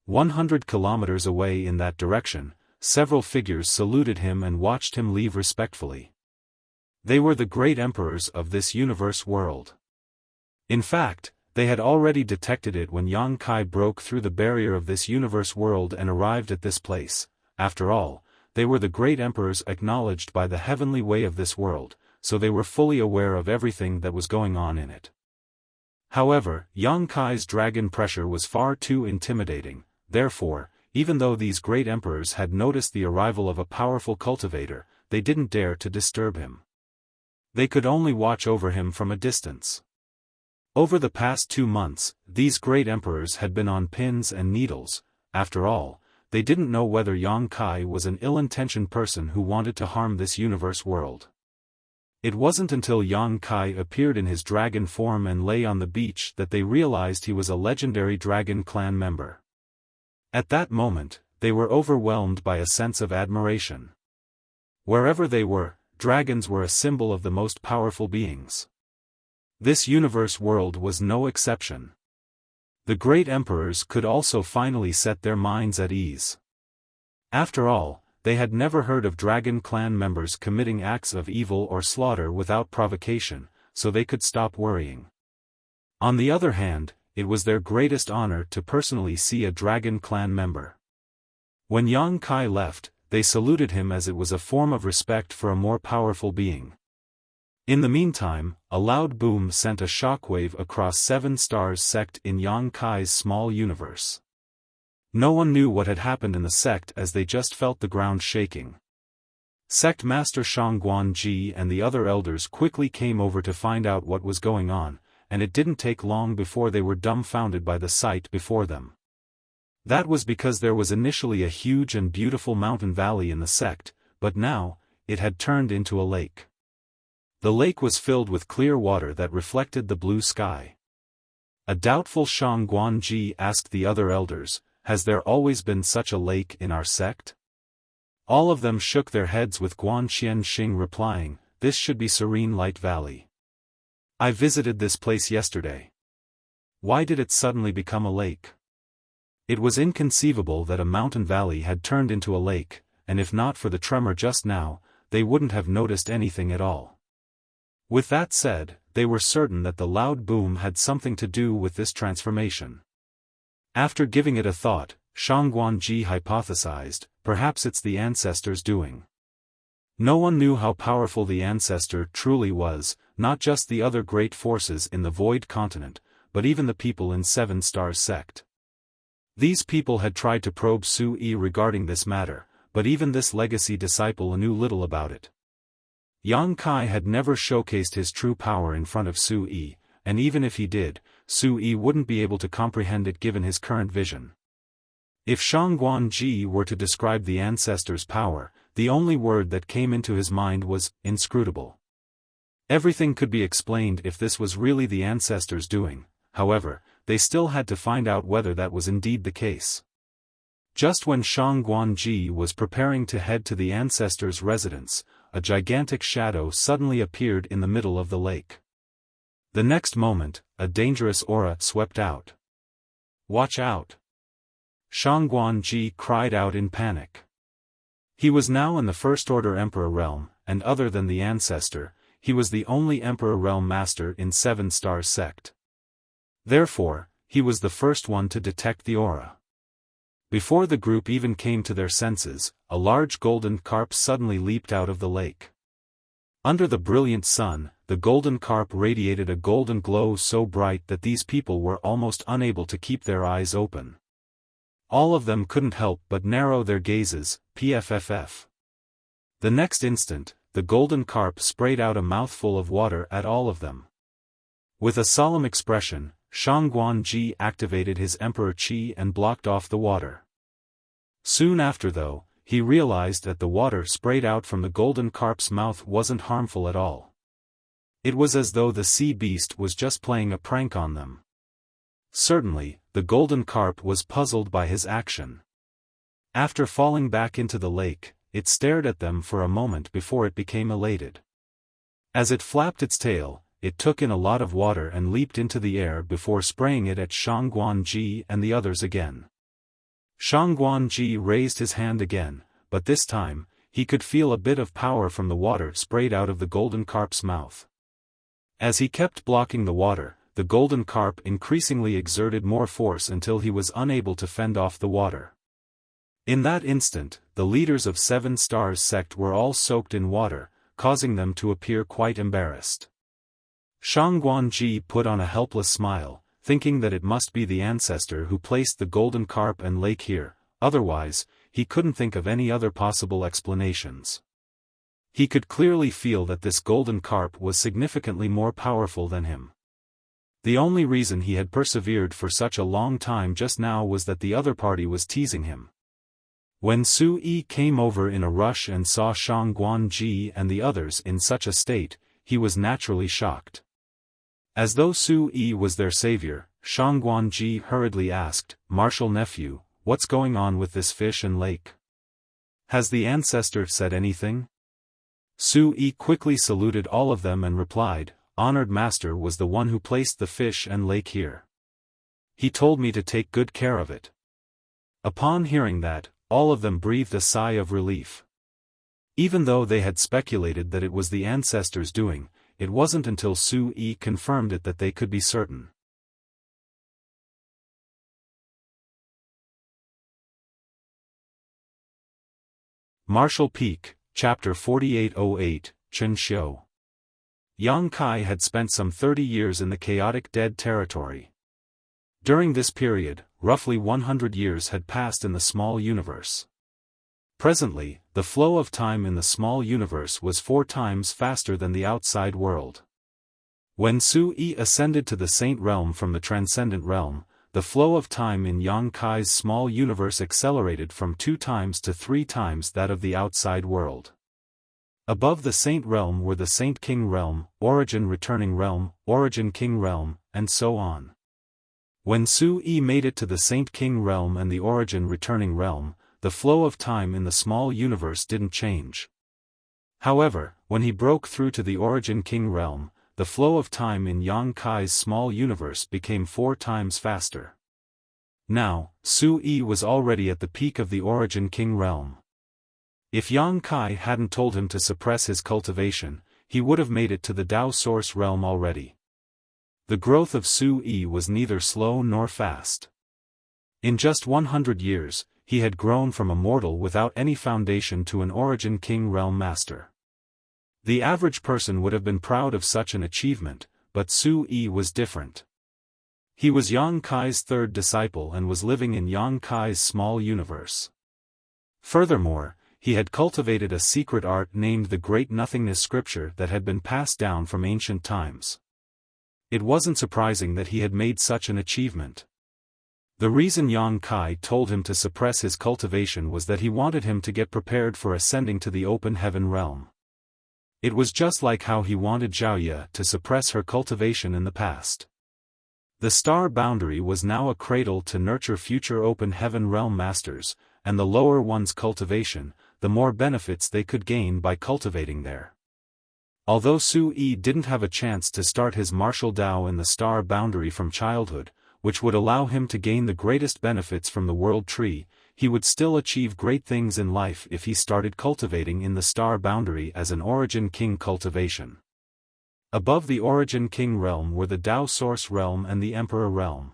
100 kilometers away in that direction, several figures saluted him and watched him leave respectfully. They were the great emperors of this universe world. In fact, they had already detected it when Yang Kai broke through the barrier of this universe world and arrived at this place. After all, they were the great emperors acknowledged by the heavenly way of this world, so they were fully aware of everything that was going on in it. However, Yang Kai's dragon pressure was far too intimidating, therefore, even though these great emperors had noticed the arrival of a powerful cultivator, they didn't dare to disturb him. They could only watch over him from a distance. Over the past 2 months, these great emperors had been on pins and needles. After all, they didn't know whether Yang Kai was an ill-intentioned person who wanted to harm this universe world. It wasn't until Yang Kai appeared in his dragon form and lay on the beach that they realized he was a legendary dragon clan member. At that moment, they were overwhelmed by a sense of admiration. Wherever they were, dragons were a symbol of the most powerful beings. This universe world was no exception. The great emperors could also finally set their minds at ease. After all, they had never heard of dragon clan members committing acts of evil or slaughter without provocation, so they could stop worrying. On the other hand, it was their greatest honor to personally see a dragon clan member. When Yang Kai left, they saluted him as it was a form of respect for a more powerful being. In the meantime, a loud boom sent a shockwave across 7 Stars sect in Yang Kai's small universe. No one knew what had happened in the sect as they just felt the ground shaking. Sect Master Shangguanji and the other elders quickly came over to find out what was going on, and it didn't take long before they were dumbfounded by the sight before them. That was because there was initially a huge and beautiful mountain valley in the sect, but now, it had turned into a lake. The lake was filled with clear water that reflected the blue sky. A doubtful Shangguanji asked the other elders, "Has there always been such a lake in our sect?" All of them shook their heads with Guanxian Xing replying, "This should be Serene Light Valley. I visited this place yesterday. Why did it suddenly become a lake?" It was inconceivable that a mountain valley had turned into a lake, and if not for the tremor just now, they wouldn't have noticed anything at all. With that said, they were certain that the loud boom had something to do with this transformation. After giving it a thought, Shangguanji hypothesized, perhaps it's the ancestors' doing. No one knew how powerful the ancestor truly was, not just the other great forces in the Void Continent, but even the people in 7 Stars sect. These people had tried to probe Sui regarding this matter, but even this legacy disciple knew little about it. Yang Kai had never showcased his true power in front of Sui, and even if he did, Sui wouldn't be able to comprehend it given his current vision. If Shangguanji were to describe the ancestor's power, the only word that came into his mind was, inscrutable. Everything could be explained if this was really the ancestors' doing, however, they still had to find out whether that was indeed the case. Just when Shangguanji was preparing to head to the ancestors' residence, a gigantic shadow suddenly appeared in the middle of the lake. The next moment, a dangerous aura swept out. "Watch out!" Shangguan-ji cried out in panic. He was now in the First Order Emperor realm, and other than the ancestor, he was the only Emperor realm master in 7 Stars sect. Therefore, he was the first one to detect the aura. Before the group even came to their senses, a large golden carp suddenly leaped out of the lake. Under the brilliant sun, the golden carp radiated a golden glow so bright that these people were almost unable to keep their eyes open. All of them couldn't help but narrow their gazes, pfff. The next instant, the golden carp sprayed out a mouthful of water at all of them. With a solemn expression, Shangguan-ji activated his Emperor Qi and blocked off the water. Soon after though, he realized that the water sprayed out from the golden carp's mouth wasn't harmful at all. It was as though the sea beast was just playing a prank on them. Certainly, the golden carp was puzzled by his action. After falling back into the lake, it stared at them for a moment before it became elated. As it flapped its tail, it took in a lot of water and leaped into the air before spraying it at Shangguan-ji and the others again. Shangguan-ji raised his hand again, but this time, he could feel a bit of power from the water sprayed out of the golden carp's mouth. As he kept blocking the water, the golden carp increasingly exerted more force until he was unable to fend off the water. In that instant, the leaders of 7 Stars sect were all soaked in water, causing them to appear quite embarrassed. Shangguan-ji put on a helpless smile, thinking that it must be the ancestor who placed the golden carp and lake here, otherwise, he couldn't think of any other possible explanations. He could clearly feel that this golden carp was significantly more powerful than him. The only reason he had persevered for such a long time just now was that the other party was teasing him. When Su-yi came over in a rush and saw Shangguan-ji and the others in such a state, he was naturally shocked. As though Su-yi was their savior, Shangguan-ji hurriedly asked, "Martial nephew, what's going on with this fish and lake? Has the ancestor said anything?" Su-yi quickly saluted all of them and replied, "Honored master was the one who placed the fish and lake here. He told me to take good care of it." Upon hearing that, all of them breathed a sigh of relief. Even though they had speculated that it was the ancestors' doing, it wasn't until Su-yi confirmed it that they could be certain. Martial Peak, Chapter 4808, Chen Xiu. Yang Kai had spent some 30 years in the chaotic dead territory. During this period, roughly 100 years had passed in the small universe. Presently, the flow of time in the small universe was 4 times faster than the outside world. When Su-yi ascended to the Saint Realm from the Transcendent Realm, the flow of time in Yang Kai's small universe accelerated from 2 times to 3 times that of the outside world. Above the Saint Realm were the Saint King Realm, Origin Returning Realm, Origin King Realm, and so on. When Su-yi made it to the Saint King Realm and the Origin Returning Realm, the flow of time in the small universe didn't change. However, when he broke through to the Origin King Realm, the flow of time in Yang Kai's small universe became 4 times faster. Now, Su-yi was already at the peak of the Origin King Realm. If Yang Kai hadn't told him to suppress his cultivation, he would have made it to the Tao Source Realm already. The growth of Su-yi was neither slow nor fast. In just 100 years, he had grown from a mortal without any foundation to an Origin King Realm master. The average person would have been proud of such an achievement, but Su-yi was different. He was Yang Kai's 3rd disciple and was living in Yang Kai's small universe. Furthermore, he had cultivated a secret art named the Great Nothingness Scripture that had been passed down from ancient times. It wasn't surprising that he had made such an achievement. The reason Yang Kai told him to suppress his cultivation was that he wanted him to get prepared for ascending to the open heaven realm. It was just like how he wanted Xiaoya to suppress her cultivation in the past. The star boundary was now a cradle to nurture future open heaven realm masters, and the lower one's cultivation, the more benefits they could gain by cultivating there. Although Su-yi didn't have a chance to start his martial Dao in the star boundary from childhood, which would allow him to gain the greatest benefits from the world tree, he would still achieve great things in life if he started cultivating in the star boundary as an Origin King cultivation. Above the Origin King realm were the Dao Source realm and the Emperor realm.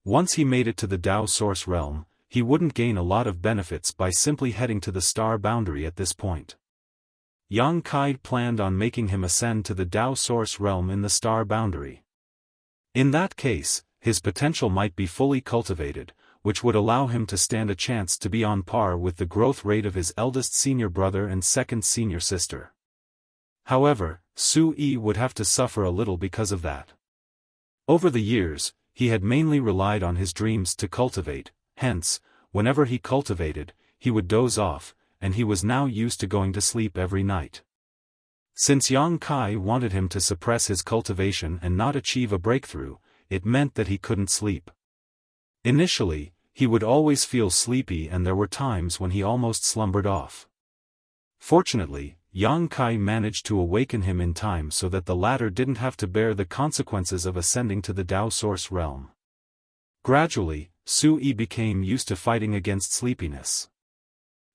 Once he made it to the Dao Source realm, he wouldn't gain a lot of benefits by simply heading to the star boundary at this point. Yang Kai planned on making him ascend to the Dao Source realm in the star boundary. In that case, his potential might be fully cultivated, which would allow him to stand a chance to be on par with the growth rate of his eldest senior brother and second senior sister. However, Su-yi would have to suffer a little because of that. Over the years, he had mainly relied on his dreams to cultivate, hence, whenever he cultivated, he would doze off, and he was now used to going to sleep every night. Since Yang Kai wanted him to suppress his cultivation and not achieve a breakthrough, it meant that he couldn't sleep. Initially, he would always feel sleepy and there were times when he almost slumbered off. Fortunately, Yang Kai managed to awaken him in time so that the latter didn't have to bear the consequences of ascending to the Dao Source realm. Gradually, Su-yi became used to fighting against sleepiness.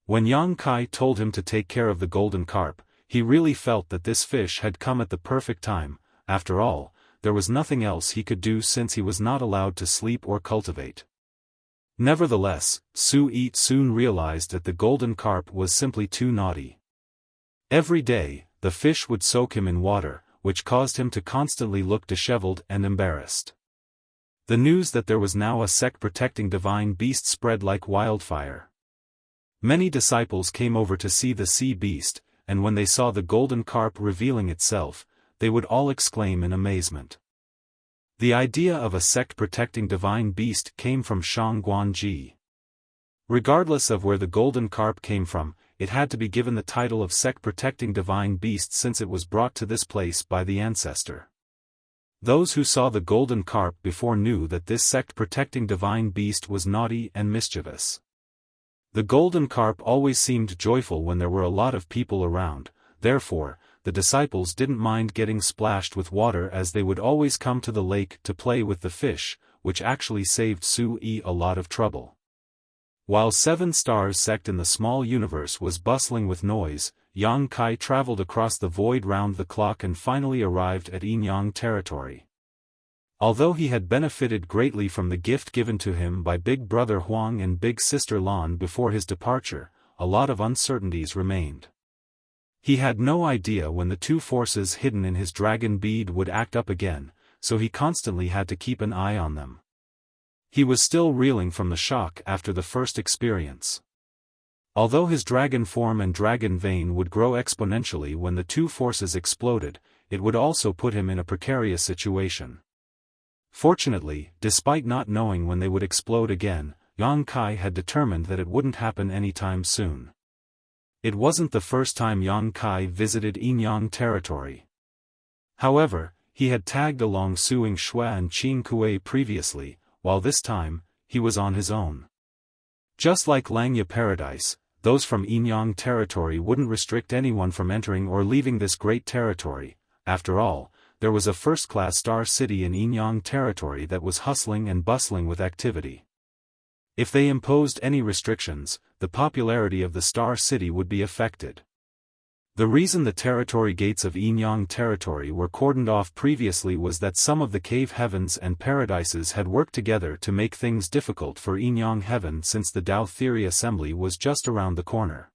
When Yang Kai told him to take care of the golden carp, he really felt that this fish had come at the perfect time. After all, there was nothing else he could do since he was not allowed to sleep or cultivate. Nevertheless, Su-yi soon realized that the golden carp was simply too naughty. Every day, the fish would soak him in water, which caused him to constantly look disheveled and embarrassed. The news that there was now a sect protecting divine beast spread like wildfire. Many disciples came over to see the sea beast, and when they saw the golden carp revealing itself, they would all exclaim in amazement. The idea of a sect protecting divine beast came from Shang Guanji. Regardless of where the golden carp came from, it had to be given the title of sect protecting divine beast since it was brought to this place by the ancestor. Those who saw the golden carp before knew that this sect protecting divine beast was naughty and mischievous. The golden carp always seemed joyful when there were a lot of people around, therefore, the disciples didn't mind getting splashed with water as they would always come to the lake to play with the fish, which actually saved Su-yi a lot of trouble. While Seven Stars sect in the small universe was bustling with noise, Yang Kai traveled across the void round the clock and finally arrived at Yinyang territory. Although he had benefited greatly from the gift given to him by Big Brother Huang and Big Sister Lan before his departure, a lot of uncertainties remained. He had no idea when the two forces hidden in his dragon bead would act up again, so he constantly had to keep an eye on them. He was still reeling from the shock after the first experience. Although his dragon form and dragon vein would grow exponentially when the two forces exploded, it would also put him in a precarious situation. Fortunately, despite not knowing when they would explode again, Yang Kai had determined that it wouldn't happen anytime soon. It wasn't the first time Yang Kai visited Yinyang territory. However, he had tagged along Suing Shue and Qin Kuei previously, while this time, he was on his own. Just like Langya Paradise, those from Yinyang territory wouldn't restrict anyone from entering or leaving this great territory. After all, there was a first-class star city in Yinyang territory that was hustling and bustling with activity. If they imposed any restrictions, the popularity of the star city would be affected. The reason the territory gates of Yinyang territory were cordoned off previously was that some of the cave heavens and paradises had worked together to make things difficult for Yinyang heaven since the Dao Theory Assembly was just around the corner.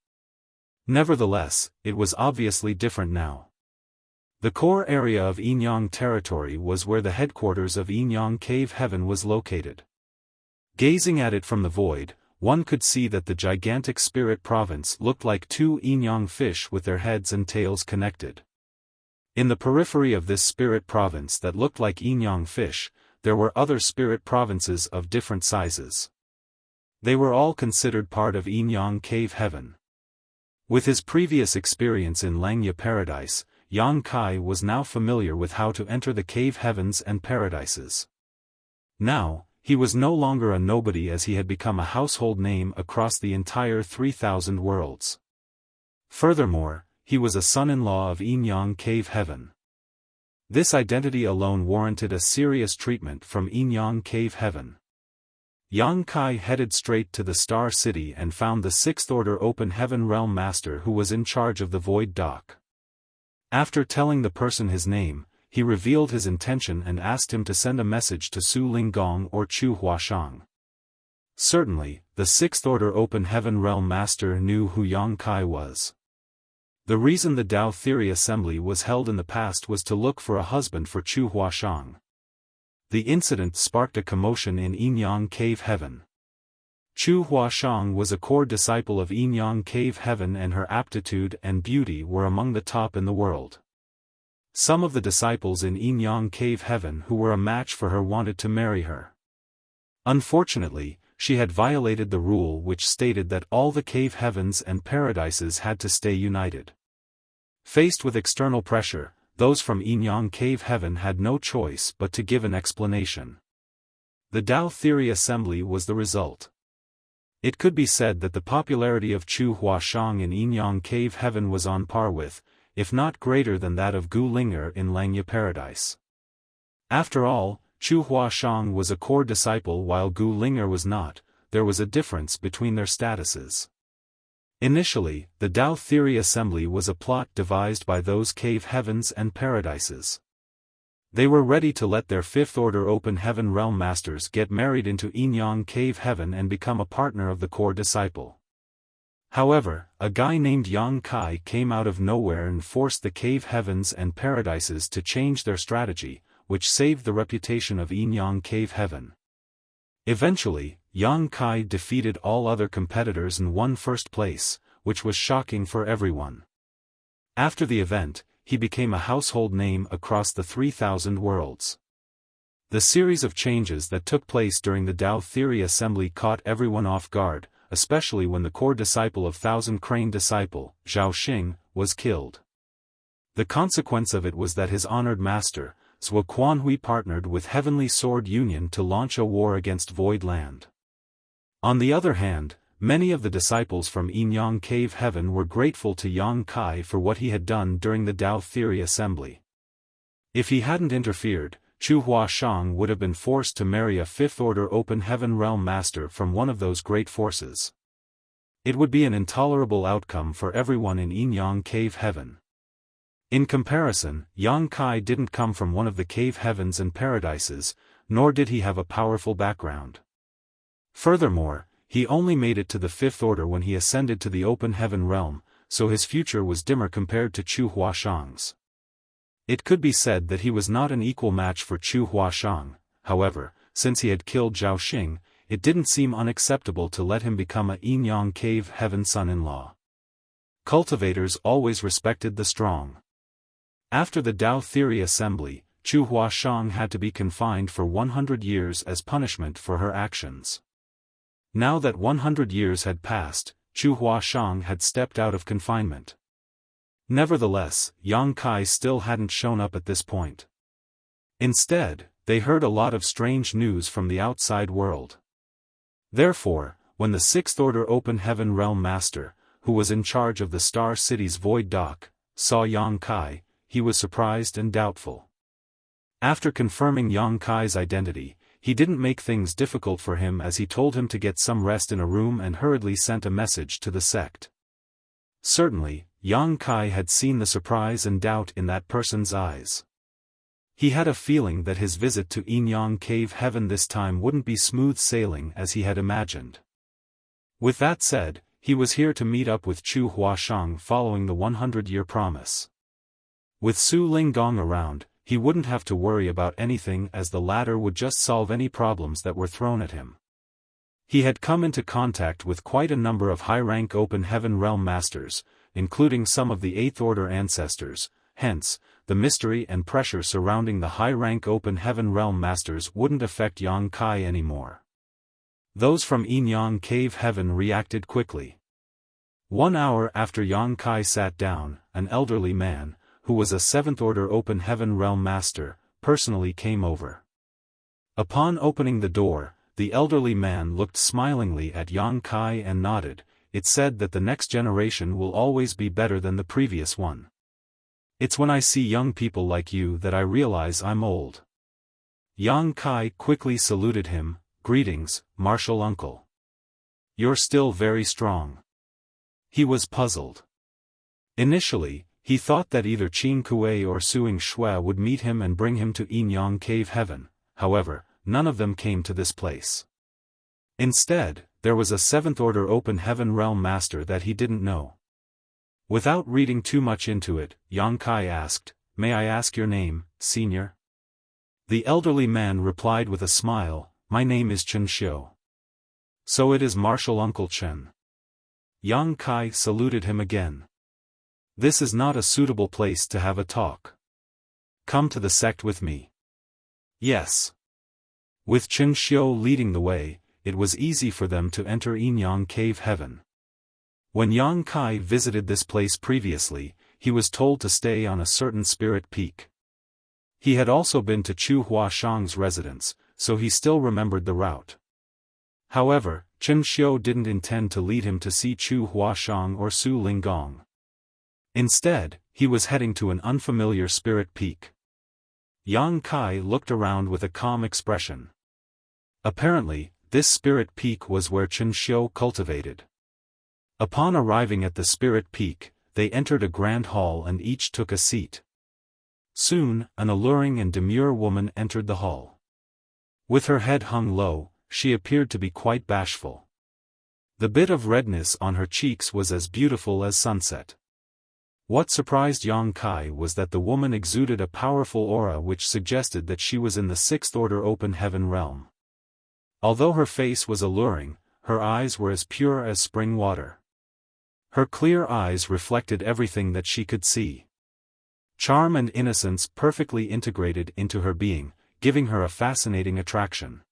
Nevertheless, it was obviously different now. The core area of Yinyang territory was where the headquarters of Yinyang Cave Heaven was located. Gazing at it from the void, one could see that the gigantic spirit province looked like two Yinyang fish with their heads and tails connected. In the periphery of this spirit province that looked like Yinyang fish, there were other spirit provinces of different sizes. They were all considered part of Yinyang Cave Heaven. With his previous experience in Langya Paradise, Yang Kai was now familiar with how to enter the cave heavens and paradises. Now, he was no longer a nobody as he had become a household name across the entire 3,000 worlds. Furthermore, he was a son-in-law of Yin Yang Cave Heaven. This identity alone warranted a serious treatment from Yin Yang Cave Heaven. Yang Kai headed straight to the Star City and found the Sixth Order Open Heaven Realm Master who was in charge of the Void Dock. After telling the person his name, he revealed his intention and asked him to send a message to Su Linggong or Chu Huashang. Certainly, the Sixth Order Open Heaven Realm Master knew who Yang Kai was. The reason the Tao Theory Assembly was held in the past was to look for a husband for Chu Huashang. The incident sparked a commotion in Yin Yang Cave Heaven. Chu Huashang was a core disciple of Yin Yang Cave Heaven and her aptitude and beauty were among the top in the world. Some of the disciples in Yin Yang Cave Heaven who were a match for her wanted to marry her. Unfortunately, she had violated the rule which stated that all the cave heavens and paradises had to stay united. Faced with external pressure, those from Yin Yang Cave Heaven had no choice but to give an explanation. The Tao Theory Assembly was the result. It could be said that the popularity of Chu Huashang in Yin Yang Cave Heaven was on par with, if not greater than that of Gu Linger in Langya Paradise. After all, Chu Huashang was a core disciple while Gu Linger was not. There was a difference between their statuses. Initially, the Tao Theory Assembly was a plot devised by those cave heavens and paradises. They were ready to let their Fifth Order Open Heaven Realm Masters get married into Yin Yang Cave Heaven and become a partner of the core disciple. However, a guy named Yang Kai came out of nowhere and forced the cave heavens and paradises to change their strategy, which saved the reputation of Yin Yang Cave Heaven. Eventually, Yang Kai defeated all other competitors and won first place, which was shocking for everyone. After the event, he became a household name across the 3,000 worlds. The series of changes that took place during the Tao Theory Assembly caught everyone off guard, especially when the core disciple of Thousand Crane disciple, Xiaofan, was killed. The consequence of it was that his honored master, Zhuo Quanhui partnered with Heavenly Sword Union to launch a war against Void Land. On the other hand, many of the disciples from Yin Yang Cave Heaven were grateful to Yang Kai for what he had done during the Tao Theory Assembly. If he hadn't interfered, Chu Huashang would have been forced to marry a Fifth Order Open Heaven Realm Master from one of those great forces. It would be an intolerable outcome for everyone in Yin Yang Cave Heaven. In comparison, Yang Kai didn't come from one of the cave heavens and paradises, nor did he have a powerful background. Furthermore, he only made it to the Fifth Order when he ascended to the Open Heaven Realm, so his future was dimmer compared to Chu Huashang's. It could be said that he was not an equal match for Chu Huashang. However, since he had killed Zhao Xing, it didn't seem unacceptable to let him become a Yin Yang Cave Heaven son-in-law. Cultivators always respected the strong. After the Tao Theory Assembly, Chu Huashang had to be confined for 100 years as punishment for her actions. Now that 100 years had passed, Chu Huashang had stepped out of confinement. Nevertheless, Yang Kai still hadn't shown up at this point. Instead, they heard a lot of strange news from the outside world. Therefore, when the Sixth Order Open Heaven Realm Master, who was in charge of the Star City's Void Dock, saw Yang Kai, he was surprised and doubtful. After confirming Yang Kai's identity, he didn't make things difficult for him as he told him to get some rest in a room and hurriedly sent a message to the sect. Certainly, Yang Kai had seen the surprise and doubt in that person's eyes. He had a feeling that his visit to Yin Yang Cave Heaven this time wouldn't be smooth sailing as he had imagined. With that said, he was here to meet up with Chu Huashang following the 100-year promise. With Su Linggong around, he wouldn't have to worry about anything as the latter would just solve any problems that were thrown at him. He had come into contact with quite a number of high-rank Open Heaven Realm Masters, including some of the Eighth Order ancestors, hence, the mystery and pressure surrounding the high-rank Open Heaven Realm Masters wouldn't affect Yang Kai anymore. Those from Yin Yang Cave Heaven reacted quickly. 1 hour after Yang Kai sat down, an elderly man, who was a Seventh Order Open Heaven Realm Master, personally came over. Upon opening the door, the elderly man looked smilingly at Yang Kai and nodded, it said that the next generation will always be better than the previous one. It's when I see young people like you that I realize I'm old. Yang Kai quickly saluted him, "Greetings, martial uncle. You're still very strong." He was puzzled. Initially, he thought that either Qin Kuei or Suing Shui would meet him and bring him to Yinyang Cave Heaven. However, none of them came to this place. Instead, there was a seventh-order open heaven realm master that he didn't know. Without reading too much into it, Yang Kai asked, "May I ask your name, senior?" The elderly man replied with a smile, "My name is Chen Xiu." "So it is Martial Uncle Chen." Yang Kai saluted him again. "This is not a suitable place to have a talk. Come to the sect with me." "Yes." With Chen Xiu leading the way, it was easy for them to enter Yinyang Cave Heaven. When Yang Kai visited this place previously, he was told to stay on a certain spirit peak. He had also been to Chu Huashang's residence, so he still remembered the route. However, Chen Xiu didn't intend to lead him to see Chu Huashang or Su Linggong. Instead, he was heading to an unfamiliar spirit peak. Yang Kai looked around with a calm expression. Apparently, this spirit peak was where Chen Xiu cultivated. Upon arriving at the spirit peak, they entered a grand hall and each took a seat. Soon, an alluring and demure woman entered the hall. With her head hung low, she appeared to be quite bashful. The bit of redness on her cheeks was as beautiful as sunset. What surprised Yang Kai was that the woman exuded a powerful aura which suggested that she was in the sixth-order open heaven realm. Although her face was alluring, her eyes were as pure as spring water. Her clear eyes reflected everything that she could see. Charm and innocence perfectly integrated into her being, giving her a fascinating attraction.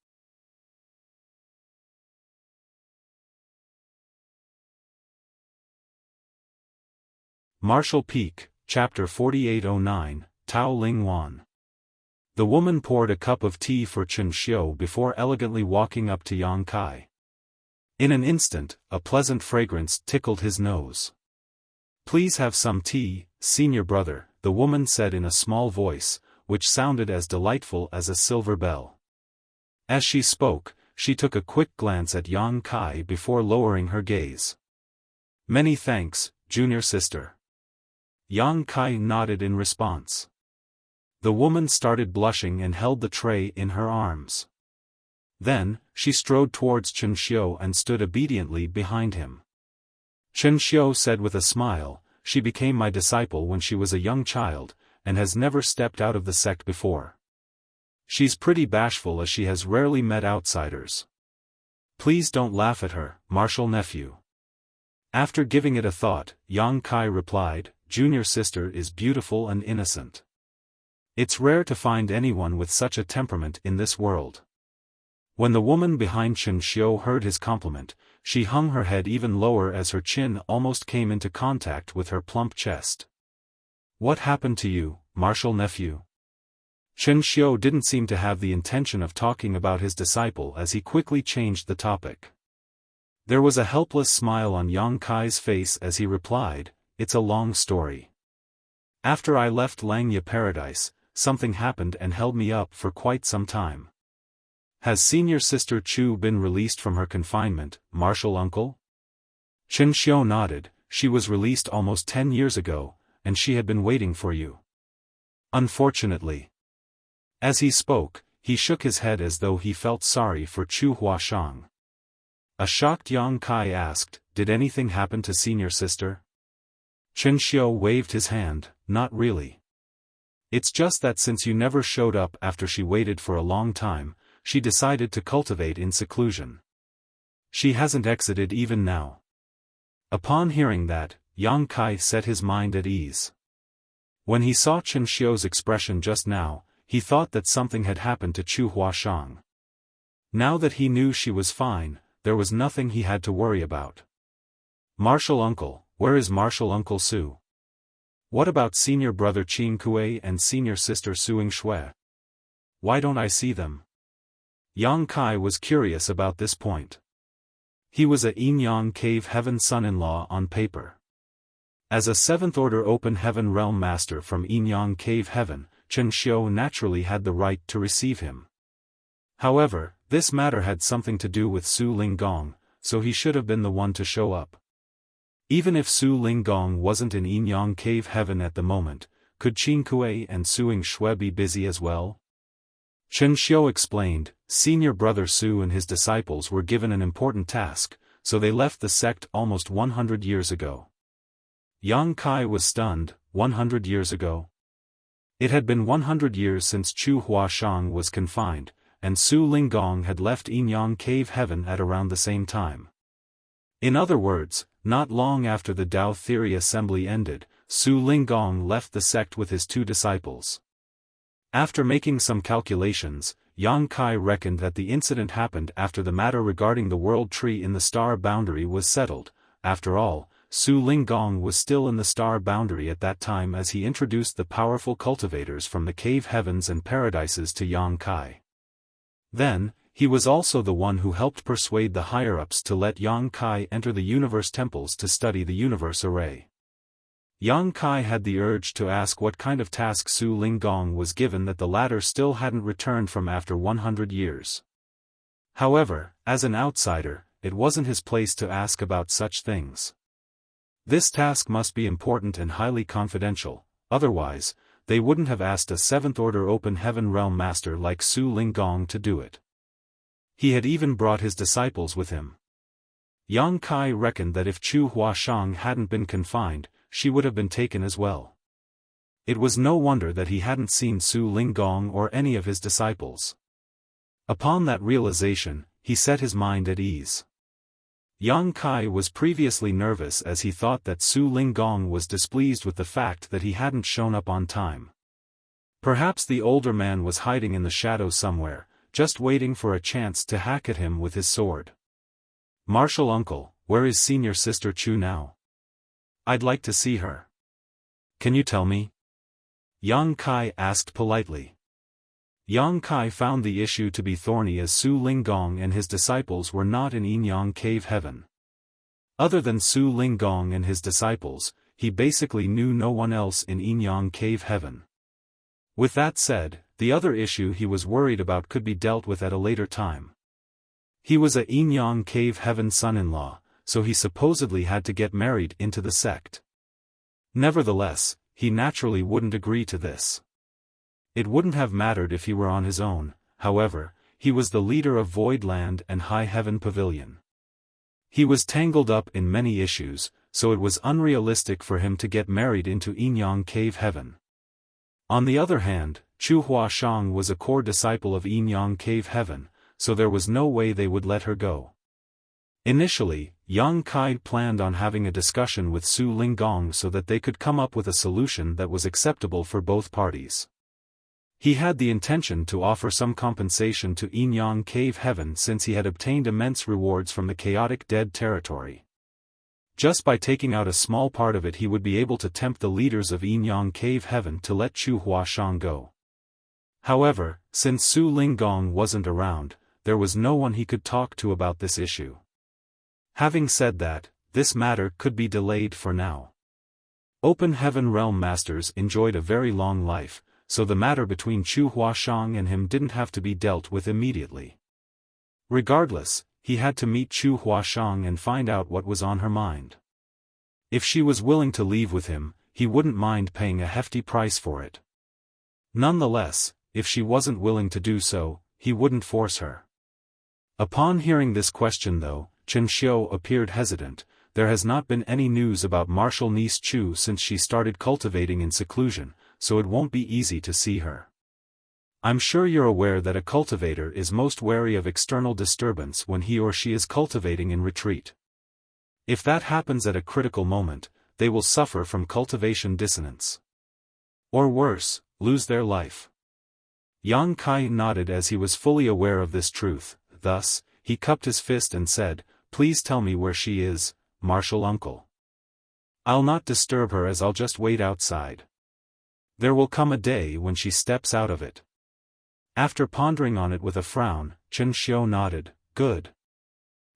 Martial Peak, Chapter 4809, Tao Ling Wan. The woman poured a cup of tea for Chen Xiu before elegantly walking up to Yang Kai. In an instant, a pleasant fragrance tickled his nose. "Please have some tea, senior brother," the woman said in a small voice, which sounded as delightful as a silver bell. As she spoke, she took a quick glance at Yang Kai before lowering her gaze. "Many thanks, junior sister." Yang Kai nodded in response. The woman started blushing and held the tray in her arms. Then, she strode towards Chen Xiu and stood obediently behind him. Chen Xiu said with a smile, "She became my disciple when she was a young child, and has never stepped out of the sect before. She's pretty bashful as she has rarely met outsiders. Please don't laugh at her, martial nephew." After giving it a thought, Yang Kai replied, "Junior sister is beautiful and innocent. It's rare to find anyone with such a temperament in this world." When the woman behind Chen Xiu heard his compliment, she hung her head even lower as her chin almost came into contact with her plump chest. "What happened to you, martial nephew?" Chen Xiu didn't seem to have the intention of talking about his disciple as he quickly changed the topic. There was a helpless smile on Yang Kai's face as he replied, "It's a long story. After I left Langya Paradise, something happened and held me up for quite some time." "Has senior sister Chu been released from her confinement, martial uncle?" Chen Xiu nodded. "She was released almost 10 years ago, and she had been waiting for you. Unfortunately." As he spoke, he shook his head as though he felt sorry for Chu Huashang. A shocked Yang Kai asked, "Did anything happen to senior sister?" Chen Xiu waved his hand, "Not really. It's just that since you never showed up after she waited for a long time, she decided to cultivate in seclusion. She hasn't exited even now." Upon hearing that, Yang Kai set his mind at ease. When he saw Chen Xiu's expression just now, he thought that something had happened to Chu Huashang. Now that he knew she was fine, there was nothing he had to worry about. "Martial uncle, where is martial uncle Su? What about senior brother Qin Kuei and senior sister Suing Shui? Why don't I see them?" Yang Kai was curious about this point. He was a Yin-Yang Cave Heaven son-in-law on paper. As a 7th Order Open Heaven Realm Master from Yin-Yang Cave Heaven, Chen Xiu naturally had the right to receive him. However, this matter had something to do with Su Linggong, so he should have been the one to show up. Even if Su Linggong wasn't in Yin-Yang Cave Heaven at the moment, could Qin Kuei and Suing Shui be busy as well? Chen Xiu explained, senior brother Su and his disciples were given an important task, so they left the sect almost 100 years ago. Yang Kai was stunned. 100 years ago? It had been 100 years since Chu Huashang was confined, and Su Linggong had left Yin-Yang Cave Heaven at around the same time. In other words, not long after the Tao Theory Assembly ended, Su Linggong left the sect with his 2 disciples. After making some calculations, Yang Kai reckoned that the incident happened after the matter regarding the world tree in the star boundary was settled. After all, Su Linggong was still in the star boundary at that time as he introduced the powerful cultivators from the cave heavens and paradises to Yang Kai. Then, he was also the one who helped persuade the higher-ups to let Yang Kai enter the universe temples to study the universe array. Yang Kai had the urge to ask what kind of task Su Linggong was given that the latter still hadn't returned from after 100 years. However, as an outsider, it wasn't his place to ask about such things. This task must be important and highly confidential, otherwise, they wouldn't have asked a 7th Order Open Heaven Realm Master like Su Linggong to do it. He had even brought his disciples with him. Yang Kai reckoned that if Chu Huashang hadn't been confined, she would have been taken as well. It was no wonder that he hadn't seen Su Linggong or any of his disciples. Upon that realization, he set his mind at ease. Yang Kai was previously nervous as he thought that Su Linggong was displeased with the fact that he hadn't shown up on time. Perhaps the older man was hiding in the shadows somewhere, just waiting for a chance to hack at him with his sword. "Martial uncle, where is senior sister Chu now? I'd like to see her. Can you tell me?" Yang Kai asked politely. Yang Kai found the issue to be thorny as Su Linggong and his disciples were not in Yin-Yang Cave Heaven. Other than Su Linggong and his disciples, he basically knew no one else in Yin-Yang Cave Heaven. With that said, the other issue he was worried about could be dealt with at a later time. He was a Yin-Yang Cave Heaven son-in-law, so he supposedly had to get married into the sect. Nevertheless, he naturally wouldn't agree to this. It wouldn't have mattered if he were on his own, however, he was the leader of Voidland and High Heaven Pavilion. He was tangled up in many issues, so it was unrealistic for him to get married into Yin-Yang Cave Heaven. On the other hand, Chu Huashang was a core disciple of Yin-Yang Cave Heaven, so there was no way they would let her go. Initially, Yang Kai planned on having a discussion with Su Linggong so that they could come up with a solution that was acceptable for both parties. He had the intention to offer some compensation to Yin-Yang Cave Heaven since he had obtained immense rewards from the chaotic dead territory. Just by taking out a small part of it he would be able to tempt the leaders of Yin-Yang Cave Heaven to let Chu Huashang go. However, since Su Linggong wasn't around, there was no one he could talk to about this issue. Having said that, this matter could be delayed for now. Open Heaven Realm Masters enjoyed a very long life, so the matter between Chu Huashang and him didn't have to be dealt with immediately. Regardless, he had to meet Chu Huashang and find out what was on her mind. If she was willing to leave with him, he wouldn't mind paying a hefty price for it. Nonetheless, if she wasn't willing to do so, he wouldn't force her. Upon hearing this question though, Chen Xiu appeared hesitant. There has not been any news about martial niece Chu since she started cultivating in seclusion, so it won't be easy to see her. I'm sure you're aware that a cultivator is most wary of external disturbance when he or she is cultivating in retreat. If that happens at a critical moment, they will suffer from cultivation dissonance. Or worse, lose their life. Yang Kai nodded as he was fully aware of this truth, thus, he cupped his fist and said, "Please tell me where she is, martial uncle. I'll not disturb her as I'll just wait outside. There will come a day when she steps out of it." After pondering on it with a frown, Chen Xiu nodded, "Good.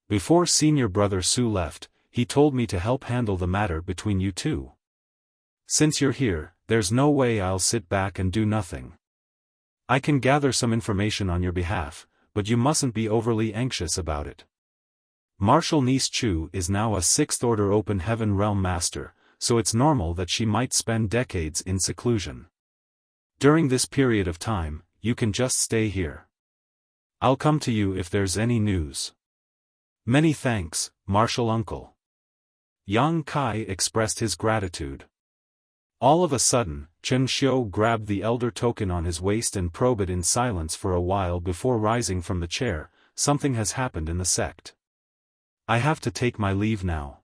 Before senior brother Su left, he told me to help handle the matter between you two. Since you're here, there's no way I'll sit back and do nothing. I can gather some information on your behalf, but you mustn't be overly anxious about it. Martial niece Chu is now a 6th Order Open Heaven Realm Master, so it's normal that she might spend decades in seclusion. During this period of time, you can just stay here. I'll come to you if there's any news. Many thanks, Martial Uncle. Yang Kai expressed his gratitude. All of a sudden, Chen Xiu grabbed the elder token on his waist and probed it in silence for a while before rising from the chair. Something has happened in the sect. I have to take my leave now.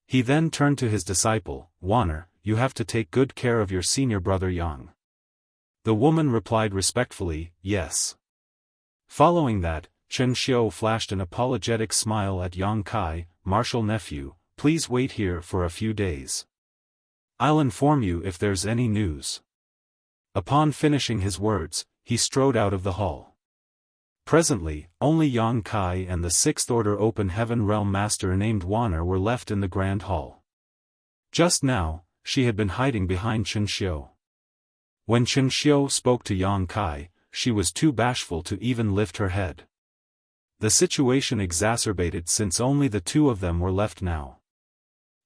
He then turned to his disciple, Wanner, you have to take good care of your senior brother Yang. The woman replied respectfully, yes. Following that, Chen Xiu flashed an apologetic smile at Yang Kai, martial nephew, please wait here for a few days. I'll inform you if there's any news. Upon finishing his words, he strode out of the hall. Presently, only Yang Kai and the 6th Order Open Heaven Realm Master named Wanner were left in the Grand Hall. Just now, she had been hiding behind Chen Xiu. When Chen Xiu spoke to Yang Kai, she was too bashful to even lift her head. The situation exacerbated since only the two of them were left now.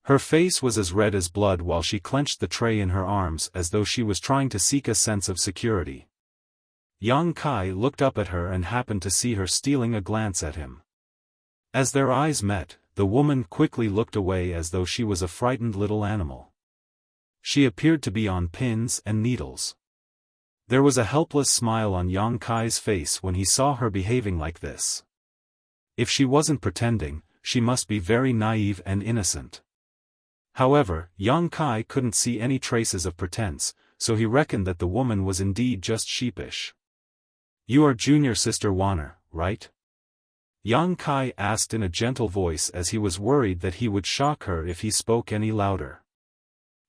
Her face was as red as blood while she clenched the tray in her arms as though she was trying to seek a sense of security. Yang Kai looked up at her and happened to see her stealing a glance at him. As their eyes met, the woman quickly looked away as though she was a frightened little animal. She appeared to be on pins and needles. There was a helpless smile on Yang Kai's face when he saw her behaving like this. If she wasn't pretending, she must be very naive and innocent. However, Yang Kai couldn't see any traces of pretense, so he reckoned that the woman was indeed just sheepish. You are junior sister Wanner, right? Yang Kai asked in a gentle voice as he was worried that he would shock her if he spoke any louder.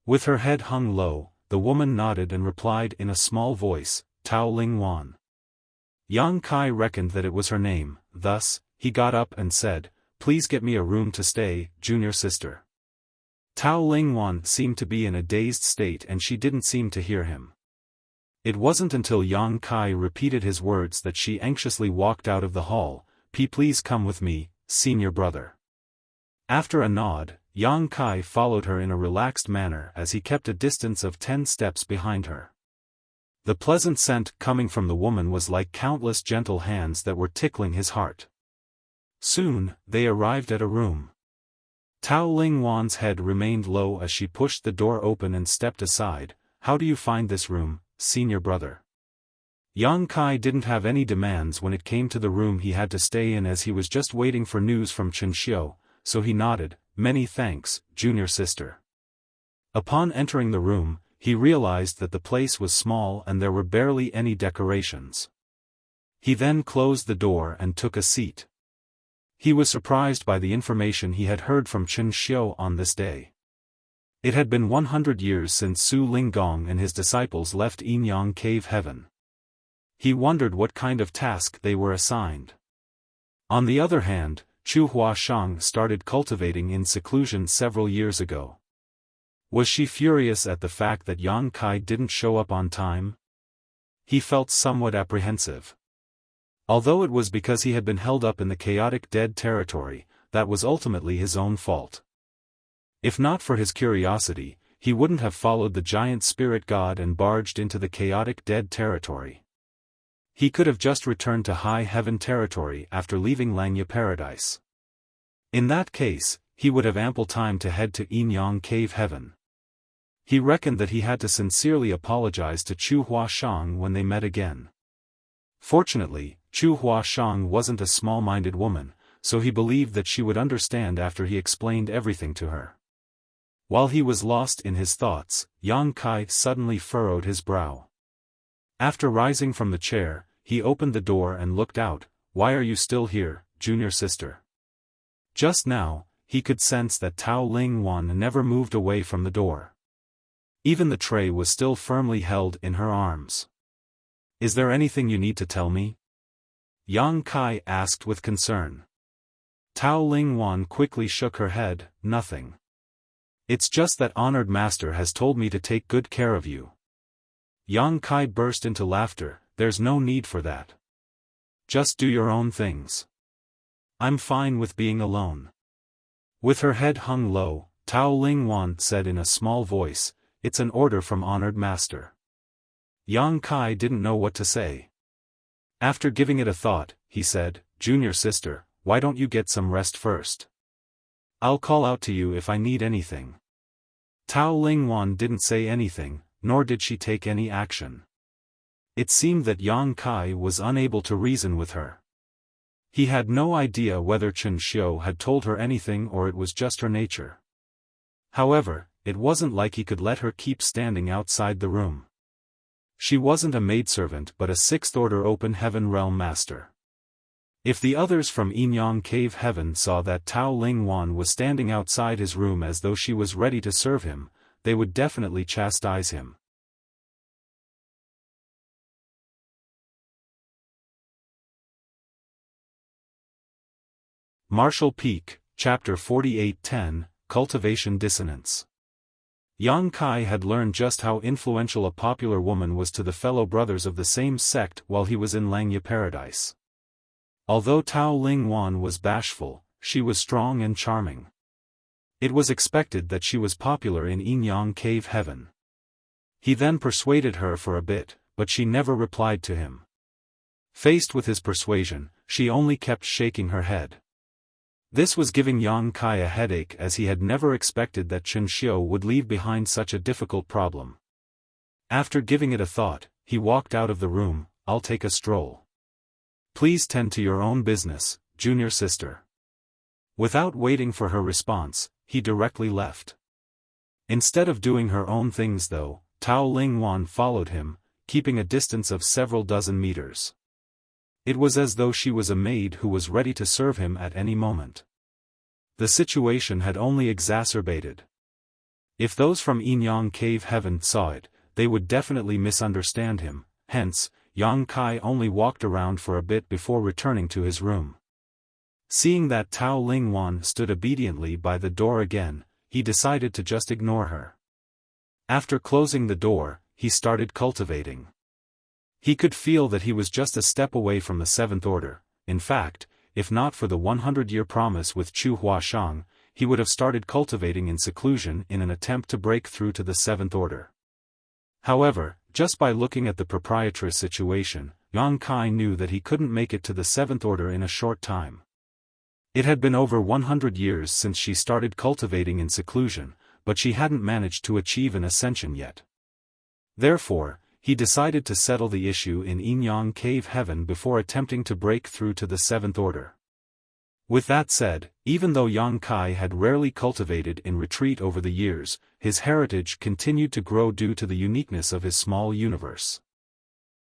With her head hung low, the woman nodded and replied in a small voice, Tao Ling Wan. Yang Kai reckoned that it was her name, thus, he got up and said, please get me a room to stay, junior sister. Tao Ling Wan seemed to be in a dazed state and she didn't seem to hear him. It wasn't until Yang Kai repeated his words that she anxiously walked out of the hall, please come with me, senior brother. After a nod, Yang Kai followed her in a relaxed manner as he kept a distance of 10 steps behind her. The pleasant scent coming from the woman was like countless gentle hands that were tickling his heart. Soon, they arrived at a room. Tao Ling Wan's head remained low as she pushed the door open and stepped aside. How do you find this room, senior brother? Yang Kai didn't have any demands when it came to the room he had to stay in as he was just waiting for news from Chen Xiu, so he nodded, many thanks, junior sister. Upon entering the room, he realized that the place was small and there were barely any decorations. He then closed the door and took a seat. He was surprised by the information he had heard from Chen Xiu on this day. It had been 100 years since Su Linggong and his disciples left Yinyang Cave Heaven. He wondered what kind of task they were assigned. On the other hand, Chu Huashang started cultivating in seclusion several years ago. Was she furious at the fact that Yang Kai didn't show up on time? He felt somewhat apprehensive. Although it was because he had been held up in the chaotic dead territory, that was ultimately his own fault. If not for his curiosity, he wouldn't have followed the giant spirit god and barged into the chaotic dead territory. He could have just returned to high heaven territory after leaving Langya Paradise. In that case, he would have ample time to head to Yinyang Cave Heaven. He reckoned that he had to sincerely apologize to Chu Huashang when they met again. Fortunately, Chu Huashang wasn't a small-minded woman, so he believed that she would understand after he explained everything to her. While he was lost in his thoughts, Yang Kai suddenly furrowed his brow. After rising from the chair, he opened the door and looked out. Why are you still here, junior sister? Just now, he could sense that Tao Ling Wan never moved away from the door. Even the tray was still firmly held in her arms. Is there anything you need to tell me? Yang Kai asked with concern. Tao Lingwan quickly shook her head, nothing. It's just that honored master has told me to take good care of you. Yang Kai burst into laughter, there's no need for that. Just do your own things. I'm fine with being alone. With her head hung low, Tao Lingwan said in a small voice, it's an order from honored master. Yang Kai didn't know what to say. After giving it a thought, he said, Junior sister, why don't you get some rest first? I'll call out to you if I need anything. Tao Lingwan didn't say anything, nor did she take any action. It seemed that Yang Kai was unable to reason with her. He had no idea whether Chen Xiu had told her anything or it was just her nature. However, it wasn't like he could let her keep standing outside the room. She wasn't a maidservant but a sixth-order open heaven realm master. If the others from Yinyang Cave Heaven saw that Tao Lingwan was standing outside his room as though she was ready to serve him, they would definitely chastise him. Martial Peak, Chapter 48-10, Cultivation Dissonance. Yang Kai had learned just how influential a popular woman was to the fellow brothers of the same sect while he was in Langya Paradise. Although Tao Lingwan was bashful, she was strong and charming. It was expected that she was popular in Yinyang Cave Heaven. He then persuaded her for a bit, but she never replied to him. Faced with his persuasion, she only kept shaking her head. This was giving Yang Kai a headache as he had never expected that Chen Xiu would leave behind such a difficult problem. After giving it a thought, he walked out of the room, I'll take a stroll. Please tend to your own business, junior sister. Without waiting for her response, he directly left. Instead of doing her own things though, Tao Lingwan followed him, keeping a distance of several dozen meters. It was as though she was a maid who was ready to serve him at any moment. The situation had only exacerbated. If those from Yinyang Cave Heaven saw it, they would definitely misunderstand him, hence, Yang Kai only walked around for a bit before returning to his room. Seeing that Tao Lingwan stood obediently by the door again, he decided to just ignore her. After closing the door, he started cultivating. He could feel that he was just a step away from the seventh order. In fact, if not for the 100-year promise with Chu Huashang, he would have started cultivating in seclusion in an attempt to break through to the seventh order. However, just by looking at the proprietress situation, Yang Kai knew that he couldn't make it to the seventh order in a short time. It had been over 100 years since she started cultivating in seclusion, but she hadn't managed to achieve an ascension yet. Therefore, he decided to settle the issue in Yinyang Cave Heaven before attempting to break through to the seventh order. With that said, even though Yang Kai had rarely cultivated in retreat over the years, his heritage continued to grow due to the uniqueness of his small universe.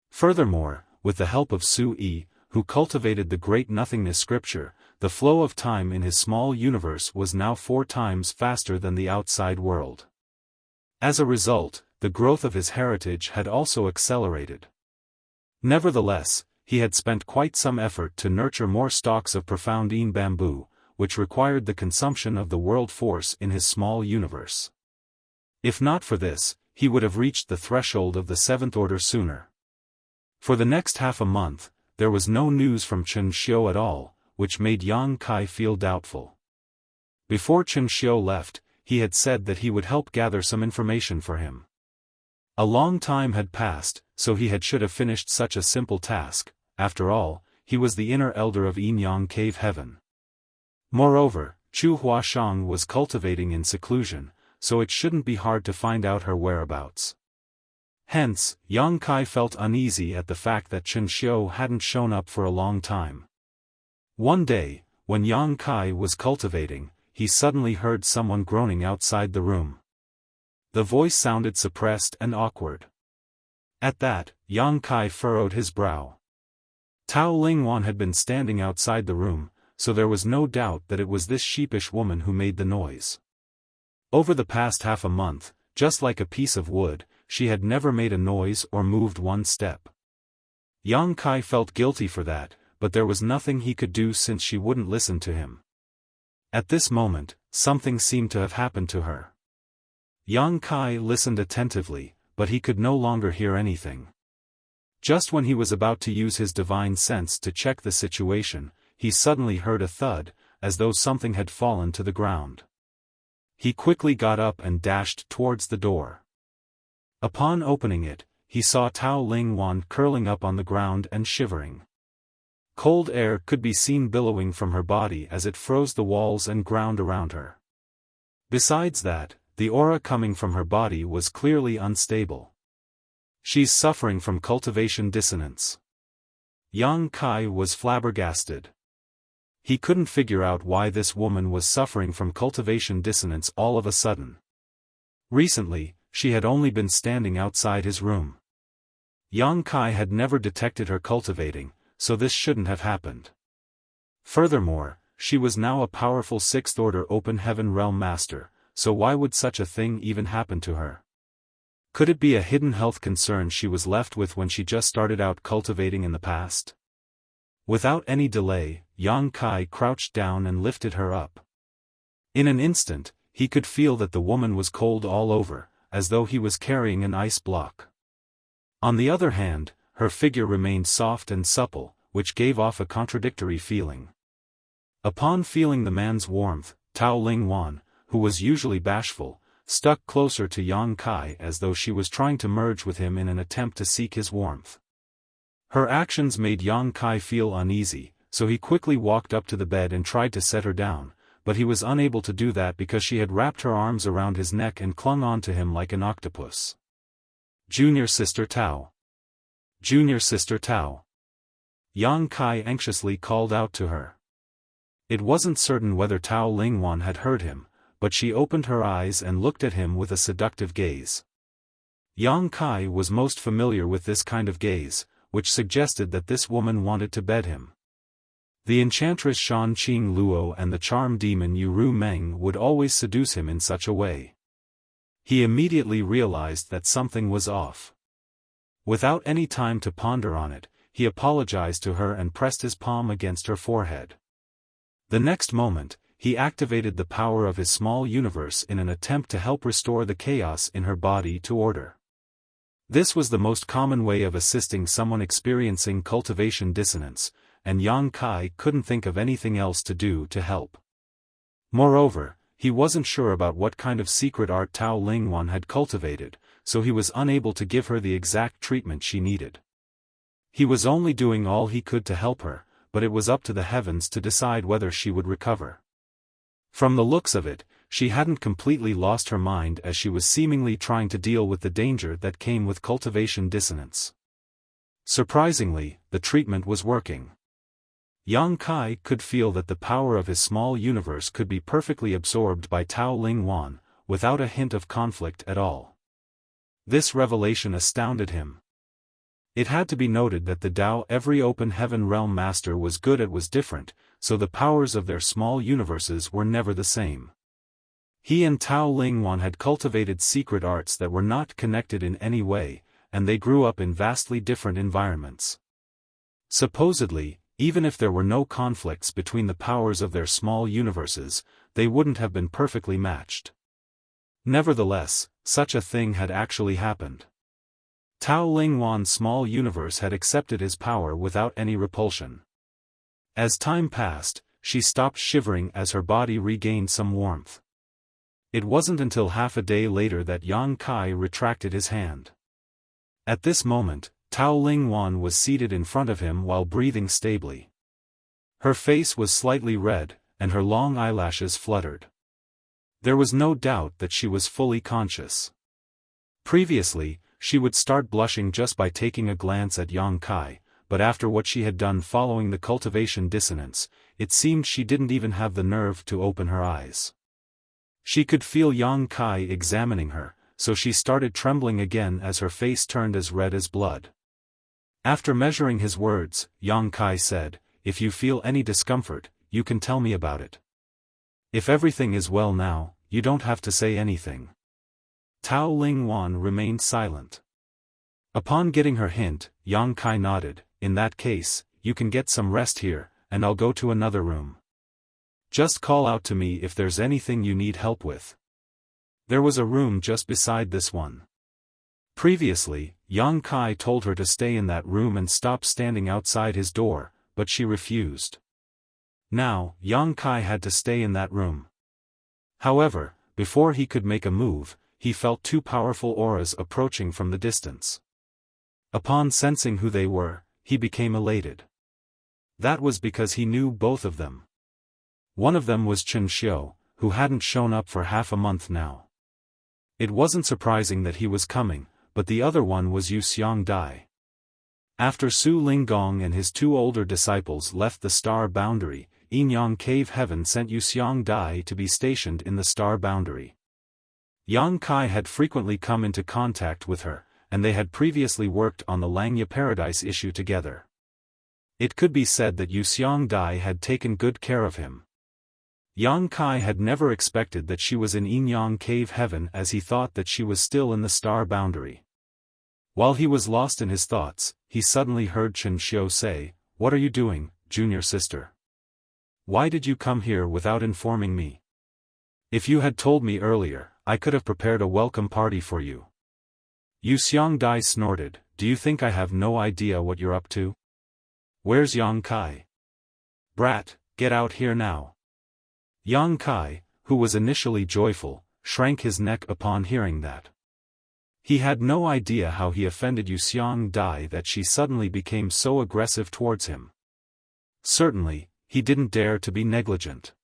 Furthermore, with the help of Su Yi, who cultivated the Great Nothingness scripture, the flow of time in his small universe was now 4 times faster than the outside world. As a result, the growth of his heritage had also accelerated. Nevertheless, he had spent quite some effort to nurture more stalks of profound Yin bamboo, which required the consumption of the world force in his small universe. If not for this, he would have reached the threshold of the seventh order sooner. For the next half a month, there was no news from Chen Xiu at all, which made Yang Kai feel doubtful. Before Chen Xiu left, he had said that he would help gather some information for him. A long time had passed, so he should have finished such a simple task. After all, he was the inner elder of Yinyang Cave Heaven. Moreover, Chu Huashang was cultivating in seclusion, so it shouldn't be hard to find out her whereabouts. Hence, Yang Kai felt uneasy at the fact that Chen Xiu hadn't shown up for a long time. One day, when Yang Kai was cultivating, he suddenly heard someone groaning outside the room. The voice sounded suppressed and awkward. At that, Yang Kai furrowed his brow. Tao Lingwan had been standing outside the room, so there was no doubt that it was this sheepish woman who made the noise. Over the past half a month, just like a piece of wood, she had never made a noise or moved one step. Yang Kai felt guilty for that, but there was nothing he could do since she wouldn't listen to him. At this moment, something seemed to have happened to her. Yang Kai listened attentively, but he could no longer hear anything. Just when he was about to use his divine sense to check the situation, he suddenly heard a thud, as though something had fallen to the ground. He quickly got up and dashed towards the door. Upon opening it, he saw Tao Ling Wan curling up on the ground and shivering. Cold air could be seen billowing from her body as it froze the walls and ground around her. Besides that, the aura coming from her body was clearly unstable. She's suffering from cultivation dissonance. Yang Kai was flabbergasted. He couldn't figure out why this woman was suffering from cultivation dissonance all of a sudden. Recently, she had only been standing outside his room. Yang Kai had never detected her cultivating, so this shouldn't have happened. Furthermore, she was now a powerful sixth-order open heaven realm master, so why would such a thing even happen to her? Could it be a hidden health concern she was left with when she just started out cultivating in the past? Without any delay, Yang Kai crouched down and lifted her up. In an instant, he could feel that the woman was cold all over, as though he was carrying an ice block. On the other hand, her figure remained soft and supple, which gave off a contradictory feeling. Upon feeling the man's warmth, Tao Ling Wan, who was usually bashful, stuck closer to Yang Kai as though she was trying to merge with him in an attempt to seek his warmth. Her actions made Yang Kai feel uneasy, so he quickly walked up to the bed and tried to set her down, but he was unable to do that because she had wrapped her arms around his neck and clung on to him like an octopus. Junior Sister Tao. Junior Sister Tao. Yang Kai anxiously called out to her. It wasn't certain whether Tao Ling Wan had heard him, but she opened her eyes and looked at him with a seductive gaze. Yang Kai was most familiar with this kind of gaze, which suggested that this woman wanted to bed him. The enchantress Shan Qing Luo and the charm demon Yu Meng would always seduce him in such a way. He immediately realized that something was off. Without any time to ponder on it, he apologized to her and pressed his palm against her forehead. The next moment, he activated the power of his small universe in an attempt to help restore the chaos in her body to order. This was the most common way of assisting someone experiencing cultivation dissonance, and Yang Kai couldn't think of anything else to do to help. Moreover, he wasn't sure about what kind of secret art Tao Ling Wan had cultivated, so he was unable to give her the exact treatment she needed. He was only doing all he could to help her, but it was up to the heavens to decide whether she would recover. From the looks of it, she hadn't completely lost her mind as she was seemingly trying to deal with the danger that came with cultivation dissonance. Surprisingly, the treatment was working. Yang Kai could feel that the power of his small universe could be perfectly absorbed by Tao Ling Wan, without a hint of conflict at all. This revelation astounded him. It had to be noted that the Tao every open heaven realm master was good at was different, so the powers of their small universes were never the same. He and Tao Ling Wan had cultivated secret arts that were not connected in any way, and they grew up in vastly different environments. Supposedly, even if there were no conflicts between the powers of their small universes, they wouldn't have been perfectly matched. Nevertheless, such a thing had actually happened. Tao Ling Wan's small universe had accepted his power without any repulsion. As time passed, she stopped shivering as her body regained some warmth. It wasn't until half a day later that Yang Kai retracted his hand. At this moment, Tao Ling Wan was seated in front of him while breathing stably. Her face was slightly red, and her long eyelashes fluttered. There was no doubt that she was fully conscious. Previously, she would start blushing just by taking a glance at Yang Kai, but after what she had done following the cultivation dissonance, it seemed she didn't even have the nerve to open her eyes. She could feel Yang Kai examining her, so she started trembling again as her face turned as red as blood. After measuring his words, Yang Kai said, "If you feel any discomfort, you can tell me about it. If everything is well now, you don't have to say anything." Tao Ling Wan remained silent. Upon getting her hint, Yang Kai nodded. "In that case, you can get some rest here, and I'll go to another room." Just call out to me if there's anything you need help with. There was a room just beside this one. Previously, Yang Kai told her to stay in that room and stop standing outside his door, but she refused. Now, Yang Kai had to stay in that room. However, before he could make a move, he felt two powerful auras approaching from the distance. Upon sensing who they were, he became elated. That was because he knew both of them. One of them was Chen Xiu, who hadn't shown up for half a month now. It wasn't surprising that he was coming, but the other one was Wuxia Dai. After Su Linggong and his two older disciples left the star boundary, Yinyang Cave Heaven sent Wuxia Dai to be stationed in the star boundary. Yang Kai had frequently come into contact with her, and they had previously worked on the Langya Paradise issue together. It could be said that Wuxia Dai had taken good care of him. Yang Kai had never expected that she was in Yinyang Cave Heaven, as he thought that she was still in the star boundary. While he was lost in his thoughts, he suddenly heard Chen Xiu say, "What are you doing, junior sister? Why did you come here without informing me? If you had told me earlier, I could have prepared a welcome party for you." Wuxia Dai snorted, "Do you think I have no idea what you're up to? Where's Yang Kai? Brat, get out here now." Yang Kai, who was initially joyful, shrank his neck upon hearing that. He had no idea how he offended Wuxia Dai that she suddenly became so aggressive towards him. Certainly, he didn't dare to be negligent.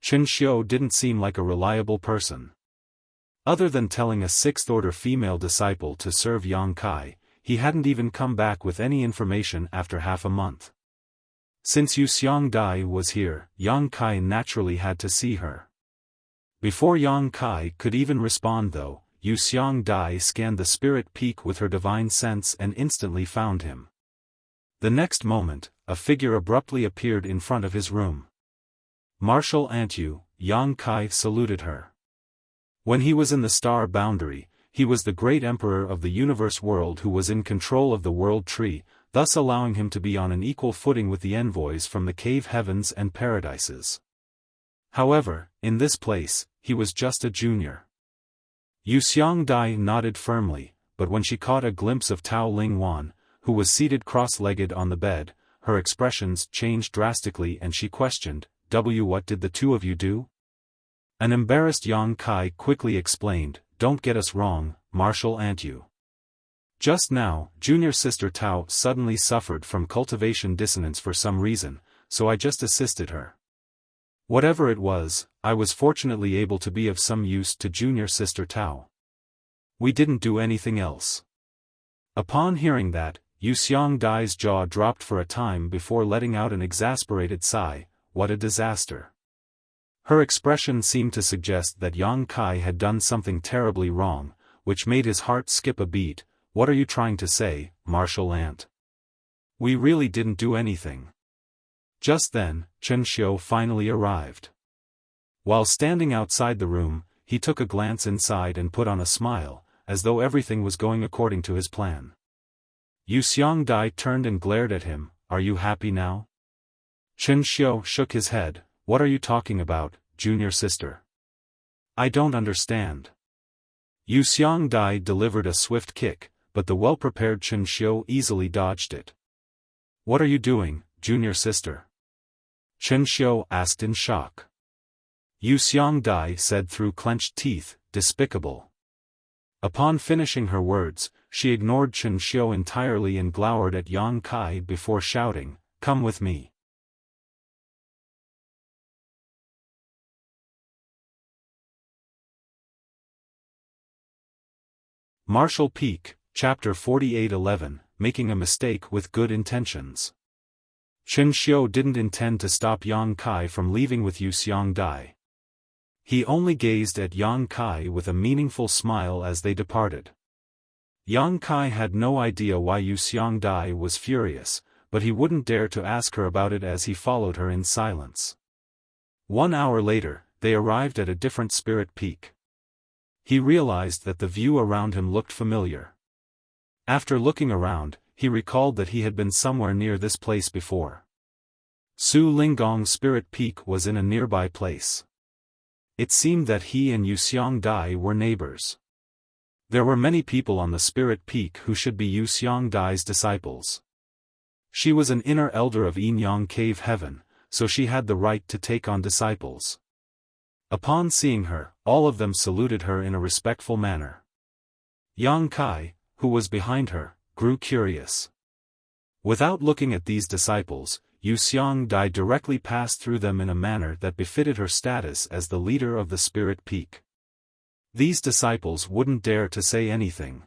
Chen Xiu didn't seem like a reliable person. Other than telling a sixth-order female disciple to serve Yang Kai, he hadn't even come back with any information after half a month. Since Wuxia Dai was here, Yang Kai naturally had to see her. Before Yang Kai could even respond though, Wuxia Dai scanned the spirit peak with her divine sense and instantly found him. The next moment, a figure abruptly appeared in front of his room. "Martial Antyu," Yang Kai saluted her. When he was in the star boundary, he was the great emperor of the universe world who was in control of the world tree, thus allowing him to be on an equal footing with the envoys from the cave heavens and paradises. However, in this place, he was just a junior. Wuxia Dai nodded firmly, but when she caught a glimpse of Tao Ling Wan, who was seated cross-legged on the bed, her expressions changed drastically and she questioned, "What did the two of you do?" An embarrassed Yang Kai quickly explained, "Don't get us wrong, Martial Antyu. Just now, junior sister Tao suddenly suffered from cultivation dissonance for some reason, so I just assisted her. Whatever it was, I was fortunately able to be of some use to junior sister Tao. We didn't do anything else." Upon hearing that, Wuxia Dai's jaw dropped for a time before letting out an exasperated sigh. What a disaster. Her expression seemed to suggest that Yang Kai had done something terribly wrong, which made his heart skip a beat. "What are you trying to say, Martial Ant? We really didn't do anything." Just then, Chen Xiu finally arrived. While standing outside the room, he took a glance inside and put on a smile, as though everything was going according to his plan. Wuxia Dai turned and glared at him, "Are you happy now?" Chen Xiu shook his head, "What are you talking about, junior sister? I don't understand." Wuxia Dai delivered a swift kick, but the well-prepared Chen Xiu easily dodged it. "What are you doing, junior sister?" Chen Xiu asked in shock. Wuxia Dai said through clenched teeth, "Despicable." Upon finishing her words, she ignored Chen Xiu entirely and glowered at Yang Kai before shouting, "Come with me." Martial Peak, Chapter 4811, Making a Mistake with Good Intentions. Chen Xiu didn't intend to stop Yang Kai from leaving with Wuxia Dai. He only gazed at Yang Kai with a meaningful smile as they departed. Yang Kai had no idea why Wuxia Dai was furious, but he wouldn't dare to ask her about it as he followed her in silence. 1 hour later, they arrived at a different spirit peak. He realized that the view around him looked familiar. After looking around, he recalled that he had been somewhere near this place before. Su Linggong's spirit peak was in a nearby place. It seemed that he and Yu Xiongdai were neighbors. There were many people on the spirit peak who should be Yu Xiongdai's disciples. She was an inner elder of Yinyang Cave Heaven, so she had the right to take on disciples. Upon seeing her, all of them saluted her in a respectful manner. Yang Kai, who was behind her, grew curious. Without looking at these disciples, Yu Xiongdai directly passed through them in a manner that befitted her status as the leader of the spirit peak. These disciples wouldn't dare to say anything.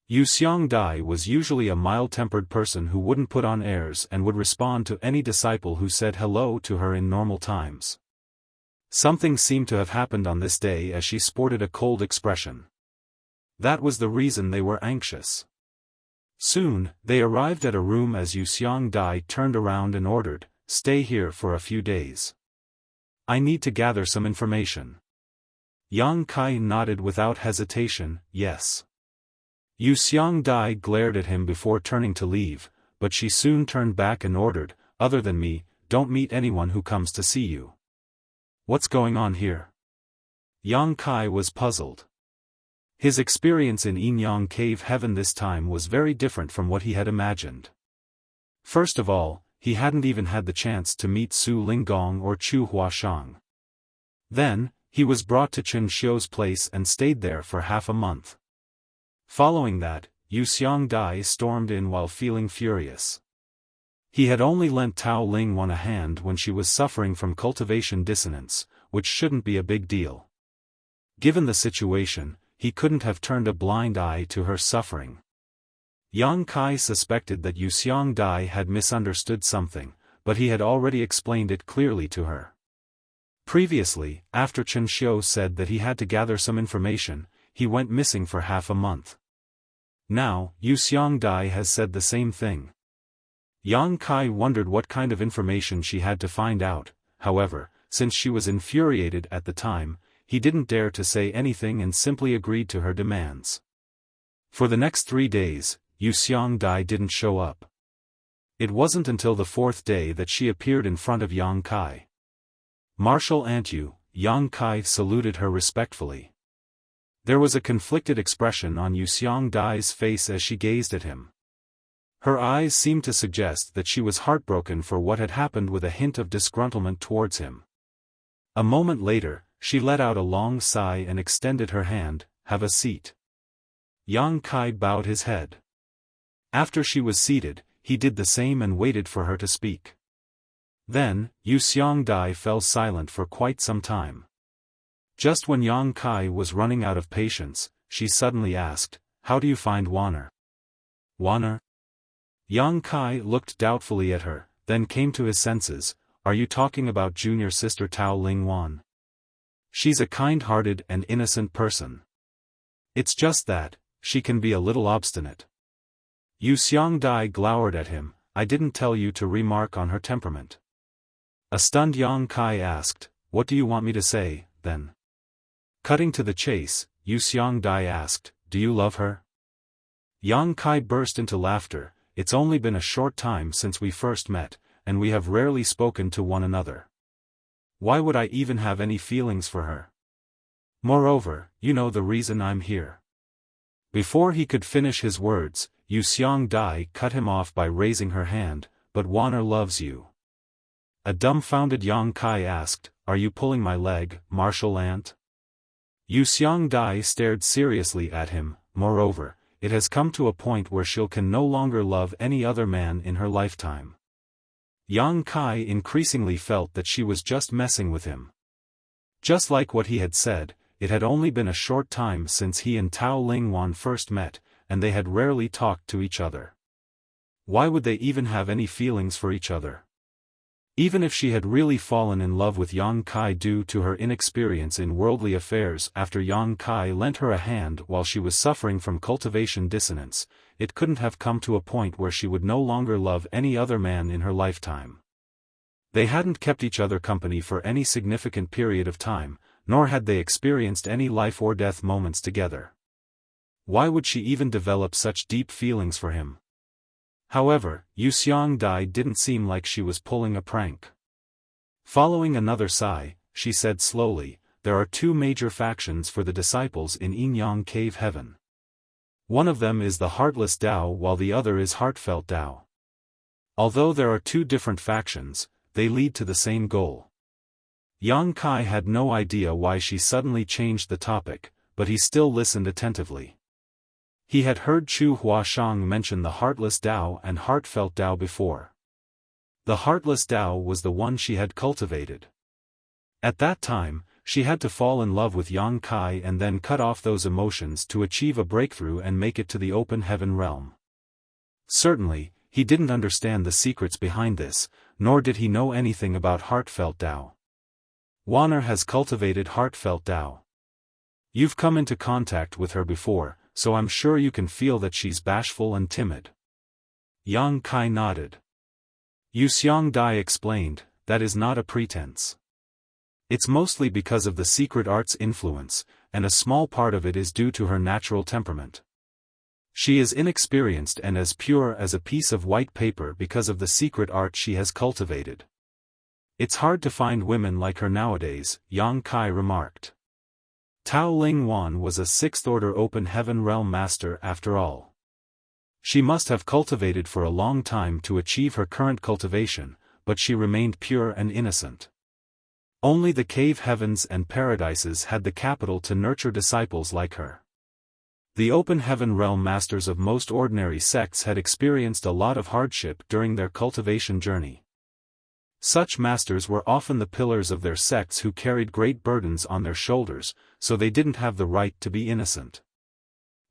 Yu Xiongdai was usually a mild-tempered person who wouldn't put on airs and would respond to any disciple who said hello to her in normal times. Something seemed to have happened on this day as she sported a cold expression. That was the reason they were anxious. Soon, they arrived at a room as Yu Xiongdai turned around and ordered, "Stay here for a few days. I need to gather some information." Yang Kai nodded without hesitation, yes. Yu Xiongdai glared at him before turning to leave, but she soon turned back and ordered, "Other than me, don't meet anyone who comes to see you." What's going on here? Yang Kai was puzzled. His experience in Yinyang Cave Heaven this time was very different from what he had imagined. First of all, he hadn't even had the chance to meet Su Linggong or Chu Huashang. Then, he was brought to Chen Xiu's place and stayed there for half a month. Following that, Yu Xiongdai stormed in while feeling furious. He had only lent Tao Lingwan a hand when she was suffering from cultivation dissonance, which shouldn't be a big deal. Given the situation, he couldn't have turned a blind eye to her suffering. Yang Kai suspected that Yu Xiongdai had misunderstood something, but he had already explained it clearly to her. Previously, after Chen Xiu said that he had to gather some information, he went missing for half a month. Now, Yu Xiongdai has said the same thing. Yang Kai wondered what kind of information she had to find out. However, since she was infuriated at the time, he didn't dare to say anything and simply agreed to her demands. For the next 3 days, Yu Xiongdai didn't show up. It wasn't until the 4th day that she appeared in front of Yang Kai. "Martial Aunt Yu," Yang Kai saluted her respectfully. There was a conflicted expression on Yu Xiongdai's face as she gazed at him. Her eyes seemed to suggest that she was heartbroken for what had happened with a hint of disgruntlement towards him. A moment later, she let out a long sigh and extended her hand, "Have a seat." Yang Kai bowed his head. After she was seated, he did the same and waited for her to speak. Then, Yu Xiongdai fell silent for quite some time. Just when Yang Kai was running out of patience, she suddenly asked, "How do you find Wanner?" "Wanner?" Yang Kai looked doubtfully at her, then came to his senses. "Are you talking about junior sister Tao Lingwan? She's a kind-hearted and innocent person. It's just that, she can be a little obstinate." Yu Xiongdai glowered at him, "I didn't tell you to remark on her temperament." A stunned Yang Kai asked, "What do you want me to say, then?" Cutting to the chase, Yu Xiongdai asked, "Do you love her?" Yang Kai burst into laughter. "It's only been a short time since we first met, and we have rarely spoken to one another. Why would I even have any feelings for her? Moreover, you know the reason I'm here." Before he could finish his words, Yu Xiongdai cut him off by raising her hand, "But Wanner loves you." A dumbfounded Yang Kai asked, "Are you pulling my leg, martial aunt?" Yu Xiongdai stared seriously at him. "Moreover, it has come to a point where she can no longer love any other man in her lifetime." Yang Kai increasingly felt that she was just messing with him. Just like what he had said, it had only been a short time since he and Tao Lingwan first met, and they had rarely talked to each other. Why would they even have any feelings for each other? Even if she had really fallen in love with Yang Kai due to her inexperience in worldly affairs after Yang Kai lent her a hand while she was suffering from cultivation dissonance, it couldn't have come to a point where she would no longer love any other man in her lifetime. They hadn't kept each other company for any significant period of time, nor had they experienced any life or death moments together. Why would she even develop such deep feelings for him? However, Yuxiang Dai didn't seem like she was pulling a prank. Following another sigh, she said slowly, there are two major factions for the disciples in Yin-Yang Cave Heaven. One of them is the Heartless Tao while the other is Heartfelt Tao. Although there are two different factions, they lead to the same goal. Yang Kai had no idea why she suddenly changed the topic, but he still listened attentively. He had heard Chu Huashang mention the Heartless Tao and Heartfelt Tao before. The Heartless Tao was the one she had cultivated. At that time, she had to fall in love with Yang Kai and then cut off those emotions to achieve a breakthrough and make it to the open heaven realm. Certainly, he didn't understand the secrets behind this, nor did he know anything about Heartfelt Tao. Wanner has cultivated Heartfelt Tao. You've come into contact with her before, so I'm sure you can feel that she's bashful and timid. Yang Kai nodded. Yuxiang Dai explained, that is not a pretense. It's mostly because of the secret art's influence, and a small part of it is due to her natural temperament. She is inexperienced and as pure as a piece of white paper because of the secret art she has cultivated. It's hard to find women like her nowadays, Yang Kai remarked. Tao Ling Wan was a sixth-order open heaven realm master after all. She must have cultivated for a long time to achieve her current cultivation, but she remained pure and innocent. Only the cave heavens and paradises had the capital to nurture disciples like her. The open heaven realm masters of most ordinary sects had experienced a lot of hardship during their cultivation journey. Such masters were often the pillars of their sects who carried great burdens on their shoulders, so they didn't have the right to be innocent.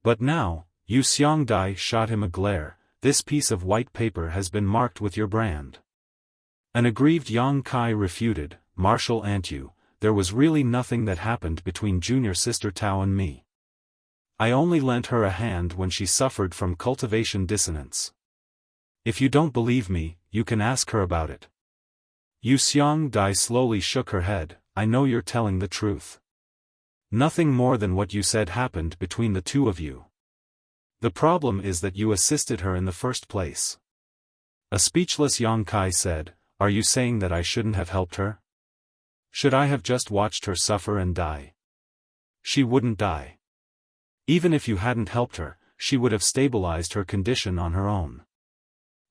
But now, Yuxiang Dai shot him a glare, this piece of white paper has been marked with your brand. An aggrieved Yang Kai refuted, Martial Antu, there was really nothing that happened between junior sister Tao and me. I only lent her a hand when she suffered from cultivation dissonance. If you don't believe me, you can ask her about it. Yuxiang Dai slowly shook her head, I know you're telling the truth. Nothing more than what you said happened between the two of you. The problem is that you assisted her in the first place. A speechless Yang Kai said, are you saying that I shouldn't have helped her? Should I have just watched her suffer and die? She wouldn't die. Even if you hadn't helped her, she would have stabilized her condition on her own.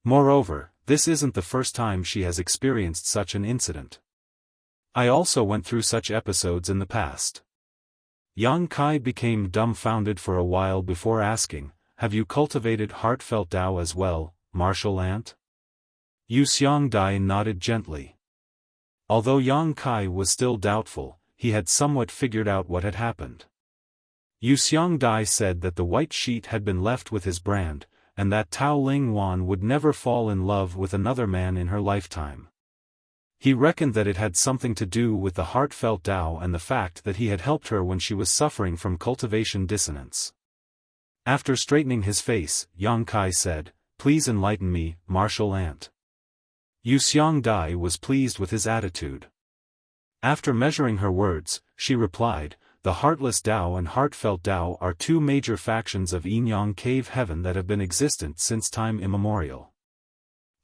Moreover, this isn't the first time she has experienced such an incident. I also went through such episodes in the past. Yang Kai became dumbfounded for a while before asking, have you cultivated Heartfelt Tao as well, Martial Ant? Yuxiang Dai nodded gently. Although Yang Kai was still doubtful, he had somewhat figured out what had happened. Yuxiang Dai said that the white sheet had been left with his brand, and that Tao Ling Wan would never fall in love with another man in her lifetime. He reckoned that it had something to do with the Heartfelt Tao and the fact that he had helped her when she was suffering from cultivation dissonance. After straightening his face, Yang Kai said, please enlighten me, Martial Ant. Yuxiang Dai was pleased with his attitude. After measuring her words, she replied, the Heartless Tao and Heartfelt Tao are two major factions of Yin-Yang Cave Heaven that have been existent since time immemorial.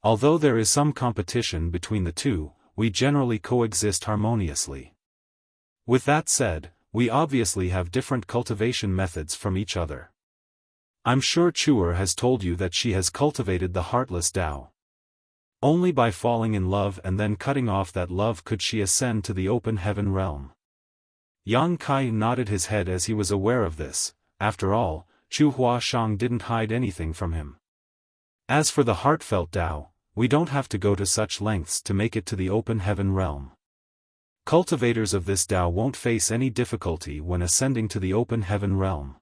Although there is some competition between the two, we generally coexist harmoniously. With that said, we obviously have different cultivation methods from each other. I'm sure Chuer has told you that she has cultivated the Heartless Tao. Only by falling in love and then cutting off that love could she ascend to the open heaven realm. Yang Kai nodded his head as he was aware of this. After all, Chu Huashang didn't hide anything from him. As for the Heartfelt Tao, we don't have to go to such lengths to make it to the open heaven realm. Cultivators of this Tao won't face any difficulty when ascending to the open heaven realm.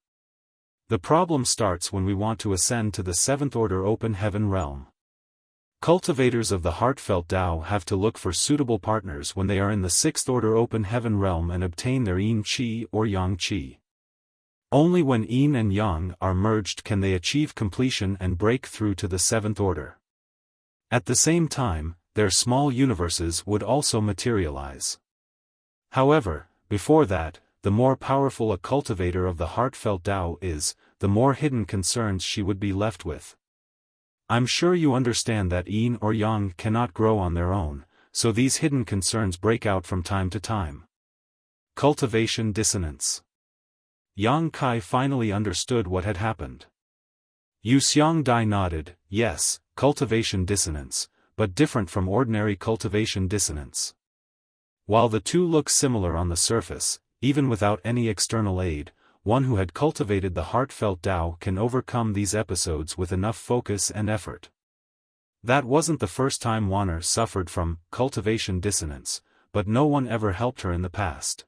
The problem starts when we want to ascend to the seventh order open heaven realm. Cultivators of the Heartfelt Tao have to look for suitable partners when they are in the sixth order open heaven realm and obtain their Yin Qi or Yang Qi. Only when Yin and Yang are merged can they achieve completion and break through to the seventh order. At the same time, their small universes would also materialize. However, before that, the more powerful a cultivator of the Heartfelt Tao is, the more hidden concerns she would be left with. I'm sure you understand that yin or yang cannot grow on their own, so these hidden concerns break out from time to time. Cultivation dissonance. Yang Kai finally understood what had happened. Yu Xiangdai nodded, yes, cultivation dissonance, but different from ordinary cultivation dissonance. While the two look similar on the surface, even without any external aid, one who had cultivated the heartfelt Tao can overcome these episodes with enough focus and effort. That wasn't the first time Wanner suffered from cultivation dissonance, but no one ever helped her in the past.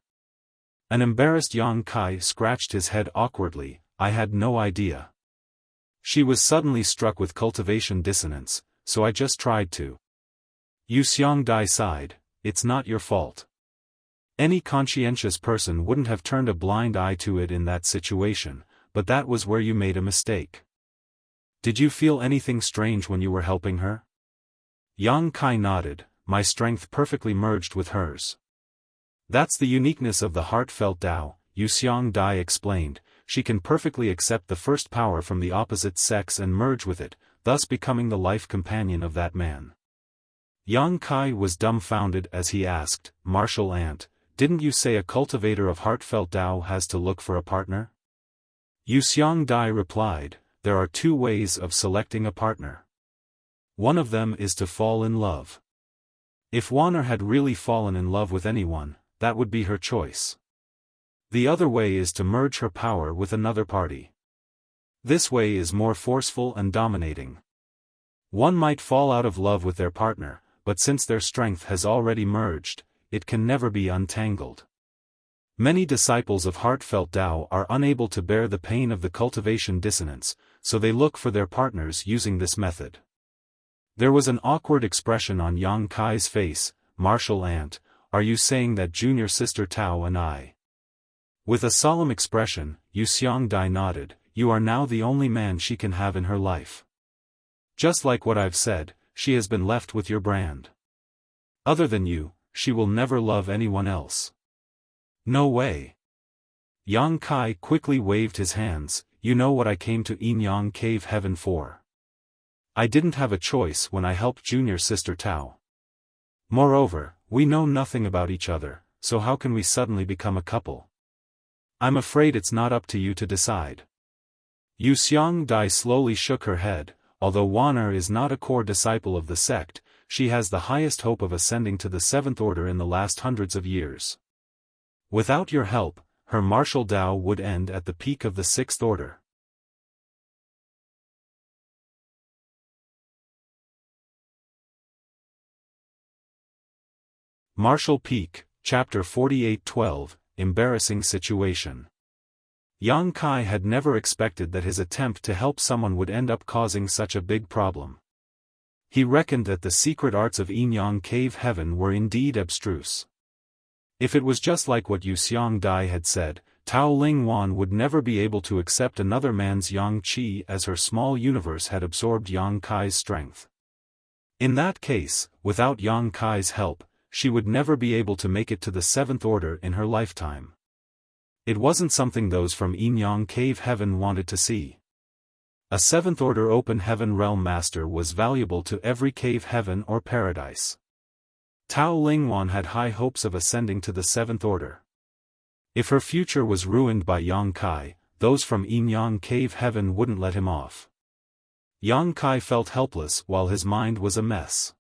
An embarrassed Yang Kai scratched his head awkwardly, I had no idea. She was suddenly struck with cultivation dissonance, so I just tried to. Yu Xiangdai sighed, it's not your fault. Any conscientious person wouldn't have turned a blind eye to it in that situation, but that was where you made a mistake. Did you feel anything strange when you were helping her? Yang Kai nodded, my strength perfectly merged with hers. That's the uniqueness of the heartfelt Tao, Yu Xiangdai explained, she can perfectly accept the first power from the opposite sex and merge with it, thus becoming the life companion of that man. Yang Kai was dumbfounded as he asked, Martial Ant, didn't you say a cultivator of heartfelt Tao has to look for a partner? Yu Xiangdai replied, there are two ways of selecting a partner. One of them is to fall in love. If Wanner had really fallen in love with anyone, that would be her choice. The other way is to merge her power with another party. This way is more forceful and dominating. One might fall out of love with their partner, but since their strength has already merged, it can never be untangled. Many disciples of heartfelt Tao are unable to bear the pain of the cultivation dissonance, so they look for their partners using this method. There was an awkward expression on Yang Kai's face, Martial Ant, are you saying that junior sister Tao and I? With a solemn expression, Yu Xiangdai nodded, you are now the only man she can have in her life. Just like what I've said, she has been left with your brand. Other than you, she will never love anyone else. No way. Yang Kai quickly waved his hands, you know what I came to Yin Yang Cave Heaven for. I didn't have a choice when I helped junior sister Tao. Moreover, we know nothing about each other, so how can we suddenly become a couple? I'm afraid it's not up to you to decide. Yu Xiangdai slowly shook her head, although Wanner is not a core disciple of the sect, she has the highest hope of ascending to the seventh order in the last hundreds of years. Without your help, her martial Tao would end at the peak of the sixth order. Martial Peak, Chapter 48-12, Embarrassing Situation. Yang Kai had never expected that his attempt to help someone would end up causing such a big problem. He reckoned that the secret arts of Yin Yang Cave Heaven were indeed abstruse. If it was just like what Yu Xiangdai had said, Tao Ling Wan would never be able to accept another man's Yang Qi as her small universe had absorbed Yang Kai's strength. In that case, without Yang Kai's help, she would never be able to make it to the seventh order in her lifetime. It wasn't something those from Yin Yang Cave Heaven wanted to see. A seventh order open heaven realm master was valuable to every cave heaven or paradise. Tao Lingwan had high hopes of ascending to the seventh order. If her future was ruined by Yang Kai, those from Yin Yang Cave Heaven wouldn't let him off. Yang Kai felt helpless while his mind was a mess.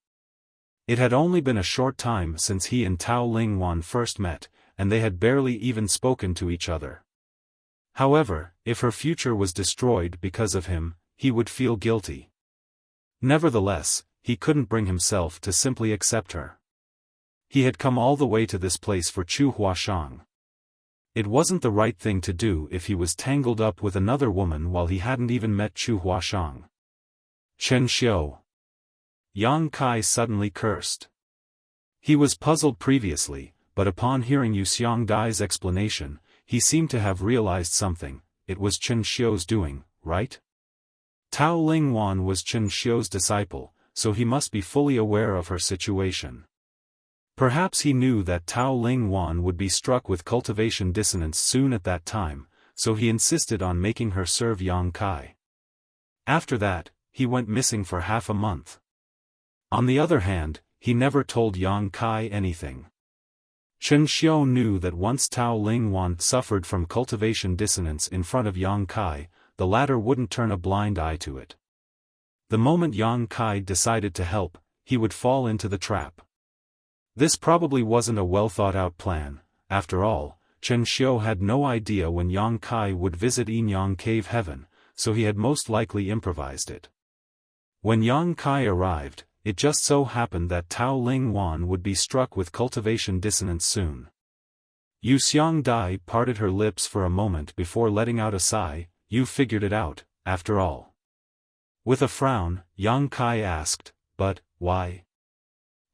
It had only been a short time since he and Tao Lingwan first met, and they had barely even spoken to each other. However, if her future was destroyed because of him, he would feel guilty. Nevertheless, he couldn't bring himself to simply accept her. He had come all the way to this place for Chu Huashang. It wasn't the right thing to do if he was tangled up with another woman while he hadn't even met Chu Huashang. Chen Xiu. Yang Kai suddenly cursed. He was puzzled previously, but upon hearing Yu Xiangdai's explanation, he seemed to have realized something. It was Chen Xiu's doing, right? Tao Lingwan was Chen Xiu's disciple, so he must be fully aware of her situation. Perhaps he knew that Tao Lingwan would be struck with cultivation dissonance soon at that time, so he insisted on making her serve Yang Kai. After that, he went missing for half a month. On the other hand, he never told Yang Kai anything. Chen Xiu knew that once Tao Ling Wan suffered from cultivation dissonance in front of Yang Kai, the latter wouldn't turn a blind eye to it. The moment Yang Kai decided to help, he would fall into the trap. This probably wasn't a well-thought-out plan. After all, Chen Xiu had no idea when Yang Kai would visit Yinyang Cave Heaven, so he had most likely improvised it. When Yang Kai arrived, it just so happened that Tao Ling Wan would be struck with cultivation dissonance soon. Yu Xiangdai parted her lips for a moment before letting out a sigh. You figured it out, after all. With a frown, Yang Kai asked, but, why?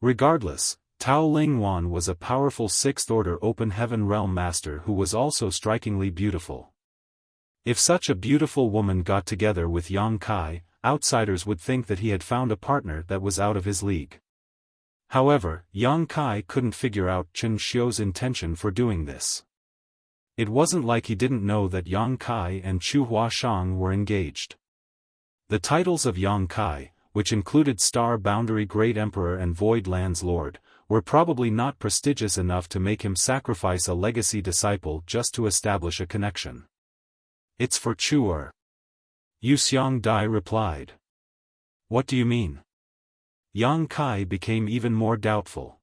Regardless, Tao Ling Wan was a powerful sixth-order open heaven realm master who was also strikingly beautiful. If such a beautiful woman got together with Yang Kai, outsiders would think that he had found a partner that was out of his league. However, Yang Kai couldn't figure out Chen Xiu's intention for doing this. It wasn't like he didn't know that Yang Kai and Chu Huashang were engaged. The titles of Yang Kai, which included Star Boundary Great Emperor and Void Lands Lord, were probably not prestigious enough to make him sacrifice a legacy disciple just to establish a connection. It's for Chuer. Yu Xiangdai replied. What do you mean? Yang Kai became even more doubtful.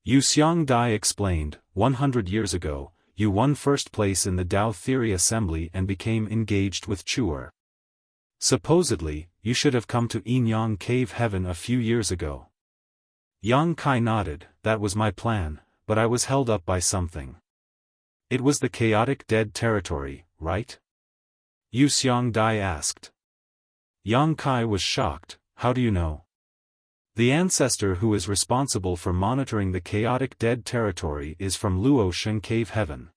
Yu Xiangdai explained, 100 years ago, you won first place in the Dao Theory Assembly and became engaged with Chuer. Supposedly, you should have come to Yinyang Cave Heaven a few years ago. Yang Kai nodded. That was my plan, but I was held up by something. It was the chaotic dead territory, right? Yu Xiangdai asked. Yang Kai was shocked. How do you know? The ancestor who is responsible for monitoring the chaotic dead territory is from Luosheng Cave Heaven.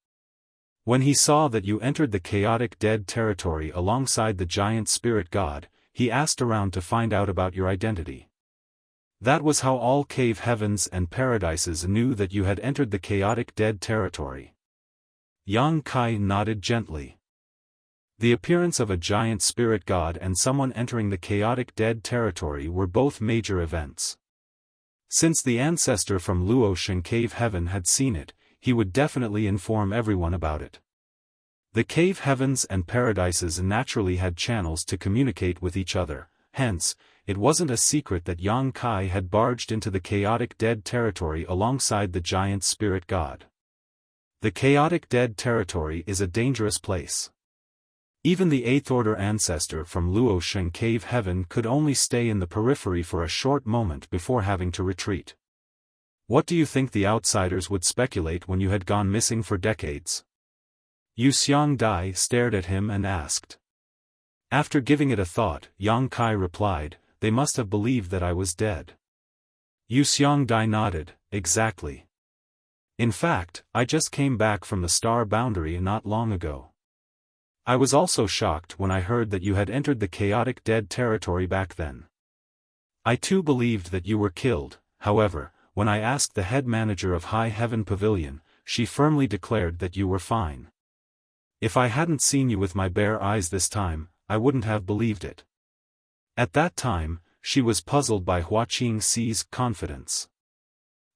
When he saw that you entered the chaotic dead territory alongside the giant spirit god, he asked around to find out about your identity. That was how all cave heavens and paradises knew that you had entered the chaotic dead territory. Yang Kai nodded gently. The appearance of a giant spirit god and someone entering the chaotic dead territory were both major events. Since the ancestor from Luosheng Cave Heaven had seen it, he would definitely inform everyone about it. The cave heavens and paradises naturally had channels to communicate with each other, hence, it wasn't a secret that Yang Kai had barged into the chaotic dead territory alongside the giant spirit god. The chaotic dead territory is a dangerous place. Even the eighth-order ancestor from Luosheng Cave Heaven could only stay in the periphery for a short moment before having to retreat. What do you think the outsiders would speculate when you had gone missing for decades? Yu Xiangdai stared at him and asked. After giving it a thought, Yang Kai replied, they must have believed that I was dead. Yu Xiangdai nodded, exactly. In fact, I just came back from the Star Boundary not long ago. I was also shocked when I heard that you had entered the chaotic dead territory back then. I too believed that you were killed, however, when I asked the head manager of High Heaven Pavilion, she firmly declared that you were fine. If I hadn't seen you with my bare eyes this time, I wouldn't have believed it. At that time, she was puzzled by Hua Qingxi's confidence.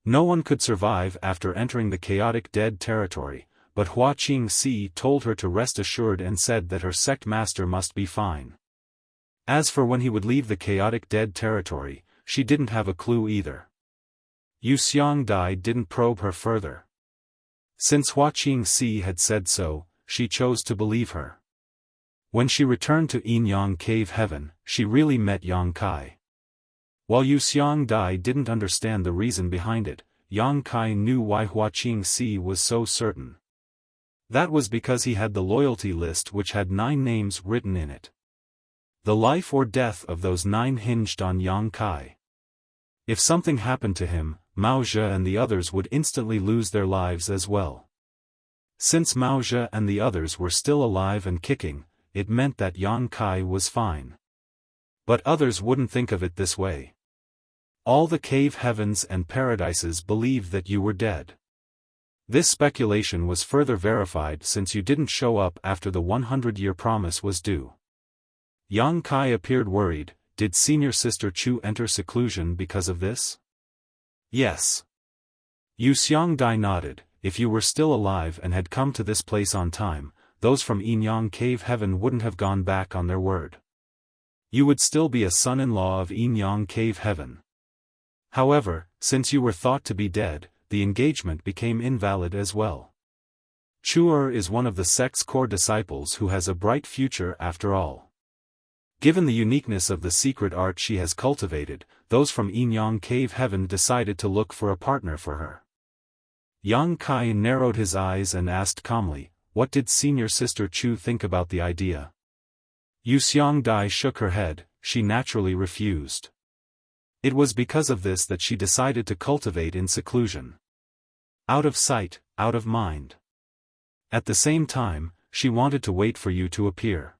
No one could survive after entering the chaotic dead territory, but Hua Qingxi told her to rest assured and said that her sect master must be fine. As for when he would leave the chaotic dead territory, she didn't have a clue either. Yu Xiangdai didn't probe her further. Since Hua Qingxi had said so, she chose to believe her. When she returned to Yinyang Cave Heaven, she really met Yang Kai. While Yu Xiangdai didn't understand the reason behind it, Yang Kai knew why Hua Qingxi was so certain. That was because he had the loyalty list which had 9 names written in it. The life or death of those 9 hinged on Yang Kai. If something happened to him, Mao Zhe and the others would instantly lose their lives as well. Since Mao Zhe and the others were still alive and kicking, it meant that Yang Kai was fine. But others wouldn't think of it this way. All the cave heavens and paradises believed that you were dead. This speculation was further verified since you didn't show up after the 100-year promise was due. Yang Kai appeared worried. Did senior sister Chu enter seclusion because of this? Yes. Yu Xiongdai nodded. If you were still alive and had come to this place on time, those from Yinyang Cave Heaven wouldn't have gone back on their word. You would still be a son-in-law of Yinyang Cave Heaven. However, since you were thought to be dead, the engagement became invalid as well. Chu'er is one of the sect's core disciples who has a bright future after all. Given the uniqueness of the secret art she has cultivated, those from Yinyang Cave Heaven decided to look for a partner for her. Yang Kai narrowed his eyes and asked calmly, what did senior sister Chu think about the idea? Yu Xiongdai shook her head. She naturally refused. It was because of this that she decided to cultivate in seclusion. Out of sight, out of mind. At the same time, she wanted to wait for you to appear.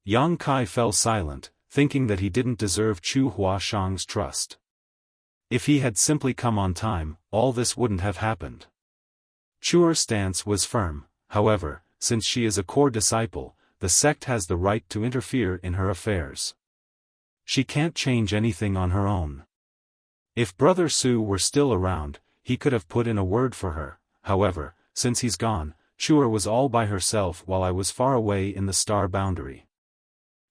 Yang Kai fell silent, thinking that he didn't deserve Chu Huashang's trust. If he had simply come on time, all this wouldn't have happened. Chu'er's stance was firm. However, since she is a core disciple, the sect has the right to interfere in her affairs. She can't change anything on her own. If Brother Su were still around, he could have put in a word for her. However, since he's gone, Chu'er was all by herself while I was far away in the star boundary.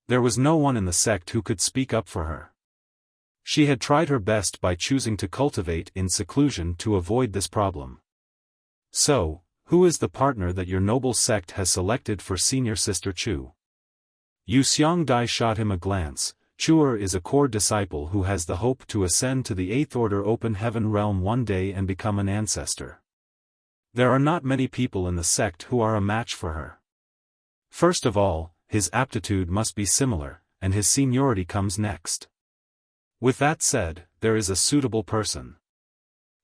There was no one in the sect who could speak up for her. She had tried her best by choosing to cultivate in seclusion to avoid this problem. So, who is the partner that your noble sect has selected for senior sister Chu? Yu Xiongdai shot him a glance. Chu'er is a core disciple who has the hope to ascend to the 8th Order Open Heaven realm one day and become an ancestor. There are not many people in the sect who are a match for her. First of all, his aptitude must be similar, and his seniority comes next. With that said, there is a suitable person.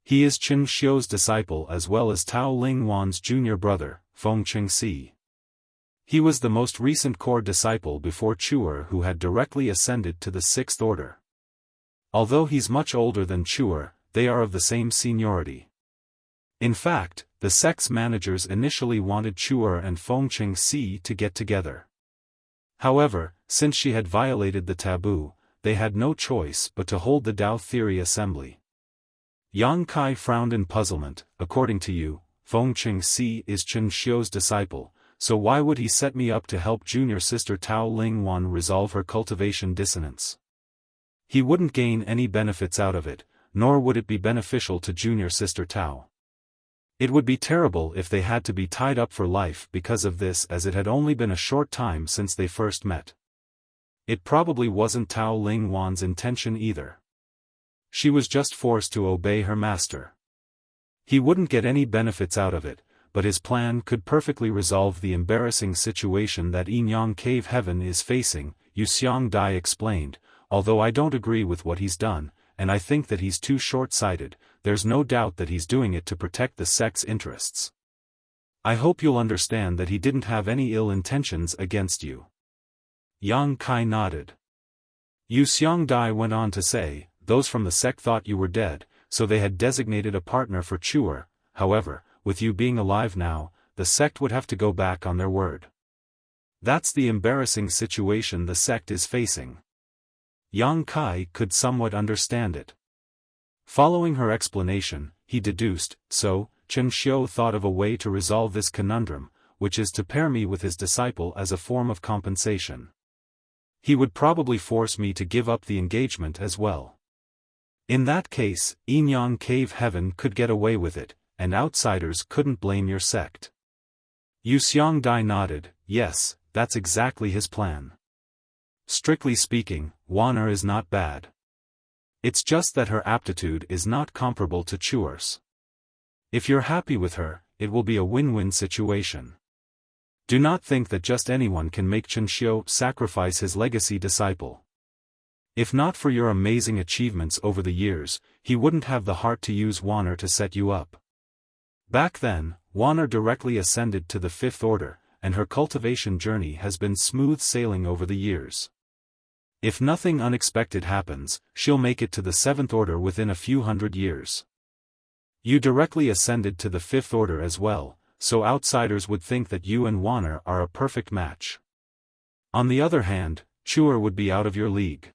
He is Chen Xiu's disciple as well as Tao Ling Wan's junior brother, Feng Qingxi. He was the most recent core disciple before Chu'er who had directly ascended to the 6th Order. Although he's much older than Chu'er, they are of the same seniority. In fact, the sect's managers initially wanted Chu'er and Feng Qingxi to get together. However, since she had violated the taboo, they had no choice but to hold the Tao Theory Assembly. Yang Kai frowned in puzzlement. According to you, Feng Qingxi is Chen Xiu's disciple, so why would he set me up to help junior sister Tao Ling Wan resolve her cultivation dissonance? He wouldn't gain any benefits out of it, nor would it be beneficial to junior sister Tao. It would be terrible if they had to be tied up for life because of this, as it had only been a short time since they first met. It probably wasn't Tao Ling Wan's intention either. She was just forced to obey her master. He wouldn't get any benefits out of it, but his plan could perfectly resolve the embarrassing situation that Yinyang Cave Heaven is facing, Yu Xiongdai explained. Although I don't agree with what he's done, and I think that he's too short-sighted, there's no doubt that he's doing it to protect the sect's interests. I hope you'll understand that he didn't have any ill intentions against you. Yang Kai nodded. Yu Xiongdai went on to say, those from the sect thought you were dead, so they had designated a partner for Chu'er. However, with you being alive now, the sect would have to go back on their word. That's the embarrassing situation the sect is facing. Yang Kai could somewhat understand it. Following her explanation, he deduced, so, Chen Xiu thought of a way to resolve this conundrum, which is to pair me with his disciple as a form of compensation. He would probably force me to give up the engagement as well. In that case, Yinyang Cave Heaven could get away with it, and outsiders couldn't blame your sect. Yu Xiongdai nodded. Yes, that's exactly his plan. Strictly speaking, Wan'er is not bad. It's just that her aptitude is not comparable to Chu'er's. If you're happy with her, it will be a win-win situation. Do not think that just anyone can make Chen Xiu sacrifice his legacy disciple. If not for your amazing achievements over the years, he wouldn't have the heart to use Wan'er to set you up. Back then, Wan'er directly ascended to the 5th Order, and her cultivation journey has been smooth sailing over the years. If nothing unexpected happens, she'll make it to the 7th Order within a few hundred years. You directly ascended to the 5th Order as well, so outsiders would think that you and Wan'er are a perfect match. On the other hand, Chuer would be out of your league.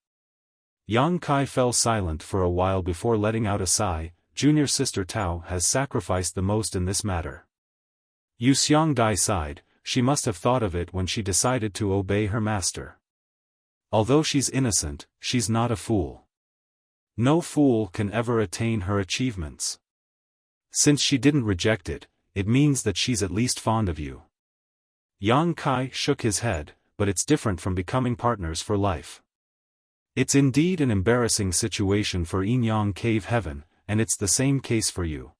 Yang Kai fell silent for a while before letting out a sigh. Junior sister Tao has sacrificed the most in this matter. Yu Xiongdai sighed. She must have thought of it when she decided to obey her master. Although she's innocent, she's not a fool. No fool can ever attain her achievements. Since she didn't reject it, it means that she's at least fond of you. Yang Kai shook his head, but it's different from becoming partners for life. It's indeed an embarrassing situation for Yin Cave Heaven, and it's the same case for you.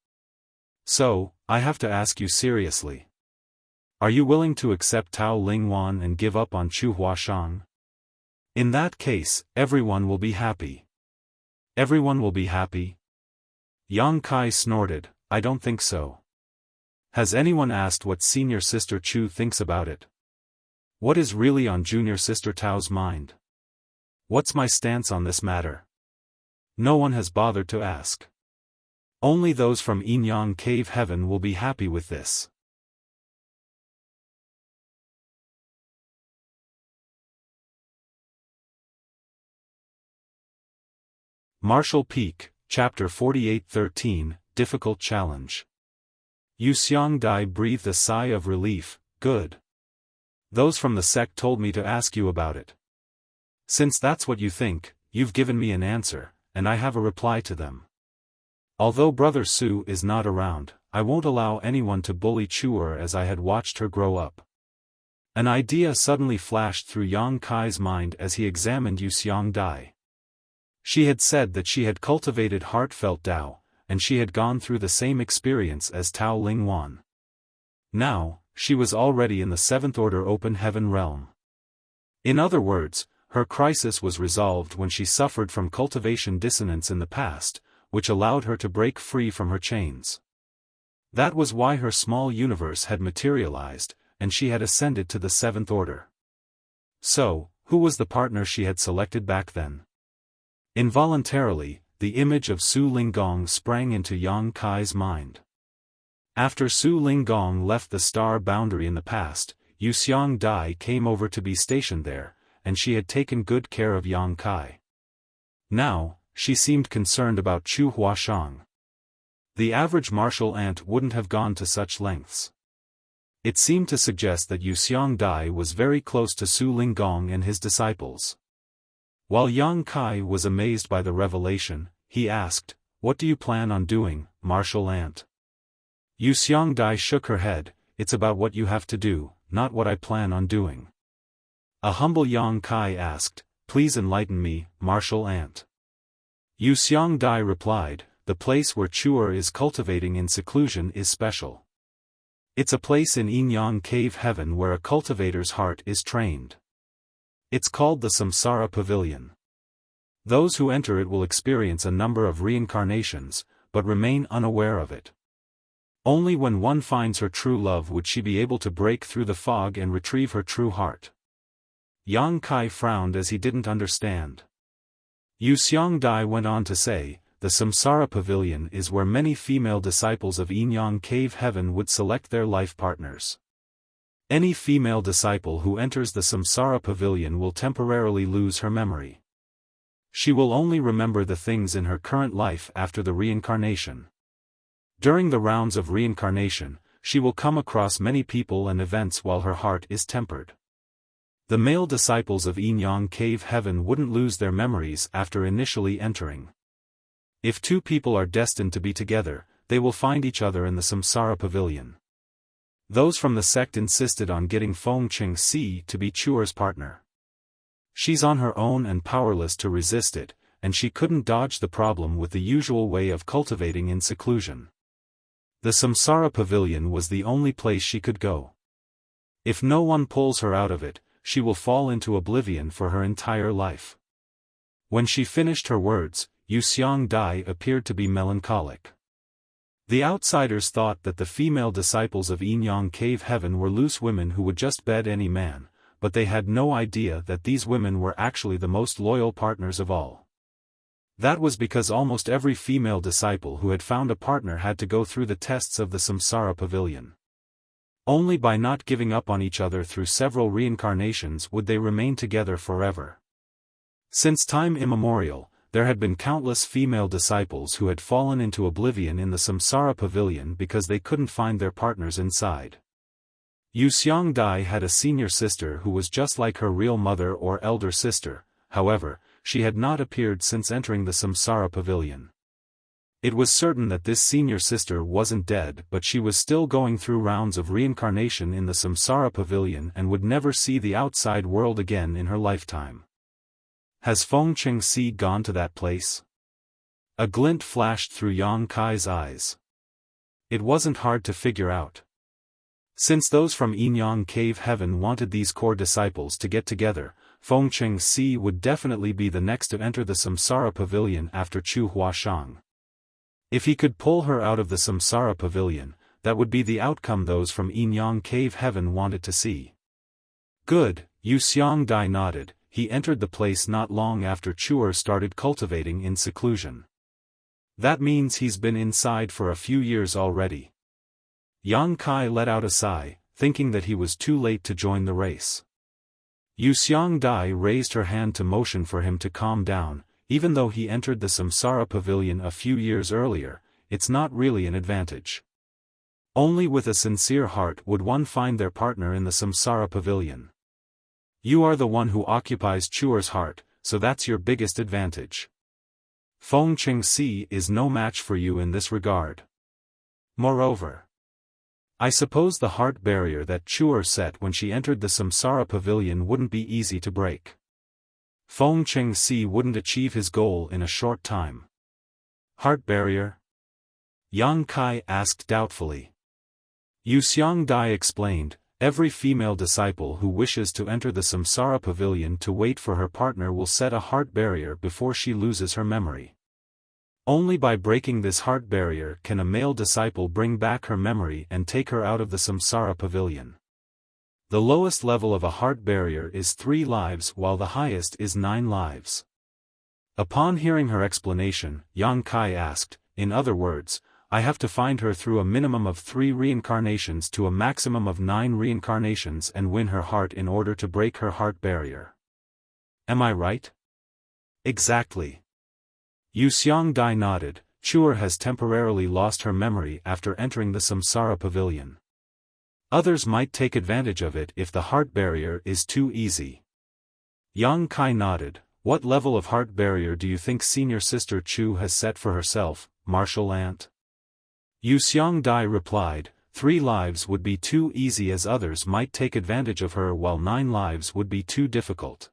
So, I have to ask you seriously. Are you willing to accept Tao Lingwan and give up on Chu Huashang? In that case, everyone will be happy. Everyone will be happy? Yang Kai snorted, I don't think so. Has anyone asked what senior sister Chu thinks about it? What is really on junior sister Tao's mind? What's my stance on this matter? No one has bothered to ask. Only those from Yin Cave Heaven will be happy with this. Martial Peak, Chapter 48-13, Difficult Challenge. Yu Xiongdai breathed a sigh of relief. Good. Those from the sect told me to ask you about it. Since that's what you think, you've given me an answer, and I have a reply to them. Although Brother Su is not around, I won't allow anyone to bully Chuer as I had watched her grow up. An idea suddenly flashed through Yang Kai's mind as he examined Yu Xiongdai. She had said that she had cultivated heartfelt Tao, and she had gone through the same experience as Tao Lingwan. Now, she was already in the seventh order open heaven realm. In other words, her crisis was resolved when she suffered from cultivation dissonance in the past, which allowed her to break free from her chains. That was why her small universe had materialized, and she had ascended to the seventh order. So, who was the partner she had selected back then? Involuntarily, the image of Su Linggong sprang into Yang Kai's mind. After Su Linggong left the star boundary in the past, Yu Xiongdai came over to be stationed there, and she had taken good care of Yang Kai. Now, she seemed concerned about Chu Huashang. The average martial ant wouldn't have gone to such lengths. It seemed to suggest that Yu Xiongdai was very close to Su Linggong and his disciples. While Yang Kai was amazed by the revelation, he asked, What do you plan on doing, martial ant? Yu Xiongdai shook her head, It's about what you have to do, not what I plan on doing. A humble Yang Kai asked, Please enlighten me, martial ant. Yu Xiongdai replied, The place where Chuer is cultivating in seclusion is special. It's a place in Yin Cave Heaven where a cultivator's heart is trained. It's called the Samsara Pavilion. Those who enter it will experience a number of reincarnations, but remain unaware of it. Only when one finds her true love would she be able to break through the fog and retrieve her true heart. Yang Kai frowned as he didn't understand. Yu Xiongdai went on to say, The Samsara Pavilion is where many female disciples of Yin Cave Heaven would select their life partners. Any female disciple who enters the Samsara Pavilion will temporarily lose her memory. She will only remember the things in her current life after the reincarnation. During the rounds of reincarnation, she will come across many people and events while her heart is tempered. The male disciples of Yin Cave Heaven wouldn't lose their memories after initially entering. If two people are destined to be together, they will find each other in the Samsara Pavilion. Those from the sect insisted on getting Feng Ching Si to be Chuer's partner. She's on her own and powerless to resist it, and she couldn't dodge the problem with the usual way of cultivating in seclusion. The Samsara Pavilion was the only place she could go. If no one pulls her out of it, she will fall into oblivion for her entire life. When she finished her words, Yu Xiongdai appeared to be melancholic. The outsiders thought that the female disciples of Yin Cave Heaven were loose women who would just bed any man, but they had no idea that these women were actually the most loyal partners of all. That was because almost every female disciple who had found a partner had to go through the tests of the Samsara Pavilion. Only by not giving up on each other through several reincarnations would they remain together forever. Since time immemorial, there had been countless female disciples who had fallen into oblivion in the samsara pavilion because they couldn't find their partners inside. Yu Xiangdai had a senior sister who was just like her real mother or elder sister, however, she had not appeared since entering the samsara pavilion. It was certain that this senior sister wasn't dead, but she was still going through rounds of reincarnation in the samsara pavilion and would never see the outside world again in her lifetime. Has Feng Qingxi gone to that place? A glint flashed through Yang Kai's eyes. It wasn't hard to figure out. Since those from Yinyang Cave Heaven wanted these core disciples to get together, Feng Qingxi would definitely be the next to enter the samsara pavilion after Chu Huashang. If he could pull her out of the samsara pavilion, that would be the outcome those from Yinyang Cave Heaven wanted to see. Good, Yu Xiangdai nodded. He entered the place not long after Chuer started cultivating in seclusion. That means he's been inside for a few years already. Yang Kai let out a sigh, thinking that he was too late to join the race. Yu Xiangdai raised her hand to motion for him to calm down. Even though he entered the samsara pavilion a few years earlier, it's not really an advantage. Only with a sincere heart would one find their partner in the samsara pavilion. You are the one who occupies Chuer's heart, so that's your biggest advantage. Feng Qingxi is no match for you in this regard. Moreover, I suppose the heart barrier that Chuer set when she entered the samsara pavilion wouldn't be easy to break. Feng Qingxi wouldn't achieve his goal in a short time. Heart barrier? Yang Kai asked doubtfully. Yu Xiangdai explained, every female disciple who wishes to enter the samsara pavilion to wait for her partner will set a heart barrier before she loses her memory. Only by breaking this heart barrier can a male disciple bring back her memory and take her out of the samsara pavilion. The lowest level of a heart barrier is 3 lives while the highest is 9 lives. Upon hearing her explanation, Yang Kai asked, in other words, I have to find her through a minimum of 3 reincarnations to a maximum of 9 reincarnations and win her heart in order to break her heart barrier. Am I right? Exactly. Yu Xiangdai nodded. Chuer has temporarily lost her memory after entering the samsara pavilion. Others might take advantage of it if the heart barrier is too easy. Yang Kai nodded. What level of heart barrier do you think senior sister Chu has set for herself, Martial Ant? Yu Xiangdai replied, 3 lives would be too easy as others might take advantage of her while 9 lives would be too difficult.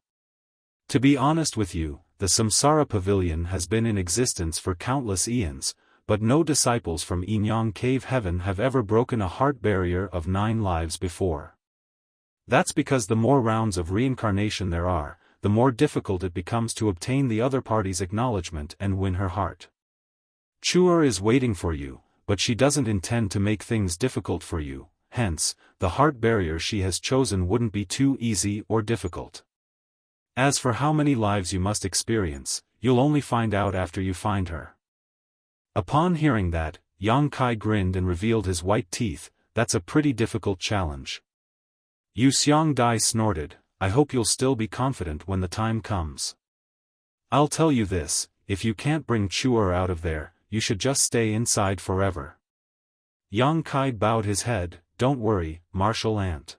To be honest with you, the samsara pavilion has been in existence for countless eons, but no disciples from Yinyang Cave Heaven have ever broken a heart barrier of 9 lives before. That's because the more rounds of reincarnation there are, the more difficult it becomes to obtain the other party's acknowledgement and win her heart. Chuer is waiting for you, but she doesn't intend to make things difficult for you, hence, the heart barrier she has chosen wouldn't be too easy or difficult. As for how many lives you must experience, you'll only find out after you find her. Upon hearing that, Yang Kai grinned and revealed his white teeth. That's a pretty difficult challenge. Yu Xiangdai snorted, I hope you'll still be confident when the time comes. I'll tell you this, if you can't bring Chuer out of there, you should just stay inside forever. Yang Kai bowed his head, don't worry, Martial Ant.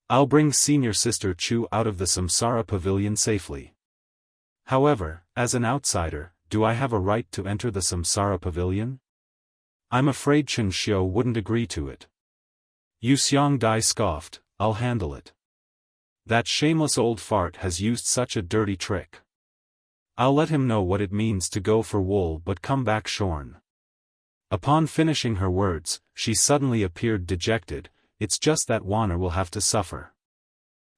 I'll bring senior sister Chu out of the samsara pavilion safely. However, as an outsider, do I have a right to enter the samsara pavilion? I'm afraid Chen Xiu wouldn't agree to it. Yu Xiangdai scoffed, I'll handle it. That shameless old fart has used such a dirty trick. I'll let him know what it means to go for wool but come back shorn. Upon finishing her words, she suddenly appeared dejected, it's just that Wanner will have to suffer.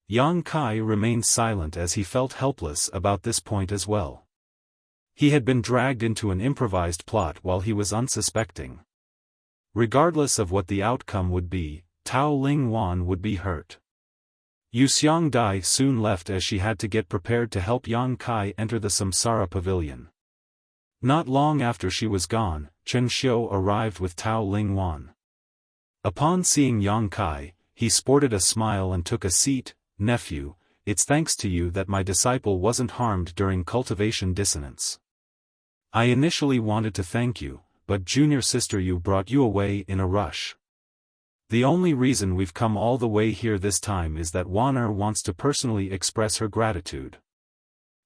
Yang Kai remained silent as he felt helpless about this point as well. He had been dragged into an improvised plot while he was unsuspecting. Regardless of what the outcome would be, Tao Ling Wan would be hurt. Yu Xiangdai soon left as she had to get prepared to help Yang Kai enter the samsara pavilion. Not long after she was gone, Chen Xiu arrived with Tao Ling Wan. Upon seeing Yang Kai, he sported a smile and took a seat. Nephew, it's thanks to you that my disciple wasn't harmed during cultivation dissonance. I initially wanted to thank you, but junior sister Yu brought you away in a rush. The only reason we've come all the way here this time is that Wan wants to personally express her gratitude.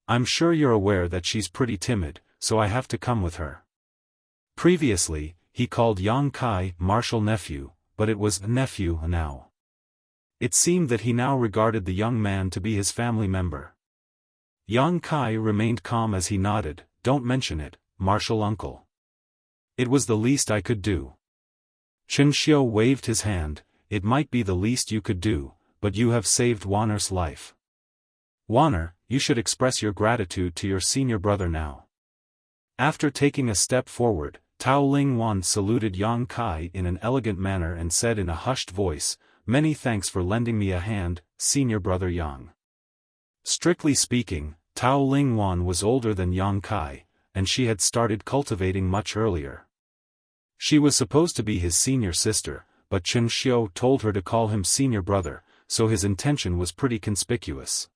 I'm sure you're aware that she's pretty timid, so I have to come with her. Previously, he called Yang Kai martial nephew, but it was nephew now. It seemed that he now regarded the young man to be his family member. Yang Kai remained calm as he nodded. Don't mention it, martial uncle. It was the least I could do. Chen Xiu waved his hand. It might be the least you could do, but you have saved Wanner's life. Wanner, you should express your gratitude to your senior brother now. After taking a step forward, Tao Ling Wan saluted Yang Kai in an elegant manner and said in a hushed voice, "Many thanks for lending me a hand, senior brother Yang." Strictly speaking, Tao Ling Wan was older than Yang Kai, and she had started cultivating much earlier. She was supposed to be his senior sister, but Chen Xiu told her to call him senior brother, so his intention was pretty conspicuous.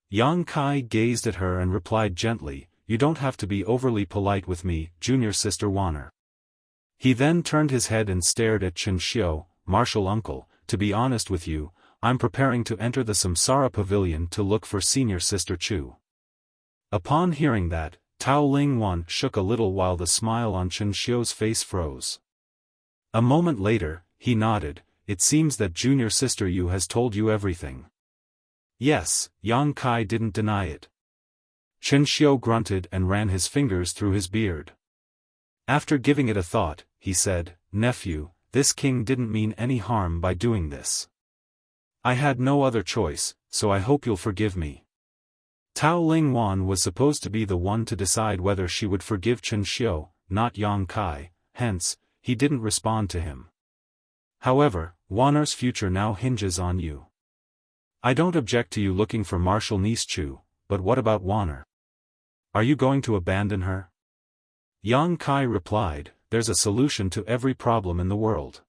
Yang Kai gazed at her and replied gently, "You don't have to be overly polite with me, junior sister Wanner." He then turned his head and stared at Chen Xiu. "Martial uncle, to be honest with you, I'm preparing to enter the Samsara Pavilion to look for senior sister Chu." Upon hearing that, Tao Ling Wan shook a little while the smile on Chen Xiu's face froze. A moment later, he nodded. "It seems that junior sister Yu has told you everything." Yes, Yang Kai didn't deny it. Chen Xiu grunted and ran his fingers through his beard. After giving it a thought, he said, "Nephew, this king didn't mean any harm by doing this. I had no other choice, so I hope you'll forgive me." Tao Ling Wan was supposed to be the one to decide whether she would forgive Chen Xiu, not Yang Kai, hence, he didn't respond to him. "However, Wanner's future now hinges on you. I don't object to you looking for martial niece Chu, but what about Wanner? Are you going to abandon her?" Yang Kai replied, "There's a solution to every problem in the world."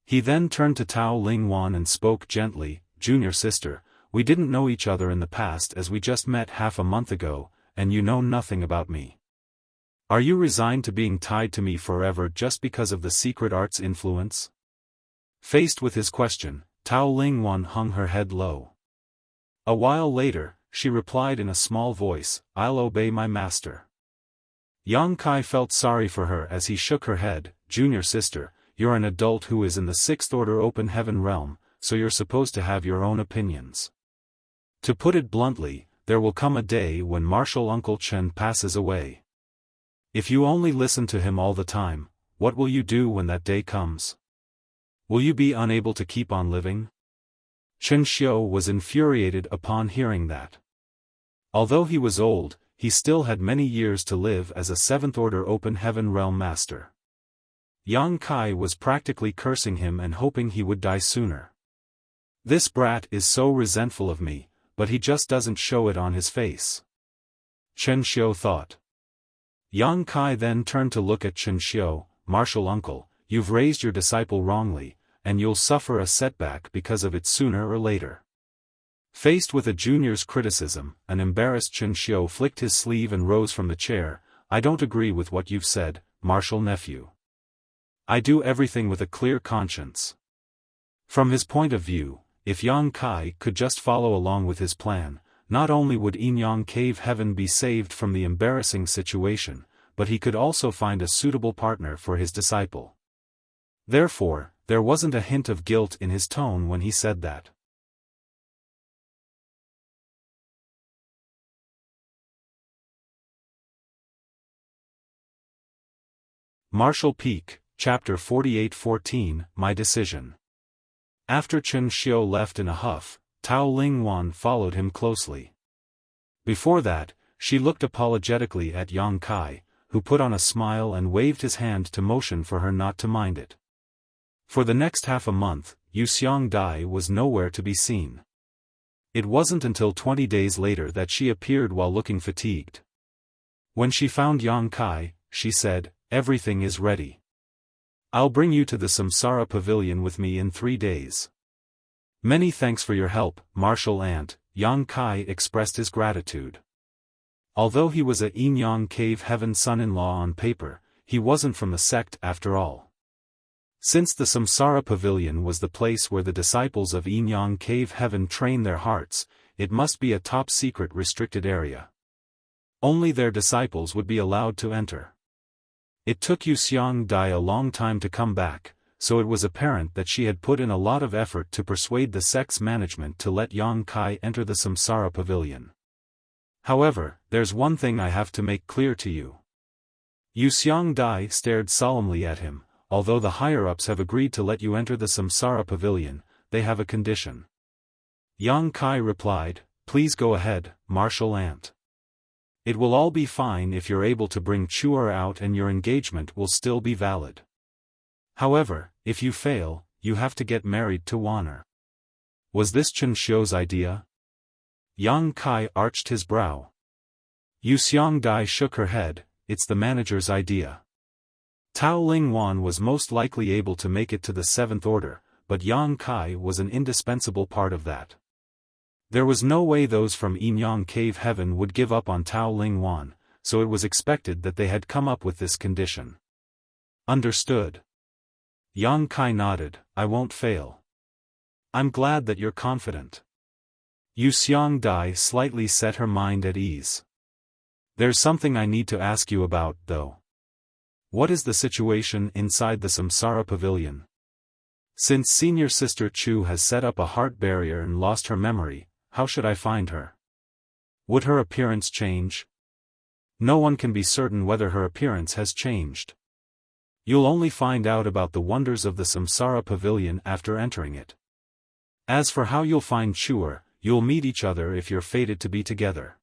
He then turned to Tao Ling Wan and spoke gently, "Junior sister, we didn't know each other in the past as we just met half a month ago, and you know nothing about me. Are you resigned to being tied to me forever just because of the secret art's influence?" Faced with his question, Tao Ling Wan hung her head low. A while later, she replied in a small voice, "I'll obey my master." Yang Kai felt sorry for her as he shook her head, "Junior sister, you're an adult who is in the Sixth Order Open Heaven realm, so you're supposed to have your own opinions. To put it bluntly, there will come a day when martial Uncle Chen passes away. If you only listen to him all the time, what will you do when that day comes? Will you be unable to keep on living?" Chen Xiu was infuriated upon hearing that. Although he was old, he still had many years to live as a Seventh Order Open Heaven realm master. Yang Kai was practically cursing him and hoping he would die sooner. "This brat is so resentful of me, but he just doesn't show it on his face," Chen Xiu thought. Yang Kai then turned to look at Chen Xiu, "Martial uncle, you've raised your disciple wrongly, and you'll suffer a setback because of it sooner or later." Faced with a junior's criticism, an embarrassed Chen Xiu flicked his sleeve and rose from the chair. "I don't agree with what you've said, martial nephew. I do everything with a clear conscience." From his point of view, if Yang Kai could just follow along with his plan, not only would Yinyang Cave Heaven be saved from the embarrassing situation, but he could also find a suitable partner for his disciple. Therefore, there wasn't a hint of guilt in his tone when he said that. Martial Peak, Chapter 48-14, My Decision. After Chen Xiu left in a huff, Tao Ling Wan followed him closely. Before that, she looked apologetically at Yang Kai, who put on a smile and waved his hand to motion for her not to mind it. For the next half a month, Yu Xiang Dai was nowhere to be seen. It wasn't until 20 days later that she appeared while looking fatigued. When she found Yang Kai, she said, "Everything is ready." I'll bring you to the Samsara Pavilion with me in 3 days. Many thanks for your help, Martial Ant, Yang Kai expressed his gratitude. Although he was a Yinyang Cave Heaven son-in-law on paper, he wasn't from the sect after all. Since the Samsara Pavilion was the place where the disciples of Yinyang Cave Heaven train their hearts, it must be a top-secret restricted area. Only their disciples would be allowed to enter. It took Wuxia Dai a long time to come back, so it was apparent that she had put in a lot of effort to persuade the sect's management to let Yang Kai enter the Samsara Pavilion. However, there's one thing I have to make clear to you. Wuxia Dai stared solemnly at him. Although the higher-ups have agreed to let you enter the Samsara Pavilion, they have a condition. Yang Kai replied, please go ahead, Martial Ant. It will all be fine if you're able to bring Chuer out and your engagement will still be valid. However, if you fail, you have to get married to Wanner. Was this Chen Xiu's idea? Yang Kai arched his brow. Wuxia Dai shook her head, it's the manager's idea. Tao Ling Wan was most likely able to make it to the 7th Order, but Yang Kai was an indispensable part of that. There was no way those from Yinyang Cave Heaven would give up on Tao Ling Wan, so it was expected that they had come up with this condition. Understood. Yang Kai nodded, I won't fail. I'm glad that you're confident. Wuxia Dai slightly set her mind at ease. There's something I need to ask you about, though. What is the situation inside the Samsara Pavilion? Since senior sister Chu has set up a heart barrier and lost her memory, how should I find her? Would her appearance change? No one can be certain whether her appearance has changed. You'll only find out about the wonders of the Samsara Pavilion after entering it. As for how you'll find Chuer, you'll meet each other if you're fated to be together.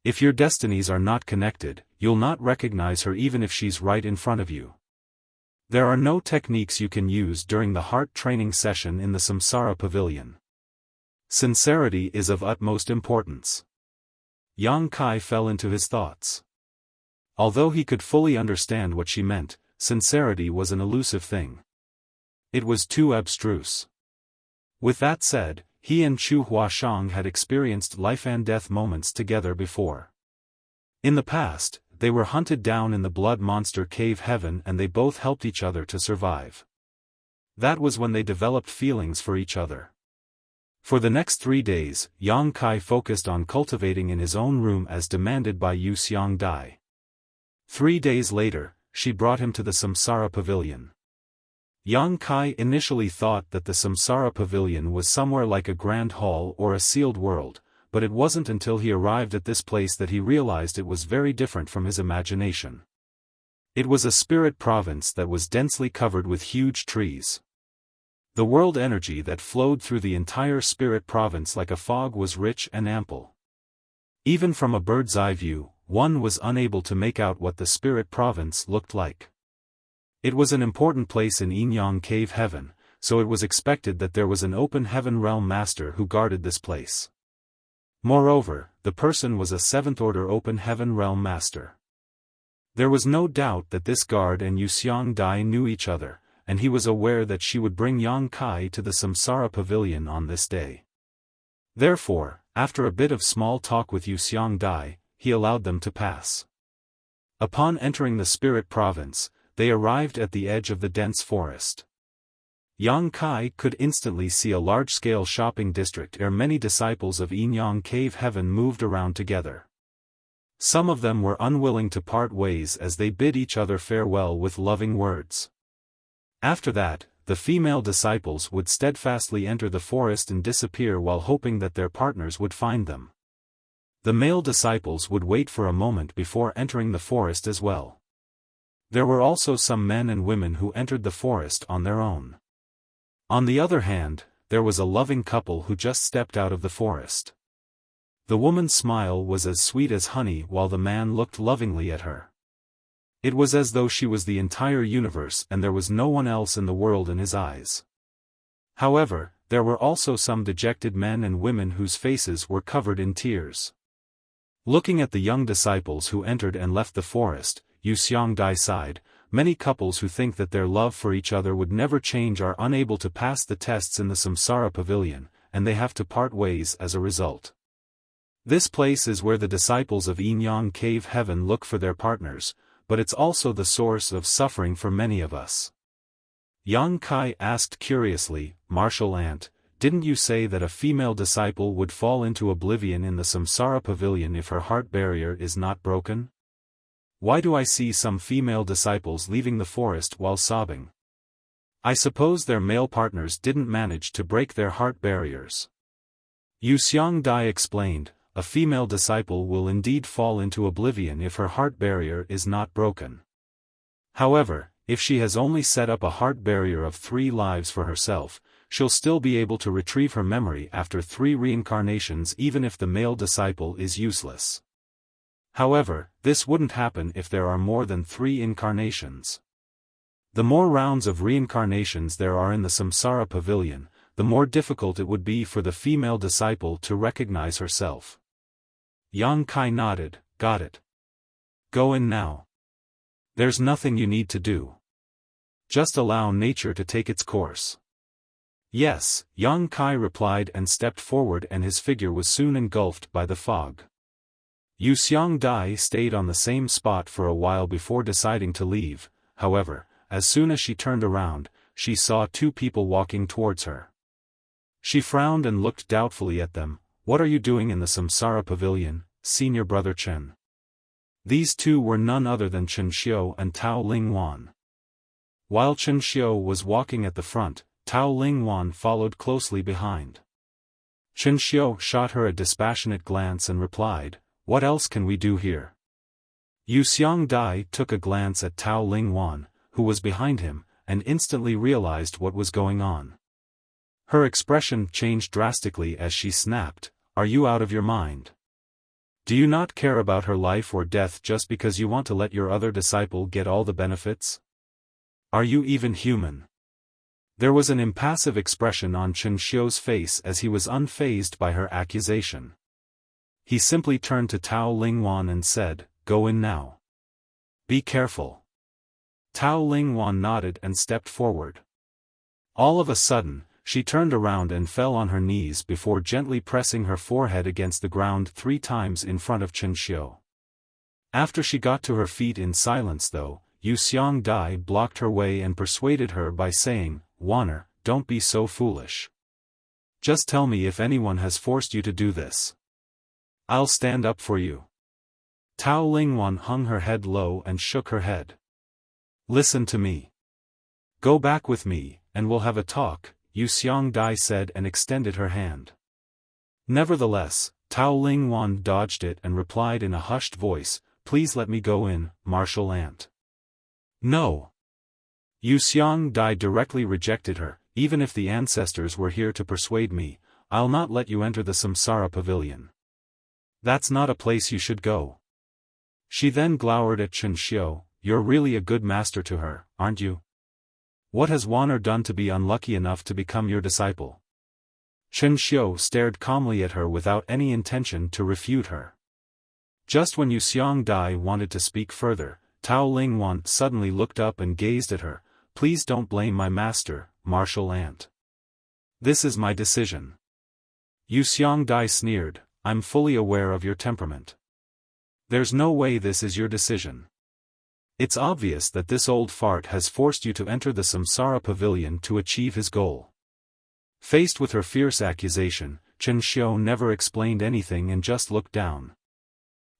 If your destinies are not connected, you'll not recognize her even if she's right in front of you. There are no techniques you can use during the heart training session in the Samsara Pavilion. Sincerity is of utmost importance. Yang Kai fell into his thoughts. Although he could fully understand what she meant, sincerity was an elusive thing. It was too abstruse. With that said, he and Chu Huashang had experienced life-and-death moments together before. In the past, they were hunted down in the Blood Monster Cave Heaven and they both helped each other to survive. That was when they developed feelings for each other. For the next 3 days, Yang Kai focused on cultivating in his own room as demanded by Wuxia Dai. 3 days later, she brought him to the Samsara Pavilion. Yang Kai initially thought that the Samsara Pavilion was somewhere like a grand hall or a sealed world, but it wasn't until he arrived at this place that he realized it was very different from his imagination. It was a spirit province that was densely covered with huge trees. The world energy that flowed through the entire spirit province like a fog was rich and ample. Even from a bird's eye view, one was unable to make out what the spirit province looked like. It was an important place in Yinyang Cave Heaven, so it was expected that there was an open heaven realm master who guarded this place. Moreover, the person was a 7th Order open heaven realm master. There was no doubt that this guard and Wuxia Dai knew each other, and he was aware that she would bring Yang Kai to the Samsara Pavilion on this day. Therefore, after a bit of small talk with Wuxia Dai, he allowed them to pass. Upon entering the spirit province, they arrived at the edge of the dense forest. Yang Kai could instantly see a large-scale shopping district where many disciples of Yinyang Cave Heaven moved around together. Some of them were unwilling to part ways as they bid each other farewell with loving words. After that, the female disciples would steadfastly enter the forest and disappear while hoping that their partners would find them. The male disciples would wait for a moment before entering the forest as well. There were also some men and women who entered the forest on their own. On the other hand, there was a loving couple who just stepped out of the forest. The woman's smile was as sweet as honey while the man looked lovingly at her. It was as though she was the entire universe and there was no one else in the world in his eyes. However, there were also some dejected men and women whose faces were covered in tears. Looking at the young disciples who entered and left the forest, Wuxia Dai sighed, many couples who think that their love for each other would never change are unable to pass the tests in the Samsara Pavilion, and they have to part ways as a result. This place is where the disciples of Yin-Yang Cave Heaven look for their partners, but it's also the source of suffering for many of us. Yang Kai asked curiously, Martial Ant, didn't you say that a female disciple would fall into oblivion in the Samsara Pavilion if her heart barrier is not broken? Why do I see some female disciples leaving the forest while sobbing? I suppose their male partners didn't manage to break their heart barriers. Yu Xiangdai explained, a female disciple will indeed fall into oblivion if her heart barrier is not broken. However, if she has only set up a heart barrier of 3 lives for herself, she'll still be able to retrieve her memory after 3 reincarnations even if the male disciple is useless. However, this wouldn't happen if there are more than 3 incarnations. The more rounds of reincarnations there are in the Samsara Pavilion, the more difficult it would be for the female disciple to recognize herself. Yang Kai nodded, got it. Go in now. There's nothing you need to do. Just allow nature to take its course. Yes, Yang Kai replied and stepped forward, and his figure was soon engulfed by the fog. Yu Xiangdai stayed on the same spot for a while before deciding to leave. However, as soon as she turned around, she saw 2 people walking towards her. She frowned and looked doubtfully at them. What are you doing in the Samsara Pavilion, senior brother Chen? These 2 were none other than Chen Xiu and Tao Lingwan. While Chen Xiu was walking at the front, Tao Lingwan followed closely behind. Chen Xiu shot her a dispassionate glance and replied, what else can we do here? Yu Xiangdai took a glance at Tao Lingwan, who was behind him, and instantly realized what was going on. Her expression changed drastically as she snapped, are you out of your mind? Do you not care about her life or death just because you want to let your other disciple get all the benefits? Are you even human? There was an impassive expression on Chen Xiu's face as he was unfazed by her accusation. He simply turned to Tao Lingwan and said, go in now. Be careful. Tao Lingwan nodded and stepped forward. All of a sudden, she turned around and fell on her knees before gently pressing her forehead against the ground 3 times in front of Chen Xiu. After she got to her feet in silence though, Yu Xiangdai blocked her way and persuaded her by saying, Wanner, don't be so foolish. Just tell me if anyone has forced you to do this. I'll stand up for you. Tao Lingwan hung her head low and shook her head. Listen to me. Go back with me, and we'll have a talk, Yu Xiangdai said and extended her hand. Nevertheless, Tao Lingwan dodged it and replied in a hushed voice, please let me go in, Martial Ant. No. Yu Xiangdai directly rejected her, even if the ancestors were here to persuade me, I'll not let you enter the Samsara Pavilion. That's not a place you should go. She then glowered at Chen Xiu, you're really a good master to her, aren't you? What has Wanner done to be unlucky enough to become your disciple? Chen Xiu stared calmly at her without any intention to refute her. Just when Yu Xiangdai wanted to speak further, Tao Lingwan suddenly looked up and gazed at her, please don't blame my master, Martial Ant. This is my decision. Yu Xiangdai sneered, I'm fully aware of your temperament. There's no way this is your decision. It's obvious that this old fart has forced you to enter the Samsara Pavilion to achieve his goal. Faced with her fierce accusation, Chen Xiu never explained anything and just looked down.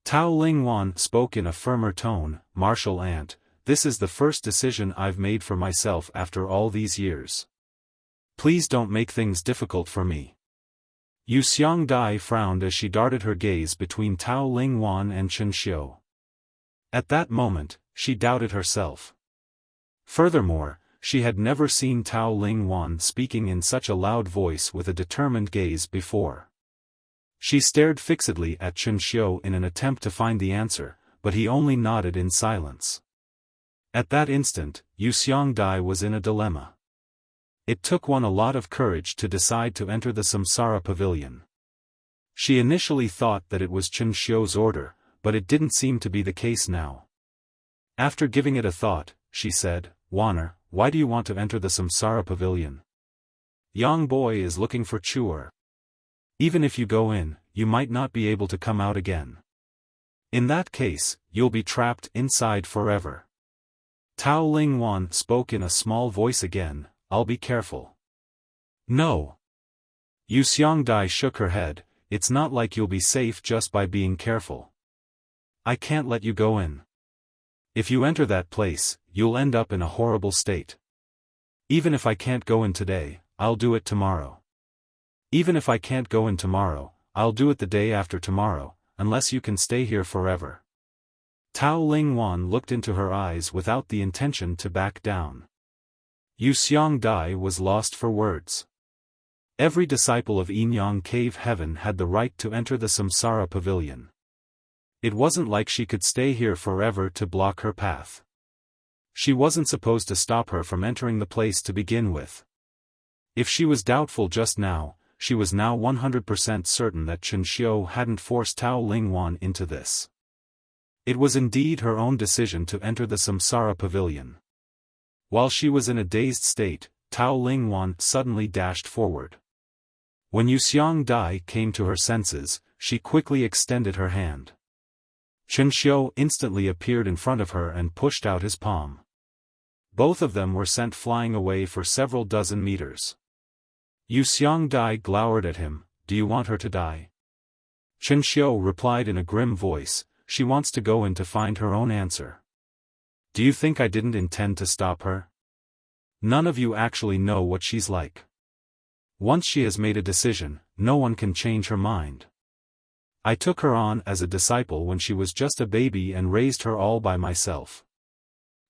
Tao Lingwan spoke in a firmer tone, Martial Ant, this is the first decision I've made for myself after all these years. Please don't make things difficult for me. Yu Xiangdai frowned as she darted her gaze between Tao Lingwan and Chen Xiu. At that moment, she doubted herself. Furthermore, she had never seen Tao Lingwan speaking in such a loud voice with a determined gaze before. She stared fixedly at Chen Xiu in an attempt to find the answer, but he only nodded in silence. At that instant, Yu Xiangdai was in a dilemma. It took one a lot of courage to decide to enter the Samsara Pavilion. She initially thought that it was Chen Xiu's order, but it didn't seem to be the case now. After giving it a thought, she said, "Waner, why do you want to enter the Samsara Pavilion? Young boy is looking for chore. Even if you go in, you might not be able to come out again. In that case, you'll be trapped inside forever." Tao Ling Wan spoke in a small voice again, "I'll be careful." "No." Yu Xiongdai shook her head, "It's not like you'll be safe just by being careful. I can't let you go in. If you enter that place, you'll end up in a horrible state. Even if I can't go in today, I'll do it tomorrow. Even if I can't go in tomorrow, I'll do it the day after tomorrow, unless you can stay here forever." Tao Ling Wan looked into her eyes without the intention to back down. Yu Xiongdai was lost for words. Every disciple of Yinyang Cave Heaven had the right to enter the Samsara Pavilion. It wasn't like she could stay here forever to block her path. She wasn't supposed to stop her from entering the place to begin with. If she was doubtful just now, she was now 100% certain that Chen Xiu hadn't forced Tao Lingwan into this. It was indeed her own decision to enter the Samsara Pavilion. While she was in a dazed state, Tao Lingwan suddenly dashed forward. When Yu Xiongdai came to her senses, she quickly extended her hand. Chen Xiu instantly appeared in front of her and pushed out his palm. Both of them were sent flying away for several dozen meters. Yu Xiongdai glowered at him, "Do you want her to die?" Chen Xiu replied in a grim voice, "She wants to go in to find her own answer. Do you think I didn't intend to stop her? None of you actually know what she's like. Once she has made a decision, no one can change her mind. I took her on as a disciple when she was just a baby and raised her all by myself.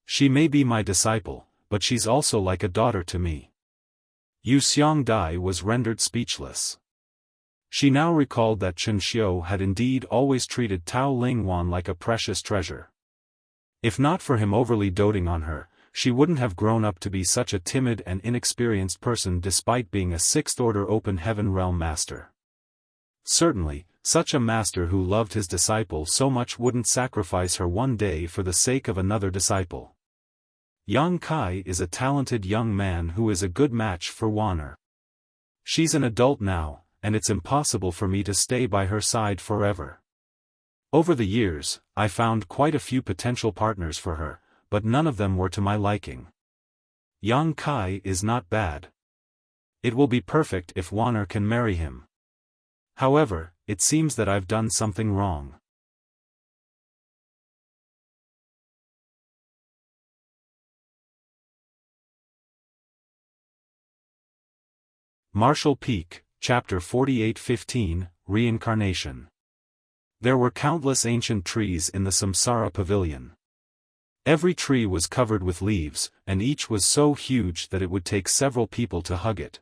She may be my disciple, but she's also like a daughter to me." Yu Xiongdai was rendered speechless. She now recalled that Chen Xiu had indeed always treated Tao Lingwan like a precious treasure. If not for him overly doting on her, she wouldn't have grown up to be such a timid and inexperienced person despite being a sixth-order open heaven realm master. Certainly, such a master who loved his disciple so much wouldn't sacrifice her one day for the sake of another disciple. Yang Kai is a talented young man who is a good match for Waner. She's an adult now, and it's impossible for me to stay by her side forever. Over the years, I found quite a few potential partners for her, but none of them were to my liking. Yang Kai is not bad. It will be perfect if Waner can marry him. However, it seems that I've done something wrong. Martial Peak, Chapter 48-15, Reincarnation. There were countless ancient trees in the Samsara Pavilion. Every tree was covered with leaves, and each was so huge that it would take several people to hug it.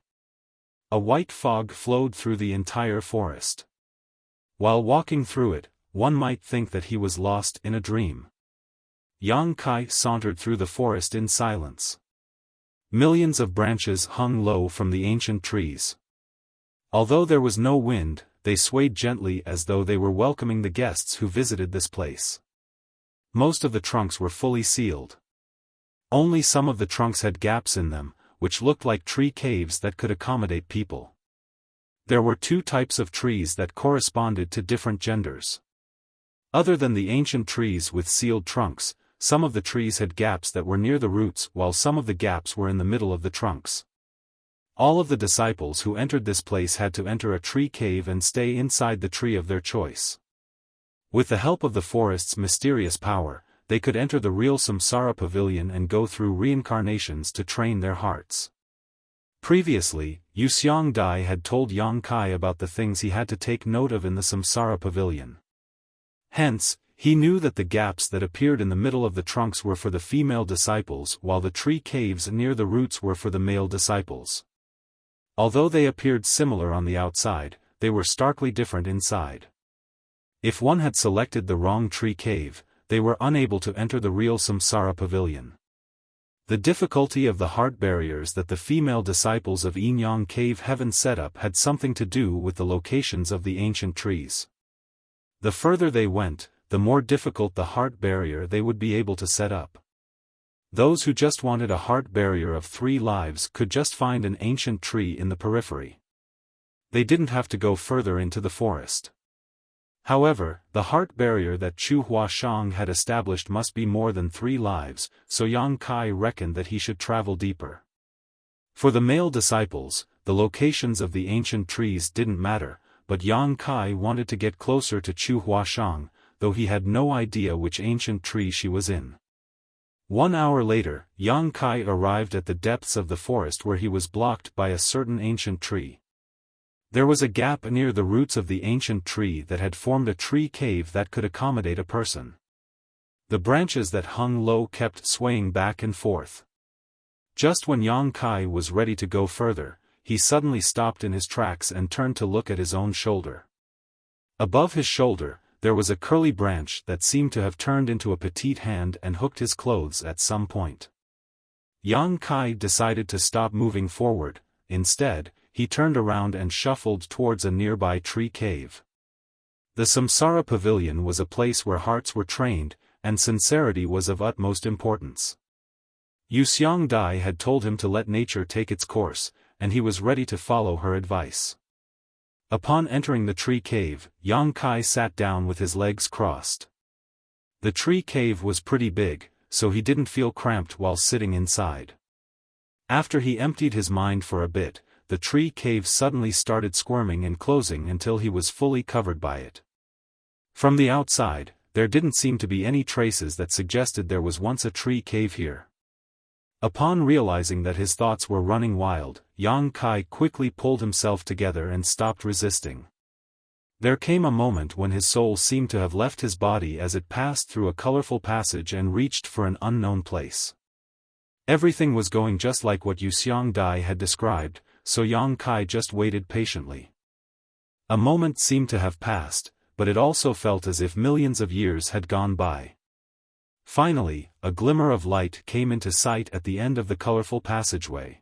A white fog flowed through the entire forest. While walking through it, one might think that he was lost in a dream. Yang Kai sauntered through the forest in silence. Millions of branches hung low from the ancient trees. Although there was no wind, they swayed gently as though they were welcoming the guests who visited this place. Most of the trunks were fully sealed. Only some of the trunks had gaps in them, which looked like tree caves that could accommodate people. There were two types of trees that corresponded to different genders. Other than the ancient trees with sealed trunks, some of the trees had gaps that were near the roots while some of the gaps were in the middle of the trunks. All of the disciples who entered this place had to enter a tree cave and stay inside the tree of their choice. With the help of the forest's mysterious power, they could enter the real Samsara Pavilion and go through reincarnations to train their hearts. Previously, Yu Xiongdai had told Yang Kai about the things he had to take note of in the Samsara Pavilion. Hence, he knew that the gaps that appeared in the middle of the trunks were for the female disciples while the tree caves near the roots were for the male disciples. Although they appeared similar on the outside, they were starkly different inside. If one had selected the wrong tree cave, they were unable to enter the real Samsara Pavilion. The difficulty of the heart barriers that the female disciples of Yinyang Cave Heaven set up had something to do with the locations of the ancient trees. The further they went, the more difficult the heart barrier they would be able to set up. Those who just wanted a heart barrier of 3 lives could just find an ancient tree in the periphery. They didn't have to go further into the forest. However, the heart barrier that Chu Huashang had established must be more than 3 lives, so Yang Kai reckoned that he should travel deeper. For the male disciples, the locations of the ancient trees didn't matter, but Yang Kai wanted to get closer to Chu Huashang, though he had no idea which ancient tree she was in. 1 hour later, Yang Kai arrived at the depths of the forest where he was blocked by a certain ancient tree. There was a gap near the roots of the ancient tree that had formed a tree cave that could accommodate a person. The branches that hung low kept swaying back and forth. Just when Yang Kai was ready to go further, he suddenly stopped in his tracks and turned to look at his own shoulder. Above his shoulder, there was a curly branch that seemed to have turned into a petite hand and hooked his clothes at some point. Yang Kai decided to stop moving forward. Instead, he turned around and shuffled towards a nearby tree cave. The Samsara Pavilion was a place where hearts were trained, and sincerity was of utmost importance. Yu Xiangdai had told him to let nature take its course, and he was ready to follow her advice. Upon entering the tree cave, Yang Kai sat down with his legs crossed. The tree cave was pretty big, so he didn't feel cramped while sitting inside. After he emptied his mind for a bit, the tree cave suddenly started squirming and closing until he was fully covered by it. From the outside, there didn't seem to be any traces that suggested there was once a tree cave here. Upon realizing that his thoughts were running wild, Yang Kai quickly pulled himself together and stopped resisting. There came a moment when his soul seemed to have left his body as it passed through a colorful passage and reached for an unknown place. Everything was going just like what Yu Xiangdai had described, so Yang Kai just waited patiently. A moment seemed to have passed, but it also felt as if millions of years had gone by. Finally, a glimmer of light came into sight at the end of the colorful passageway.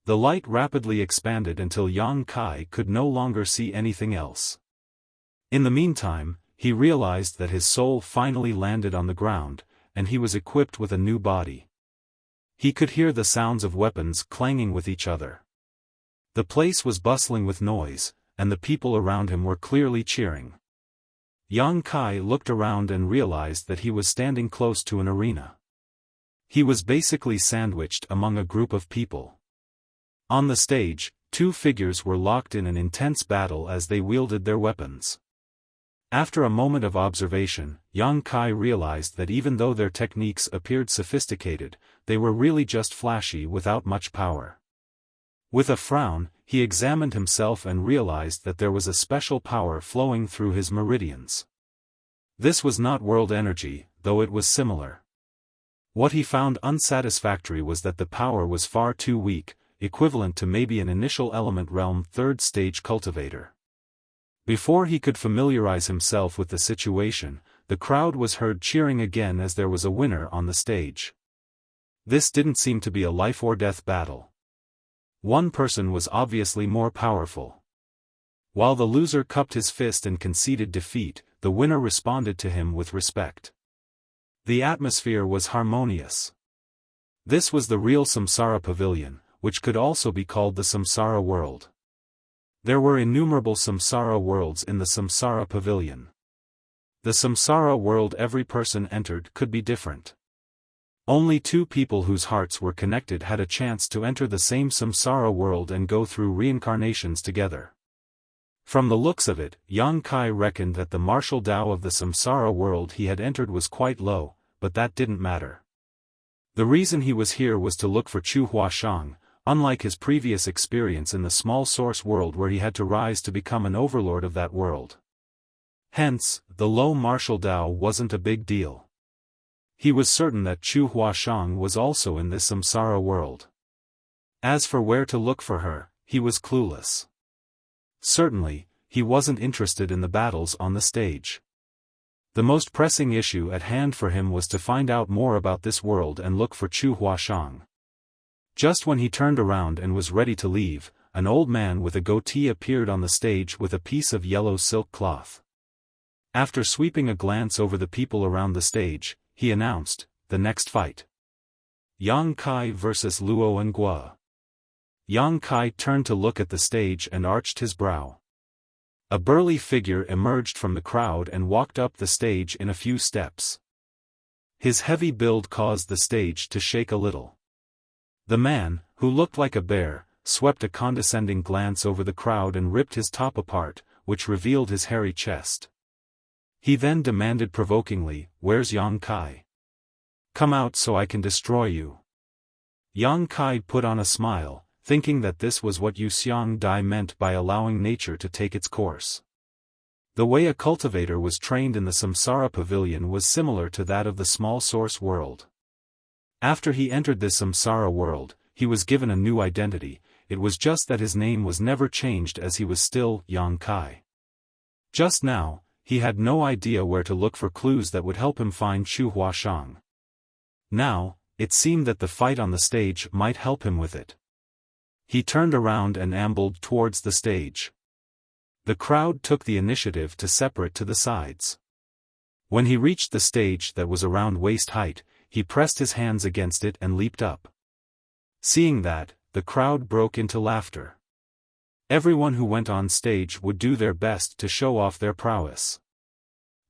The light rapidly expanded until Yang Kai could no longer see anything else. In the meantime, he realized that his soul finally landed on the ground, and he was equipped with a new body. He could hear the sounds of weapons clanging with each other. The place was bustling with noise, and the people around him were clearly cheering. Yang Kai looked around and realized that he was standing close to an arena. He was basically sandwiched among a group of people. On the stage, 2 figures were locked in an intense battle as they wielded their weapons. After a moment of observation, Yang Kai realized that even though their techniques appeared sophisticated, they were really just flashy without much power. With a frown, he examined himself and realized that there was a special power flowing through his meridians. This was not world energy, though it was similar. What he found unsatisfactory was that the power was far too weak, equivalent to maybe an initial element realm 3rd stage cultivator. Before he could familiarize himself with the situation, the crowd was heard cheering again as there was a winner on the stage. This didn't seem to be a life-or-death battle. One person was obviously more powerful. While the loser cupped his fist and conceded defeat, the winner responded to him with respect. The atmosphere was harmonious. This was the real Samsara Pavilion, which could also be called the Samsara World. There were innumerable Samsara worlds in the Samsara Pavilion. The Samsara world every person entered could be different. Only 2 people whose hearts were connected had a chance to enter the same Samsara world and go through reincarnations together. From the looks of it, Yang Kai reckoned that the martial Tao of the Samsara world he had entered was quite low, but that didn't matter. The reason he was here was to look for Chu Huashang, unlike his previous experience in the small source world where he had to rise to become an overlord of that world. Hence, the low martial Tao wasn't a big deal. He was certain that Chu Huashang was also in this Samsara world. As for where to look for her, he was clueless. Certainly, he wasn't interested in the battles on the stage. The most pressing issue at hand for him was to find out more about this world and look for Chu Huashang. Just when he turned around and was ready to leave, an old man with a goatee appeared on the stage with a piece of yellow silk cloth. After sweeping a glance over the people around the stage, he announced, "The next fight. Yang Kai vs. Luo and Guo. Yang Kai turned to look at the stage and arched his brow. A burly figure emerged from the crowd and walked up the stage in a few steps. His heavy build caused the stage to shake a little. The man, who looked like a bear, swept a condescending glance over the crowd and ripped his top apart, which revealed his hairy chest. He then demanded provokingly, "Where's Yang Kai? Come out so I can destroy you." Yang Kai put on a smile, thinking that this was what Yu Xiang Dai meant by allowing nature to take its course. The way a cultivator was trained in the Samsara pavilion was similar to that of the small source world. After he entered this Samsara world, he was given a new identity. It was just that his name was never changed, as he was still Yang Kai. Just now, he had no idea where to look for clues that would help him find Chu Huashang. Now, it seemed that the fight on the stage might help him with it. He turned around and ambled towards the stage. The crowd took the initiative to separate to the sides. When he reached the stage that was around waist height, he pressed his hands against it and leaped up. Seeing that, the crowd broke into laughter. Everyone who went on stage would do their best to show off their prowess.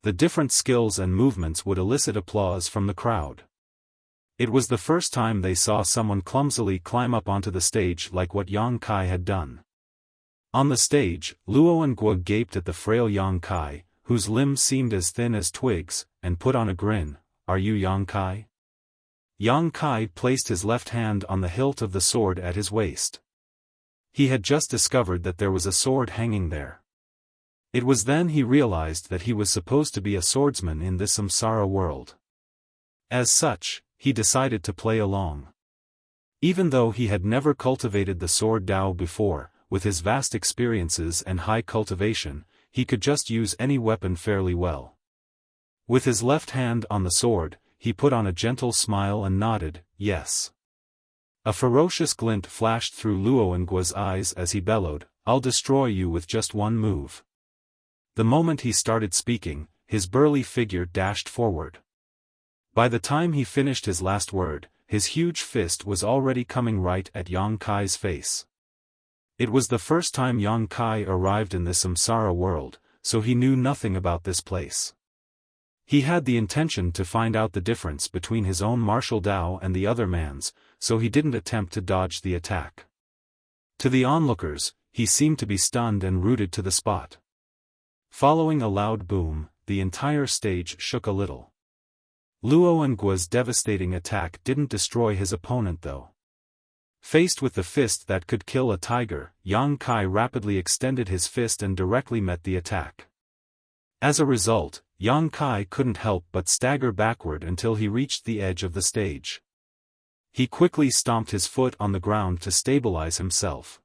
The different skills and movements would elicit applause from the crowd. It was the first time they saw someone clumsily climb up onto the stage like what Yang Kai had done. On the stage, Luo and Guo gaped at the frail Yang Kai, whose limbs seemed as thin as twigs, and put on a grin. "Are you Yang Kai?" Yang Kai placed his left hand on the hilt of the sword at his waist. He had just discovered that there was a sword hanging there. It was then he realized that he was supposed to be a swordsman in this Samsara world. As such, he decided to play along. Even though he had never cultivated the sword Dao before, with his vast experiences and high cultivation, he could just use any weapon fairly well. With his left hand on the sword, he put on a gentle smile and nodded, "Yes." A ferocious glint flashed through Luo and Guo's eyes as he bellowed, "I'll destroy you with just one move." The moment he started speaking, his burly figure dashed forward. By the time he finished his last word, his huge fist was already coming right at Yang Kai's face. It was the first time Yang Kai arrived in the Samsara world, so he knew nothing about this place. He had the intention to find out the difference between his own martial Dao and the other man's, so he didn't attempt to dodge the attack. To the onlookers, he seemed to be stunned and rooted to the spot. Following a loud boom, the entire stage shook a little. Luo and Guo's devastating attack didn't destroy his opponent though. Faced with the fist that could kill a tiger, Yang Kai rapidly extended his fist and directly met the attack. As a result, Yang Kai couldn't help but stagger backward until he reached the edge of the stage. He quickly stomped his foot on the ground to stabilize himself.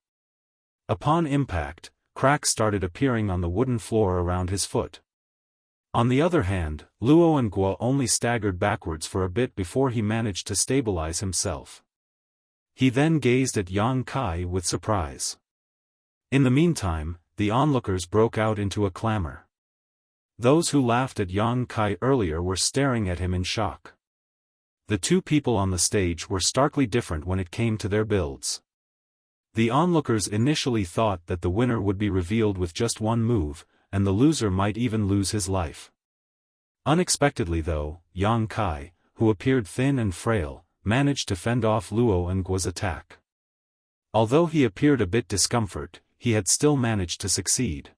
Upon impact, cracks started appearing on the wooden floor around his foot. On the other hand, Luo and Guo only staggered backwards for a bit before he managed to stabilize himself. He then gazed at Yang Kai with surprise. In the meantime, the onlookers broke out into a clamor. Those who laughed at Yang Kai earlier were staring at him in shock. The two people on the stage were starkly different when it came to their builds. The onlookers initially thought that the winner would be revealed with just one move, and the loser might even lose his life. Unexpectedly though, Yang Kai, who appeared thin and frail, managed to fend off Luo and Guo's attack. Although he appeared a bit discomfort, he had still managed to succeed.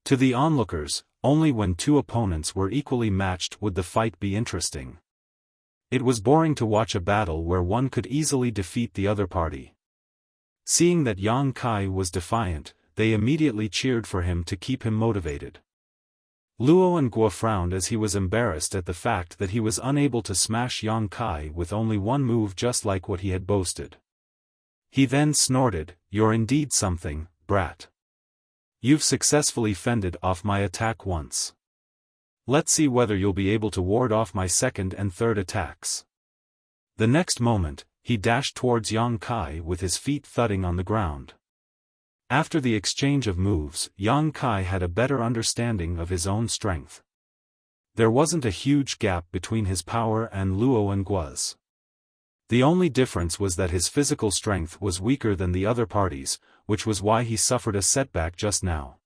To the onlookers, only when two opponents were equally matched would the fight be interesting. It was boring to watch a battle where one could easily defeat the other party. Seeing that Yang Kai was defiant, they immediately cheered for him to keep him motivated. Luo and Guo frowned as he was embarrassed at the fact that he was unable to smash Yang Kai with only one move, just like what he had boasted. He then snorted, "You're indeed something, brat. You've successfully fended off my attack once. Let's see whether you'll be able to ward off my second and third attacks." The next moment, he dashed towards Yang Kai with his feet thudding on the ground. After the exchange of moves, Yang Kai had a better understanding of his own strength. There wasn't a huge gap between his power and Luo and Guo's. The only difference was that his physical strength was weaker than the other parties, which was why he suffered a setback just now.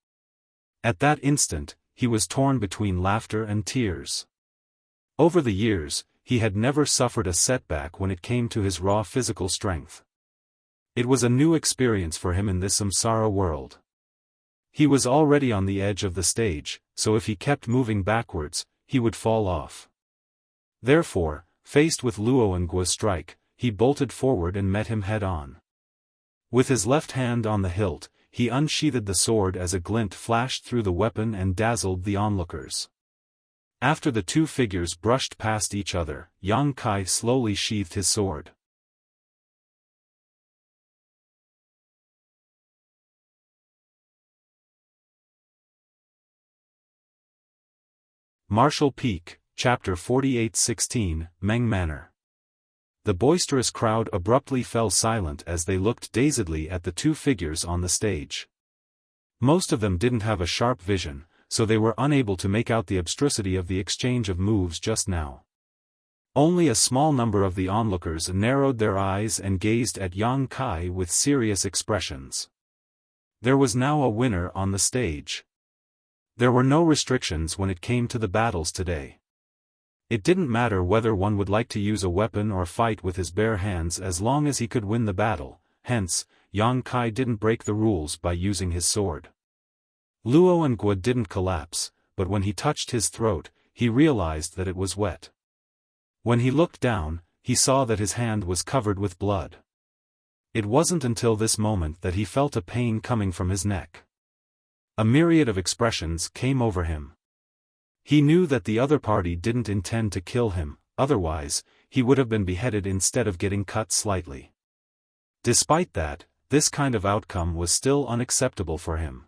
At that instant, he was torn between laughter and tears. Over the years, he had never suffered a setback when it came to his raw physical strength. It was a new experience for him in this samsara world. He was already on the edge of the stage, so if he kept moving backwards, he would fall off. Therefore, faced with Luo and Guo's strike, he bolted forward and met him head-on. With his left hand on the hilt, he unsheathed the sword as a glint flashed through the weapon and dazzled the onlookers. After the two figures brushed past each other, Yang Kai slowly sheathed his sword. Martial Peak, Chapter 48-16, Meng Manor. The boisterous crowd abruptly fell silent as they looked dazedly at the two figures on the stage. Most of them didn't have a sharp vision, so they were unable to make out the abstrusity of the exchange of moves just now. Only a small number of the onlookers narrowed their eyes and gazed at Yang Kai with serious expressions. There was now a winner on the stage. There were no restrictions when it came to the battles today. It didn't matter whether one would like to use a weapon or fight with his bare hands as long as he could win the battle, hence, Yang Kai didn't break the rules by using his sword. Luo and Guo didn't collapse, but when he touched his throat, he realized that it was wet. When he looked down, he saw that his hand was covered with blood. It wasn't until this moment that he felt a pain coming from his neck. A myriad of expressions came over him. He knew that the other party didn't intend to kill him, otherwise, he would have been beheaded instead of getting cut slightly. Despite that, this kind of outcome was still unacceptable for him.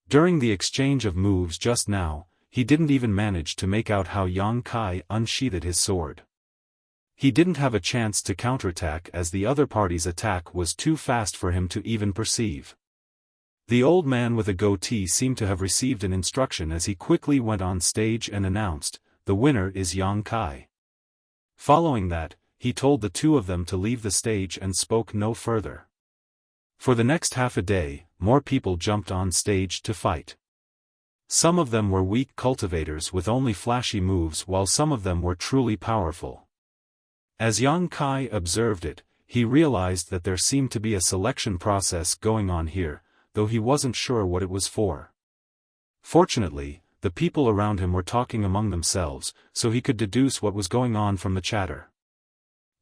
During the exchange of moves just now, he didn't even manage to make out how Yang Kai unsheathed his sword. He didn't have a chance to counterattack as the other party's attack was too fast for him to even perceive. The old man with a goatee seemed to have received an instruction as he quickly went on stage and announced, "The winner is Yang Kai." Following that, he told the two of them to leave the stage and spoke no further. For the next half a day, more people jumped on stage to fight. Some of them were weak cultivators with only flashy moves while some of them were truly powerful. As Yang Kai observed it, he realized that there seemed to be a selection process going on here, though he wasn't sure what it was for. Fortunately, the people around him were talking among themselves, so he could deduce what was going on from the chatter.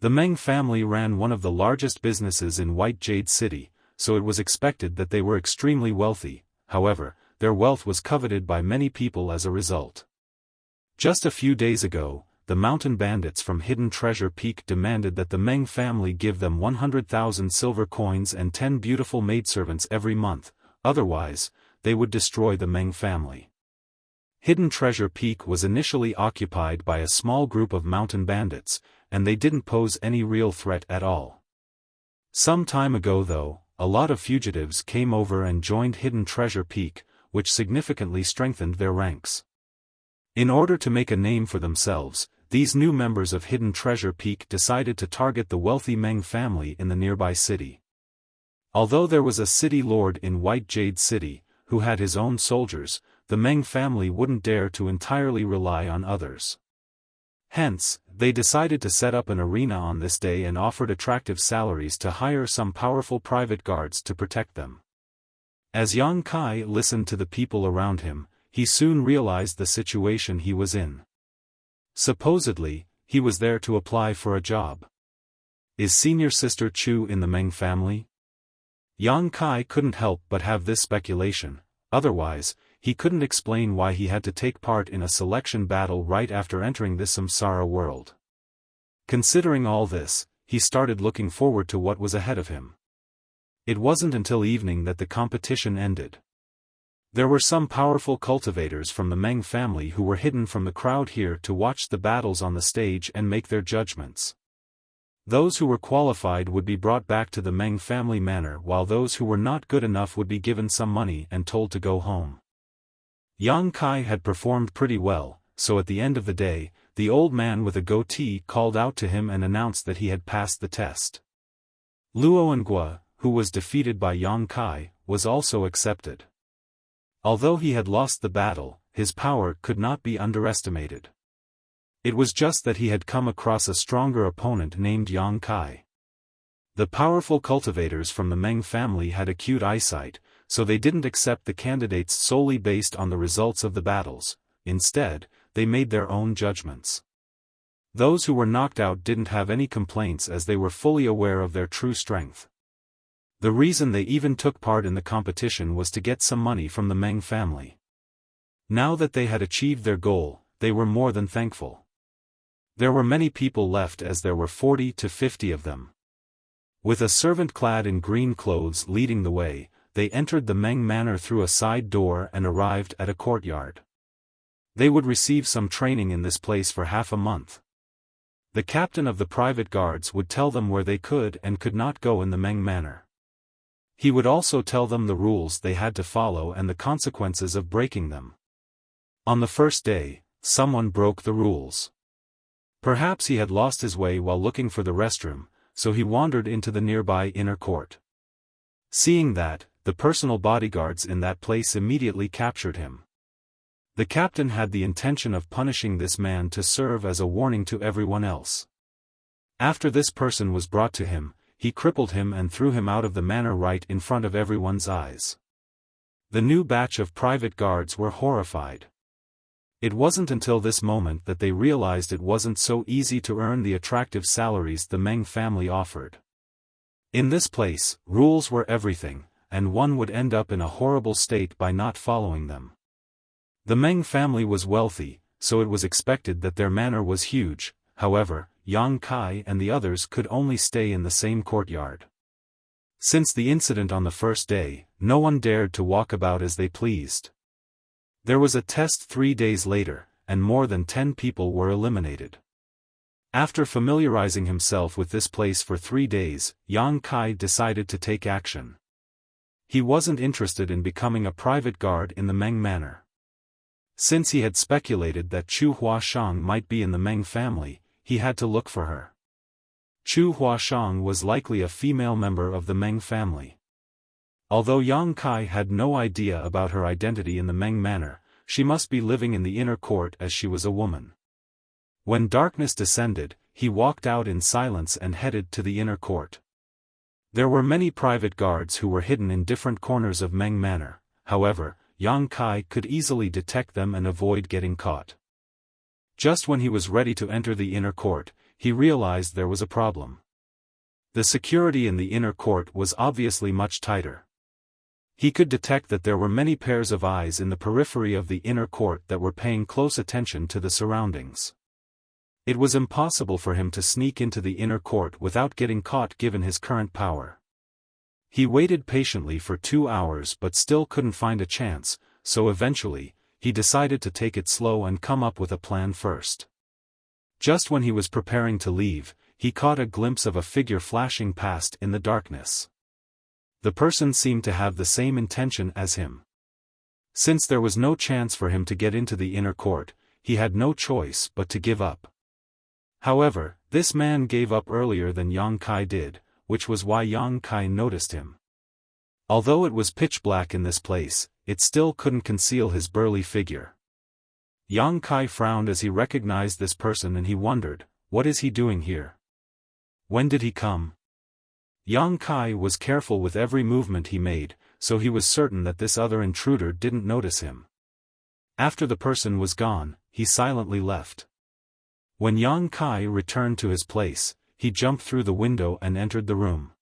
The Meng family ran one of the largest businesses in White Jade City, so it was expected that they were extremely wealthy. However, their wealth was coveted by many people as a result. Just a few days ago, the mountain bandits from Hidden Treasure Peak demanded that the Meng family give them 100,000 silver coins and 10 beautiful maidservants every month, otherwise, they would destroy the Meng family. Hidden Treasure Peak was initially occupied by a small group of mountain bandits, and they didn't pose any real threat at all. Some time ago though, a lot of fugitives came over and joined Hidden Treasure Peak, which significantly strengthened their ranks. In order to make a name for themselves, these new members of Hidden Treasure Peak decided to target the wealthy Meng family in the nearby city. Although there was a city lord in White Jade City, who had his own soldiers, the Meng family wouldn't dare to entirely rely on others. Hence, they decided to set up an arena on this day and offered attractive salaries to hire some powerful private guards to protect them. As Yang Kai listened to the people around him, he soon realized the situation he was in. Supposedly, he was there to apply for a job. Is senior sister Chu in the Meng family? Yang Kai couldn't help but have this speculation, otherwise, he couldn't explain why he had to take part in a selection battle right after entering this samsara world. Considering all this, he started looking forward to what was ahead of him. It wasn't until evening that the competition ended. There were some powerful cultivators from the Meng family who were hidden from the crowd here to watch the battles on the stage and make their judgments. Those who were qualified would be brought back to the Meng family manor while those who were not good enough would be given some money and told to go home. Yang Kai had performed pretty well, so at the end of the day, the old man with a goatee called out to him and announced that he had passed the test. Luo Ngua, who was defeated by Yang Kai, was also accepted. Although he had lost the battle, his power could not be underestimated. It was just that he had come across a stronger opponent named Yang Kai. The powerful cultivators from the Meng family had acute eyesight, so they didn't accept the candidates solely based on the results of the battles. Instead, they made their own judgments. Those who were knocked out didn't have any complaints as they were fully aware of their true strength. The reason they even took part in the competition was to get some money from the Meng family. Now that they had achieved their goal, they were more than thankful. There were many people left as there were 40 to 50 of them. With a servant clad in green clothes leading the way, they entered the Meng manor through a side door and arrived at a courtyard. They would receive some training in this place for half a month. The captain of the private guards would tell them where they could and could not go in the Meng manor. He would also tell them the rules they had to follow and the consequences of breaking them. On the first day, someone broke the rules. Perhaps he had lost his way while looking for the restroom, so he wandered into the nearby inner court. Seeing that, the personal bodyguards in that place immediately captured him. The captain had the intention of punishing this man to serve as a warning to everyone else. After this person was brought to him, he crippled him and threw him out of the manor right in front of everyone's eyes. The new batch of private guards were horrified. It wasn't until this moment that they realized it wasn't so easy to earn the attractive salaries the Meng family offered. In this place, rules were everything, and one would end up in a horrible state by not following them. The Meng family was wealthy, so it was expected that their manor was huge. However, Yang Kai and the others could only stay in the same courtyard. Since the incident on the first day, no one dared to walk about as they pleased. There was a test 3 days later, and more than 10 people were eliminated. After familiarizing himself with this place for 3 days, Yang Kai decided to take action. He wasn't interested in becoming a private guard in the Meng manor. Since he had speculated that Chu Huashang might be in the Meng family, he had to look for her. Chu Huashang was likely a female member of the Meng family. Although Yang Kai had no idea about her identity in the Meng manor, she must be living in the inner court as she was a woman. When darkness descended, he walked out in silence and headed to the inner court. There were many private guards who were hidden in different corners of Meng manor. However, Yang Kai could easily detect them and avoid getting caught. Just when he was ready to enter the inner court, he realized there was a problem. The security in the inner court was obviously much tighter. He could detect that there were many pairs of eyes in the periphery of the inner court that were paying close attention to the surroundings. It was impossible for him to sneak into the inner court without getting caught given his current power. He waited patiently for 2 hours but still couldn't find a chance, so eventually, he decided to take it slow and come up with a plan first. Just when he was preparing to leave, he caught a glimpse of a figure flashing past in the darkness. The person seemed to have the same intention as him. Since there was no chance for him to get into the inner court, he had no choice but to give up. However, this man gave up earlier than Yang Kai did, which was why Yang Kai noticed him. Although it was pitch black in this place, it still couldn't conceal his burly figure. Yang Kai frowned as he recognized this person and he wondered, what is he doing here? When did he come? Yang Kai was careful with every movement he made, so he was certain that this other intruder didn't notice him. After the person was gone, he silently left. When Yang Kai returned to his place, he jumped through the window and entered the room.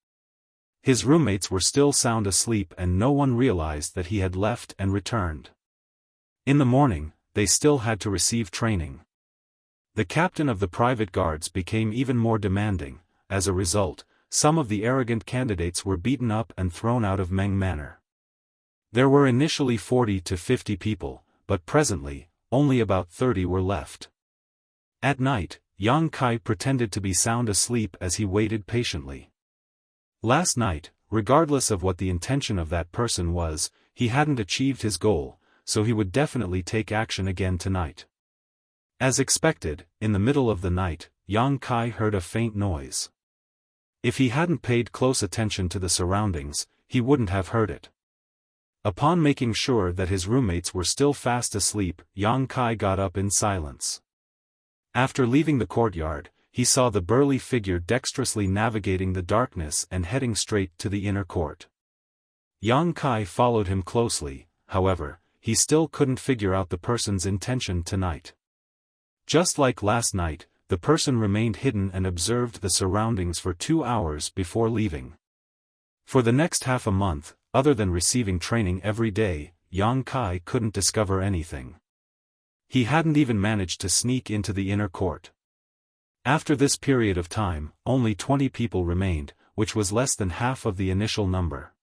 His roommates were still sound asleep and no one realized that he had left and returned. In the morning, they still had to receive training. The captain of the private guards became even more demanding. As a result, some of the arrogant candidates were beaten up and thrown out of Meng manor. There were initially 40 to 50 people, but presently, only about 30 were left. At night, Yang Kai pretended to be sound asleep as he waited patiently. Last night, regardless of what the intention of that person was, he hadn't achieved his goal, so he would definitely take action again tonight. As expected, in the middle of the night, Yang Kai heard a faint noise. If he hadn't paid close attention to the surroundings, he wouldn't have heard it. Upon making sure that his roommates were still fast asleep, Yang Kai got up in silence. After leaving the courtyard, he saw the burly figure dexterously navigating the darkness and heading straight to the inner court. Yang Kai followed him closely, however, he still couldn't figure out the person's intention tonight. Just like last night, the person remained hidden and observed the surroundings for 2 hours before leaving. For the next half a month, other than receiving training every day, Yang Kai couldn't discover anything. He hadn't even managed to sneak into the inner court. After this period of time, only 20 people remained, which was less than half of the initial number.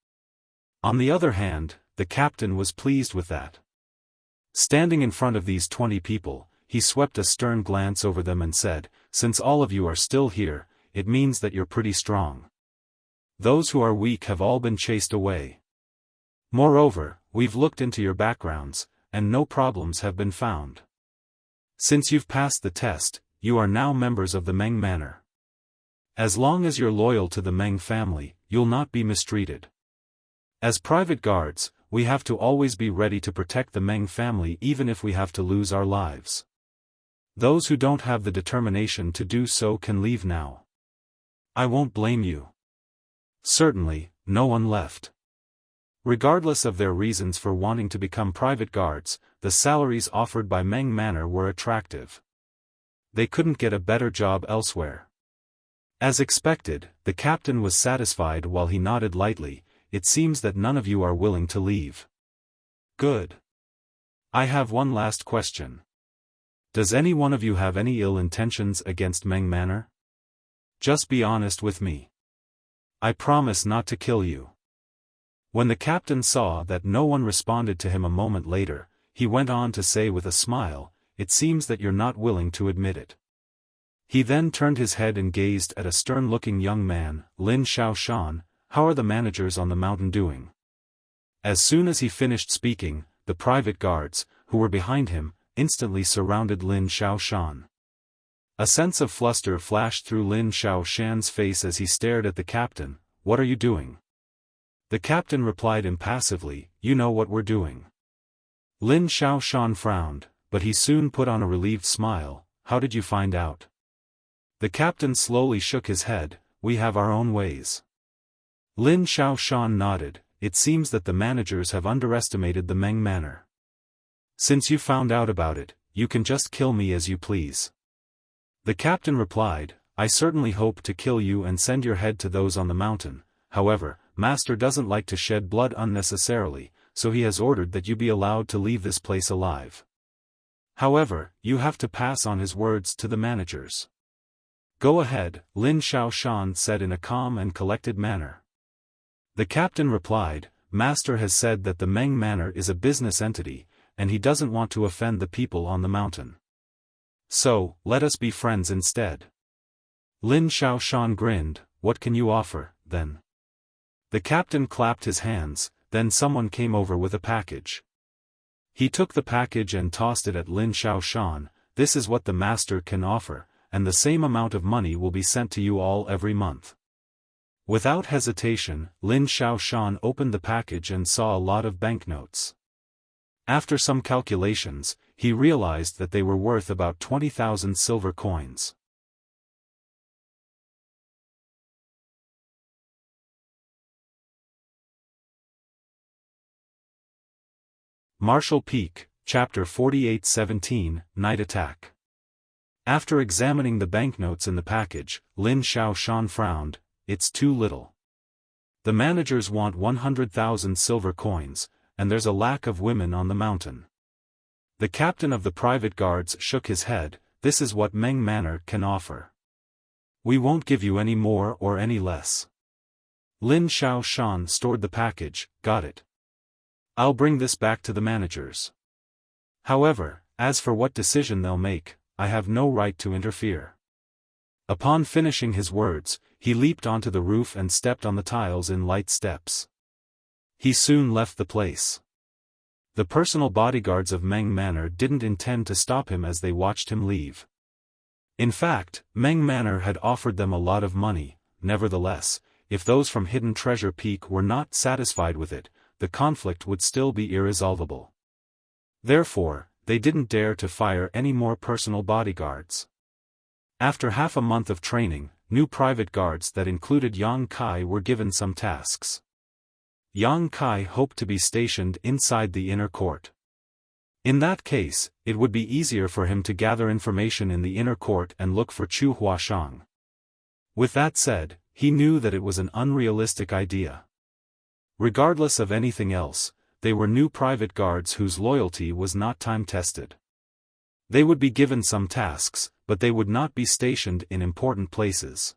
On the other hand, the captain was pleased with that. Standing in front of these 20 people, he swept a stern glance over them and said, "Since all of you are still here, it means that you're pretty strong. Those who are weak have all been chased away. Moreover, we've looked into your backgrounds, and no problems have been found. Since you've passed the test, you are now members of the Meng Manor. As long as you're loyal to the Meng family, you'll not be mistreated. As private guards, we have to always be ready to protect the Meng family even if we have to lose our lives. Those who don't have the determination to do so can leave now. I won't blame you." Certainly, no one left. Regardless of their reasons for wanting to become private guards, the salaries offered by Meng Manor were attractive. They couldn't get a better job elsewhere. As expected, the captain was satisfied while he nodded lightly. "It seems that none of you are willing to leave. Good. I have one last question. Does any one of you have any ill intentions against Meng Manor? Just be honest with me. I promise not to kill you." When the captain saw that no one responded to him a moment later, he went on to say with a smile, "It seems that you're not willing to admit it." He then turned his head and gazed at a stern-looking young man, Lin Xiaofan. "How are the managers on the mountain doing?" As soon as he finished speaking, the private guards, who were behind him, instantly surrounded Lin Xiaofan. A sense of fluster flashed through Lin Xiaoshan's face as he stared at the captain. "What are you doing?" The captain replied impassively, "You know what we're doing." Lin Xiaoshan frowned, but he soon put on a relieved smile. "How did you find out?" The captain slowly shook his head. "We have our own ways." Lin Xiaoshan nodded. "It seems that the managers have underestimated the Meng Manor. Since you found out about it, you can just kill me as you please." The captain replied, "I certainly hope to kill you and send your head to those on the mountain. However, Master doesn't like to shed blood unnecessarily, so he has ordered that you be allowed to leave this place alive. However, you have to pass on his words to the managers." "Go ahead," Lin Xiaoshan said in a calm and collected manner. The captain replied, "Master has said that the Meng Manor is a business entity, and he doesn't want to offend the people on the mountain. So, let us be friends instead." Lin Xiaoshan grinned. "What can you offer, then?" The captain clapped his hands. Then someone came over with a package. He took the package and tossed it at Lin Xiaoshan. "This is what the master can offer, and the same amount of money will be sent to you all every month." Without hesitation, Lin Xiaoshan opened the package and saw a lot of banknotes. After some calculations, he realized that they were worth about 20,000 silver coins. Martial Peak, Chapter 48-17, Night Attack. After examining the banknotes in the package, Lin Xiaoshan frowned. "It's too little. The managers want 100,000 silver coins, and there's a lack of women on the mountain." The captain of the private guards shook his head. "This is what Meng Manor can offer. We won't give you any more or any less." Lin Xiaoshan stored the package. "Got it. I'll bring this back to the managers. However, as for what decision they'll make, I have no right to interfere." Upon finishing his words, he leaped onto the roof and stepped on the tiles in light steps. He soon left the place. The personal bodyguards of Meng Manor didn't intend to stop him as they watched him leave. In fact, Meng Manor had offered them a lot of money. Nevertheless, if those from Hidden Treasure Peak were not satisfied with it, the conflict would still be irresolvable. Therefore, they didn't dare to fire any more personal bodyguards. After half a month of training, new private guards that included Yang Kai were given some tasks. Yang Kai hoped to be stationed inside the inner court. In that case, it would be easier for him to gather information in the inner court and look for Chu Huashang. With that said, he knew that it was an unrealistic idea. Regardless of anything else, they were new private guards whose loyalty was not time-tested. They would be given some tasks, but they would not be stationed in important places.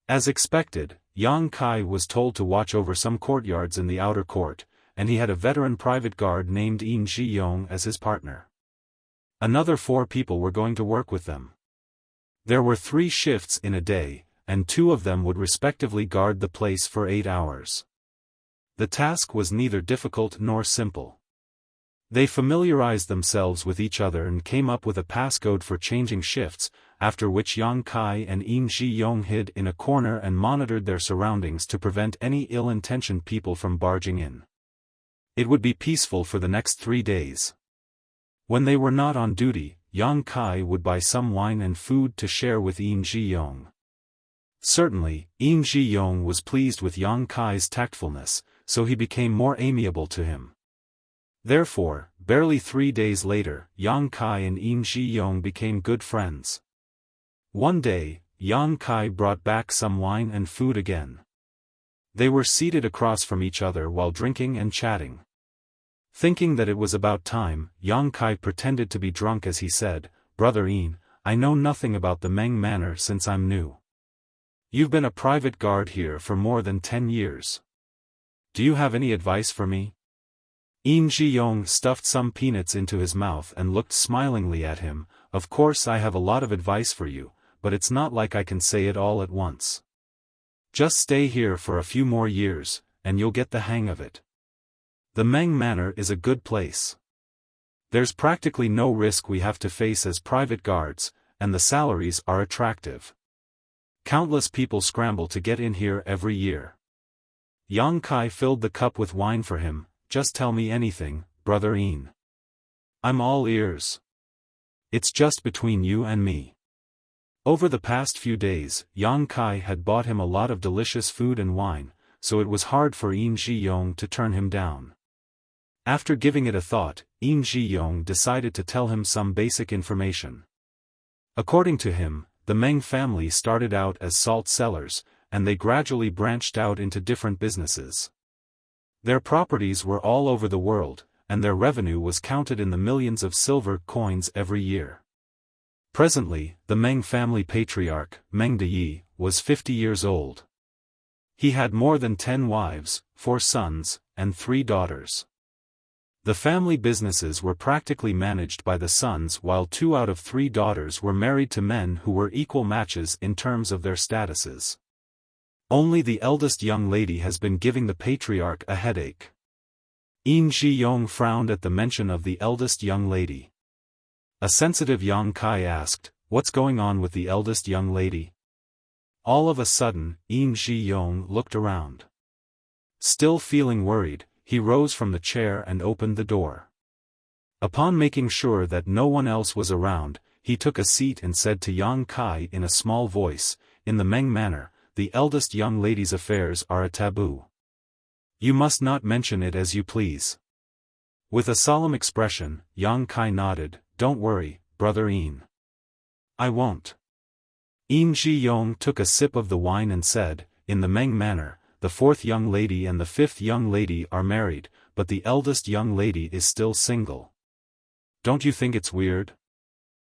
As expected, Yang Kai was told to watch over some courtyards in the outer court, and he had a veteran private guard named Yin Zhiyong as his partner. Another 4 people were going to work with them. There were 3 shifts in a day, and 2 of them would respectively guard the place for 8 hours. The task was neither difficult nor simple. They familiarized themselves with each other and came up with a passcode for changing shifts, after which Yang Kai and Yin Zhiyong hid in a corner and monitored their surroundings to prevent any ill-intentioned people from barging in. It would be peaceful for the next 3 days. When they were not on duty, Yang Kai would buy some wine and food to share with Yin Zhiyong. Certainly, Yin Zhiyong was pleased with Yang Kai's tactfulness, so he became more amiable to him. Therefore, barely 3 days later, Yang Kai and Yin Zhiyong became good friends. One day, Yang Kai brought back some wine and food again. They were seated across from each other while drinking and chatting. Thinking that it was about time, Yang Kai pretended to be drunk as he said, "Brother Yin, I know nothing about the Meng Manor since I'm new. You've been a private guard here for more than 10 years. Do you have any advice for me?" Yin Zhiyong stuffed some peanuts into his mouth and looked smilingly at him. "Of course I have a lot of advice for you, but it's not like I can say it all at once. Just stay here for a few more years, and you'll get the hang of it. The Meng Manor is a good place. There's practically no risk we have to face as private guards, and the salaries are attractive. Countless people scramble to get in here every year." Yang Kai filled the cup with wine for him. "Just tell me anything, Brother Yin. I'm all ears. It's just between you and me." Over the past few days, Yang Kai had bought him a lot of delicious food and wine, so it was hard for Yin Zhiyong to turn him down. After giving it a thought, Yin Zhiyong decided to tell him some basic information. According to him, the Meng family started out as salt sellers, and they gradually branched out into different businesses. Their properties were all over the world, and their revenue was counted in the millions of silver coins every year. Presently, the Meng family patriarch, Meng Deyi, was 50 years old. He had more than 10 wives, 4 sons, and 3 daughters. The family businesses were practically managed by the sons while 2 out of 3 daughters were married to men who were equal matches in terms of their statuses. Only the eldest young lady has been giving the patriarch a headache. Yin Zhiyong frowned at the mention of the eldest young lady. A sensitive Yang Kai asked, "What's going on with the eldest young lady?" All of a sudden, Yin Zhiyong looked around. Still feeling worried, he rose from the chair and opened the door. Upon making sure that no one else was around, he took a seat and said to Yang Kai in a small voice, "In the Meng Manor, the eldest young lady's affairs are a taboo. You must not mention it as you please." With a solemn expression, Yang Kai nodded. "Don't worry, Brother Yin. I won't." Yin Zhiyong took a sip of the wine and said, "In the Meng Manor, the 4th young lady and the 5th young lady are married, but the eldest young lady is still single. Don't you think it's weird?"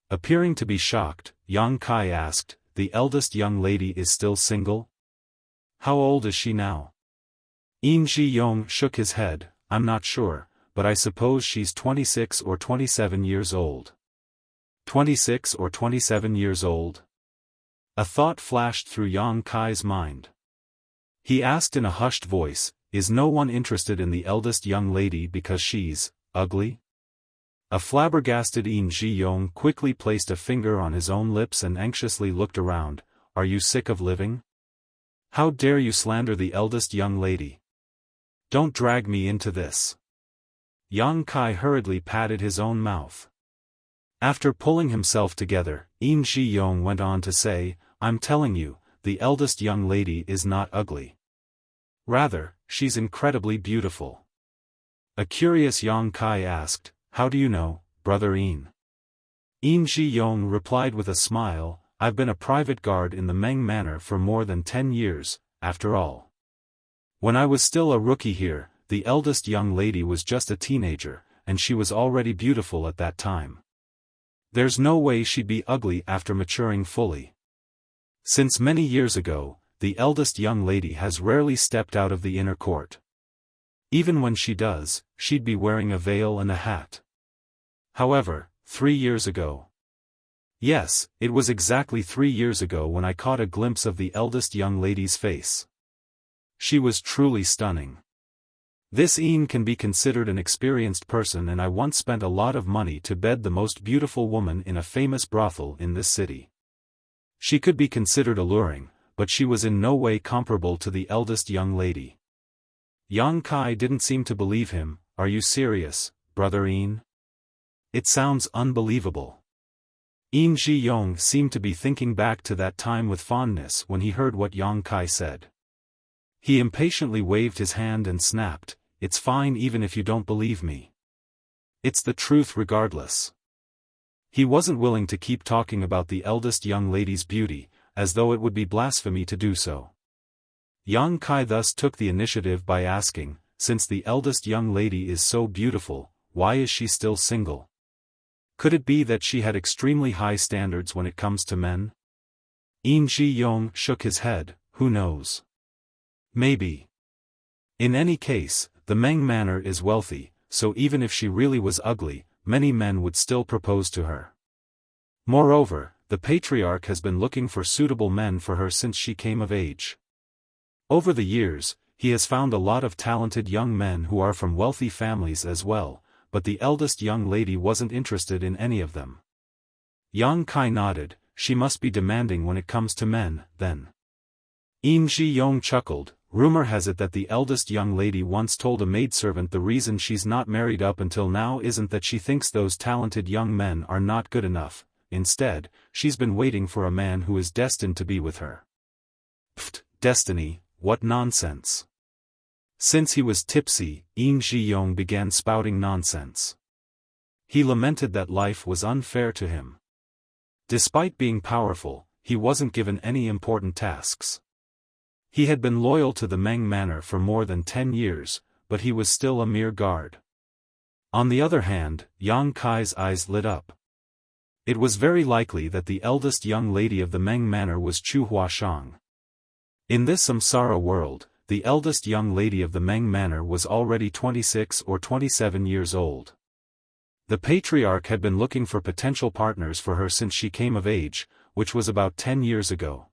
Appearing to be shocked, Yang Kai asked, "The eldest young lady is still single? How old is she now?" Yin Zhiyong shook his head. "I'm not sure, but I suppose she's 26 or 27 years old." 26 or 27 years old? A thought flashed through Yang Kai's mind. He asked in a hushed voice, "Is no one interested in the eldest young lady because she's ugly? A flabbergasted Yin Ji-yong quickly placed a finger on his own lips and anxiously looked around. Are you sick of living? How dare you slander the eldest young lady? Don't drag me into this. Yang Kai hurriedly patted his own mouth. After pulling himself together, Yin Ji-yong went on to say, I'm telling you, the eldest young lady is not ugly. Rather, she's incredibly beautiful. A curious Yang Kai asked, how do you know, Brother Yin? Yin Ji-yong replied with a smile, I've been a private guard in the Meng Manor for more than 10 years, after all. When I was still a rookie here, the eldest young lady was just a teenager, and she was already beautiful at that time. There's no way she'd be ugly after maturing fully. Since many years ago, the eldest young lady has rarely stepped out of the inner court. Even when she does, she'd be wearing a veil and a hat. However, 3 years ago. Yes, it was exactly 3 years ago when I caught a glimpse of the eldest young lady's face. She was truly stunning. This Yin can be considered an experienced person, and I once spent a lot of money to bed the most beautiful woman in a famous brothel in this city. She could be considered alluring, but she was in no way comparable to the eldest young lady. Yang Kai didn't seem to believe him. Are you serious, Brother Yin? It sounds unbelievable. Yin Ji-yong seemed to be thinking back to that time with fondness when he heard what Yang Kai said. He impatiently waved his hand and snapped, it's fine even if you don't believe me. It's the truth regardless. He wasn't willing to keep talking about the eldest young lady's beauty, as though it would be blasphemy to do so. Yang Kai thus took the initiative by asking, since the eldest young lady is so beautiful, why is she still single? Could it be that she had extremely high standards when it comes to men? Yin Ji-yong shook his head, who knows? Maybe. In any case, the Meng Manor is wealthy, so even if she really was ugly, many men would still propose to her. Moreover, the patriarch has been looking for suitable men for her since she came of age. Over the years, he has found a lot of talented young men who are from wealthy families as well, but the eldest young lady wasn't interested in any of them. Yang Kai nodded, she must be demanding when it comes to men, then. Yin Ji-yong chuckled, rumor has it that the eldest young lady once told a maidservant the reason she's not married up until now isn't that she thinks those talented young men are not good enough, instead, she's been waiting for a man who is destined to be with her. Pfft, destiny, what nonsense. Since he was tipsy, Yin Ji-yong began spouting nonsense. He lamented that life was unfair to him. Despite being powerful, he wasn't given any important tasks. He had been loyal to the Meng Manor for more than 10 years, but he was still a mere guard. On the other hand, Yang Kai's eyes lit up. It was very likely that the eldest young lady of the Meng Manor was Chu Huashang. In this samsara world, the eldest young lady of the Meng Manor was already 26 or 27 years old. The patriarch had been looking for potential partners for her since she came of age, which was about 10 years ago.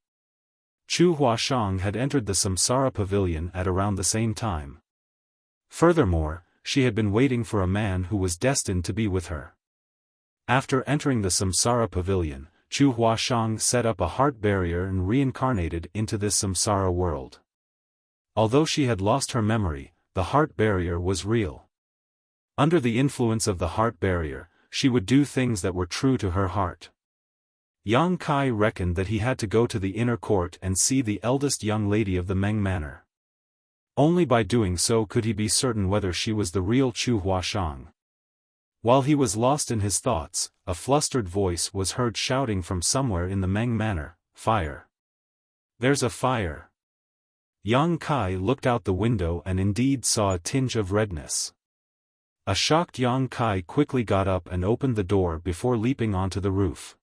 Chu Huashang had entered the samsara pavilion at around the same time. Furthermore, she had been waiting for a man who was destined to be with her. After entering the samsara pavilion, Chu Huashang set up a heart barrier and reincarnated into this samsara world. Although she had lost her memory, the heart barrier was real. Under the influence of the heart barrier, she would do things that were true to her heart. Yang Kai reckoned that he had to go to the inner court and see the eldest young lady of the Meng Manor. Only by doing so could he be certain whether she was the real Chu Huashang. While he was lost in his thoughts, a flustered voice was heard shouting from somewhere in the Meng Manor, "Fire! There's a fire!" Yang Kai looked out the window and indeed saw a tinge of redness. A shocked Yang Kai quickly got up and opened the door before leaping onto the roof.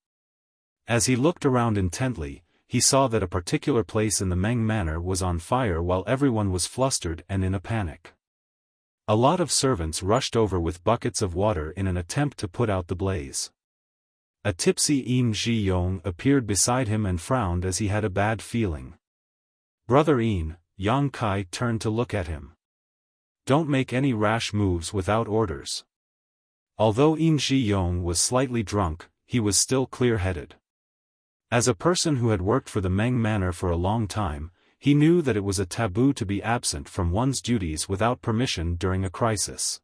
As he looked around intently, he saw that a particular place in the Meng Manor was on fire while everyone was flustered and in a panic. A lot of servants rushed over with buckets of water in an attempt to put out the blaze. A tipsy Yin Ji-yong appeared beside him and frowned as he had a bad feeling. "Brother Yin," Yang Kai turned to look at him. "Don't make any rash moves without orders. Although Yin Ji-yong was slightly drunk, he was still clear-headed. As a person who had worked for the Meng Manor for a long time, he knew that it was a taboo to be absent from one's duties without permission during a crisis.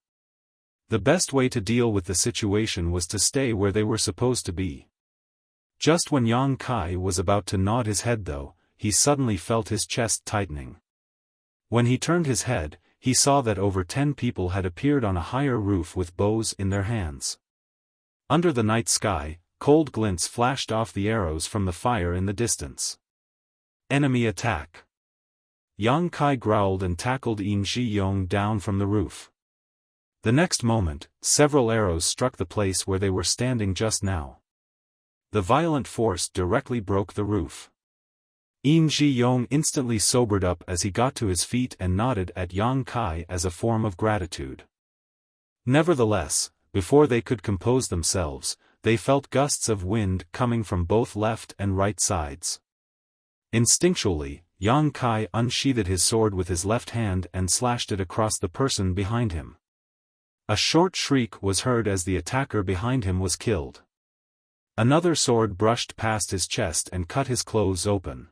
The best way to deal with the situation was to stay where they were supposed to be. Just when Yang Kai was about to nod his head though, he suddenly felt his chest tightening. When he turned his head, he saw that over 10 people had appeared on a higher roof with bows in their hands. Under the night sky, cold glints flashed off the arrows from the fire in the distance. Enemy attack! Yang Kai growled and tackled Yin Ji-yong down from the roof. The next moment, several arrows struck the place where they were standing just now. The violent force directly broke the roof. Yin Ji-yong instantly sobered up as he got to his feet and nodded at Yang Kai as a form of gratitude. Nevertheless, before they could compose themselves, they felt gusts of wind coming from both left and right sides. Instinctually, Yang Kai unsheathed his sword with his left hand and slashed it across the person behind him. A short shriek was heard as the attacker behind him was killed. Another sword brushed past his chest and cut his clothes open.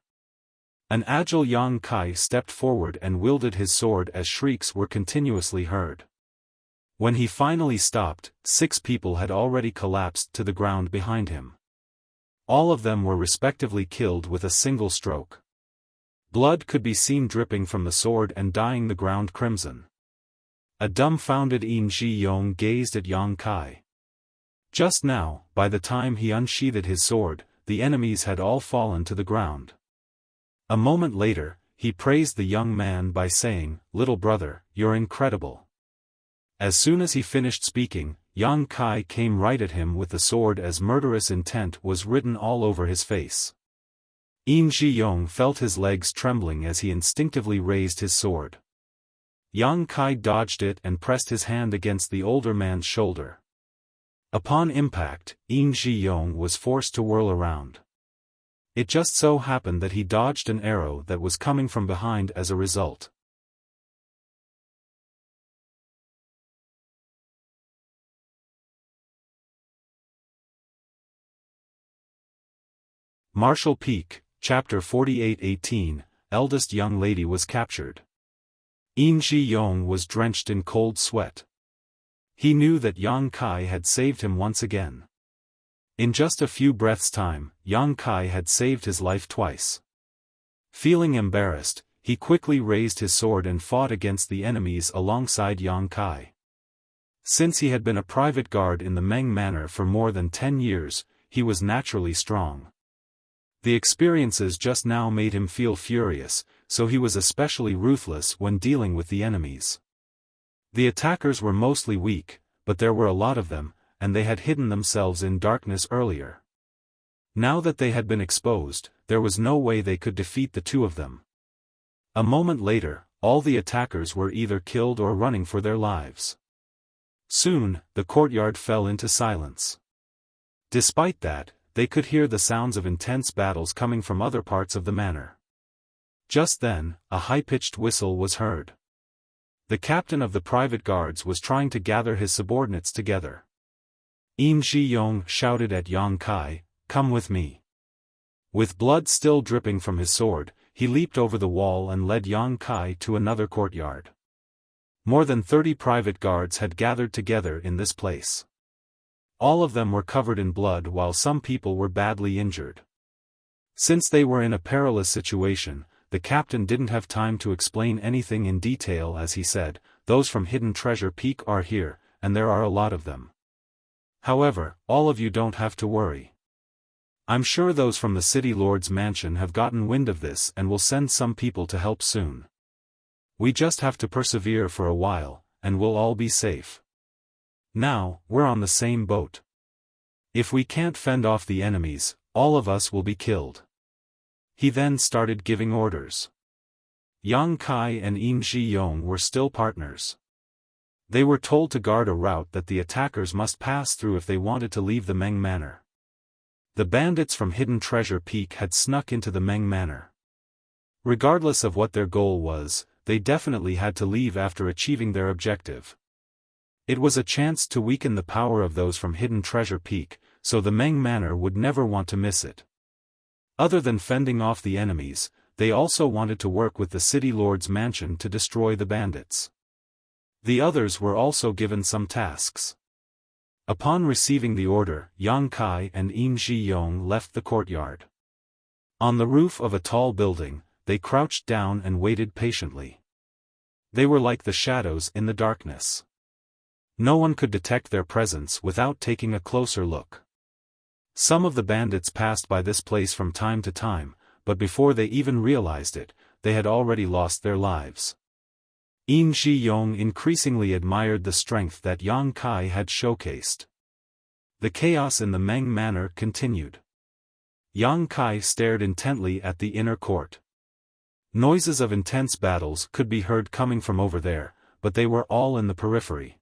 An agile Yang Kai stepped forward and wielded his sword as shrieks were continuously heard. When he finally stopped, 6 people had already collapsed to the ground behind him. All of them were respectively killed with a single stroke. Blood could be seen dripping from the sword and dyeing the ground crimson. A dumbfounded Yin Ji-yong gazed at Yang Kai. Just now, by the time he unsheathed his sword, the enemies had all fallen to the ground. A moment later, he praised the young man by saying, "Little brother, you're incredible." As soon as he finished speaking, Yang Kai came right at him with the sword as murderous intent was written all over his face. Yin Ji-yong felt his legs trembling as he instinctively raised his sword. Yang Kai dodged it and pressed his hand against the older man's shoulder. Upon impact, Yin Ji-yong was forced to whirl around. It just so happened that he dodged an arrow that was coming from behind as a result. Marshall Peak, Chapter 48-18, Eldest Young Lady was captured. Yin Ji-yong was drenched in cold sweat. He knew that Yang Kai had saved him once again. In just a few breaths' time, Yang Kai had saved his life twice. Feeling embarrassed, he quickly raised his sword and fought against the enemies alongside Yang Kai. Since he had been a private guard in the Meng Manor for more than 10 years, he was naturally strong. The experiences just now made him feel furious, so he was especially ruthless when dealing with the enemies. The attackers were mostly weak, but there were a lot of them, and they had hidden themselves in darkness earlier. Now that they had been exposed, there was no way they could defeat the 2 of them. A moment later, all the attackers were either killed or running for their lives. Soon, the courtyard fell into silence. Despite that, they could hear the sounds of intense battles coming from other parts of the manor. Just then, a high-pitched whistle was heard. The captain of the private guards was trying to gather his subordinates together. Yin Ji-yong shouted at Yang Kai, "Come with me." With blood still dripping from his sword, he leaped over the wall and led Yang Kai to another courtyard. More than 30 private guards had gathered together in this place. All of them were covered in blood while some people were badly injured. Since they were in a perilous situation, the captain didn't have time to explain anything in detail as he said, "Those from Hidden Treasure Peak are here, and there are a lot of them. However, all of you don't have to worry. I'm sure those from the City Lord's mansion have gotten wind of this and will send some people to help soon. We just have to persevere for a while, and we'll all be safe. Now, we're on the same boat. If we can't fend off the enemies, all of us will be killed." He then started giving orders. Yang Kai and Yin Ji-yong were still partners. They were told to guard a route that the attackers must pass through if they wanted to leave the Meng Manor. The bandits from Hidden Treasure Peak had snuck into the Meng Manor. Regardless of what their goal was, they definitely had to leave after achieving their objective. It was a chance to weaken the power of those from Hidden Treasure Peak, so the Meng Manor would never want to miss it. Other than fending off the enemies, they also wanted to work with the city lord's mansion to destroy the bandits. The others were also given some tasks. Upon receiving the order, Yang Kai and Yin Ji-yong left the courtyard. On the roof of a tall building, they crouched down and waited patiently. They were like the shadows in the darkness. No one could detect their presence without taking a closer look. Some of the bandits passed by this place from time to time, but before they even realized it, they had already lost their lives. Yin Ji-yong increasingly admired the strength that Yang Kai had showcased. The chaos in the Meng Manor continued. Yang Kai stared intently at the inner court. Noises of intense battles could be heard coming from over there, but they were all in the periphery.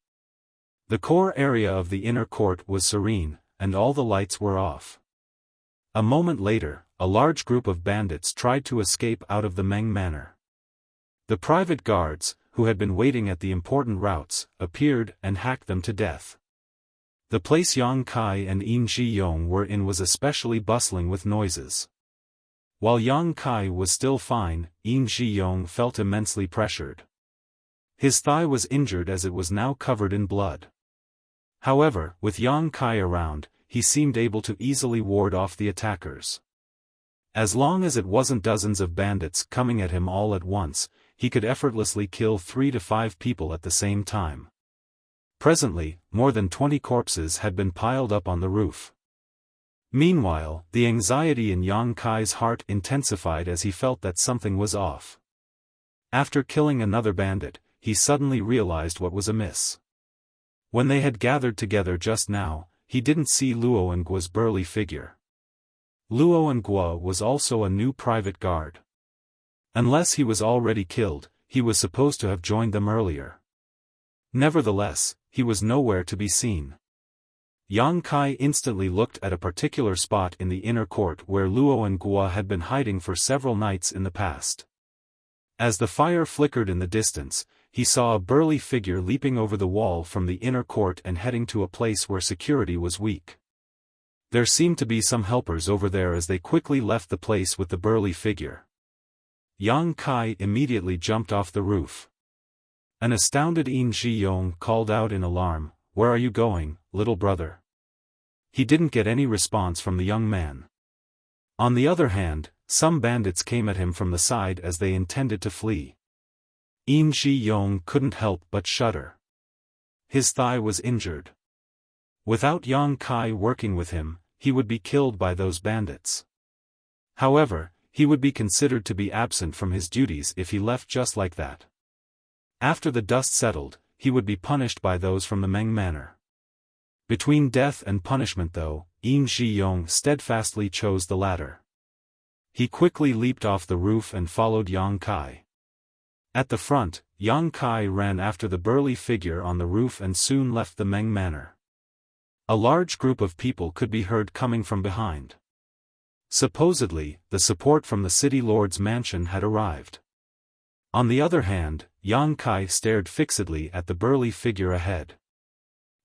The core area of the inner court was serene, and all the lights were off. A moment later, a large group of bandits tried to escape out of the Meng Manor. The private guards, who had been waiting at the important routes, appeared and hacked them to death. The place Yang Kai and Yin Ji-yong were in was especially bustling with noises. While Yang Kai was still fine, Yin Ji-yong felt immensely pressured. His thigh was injured as it was now covered in blood. However, with Yang Kai around, he seemed able to easily ward off the attackers. As long as it wasn't dozens of bandits coming at him all at once, he could effortlessly kill 3 to 5 people at the same time. Presently, more than 20 corpses had been piled up on the roof. Meanwhile, the anxiety in Yang Kai's heart intensified as he felt that something was off. After killing another bandit, he suddenly realized what was amiss. When they had gathered together just now, he didn't see Luo Nguo's burly figure. Luo Nguo was also a new private guard. Unless he was already killed, he was supposed to have joined them earlier. Nevertheless, he was nowhere to be seen. Yang Kai instantly looked at a particular spot in the inner court where Luo Nguo had been hiding for several nights in the past. As the fire flickered in the distance, he saw a burly figure leaping over the wall from the inner court and heading to a place where security was weak. There seemed to be some helpers over there as they quickly left the place with the burly figure. Yang Kai immediately jumped off the roof. An astounded Yin Ji-yong called out in alarm, "Where are you going, little brother?" He didn't get any response from the young man. On the other hand, some bandits came at him from the side as they intended to flee. Yin Ji-yong couldn't help but shudder. His thigh was injured. Without Yang Kai working with him, he would be killed by those bandits. However, he would be considered to be absent from his duties if he left just like that. After the dust settled, he would be punished by those from the Meng Manor. Between death and punishment though, Yin Ji-yong steadfastly chose the latter. He quickly leaped off the roof and followed Yang Kai. At the front, Yang Kai ran after the burly figure on the roof and soon left the Meng Manor. A large group of people could be heard coming from behind. Supposedly, the support from the city lord's mansion had arrived. On the other hand, Yang Kai stared fixedly at the burly figure ahead.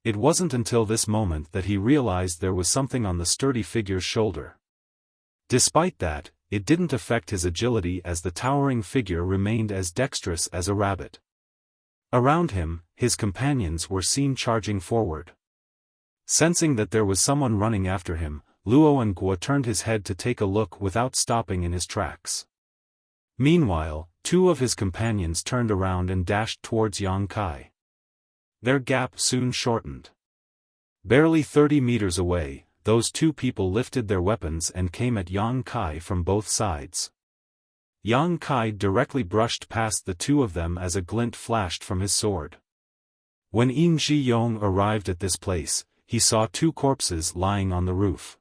It wasn't until this moment that he realized there was something on the sturdy figure's shoulder. Despite that, it didn't affect his agility as the towering figure remained as dexterous as a rabbit. Around him, his companions were seen charging forward. Sensing that there was someone running after him, Luo Nguo turned his head to take a look without stopping in his tracks. Meanwhile, 2 of his companions turned around and dashed towards Yang Kai. Their gap soon shortened. Barely 30 meters away, those 2 people lifted their weapons and came at Yang Kai from both sides. Yang Kai directly brushed past the 2 of them as a glint flashed from his sword. When Yin Ji-yong arrived at this place, he saw 2 corpses lying on the roof.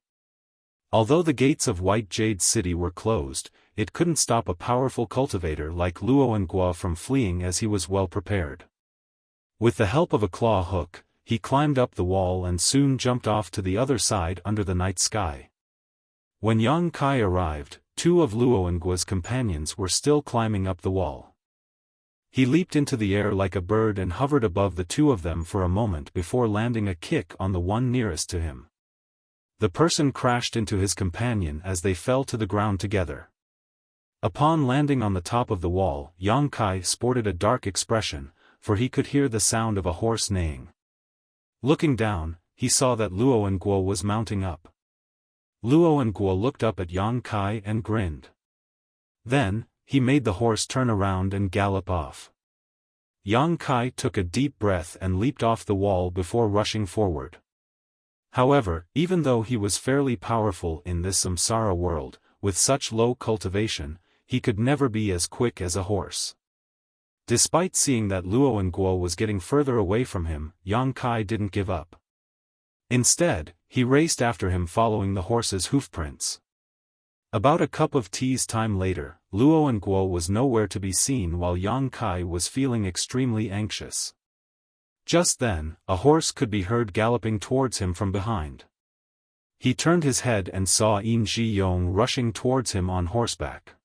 Although the gates of White Jade City were closed, it couldn't stop a powerful cultivator like Luo Nguo from fleeing as he was well prepared. With the help of a claw hook, he climbed up the wall and soon jumped off to the other side under the night sky. When Yang Kai arrived, 2 of Luo Nguo's companions were still climbing up the wall. He leaped into the air like a bird and hovered above the two of them for a moment before landing a kick on the one nearest to him. The person crashed into his companion as they fell to the ground together. Upon landing on the top of the wall, Yang Kai sported a dark expression, for he could hear the sound of a horse neighing. Looking down, he saw that Luo and Guo was mounting up. Luo and Guo looked up at Yang Kai and grinned. Then, he made the horse turn around and gallop off. Yang Kai took a deep breath and leaped off the wall before rushing forward. However, even though he was fairly powerful in this samsara world, with such low cultivation, he could never be as quick as a horse. Despite seeing that Luo and Guo was getting further away from him, Yang Kai didn't give up. Instead, he raced after him following the horse's hoofprints. About a cup of tea's time later, Luo and Guo was nowhere to be seen while Yang Kai was feeling extremely anxious. Just then, a horse could be heard galloping towards him from behind. He turned his head and saw Yin Ji-yong rushing towards him on horseback.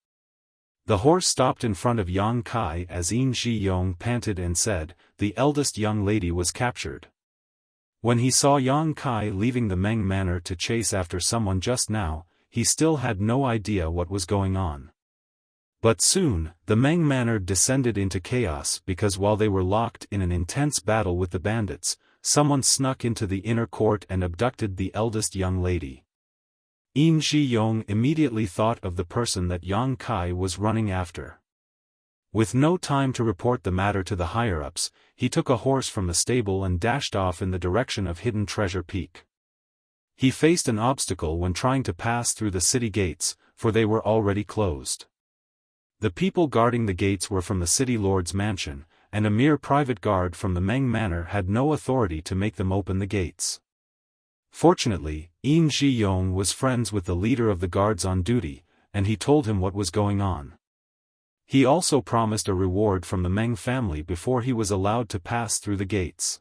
The horse stopped in front of Yang Kai as Yin Ji-yong panted and said, "The eldest young lady was captured." When he saw Yang Kai leaving the Meng Manor to chase after someone just now, he still had no idea what was going on. But soon, the Meng Manor descended into chaos because while they were locked in an intense battle with the bandits, someone snuck into the inner court and abducted the eldest young lady. Yin Ji-yong immediately thought of the person that Yang Kai was running after. With no time to report the matter to the higher-ups, he took a horse from the stable and dashed off in the direction of Hidden Treasure Peak. He faced an obstacle when trying to pass through the city gates, for they were already closed. The people guarding the gates were from the city lord's mansion, and a mere private guard from the Meng Manor had no authority to make them open the gates. Fortunately, Yin Ji-yong was friends with the leader of the guards on duty, and he told him what was going on. He also promised a reward from the Meng family before he was allowed to pass through the gates.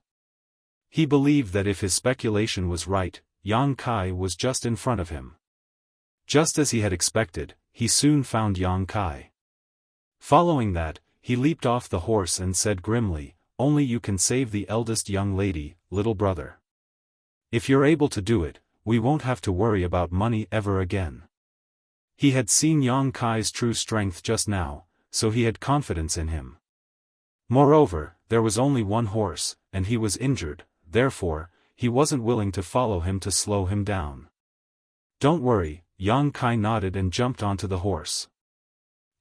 He believed that if his speculation was right, Yang Kai was just in front of him. Just as he had expected, he soon found Yang Kai. Following that, he leaped off the horse and said grimly, "Only you can save the eldest young lady, little brother. If you're able to do it, we won't have to worry about money ever again." He had seen Yang Kai's true strength just now, so he had confidence in him. Moreover, there was only one horse, and he was injured, therefore, he wasn't willing to follow him to slow him down. "Don't worry," Yang Kai nodded and jumped onto the horse.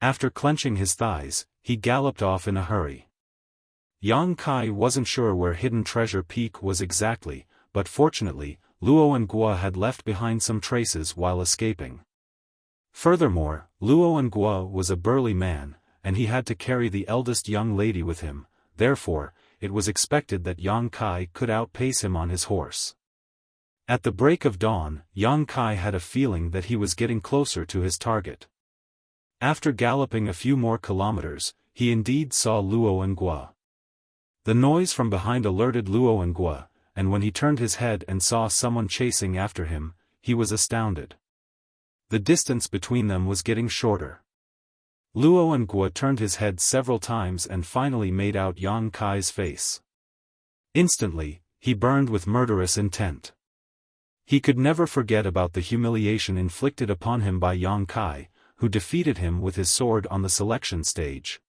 After clenching his thighs, he galloped off in a hurry. Yang Kai wasn't sure where Hidden Treasure Peak was exactly, but fortunately, Luo and Guo had left behind some traces while escaping. Furthermore, Luo and Guo was a burly man, and he had to carry the eldest young lady with him, therefore, it was expected that Yang Kai could outpace him on his horse. At the break of dawn, Yang Kai had a feeling that he was getting closer to his target. After galloping a few more kilometers, he indeed saw Luo and Guo. The noise from behind alerted Luo and Guo, and when he turned his head and saw someone chasing after him, he was astounded. The distance between them was getting shorter. Luo and Guo turned his head several times and finally made out Yang Kai's face. Instantly, he burned with murderous intent. He could never forget about the humiliation inflicted upon him by Yang Kai, who defeated him with his sword on the selection stage.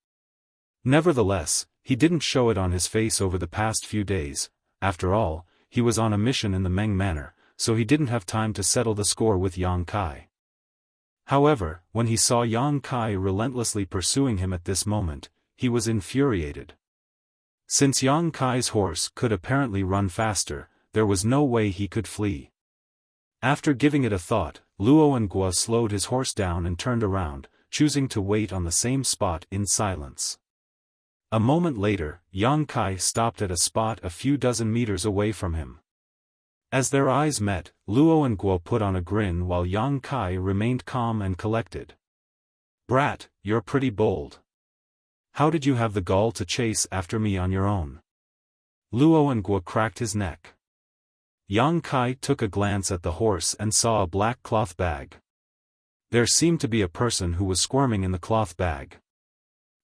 Nevertheless, he didn't show it on his face over the past few days. After all, he was on a mission in the Meng Manor, so he didn't have time to settle the score with Yang Kai. However, when he saw Yang Kai relentlessly pursuing him at this moment, he was infuriated. Since Yang Kai's horse could apparently run faster, there was no way he could flee. After giving it a thought, Luo and Guo slowed his horse down and turned around, choosing to wait on the same spot in silence. A moment later, Yang Kai stopped at a spot a few dozen meters away from him. As their eyes met, Luo and Guo put on a grin while Yang Kai remained calm and collected. "Brat, you're pretty bold. How did you have the gall to chase after me on your own?" Luo and Guo cracked his neck. Yang Kai took a glance at the horse and saw a black cloth bag. There seemed to be a person who was squirming in the cloth bag.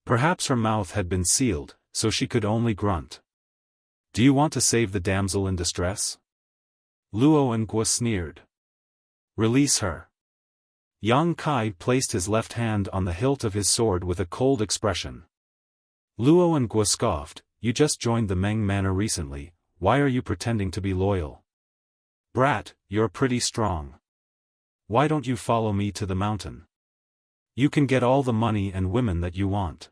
Perhaps her mouth had been sealed, so she could only grunt. "Do you want to save the damsel in distress?" Luo and Guo sneered. "Release her." Yang Kai placed his left hand on the hilt of his sword with a cold expression. Luo and Guo scoffed, "You just joined the Meng Manor recently, why are you pretending to be loyal? Brat, you're pretty strong. Why don't you follow me to the mountain? You can get all the money and women that you want.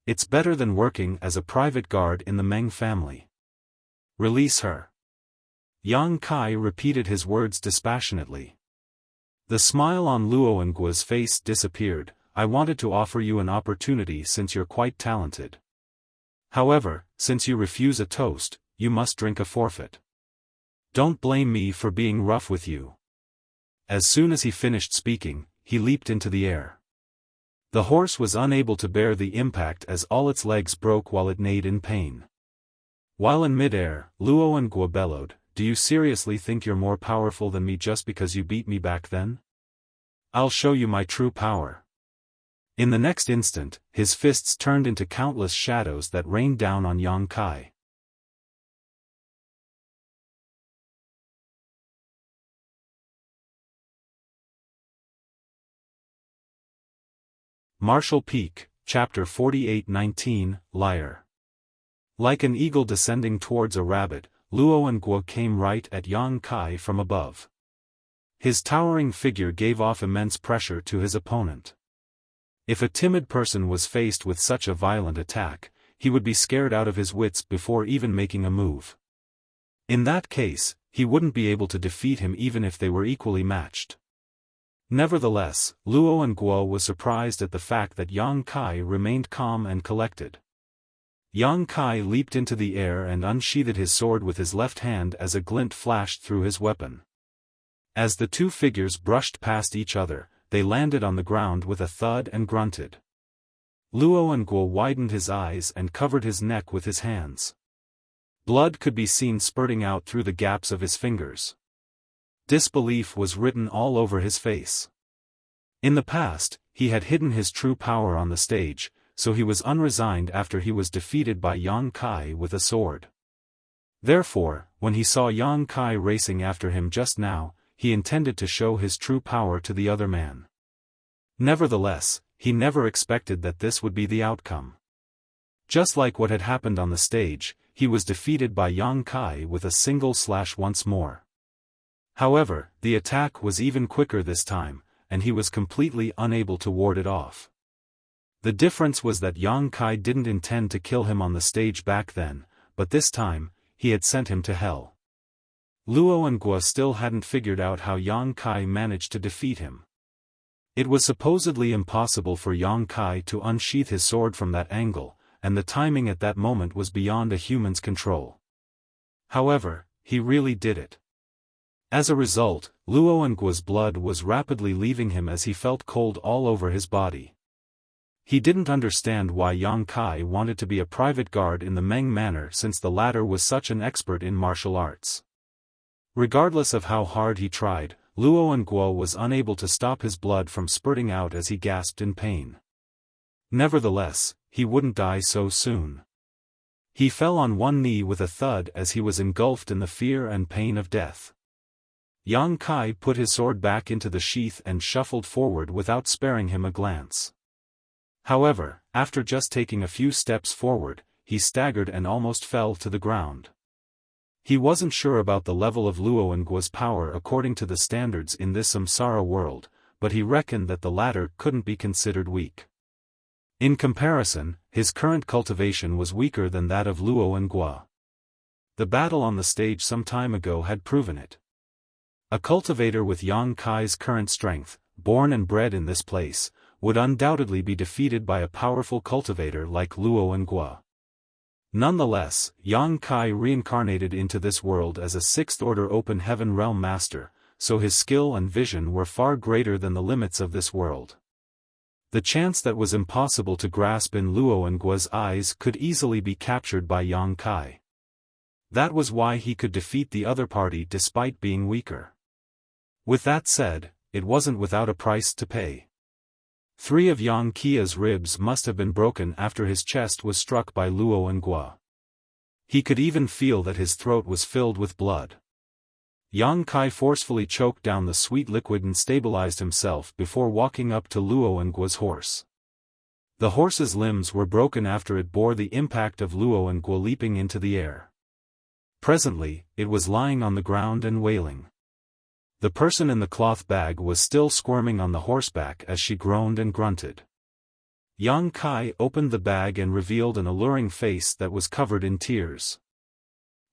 It's better than working as a private guard in the Meng family. Release her." Yang Kai repeated his words dispassionately. The smile on Luo and Guo's face disappeared. "I wanted to offer you an opportunity since you're quite talented. However, since you refuse a toast, you must drink a forfeit. Don't blame me for being rough with you." As soon as he finished speaking, he leaped into the air. The horse was unable to bear the impact as all its legs broke while it neighed in pain. While in midair, Luo and Guo bellowed, "Do you seriously think you're more powerful than me just because you beat me back then? I'll show you my true power." In the next instant, his fists turned into countless shadows that rained down on Yang Kai. Martial Peak, Chapter 48-19, Liar. Like an eagle descending towards a rabbit, Luo and Guo came right at Yang Kai from above. His towering figure gave off immense pressure to his opponent. If a timid person was faced with such a violent attack, he would be scared out of his wits before even making a move. In that case, he wouldn't be able to defeat him even if they were equally matched. Nevertheless, Luo and Guo was surprised at the fact that Yang Kai remained calm and collected. Yang Kai leaped into the air and unsheathed his sword with his left hand as a glint flashed through his weapon. As the two figures brushed past each other, they landed on the ground with a thud and grunted. Luo and Guo widened his eyes and covered his neck with his hands. Blood could be seen spurting out through the gaps of his fingers. Disbelief was written all over his face. In the past, he had hidden his true power on the stage, so he was unresigned after he was defeated by Yang Kai with a sword. Therefore, when he saw Yang Kai racing after him just now, he intended to show his true power to the other man. Nevertheless, he never expected that this would be the outcome. Just like what had happened on the stage, he was defeated by Yang Kai with a single slash once more. However, the attack was even quicker this time, and he was completely unable to ward it off. The difference was that Yang Kai didn't intend to kill him on the stage back then, but this time, he had sent him to hell. Luo and Guo still hadn't figured out how Yang Kai managed to defeat him. It was supposedly impossible for Yang Kai to unsheath his sword from that angle, and the timing at that moment was beyond a human's control. However, he really did it. As a result, Luo and Guo's blood was rapidly leaving him as he felt cold all over his body. He didn't understand why Yang Kai wanted to be a private guard in the Meng Manor since the latter was such an expert in martial arts. Regardless of how hard he tried, Luo and Guo was unable to stop his blood from spurting out as he gasped in pain. Nevertheless, he wouldn't die so soon. He fell on one knee with a thud as he was engulfed in the fear and pain of death. Yang Kai put his sword back into the sheath and shuffled forward without sparing him a glance. However, after just taking a few steps forward, he staggered and almost fell to the ground. He wasn't sure about the level of Luo and Guo's power according to the standards in this samsara world, but he reckoned that the latter couldn't be considered weak. In comparison, his current cultivation was weaker than that of Luo and Guo. The battle on the stage some time ago had proven it. A cultivator with Yang Kai's current strength, born and bred in this place, would undoubtedly be defeated by a powerful cultivator like Luo and Guo. Nonetheless, Yang Kai reincarnated into this world as a sixth-order open heaven realm master, so his skill and vision were far greater than the limits of this world. The chance that was impossible to grasp in Luo and Guo's eyes could easily be captured by Yang Kai. That was why he could defeat the other party despite being weaker. With that said, it wasn't without a price to pay. 3 of Yang Qia's ribs must have been broken after his chest was struck by Luo and Gua. He could even feel that his throat was filled with blood. Yang Kai forcefully choked down the sweet liquid and stabilized himself before walking up to Luo and Gua's horse. The horse's limbs were broken after it bore the impact of Luo and Gua leaping into the air. Presently, it was lying on the ground and wailing. The person in the cloth bag was still squirming on the horseback as she groaned and grunted. Yang Kai opened the bag and revealed an alluring face that was covered in tears.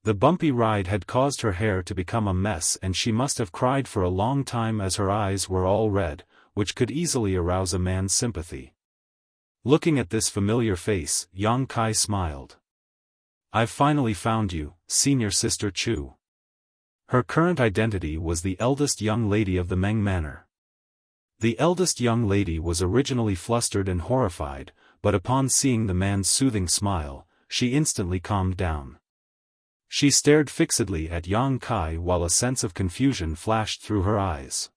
The bumpy ride had caused her hair to become a mess and she must have cried for a long time as her eyes were all red, which could easily arouse a man's sympathy. Looking at this familiar face, Yang Kai smiled. "I've finally found you, Senior Sister Chu." Her current identity was the eldest young lady of the Meng Manor. The eldest young lady was originally flustered and horrified, but upon seeing the man's soothing smile, she instantly calmed down. She stared fixedly at Yang Kai while a sense of confusion flashed through her eyes.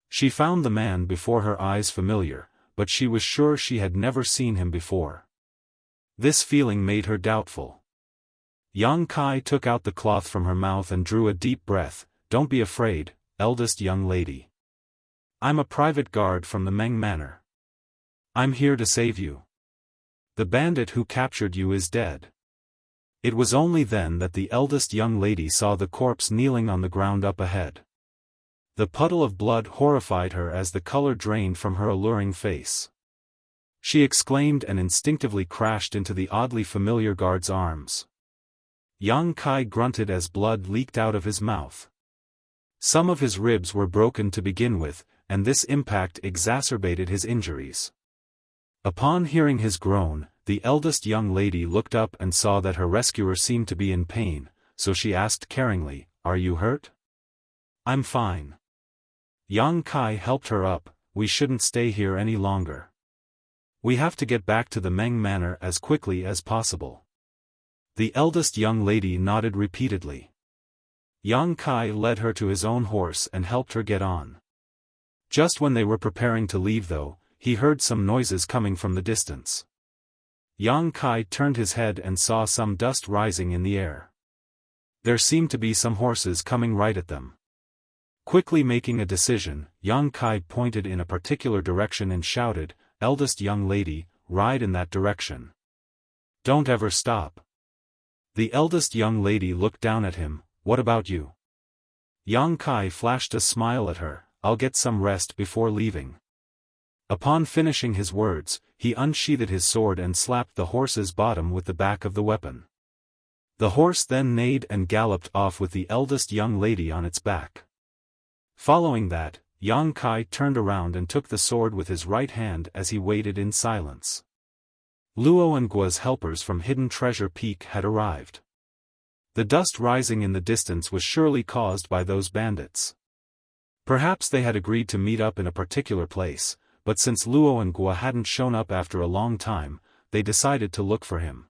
She found the man before her eyes familiar, but she was sure she had never seen him before. This feeling made her doubtful. Yang Kai took out the cloth from her mouth and drew a deep breath. "Don't be afraid, eldest young lady. I'm a private guard from the Meng Manor. I'm here to save you. The bandit who captured you is dead." It was only then that the eldest young lady saw the corpse kneeling on the ground up ahead. The puddle of blood horrified her as the color drained from her alluring face. She exclaimed and instinctively crashed into the oddly familiar guard's arms. Yang Kai grunted as blood leaked out of his mouth. Some of his ribs were broken to begin with, and this impact exacerbated his injuries. Upon hearing his groan, the eldest young lady looked up and saw that her rescuer seemed to be in pain, so she asked caringly, "Are you hurt?" "I'm fine." Yang Kai helped her up. "We shouldn't stay here any longer. We have to get back to the Meng Manor as quickly as possible." The eldest young lady nodded repeatedly. Yang Kai led her to his own horse and helped her get on. Just when they were preparing to leave though, he heard some noises coming from the distance. Yang Kai turned his head and saw some dust rising in the air. There seemed to be some horses coming right at them. Quickly making a decision, Yang Kai pointed in a particular direction and shouted, "Eldest young lady, ride in that direction. Don't ever stop." The eldest young lady looked down at him. "What about you?" Yang Kai flashed a smile at her. "I'll get some rest before leaving." Upon finishing his words, he unsheathed his sword and slapped the horse's bottom with the back of the weapon. The horse then neighed and galloped off with the eldest young lady on its back. Following that, Yang Kai turned around and took the sword with his right hand as he waited in silence. Luo and Gua's helpers from Hidden Treasure Peak had arrived. The dust rising in the distance was surely caused by those bandits. Perhaps they had agreed to meet up in a particular place, but since Luo and Gua hadn't shown up after a long time, they decided to look for him.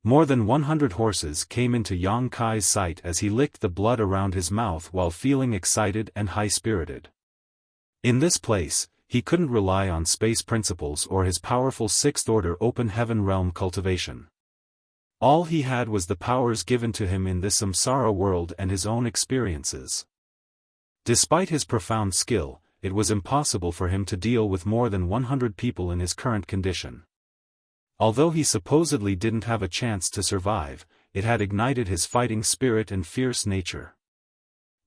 More than 100 horses came into Yang Kai's sight as he licked the blood around his mouth while feeling excited and high-spirited. In this place, he couldn't rely on space principles or his powerful sixth-order open heaven realm cultivation. All he had was the powers given to him in this samsara world and his own experiences. Despite his profound skill, it was impossible for him to deal with more than 100 people in his current condition. Although he supposedly didn't have a chance to survive, it had ignited his fighting spirit and fierce nature.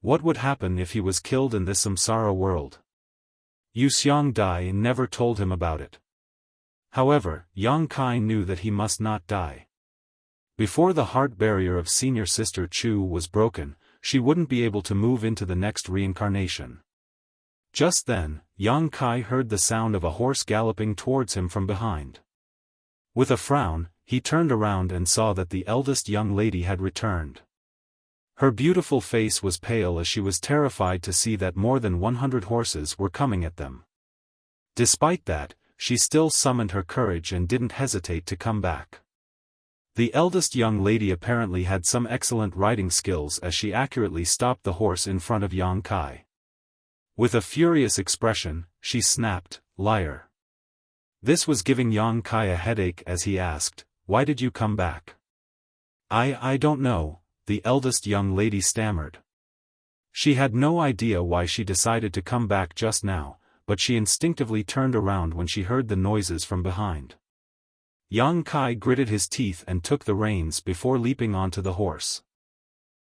What would happen if he was killed in this samsara world? Yu Xiang Dai never told him about it. However, Yang Kai knew that he must not die. Before the heart barrier of Senior Sister Chu was broken, she wouldn't be able to move into the next reincarnation. Just then, Yang Kai heard the sound of a horse galloping towards him from behind. With a frown, he turned around and saw that the eldest young lady had returned. Her beautiful face was pale as she was terrified to see that more than 100 horses were coming at them. Despite that, she still summoned her courage and didn't hesitate to come back. The eldest young lady apparently had some excellent riding skills as she accurately stopped the horse in front of Yang Kai. With a furious expression, she snapped, liar." This was giving Yang Kai a headache as he asked, "Why did you come back?" I don't know," the eldest young lady stammered. She had no idea why she decided to come back just now, but she instinctively turned around when she heard the noises from behind. Yang Kai gritted his teeth and took the reins before leaping onto the horse.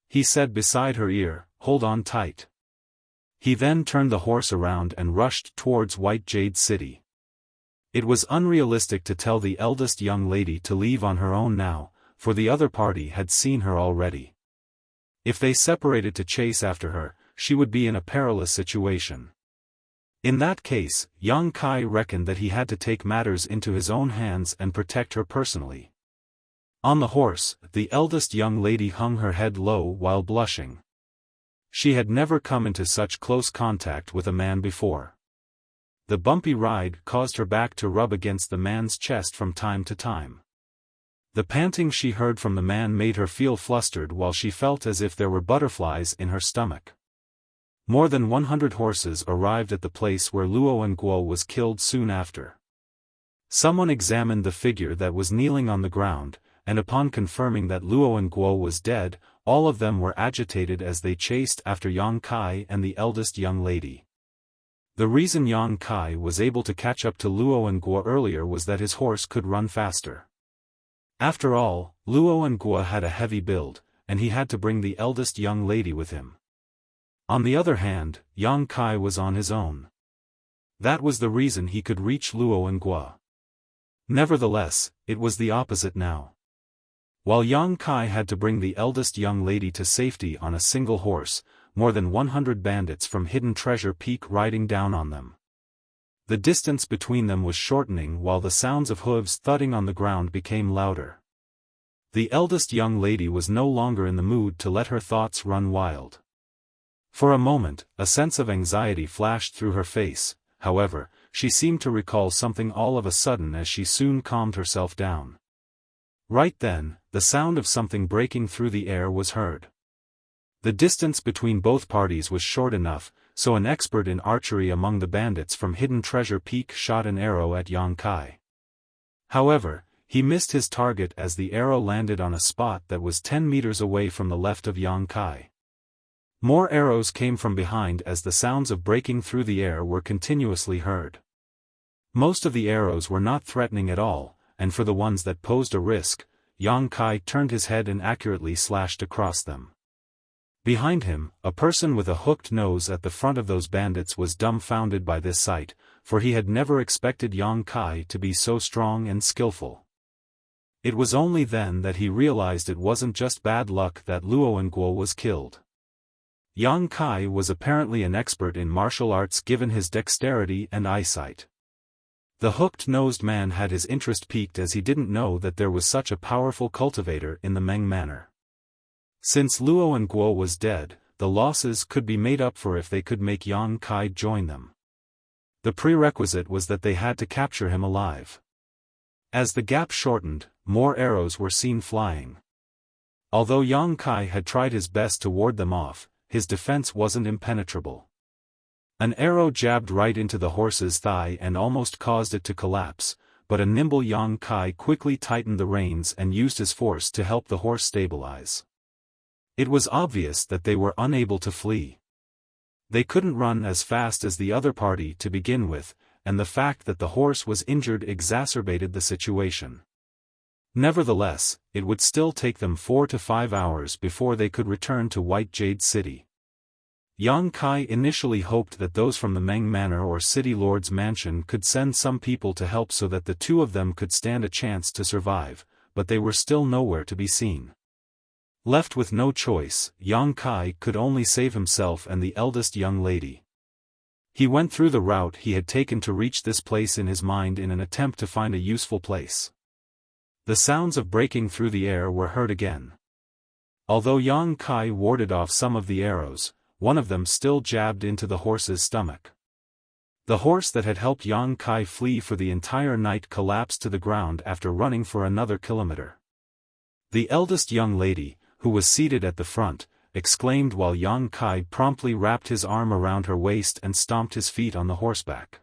He said beside her ear, "Hold on tight." He then turned the horse around and rushed towards White Jade City. It was unrealistic to tell the eldest young lady to leave on her own now, for the other party had seen her already. If they separated to chase after her, she would be in a perilous situation. In that case, Yang Kai reckoned that he had to take matters into his own hands and protect her personally. On the horse, the eldest young lady hung her head low while blushing. She had never come into such close contact with a man before. The bumpy ride caused her back to rub against the man's chest from time to time. The panting she heard from the man made her feel flustered while she felt as if there were butterflies in her stomach. More than 100 horses arrived at the place where Luo and Guo was killed soon after. Someone examined the figure that was kneeling on the ground, and upon confirming that Luo and Guo was dead, all of them were agitated as they chased after Yang Kai and the eldest young lady. The reason Yang Kai was able to catch up to Luo and Guo earlier was that his horse could run faster. After all, Luo and Guo had a heavy build, and he had to bring the eldest young lady with him. On the other hand, Yang Kai was on his own. That was the reason he could reach Luo and Guo. Nevertheless, it was the opposite now. While Yang Kai had to bring the eldest young lady to safety on a single horse, more than 100 bandits from Hidden Treasure Peak riding down on them. The distance between them was shortening while the sounds of hooves thudding on the ground became louder. The eldest young lady was no longer in the mood to let her thoughts run wild. For a moment, a sense of anxiety flashed through her face, however, she seemed to recall something all of a sudden as she soon calmed herself down. Right then, the sound of something breaking through the air was heard. The distance between both parties was short enough, so an expert in archery among the bandits from Hidden Treasure Peak shot an arrow at Yang Kai. However, he missed his target as the arrow landed on a spot that was 10 meters away from the left of Yang Kai. More arrows came from behind as the sounds of breaking through the air were continuously heard. Most of the arrows were not threatening at all, and for the ones that posed a risk, Yang Kai turned his head and accurately slashed across them. Behind him, a person with a hooked nose at the front of those bandits was dumbfounded by this sight, for he had never expected Yang Kai to be so strong and skillful. It was only then that he realized it wasn't just bad luck that Luo and Guo was killed. Yang Kai was apparently an expert in martial arts given his dexterity and eyesight. The hooked-nosed man had his interest piqued as he didn't know that there was such a powerful cultivator in the Meng Manor. Since Luo and Guo was dead, the losses could be made up for if they could make Yang Kai join them. The prerequisite was that they had to capture him alive. As the gap shortened, more arrows were seen flying. Although Yang Kai had tried his best to ward them off, his defense wasn't impenetrable. An arrow jabbed right into the horse's thigh and almost caused it to collapse, but a nimble Yang Kai quickly tightened the reins and used his force to help the horse stabilize. It was obvious that they were unable to flee. They couldn't run as fast as the other party to begin with, and the fact that the horse was injured exacerbated the situation. Nevertheless, it would still take them 4 to 5 hours before they could return to White Jade City. Yang Kai initially hoped that those from the Meng Manor or City Lord's mansion could send some people to help so that the two of them could stand a chance to survive, but they were still nowhere to be seen. Left with no choice, Yang Kai could only save himself and the eldest young lady. He went through the route he had taken to reach this place in his mind in an attempt to find a useful place. The sounds of breaking through the air were heard again. Although Yang Kai warded off some of the arrows, one of them still jabbed into the horse's stomach. The horse that had helped Yang Kai flee for the entire night collapsed to the ground after running for another kilometer. The eldest young lady, who was seated at the front, exclaimed while Yang Kai promptly wrapped his arm around her waist and stomped his feet on the horseback.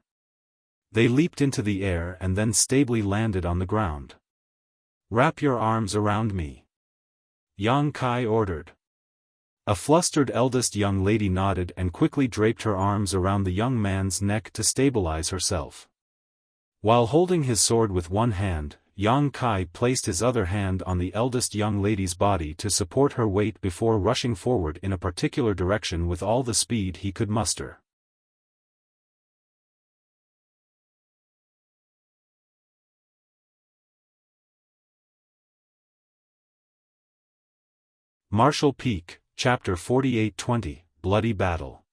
They leaped into the air and then stably landed on the ground. "Wrap your arms around me," Yang Kai ordered. A flustered eldest young lady nodded and quickly draped her arms around the young man's neck to stabilize herself. While holding his sword with one hand, Yang Kai placed his other hand on the eldest young lady's body to support her weight before rushing forward in a particular direction with all the speed he could muster. Martial Peak, Chapter 48-20, Bloody Battle.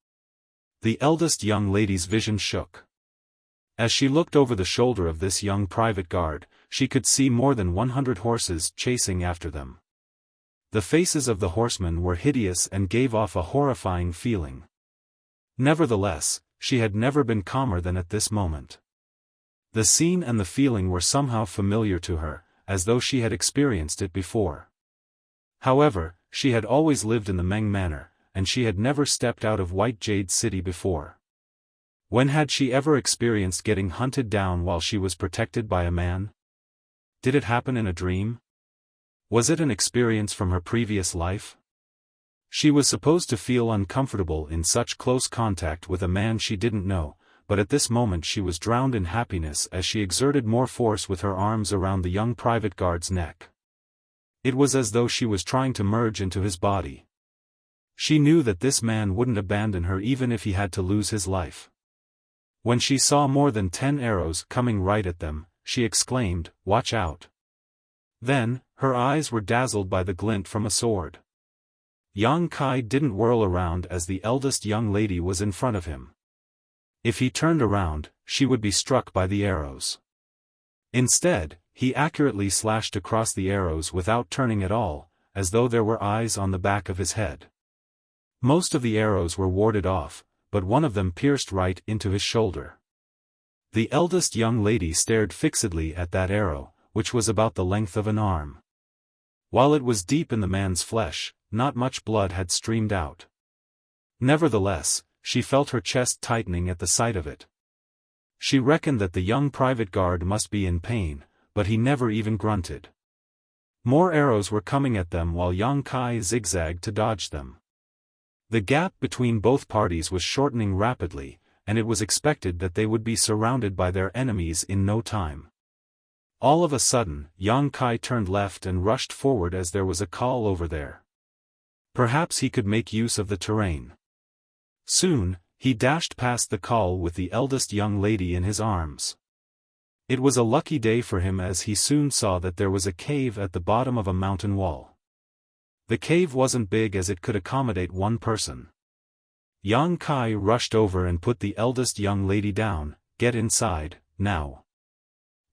The eldest young lady's vision shook. As she looked over the shoulder of this young private guard, she could see more than 100 horses chasing after them. The faces of the horsemen were hideous and gave off a horrifying feeling. Nevertheless, she had never been calmer than at this moment. The scene and the feeling were somehow familiar to her, as though she had experienced it before. However, she had always lived in the Meng Manor, and she had never stepped out of White Jade City before. When had she ever experienced getting hunted down while she was protected by a man? Did it happen in a dream? Was it an experience from her previous life? She was supposed to feel uncomfortable in such close contact with a man she didn't know, but at this moment she was drowned in happiness as she exerted more force with her arms around the young private guard's neck. It was as though she was trying to merge into his body. She knew that this man wouldn't abandon her even if he had to lose his life. When she saw more than 10 arrows coming right at them, she exclaimed, "Watch out." Then, her eyes were dazzled by the glint from a sword. Yang Kai didn't whirl around as the eldest young lady was in front of him. If he turned around, she would be struck by the arrows. Instead, he accurately slashed across the arrows without turning at all, as though there were eyes on the back of his head. Most of the arrows were warded off, but one of them pierced right into his shoulder. The eldest young lady stared fixedly at that arrow, which was about the length of an arm. While it was deep in the man's flesh, not much blood had streamed out. Nevertheless, she felt her chest tightening at the sight of it. She reckoned that the young private guard must be in pain, but he never even grunted. More arrows were coming at them while Yang Kai zigzagged to dodge them. The gap between both parties was shortening rapidly, and it was expected that they would be surrounded by their enemies in no time. All of a sudden, Yang Kai turned left and rushed forward as there was a call over there. Perhaps he could make use of the terrain. Soon, he dashed past the call with the eldest young lady in his arms. It was a lucky day for him as he soon saw that there was a cave at the bottom of a mountain wall. The cave wasn't big as it could accommodate one person. Yang Kai rushed over and put the eldest young lady down. "Get inside, now."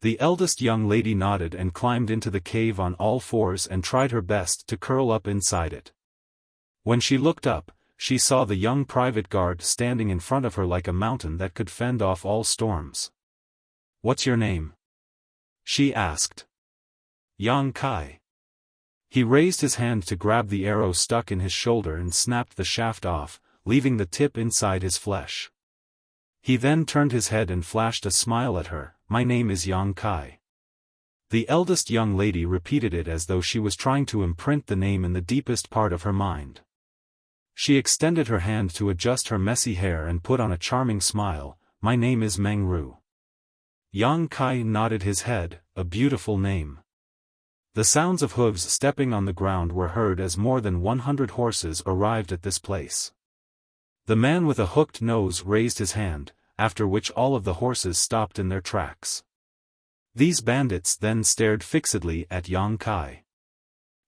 The eldest young lady nodded and climbed into the cave on all fours and tried her best to curl up inside it. When she looked up, she saw the young private guard standing in front of her like a mountain that could fend off all storms. "What's your name?" she asked. "Yang Kai." He raised his hand to grab the arrow stuck in his shoulder and snapped the shaft off, leaving the tip inside his flesh. He then turned his head and flashed a smile at her. "My name is Yang Kai." The eldest young lady repeated it as though she was trying to imprint the name in the deepest part of her mind. She extended her hand to adjust her messy hair and put on a charming smile. "My name is Meng Ru." Yang Kai nodded his head. "A beautiful name." The sounds of hooves stepping on the ground were heard as more than 100 horses arrived at this place. The man with a hooked nose raised his hand, after which all of the horses stopped in their tracks. These bandits then stared fixedly at Yang Kai.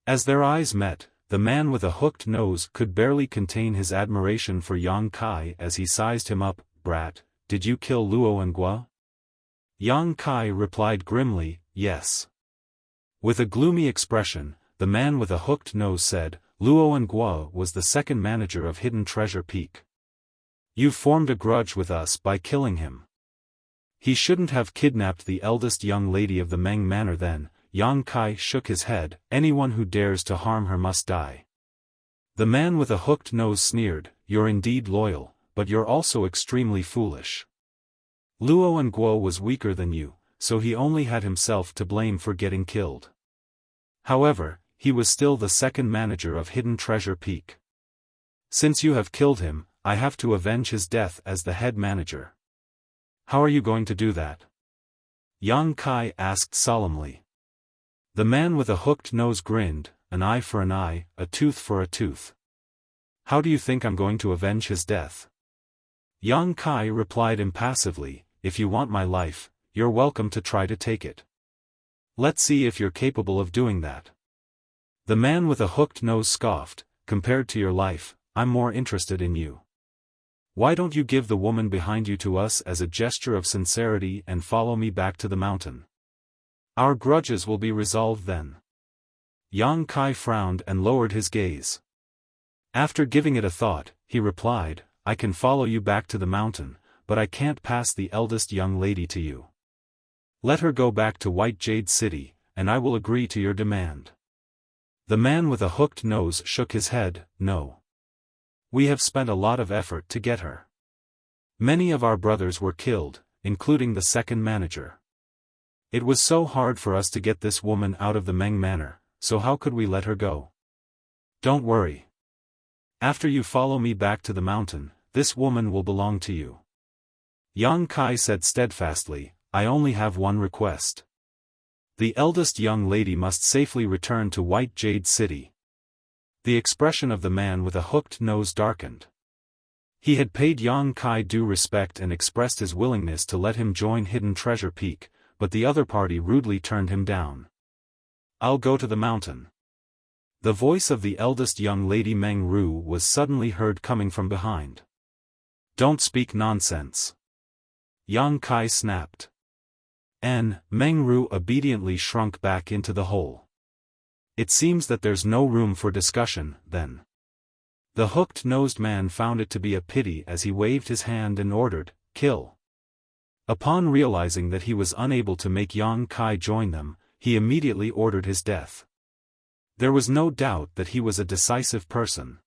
As their eyes met, the man with a hooked nose could barely contain his admiration for Yang Kai as he sized him up. "Brat, did you kill Luo and Gua?" Yang Kai replied grimly, "Yes." With a gloomy expression, the man with a hooked nose said, "Luo and Gua was the second manager of Hidden Treasure Peak. You formed a grudge with us by killing him. He shouldn't have kidnapped the eldest young lady of the Meng Manor then." Yang Kai shook his head. "Anyone who dares to harm her must die." The man with a hooked nose sneered, "You're indeed loyal, but you're also extremely foolish. Luo and Guo was weaker than you, so he only had himself to blame for getting killed. However, he was still the second manager of Hidden Treasure Peak. Since you have killed him, I have to avenge his death as the head manager. How are you going to do that? Yang Kai asked solemnly. The man with a hooked nose grinned, an eye for an eye, a tooth for a tooth. How do you think I'm going to avenge his death? Yang Kai replied impassively, if you want my life, you're welcome to try to take it. Let's see if you're capable of doing that. The man with a hooked nose scoffed, compared to your life, I'm more interested in you. Why don't you give the woman behind you to us as a gesture of sincerity and follow me back to the mountain? Our grudges will be resolved then. Yang Kai frowned and lowered his gaze. After giving it a thought, he replied, I can follow you back to the mountain, but I can't pass the eldest young lady to you. Let her go back to White Jade City, and I will agree to your demand. The man with a hooked nose shook his head, no. We have spent a lot of effort to get her. Many of our brothers were killed, including the second manager. It was so hard for us to get this woman out of the Meng Manor, so how could we let her go? Don't worry. After you follow me back to the mountain, this woman will belong to you. Yang Kai said steadfastly, I only have one request. The eldest young lady must safely return to White Jade City. The expression of the man with a hooked nose darkened. He had paid Yang Kai due respect and expressed his willingness to let him join Hidden Treasure Peak, but the other party rudely turned him down. I'll go to the mountain. The voice of the eldest young lady Meng Ru was suddenly heard coming from behind. Don't speak nonsense. Yang Kai snapped. Meng Ru obediently shrunk back into the hole. It seems that there's no room for discussion, then. The hooked-nosed man found it to be a pity as he waved his hand and ordered, kill. Upon realizing that he was unable to make Yang Kai join them, he immediately ordered his death. There was no doubt that he was a decisive person.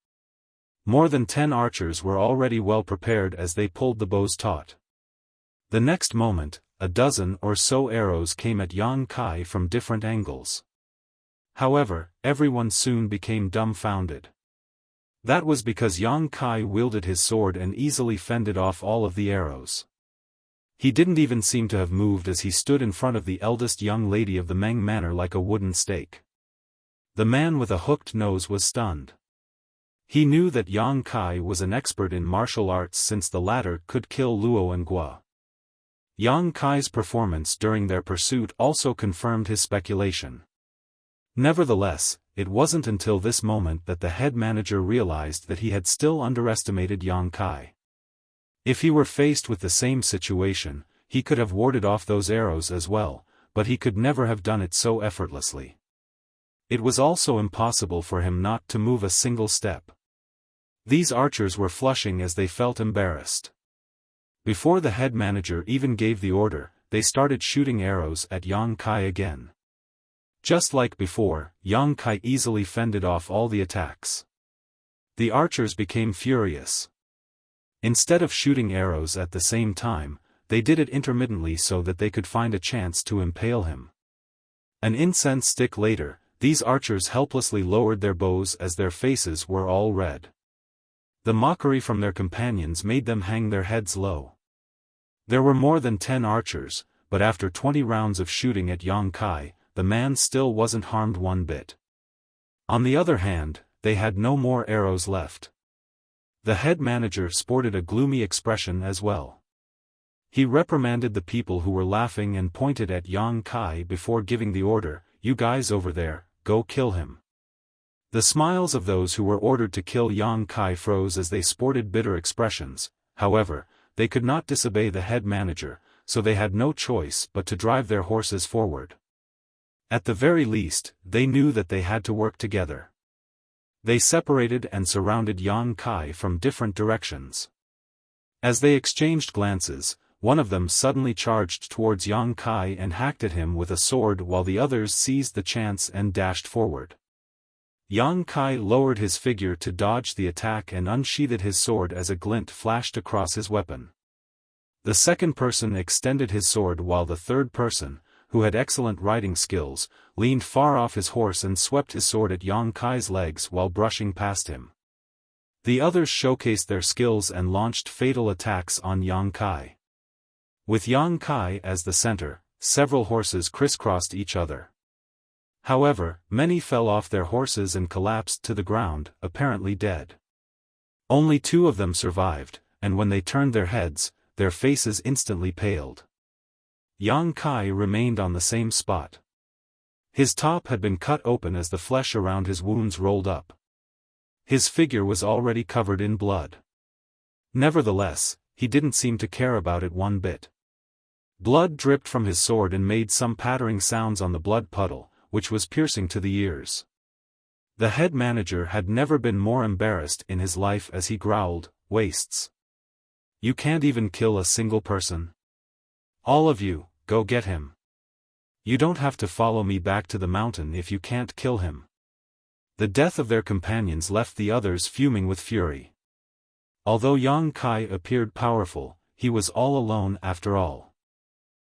More than 10 archers were already well prepared as they pulled the bows taut. The next moment, a dozen or so arrows came at Yang Kai from different angles. However, everyone soon became dumbfounded. That was because Yang Kai wielded his sword and easily fended off all of the arrows. He didn't even seem to have moved as he stood in front of the eldest young lady of the Meng Manor like a wooden stake. The man with a hooked nose was stunned. He knew that Yang Kai was an expert in martial arts since the latter could kill Luo and Guo. Yang Kai's performance during their pursuit also confirmed his speculation. Nevertheless, it wasn't until this moment that the head manager realized that he had still underestimated Yang Kai. If he were faced with the same situation, he could have warded off those arrows as well, but he could never have done it so effortlessly. It was also impossible for him not to move a single step. These archers were flushing as they felt embarrassed. Before the head manager even gave the order, they started shooting arrows at Yang Kai again. Just like before, Yang Kai easily fended off all the attacks. The archers became furious. Instead of shooting arrows at the same time, they did it intermittently so that they could find a chance to impale him. An incense stick later, these archers helplessly lowered their bows as their faces were all red. The mockery from their companions made them hang their heads low. There were more than 10 archers, but after 20 rounds of shooting at Yang Kai, the man still wasn't harmed one bit. On the other hand, they had no more arrows left. The head manager sported a gloomy expression as well. He reprimanded the people who were laughing and pointed at Yang Kai before giving the order, "You guys over there, go kill him." The smiles of those who were ordered to kill Yang Kai froze as they sported bitter expressions. However, they could not disobey the head manager, so they had no choice but to drive their horses forward. At the very least, they knew that they had to work together. They separated and surrounded Yang Kai from different directions. As they exchanged glances, one of them suddenly charged towards Yang Kai and hacked at him with a sword while the others seized the chance and dashed forward. Yang Kai lowered his figure to dodge the attack and unsheathed his sword as a glint flashed across his weapon. The second person extended his sword while the third person, who had excellent riding skills, leaned far off his horse and swept his sword at Yang Kai's legs while brushing past him. The others showcased their skills and launched fatal attacks on Yang Kai. With Yang Kai as the center, several horses crisscrossed each other. However, many fell off their horses and collapsed to the ground, apparently dead. Only 2 of them survived, and when they turned their heads, their faces instantly paled. Yang Kai remained on the same spot. His top had been cut open as the flesh around his wounds rolled up. His figure was already covered in blood. Nevertheless, he didn't seem to care about it one bit. Blood dripped from his sword and made some pattering sounds on the blood puddle, which was piercing to the ears. The head manager had never been more embarrassed in his life as he growled, "Wastes. You can't even kill a single person. All of you, go get him. You don't have to follow me back to the mountain if you can't kill him." The death of their companions left the others fuming with fury. Although Yang Kai appeared powerful, he was all alone after all.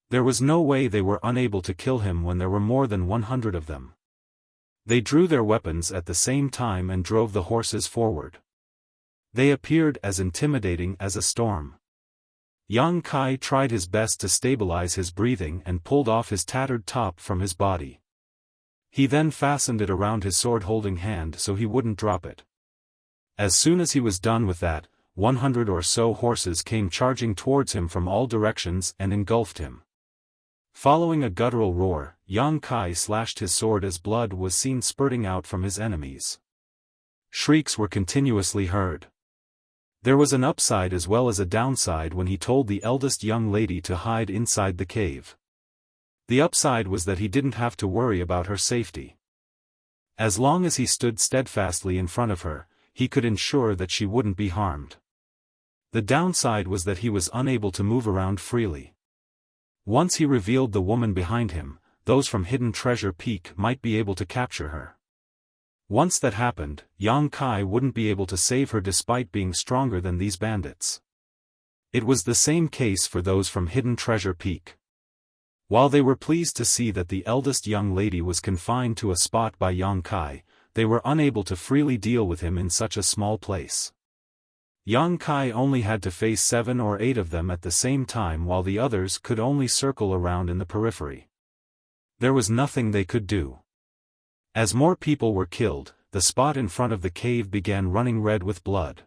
There was no way they were unable to kill him when there were more than 100 of them. They drew their weapons at the same time and drove the horses forward. They appeared as intimidating as a storm. Yang Kai tried his best to stabilize his breathing and pulled off his tattered top from his body. He then fastened it around his sword-holding hand so he wouldn't drop it. As soon as he was done with that, 100 or so horses came charging towards him from all directions and engulfed him. Following a guttural roar, Yang Kai slashed his sword as blood was seen spurting out from his enemies. Shrieks were continuously heard. There was an upside as well as a downside when he told the eldest young lady to hide inside the cave. The upside was that he didn't have to worry about her safety. As long as he stood steadfastly in front of her, he could ensure that she wouldn't be harmed. The downside was that he was unable to move around freely. Once he revealed the woman behind him, those from Hidden Treasure Peak might be able to capture her. Once that happened, Yang Kai wouldn't be able to save her despite being stronger than these bandits. It was the same case for those from Hidden Treasure Peak. While they were pleased to see that the eldest young lady was confined to a spot by Yang Kai, they were unable to freely deal with him in such a small place. Yang Kai only had to face 7 or 8 of them at the same time while the others could only circle around in the periphery. There was nothing they could do. As more people were killed, the spot in front of the cave began running red with blood.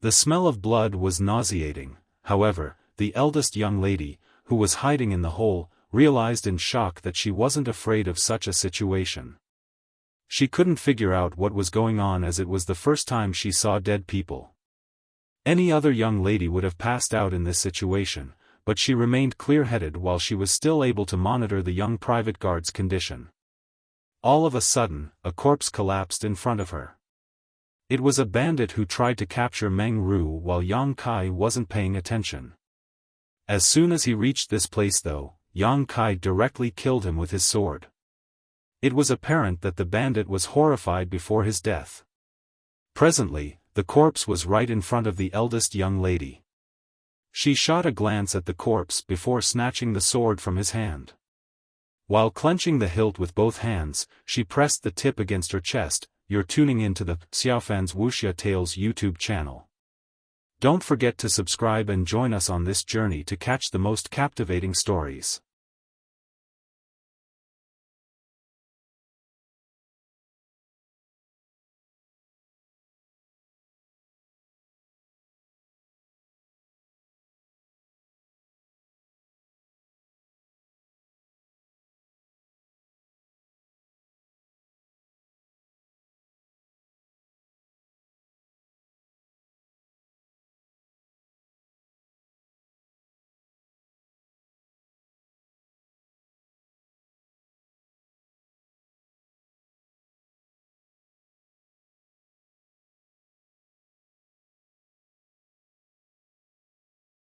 The smell of blood was nauseating. However, the eldest young lady, who was hiding in the hole, realized in shock that she wasn't afraid of such a situation. She couldn't figure out what was going on as it was the first time she saw dead people. Any other young lady would have passed out in this situation, but she remained clear-headed while she was still able to monitor the young private guard's condition. All of a sudden, a corpse collapsed in front of her. It was a bandit who tried to capture Meng Ru while Yang Kai wasn't paying attention. As soon as he reached this place though, Yang Kai directly killed him with his sword. It was apparent that the bandit was horrified before his death. Presently, the corpse was right in front of the eldest young lady. She shot a glance at the corpse before snatching the sword from his hand. While clenching the hilt with both hands, she pressed the tip against her chest. You're tuning into the Xiaofan's Wuxia Tales YouTube channel. Don't forget to subscribe and join us on this journey to catch the most captivating stories.